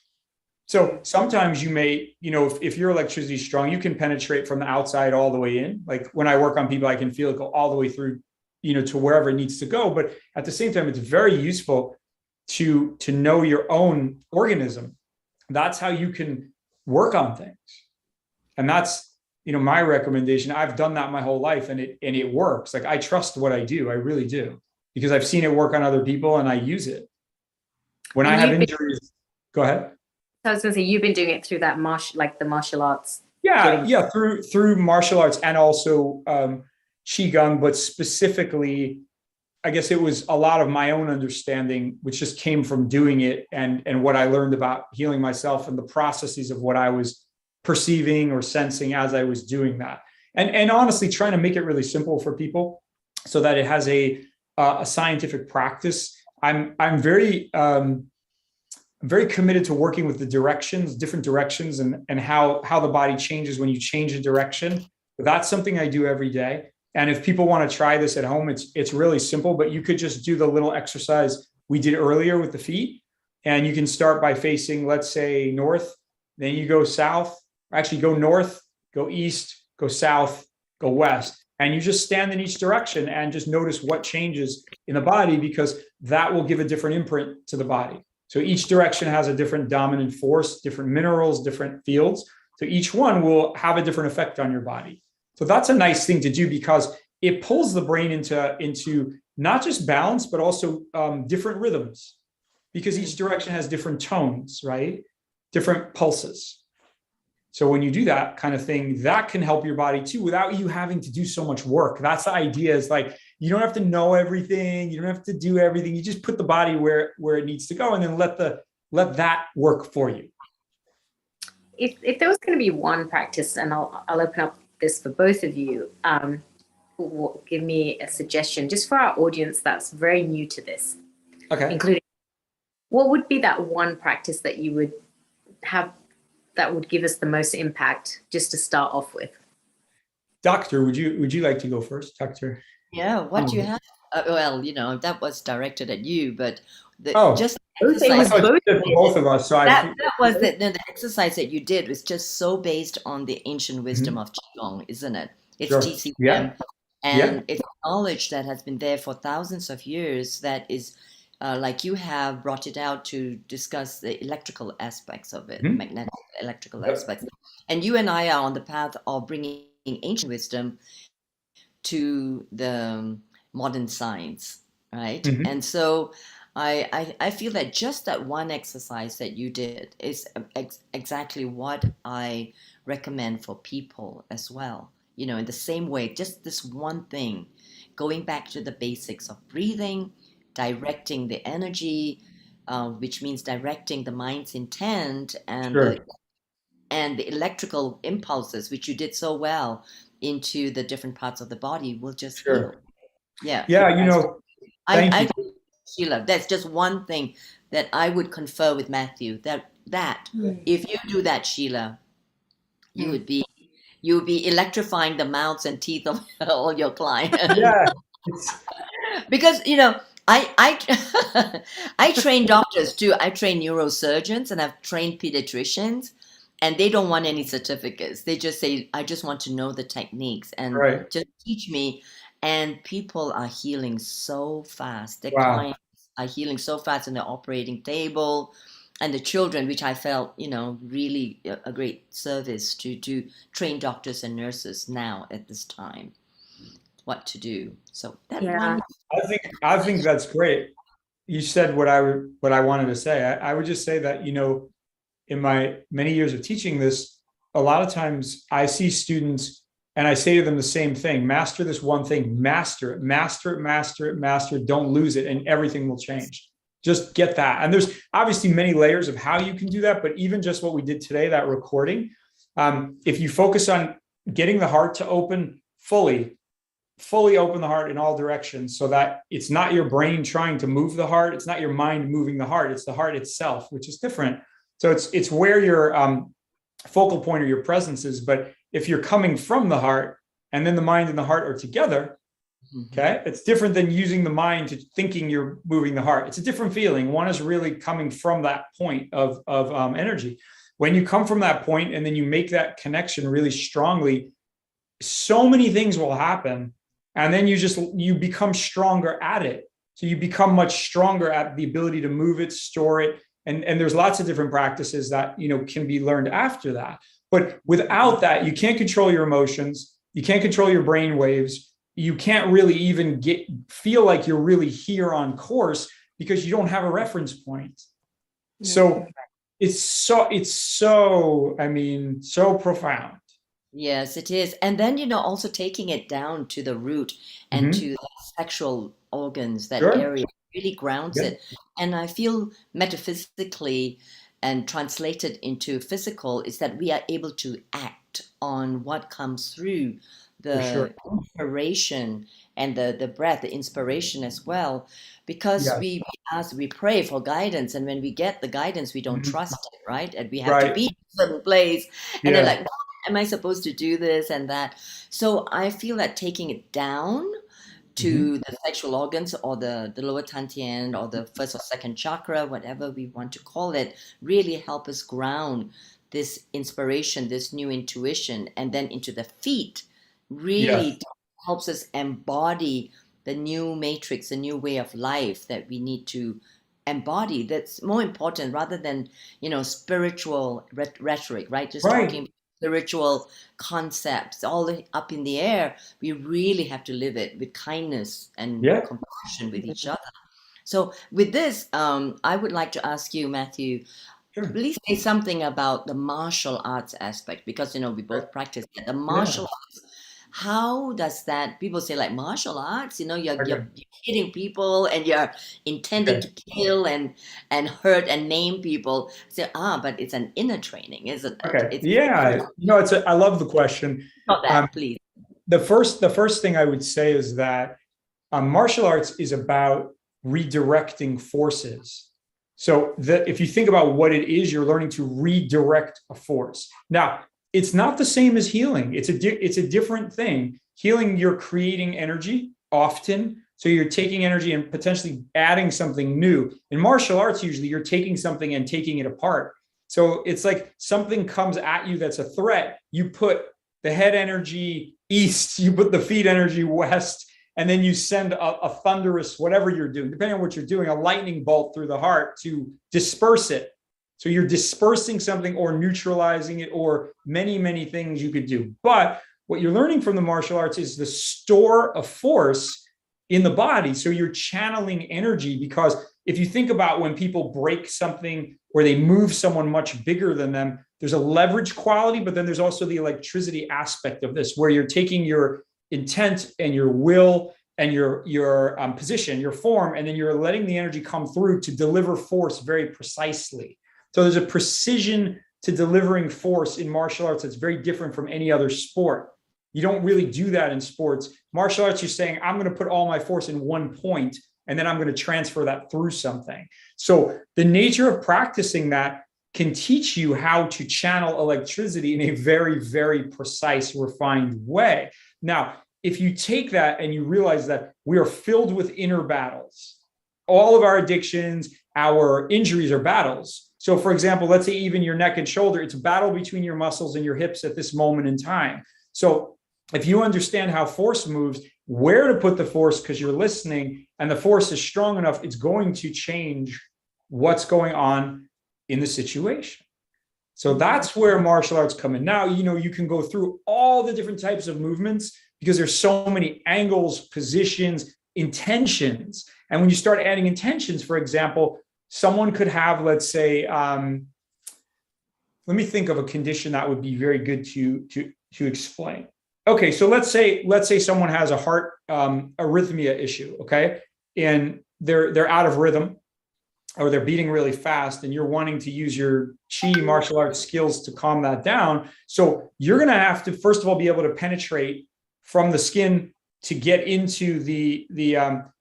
So sometimes you may, if your electricity is strong, you can penetrate from the outside all the way in. Like when I work on people, I can feel it go all the way through, to wherever it needs to go. But at the same time, it's very useful to know your own organism. That's how you can work on things. And that's, my recommendation. I've done that my whole life and it works. Like I trust what I do. I really do, because I've seen it work on other people and I use it. When I have injuries, go ahead. I was going to say, you've been doing it through that the martial arts. Yeah, through martial arts and also Qigong, but specifically, I guess it was a lot of my own understanding, which just came from doing it and what I learned about healing myself and the processes of what I was perceiving or sensing as I was doing that. And honestly, trying to make it really simple for people so that it has a scientific practice. I'm very committed to working with the different directions and how the body changes when you change a direction. That's something I do every day. And if people want to try this at home, it's really simple, but you could just do the little exercise we did earlier with the feet. And you can start by facing, let's say, north, then you go south, actually go north, go east, go south, go west. And you just stand in each direction and just notice what changes in the body, because that will give a different imprint to the body. So each direction has a different dominant force, different minerals, different fields. So each one will have a different effect on your body. So that's a nice thing to do, because it pulls the brain into not just balance, but also different rhythms, because each direction has different tones, right? Different pulses. So when you do that kind of thing, that can help your body too, without you having to do so much work. That's the idea, is like, you don't have to know everything. You don't have to do everything. You just put the body where it needs to go, and then let that work for you. If there was going to be one practice, and I'll open up this for both of you, give me a suggestion just for our audience that's very new to this. Okay. Including, what would be that one practice that you would have that would give us the most impact, just to start off with? Doctor, would you like to go first, Doctor? Yeah, what do you have? Well, that was directed at you, but just exercise. Both of us. So that was the exercise that you did was just so based on the ancient wisdom of Qigong, isn't it? It's sure. 2pm, yeah. and it's knowledge that has been there for thousands of years. That is, like you have brought it out to discuss the electrical aspects of it, magnetic electrical aspects, and you and I are on the path of bringing ancient wisdom to the modern science, right? And so I feel that just that one exercise that you did is exactly what I recommend for people as well. In the same way, just this one thing, going back to the basics of breathing, directing the energy, which means directing the mind's intent and the electrical impulses, which you did so well, into the different parts of the body will just heal. Yeah. Thank you. Sheila, that's just one thing that I would confer with Matthew, that if you do that, Sheila, you would be electrifying the mouths and teeth of all your clients. Yeah. Because I I train doctors too. I train neurosurgeons and I've trained pediatricians, and they don't want any certificates. They just say, I just want to know the techniques and just teach me. And people are healing so fast. Their clients are healing so fast on the operating table, and the children, which I felt, really a great service to train doctors and nurses now at this time, what to do. So that one. I think that's great. You said what I wanted to say. I would just say that, in my many years of teaching this, a lot of times I see students and I say to them the same thing: master this one thing, master it, master it, master it, master it, don't lose it, and everything will change. Just get that. And there's obviously many layers of how you can do that, but even just what we did today, that recording, if you focus on getting the heart to open fully open the heart in all directions, so that it's not your brain trying to move the heart, it's not your mind moving the heart, it's the heart itself, which is different. So it's where your focal point or your presence is. But if you're coming from the heart and then the mind and the heart are together, okay, it's different than using the mind to thinking you're moving the heart. It's a different feeling. One is really coming from that point of energy. When you come from that point and then you make that connection really strongly, so many things will happen. And then you become stronger at it. So you become much stronger at the ability to move it, store it. And there's lots of different practices that, can be learned after that. But without that, you can't control your emotions. You can't control your brain waves. You can't really even feel like you're really here on course because you don't have a reference point. So it's so profound. Yes, it is. And then, also taking it down to the root and to the sexual organs, that area really grounds it. And I feel metaphysically and translated into physical is that we are able to act on what comes through the inspiration and the breath, the inspiration as well, because we pray for guidance, and when we get the guidance, we don't trust it, right? And we have to be in a certain place, and they're like, am I supposed to do this and that? So I feel that taking it down to the sexual organs or the lower dantian or the first or second chakra, whatever we want to call it, really help us ground this inspiration, this new intuition, and then into the feet really helps us embody the new matrix, the new way of life that we need to embody. That's more important rather than, spiritual rhetoric, right? Just talking spiritual concepts all up in the air. We really have to live it with kindness and compassion with each other. So with this, I would like to ask you, Matthew, please say something about the martial arts aspect, because we both practice that. The martial arts, how does that, people say like martial arts, you're hitting people and you're intending to kill and hurt and maim people. Say, but it's an inner training, isn't it? I love the question. Not that, please. The first thing I would say is that martial arts is about redirecting forces. So if you think about what it is, you're learning to redirect a force. Now, it's not the same as healing. It's a different thing. Healing, you're creating energy often. So you're taking energy and potentially adding something new. In martial arts, usually you're taking something and taking it apart. So it's like something comes at you that's a threat. You put the head energy east, you put the feet energy west, and then you send a thunderous, whatever you're doing, depending on what you're doing, a lightning bolt through the heart to disperse it. So you're dispersing something or neutralizing it, or many, many things you could do. But what you're learning from the martial arts is the store of force in the body. So you're channeling energy, because if you think about when people break something or they move someone much bigger than them, there's a leverage quality, but then there's also the electricity aspect of this, where you're taking your intent and your will and your position, your form, and then you're letting the energy come through to deliver force very precisely. So there's a precision to delivering force in martial arts that's very different from any other sport. You don't really do that in sports. Martial arts, you're saying, I'm going to put all my force in one point, and then I'm going to transfer that through something. So the nature of practicing that can teach you how to channel electricity in a very, very precise, refined way. Now, if you take that and you realize that we are filled with inner battles, all of our addictions, our injuries are battles. So for example, let's say even your neck and shoulder, it's a battle between your muscles and your hips at this moment in time. So if you understand how force moves, where to put the force, because you're listening and the force is strong enough, it's going to change what's going on in the situation. So that's where martial arts come in. Now, you can go through all the different types of movements because there's so many angles, positions, intentions. And when you start adding intentions, for example, someone could have, let's say, let me think of a condition that would be very good to explain. Okay, so let's say someone has a heart arrhythmia issue, okay, and they're out of rhythm, or they're beating really fast, and you're wanting to use your chi martial arts skills to calm that down. So you're going to have to first of all be able to penetrate from the skin to get into the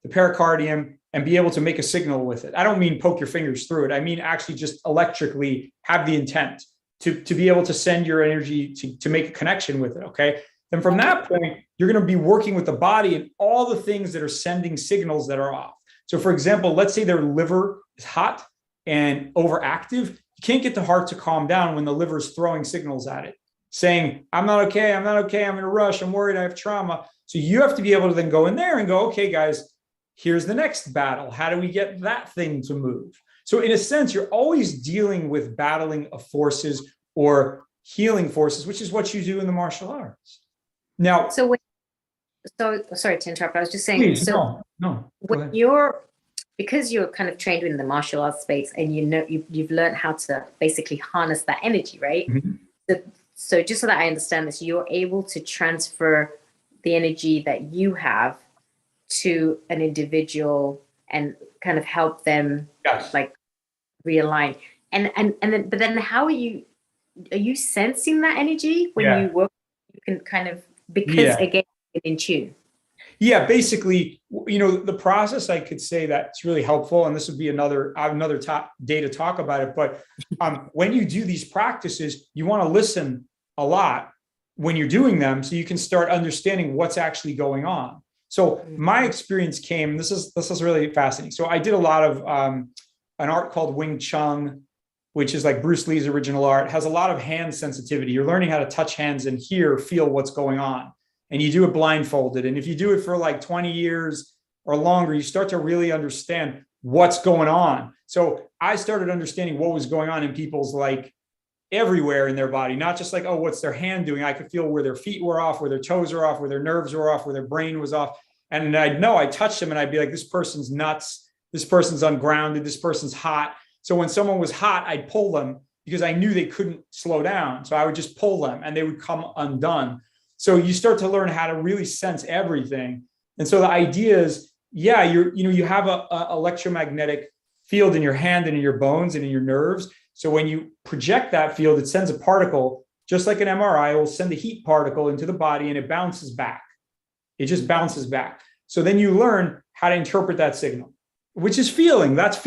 pericardium and be able to make a signal with it. I don't mean poke your fingers through it. I mean actually just electrically have the intent to be able to send your energy to make a connection with it, okay? Then from that point, you're going to be working with the body and all the things that are sending signals that are off. So for example, let's say their liver is hot and overactive. You can't get the heart to calm down when the liver is throwing signals at it, saying, I'm not okay, I'm in a rush, I'm worried, I have trauma. So you have to be able to then go in there and go, okay, guys, here's the next battle. How do we get that thing to move? So in a sense, you're always dealing with battling of forces or healing forces, which is what you do in the martial arts. Now, so sorry to interrupt. I was just saying, please, so no, when because you're kind of trained in the martial arts space, and you've learned how to basically harness that energy, right? Mm-hmm. So just so that I understand this, you're able to transfer the energy that you have to an individual and kind of help them like realign. And then, but then how are you sensing that energy when you work? You can kind of, because again, in tune. Yeah, basically, the process, I could say that's really helpful, and this would be another top day to talk about it. But when you do these practices, you want to listen a lot when you're doing them, so you can start understanding what's actually going on. So my experience came. This is really fascinating. So I did a lot of an art called Wing Chun, which is like Bruce Lee's original art. It has a lot of hand sensitivity. You're learning how to touch hands and feel what's going on. And you do it blindfolded. And if you do it for like 20 years or longer, you start to really understand what's going on. So I started understanding what was going on in people's like everywhere in their body, not just like, oh, what's their hand doing? I could feel where their feet were off, where their toes were off, where their nerves were off, where their brain was off. And I'd know, I touched them and I'd be like, this person's nuts. This person's ungrounded. This person's hot. So when someone was hot, I'd pull them because I knew they couldn't slow down. So I would just pull them and they would come undone. So you start to learn how to really sense everything. And so the idea is, you have a electromagnetic field in your hand and in your bones and in your nerves. So when you project that field, it sends a particle, just like an MRI, it will send a heat particle into the body and it bounces back. It just bounces back. So then you learn how to interpret that signal, which is feeling. That's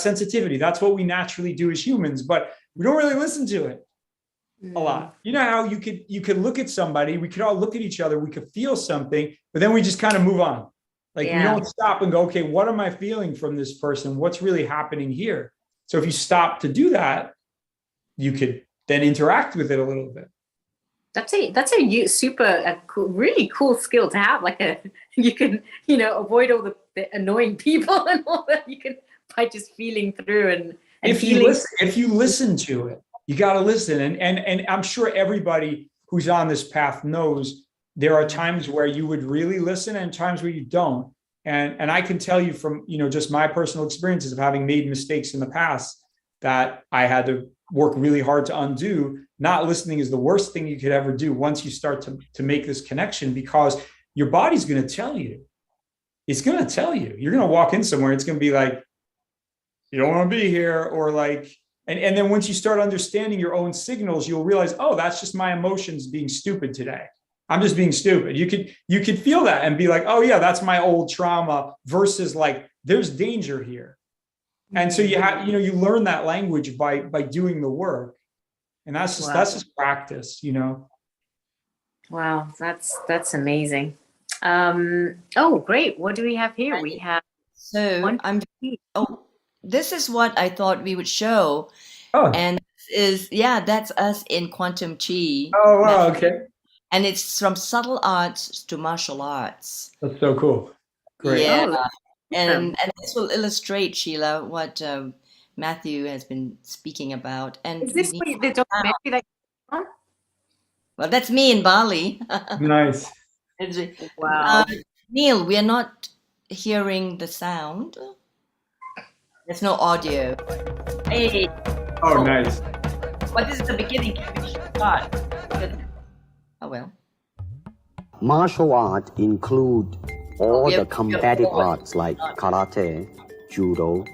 sensitivity. That's what we naturally do as humans, but we don't really listen to it a lot. You know how you could look at somebody, we could all look at each other, we could feel something, but then we just kind of move on. Like we don't stop and go, okay, what am I feeling from this person? What's really happening here? So if you stop to do that, you could then interact with it a little bit. That's a really cool skill to have. You can, avoid all the annoying people and all that. You can, by just feeling through and if you listen to it, you got to listen. And I'm sure everybody who's on this path knows there are times where you would really listen and times where you don't. And I can tell you from, just my personal experiences of having made mistakes in the past that I had to work really hard to undo. Not listening is the worst thing you could ever do once you start to make this connection, because your body's going to tell you. It's going to tell you. You're going to walk in somewhere. It's going to be like, you don't want to be here, or like, and then once you start understanding your own signals, you'll realize, oh, that's just my emotions being stupid today. I'm just being stupid. You could feel that and be like, oh yeah, that's my old trauma, versus like, there's danger here. And so you learn that language by doing the work. And that's just practice, Wow, that's amazing. Oh, great. What do we have here? We have this is what I thought we would show. Oh. And that's us in quantum chi. Oh, wow, okay. And it's from subtle arts to martial arts. That's so cool. Great. Yeah. And this will illustrate, Sheila, what Matthew has been speaking about. And is this the documentary that you're on? Well, that's me in Bali. Nice. Wow. Neil, we are not hearing the sound. There's no audio. Hey. Oh, nice. What is the beginning? We should start. Oh well. Martial art include all we the have to go combative forward. arts like karate, judo,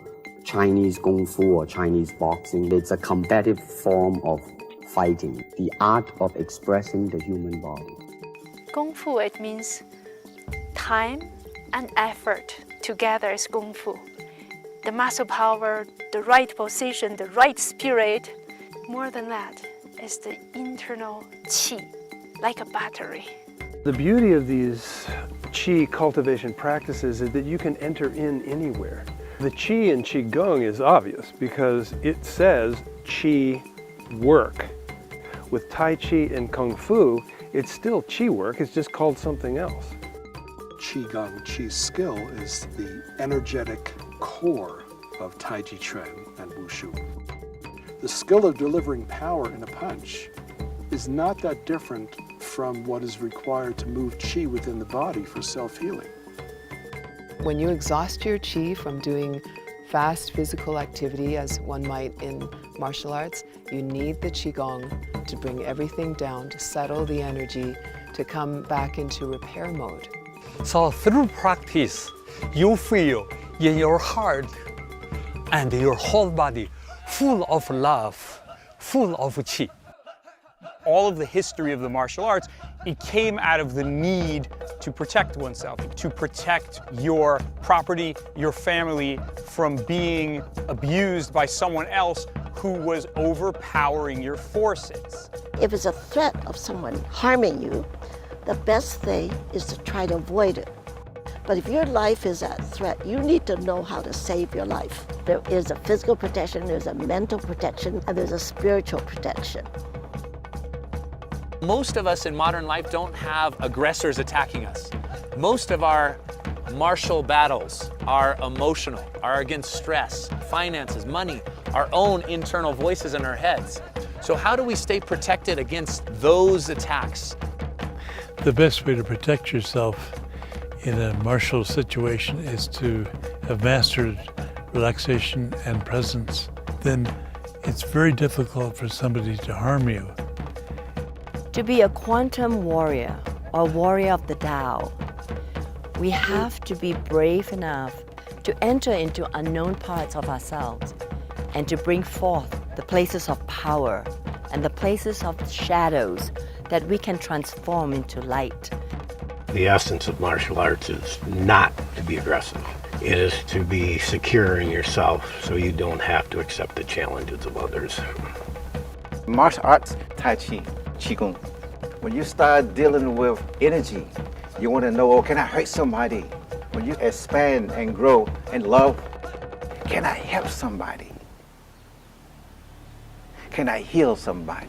Chinese kung fu or Chinese boxing. It's a combative form of fighting, the art of expressing the human body. Kung Fu, it means time and effort together is Kung Fu. The muscle power, the right position, the right spirit. More than that is the internal qi, like a battery. The beauty of these qi cultivation practices is that you can enter in anywhere. The qi in qigong is obvious because it says qi work. With tai chi and kung fu, it's still qi work, it's just called something else. Qigong, qi skill, is the energetic core of Tai Chi Chuan and Wushu. The skill of delivering power in a punch is not that different from what is required to move qi within the body for self-healing. When you exhaust your qi from doing fast physical activity, as one might in martial arts, you need the qigong to bring everything down, to settle the energy, to come back into repair mode. So through practice, you feel in your heart and your whole body full of love, full of qi. All of the history of the martial arts, it came out of the need to protect oneself, to protect your property, your family from being abused by someone else who was overpowering your forces. If it's a threat of someone harming you, the best thing is to try to avoid it. But if your life is at threat, you need to know how to save your life. There is a physical protection, there's a mental protection, and there's a spiritual protection. Most of us in modern life don't have aggressors attacking us. Most of our martial battles are emotional, are against stress, finances, money, our own internal voices in our heads. So how do we stay protected against those attacks? The best way to protect yourself in a martial situation is to have mastered relaxation and presence. Then it's very difficult for somebody to harm you. To be a quantum warrior or warrior of the Tao, we have to be brave enough to enter into unknown parts of ourselves and to bring forth the places of power and the places of shadows that we can transform into light. The essence of martial arts is not to be aggressive. It is to be secure in yourself so you don't have to accept the challenges of others. Martial arts, Tai Chi, Qigong. When you start dealing with energy, you want to know, oh, can I hurt somebody? When you expand and grow in love, can I help somebody? Can I heal somebody?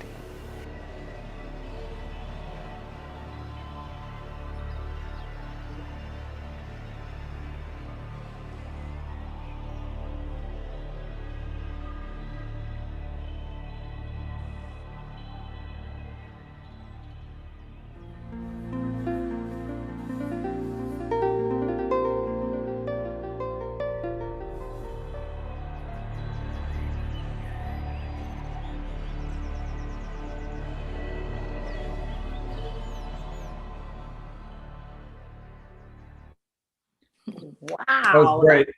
That was Wow, great.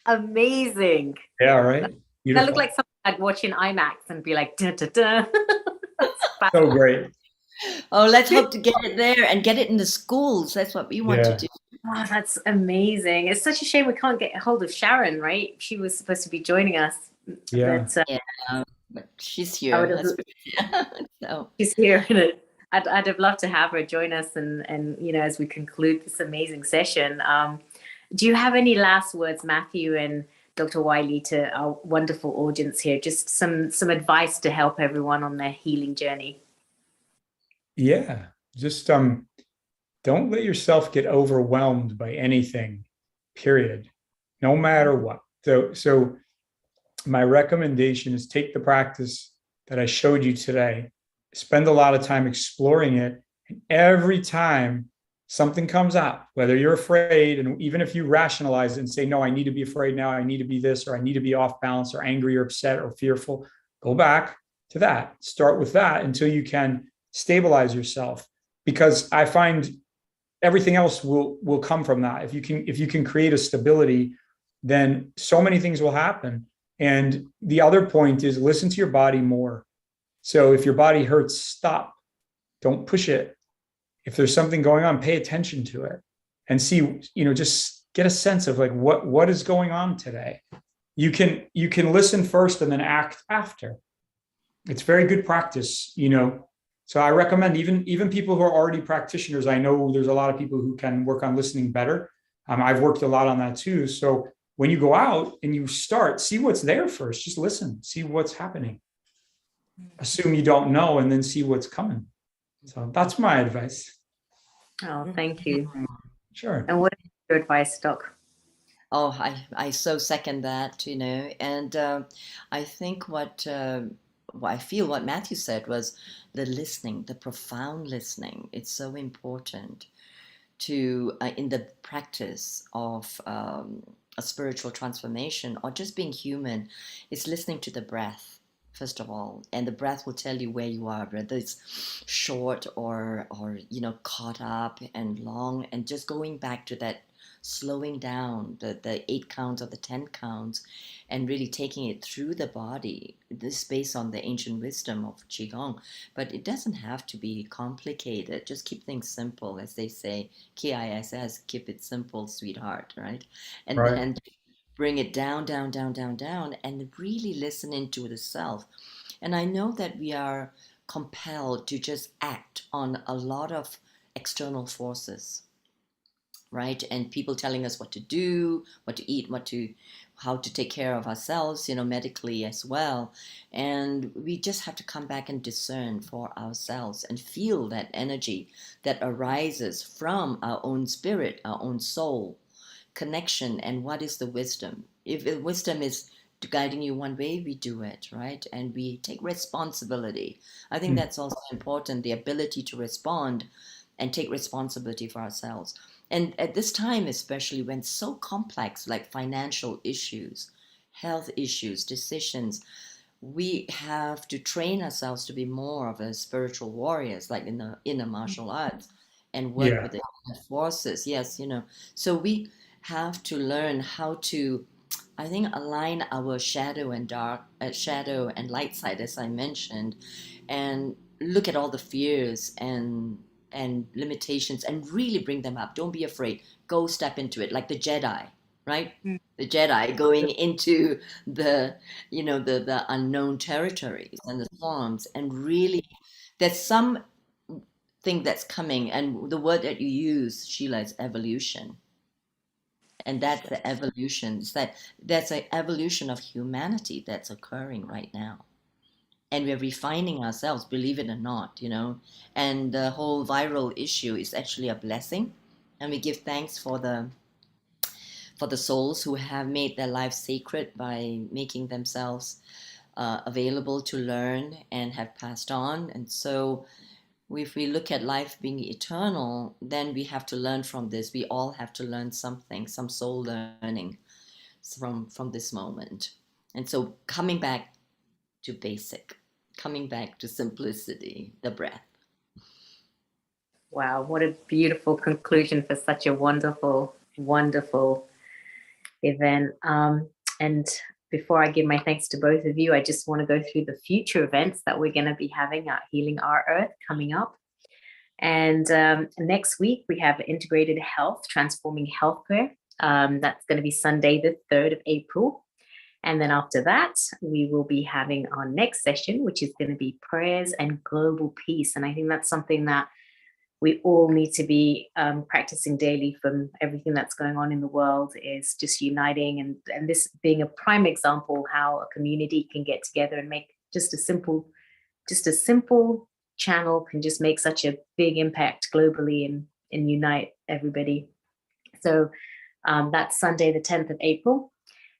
amazing. Yeah, right? That Beautiful. looked like something I'd watch in IMAX and be like, da, da, da. So great. Oh, let's hope to get it there and get it in the schools. That's what we want to do. Oh, that's amazing. It's such a shame we can't get a hold of Sharon, right? She was supposed to be joining us. Yeah. But she's I here. would have- So. She's here. And I'd have loved to have her join us and you know, as we conclude this amazing session. Do you have any last words, Matthew and Dr. Wiley, to our wonderful audience here? Just some advice to help everyone on their healing journey. Yeah, just don't let yourself get overwhelmed by anything, period, no matter what. So my recommendation is take the practice that I showed you today, spend a lot of time exploring it, and every time something comes up, whether you're afraid, and even if you rationalize it and say, no, I need to be afraid now, I need to be this, or I need to be off balance or angry or upset or fearful, go back, to that. Start with that until you can stabilize yourself, because I find everything else will come from that. If you can create a stability, then so many things will happen. And the other point is listen to your body more. So if your body hurts, stop. Don't push it. If there's something going on, pay attention to it and see, just get a sense of like what is going on today. You can listen first and then act after. It's very good practice, So I recommend even people who are already practitioners. I know there's a lot of people who can work on listening better. I've worked a lot on that too. So when you go out and you start, see what's there first. Just listen, see what's happening. Assume you don't know, and then see what's coming. So that's my advice. Oh, thank you. Sure. And what is your advice, Doc? Oh, I so second that, and I think what I feel what Matthew said was the listening, the profound listening. It's so important to in the practice of a spiritual transformation or just being human. It's listening to the breath, first of all, and the breath will tell you where you are, whether it's short or caught up and long, and just going back to that, slowing down the 8 counts or the 10 counts, and really taking it through the body. This is based on the ancient wisdom of Qigong, but it doesn't have to be complicated. Just keep things simple, as they say. KISS, keep it simple, sweetheart, right? And Right. then bring it down, down, down, down, down, and really listen into the self. And I know that we are compelled to just act on a lot of external forces, right? And people telling us what to do, what to eat, how to take care of ourselves, medically as well. And we just have to come back and discern for ourselves and feel that energy that arises from our own spirit, our own soul connection, and what is the wisdom. If the wisdom is guiding you one way, we do it, right? And we take responsibility. I think that's also important, the ability to respond and take responsibility for ourselves. And at this time, especially when it's so complex, like financial issues, health issues, decisions, we have to train ourselves to be more of a spiritual warriors, like in the martial arts, and work with the forces. Yes, so we have to learn how to, I think, align our shadow and light side, as I mentioned, and look at all the fears and limitations and really bring them up. Don't be afraid. Go step into it, like the Jedi, right? The Jedi going into the unknown territories and the forms, and really there's some thing that's coming, and the word that you use, Sheila, is evolution. And that's the evolution. That's an evolution of humanity that's occurring right now. And we're refining ourselves, believe it or not, And the whole viral issue is actually a blessing. And we give thanks for the souls who have made their lives sacred by making themselves available to learn and have passed on. And so if we look at life being eternal, then we have to learn from this. We all have to learn something, some soul learning from this moment. And so coming back to basic, coming back to simplicity, the breath. Wow, what a beautiful conclusion for such a wonderful, wonderful event. And before I give my thanks to both of you, I just want to go through the future events that we're going to be having at Healing Our Earth coming up. And next week, we have Integrated Health, Transforming Healthcare. That's going to be Sunday, the 3rd of April. And then after that, we will be having our next session, which is going to be Prayers and Global Peace. And I think that's something that we all need to be practicing daily from everything that's going on in the world, is just uniting, and this being a prime example how a community can get together and make just a simple channel can just make such a big impact globally and unite everybody. So that's Sunday, the 10th of April.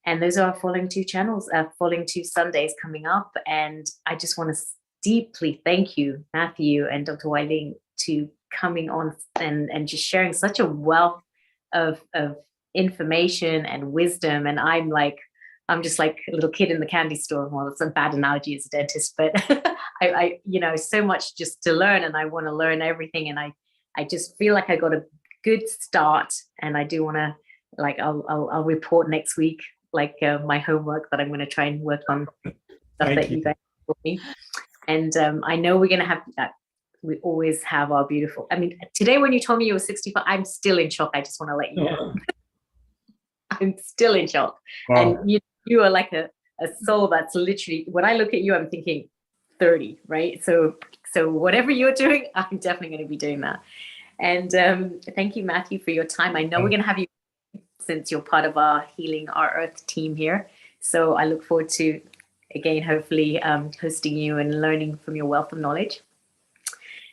And those are our following 2 Sundays coming up. And I just want to deeply thank you, Matthew and Dr. Wellbeing, to coming on and just sharing such a wealth of information and wisdom. And I'm like I'm just like a little kid in the candy store. Well, it's a bad analogy as a dentist, but I so much just to learn, and I want to learn everything. And I just feel like I got a good start, and I do want to, like, I'll report next week, like my homework that I'm going to try and work on stuff that you guys taught me. And I know we're going to have that. We always have our beautiful. I mean, today when you told me you were 65, I'm still in shock. I just want to let you know. I'm still in shock. Wow. And you are like a soul that's literally, when I look at you, I'm thinking 30, right? So whatever you're doing, I'm definitely going to be doing that. And thank you, Matthew, for your time. I know we're going to have you, since you're part of our Healing Our Earth team here. So I look forward to, again, hopefully hosting you and learning from your wealth of knowledge.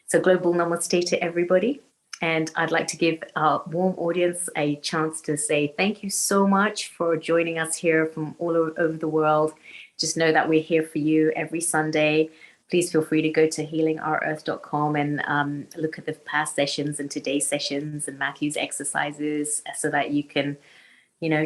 So global namaste to everybody. And I'd like to give our warm audience a chance to say thank you so much for joining us here from all over the world. Just know that we're here for you every Sunday. Please feel free to go to healingourearth.com and look at the past sessions and today's sessions and Matthew's exercises, so that you can,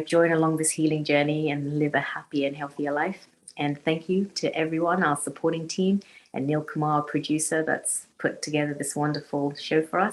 join along this healing journey and live a happy and healthier life. And thank you to everyone, our supporting team, and Neil Kumar, our producer, that's put together this wonderful show for us.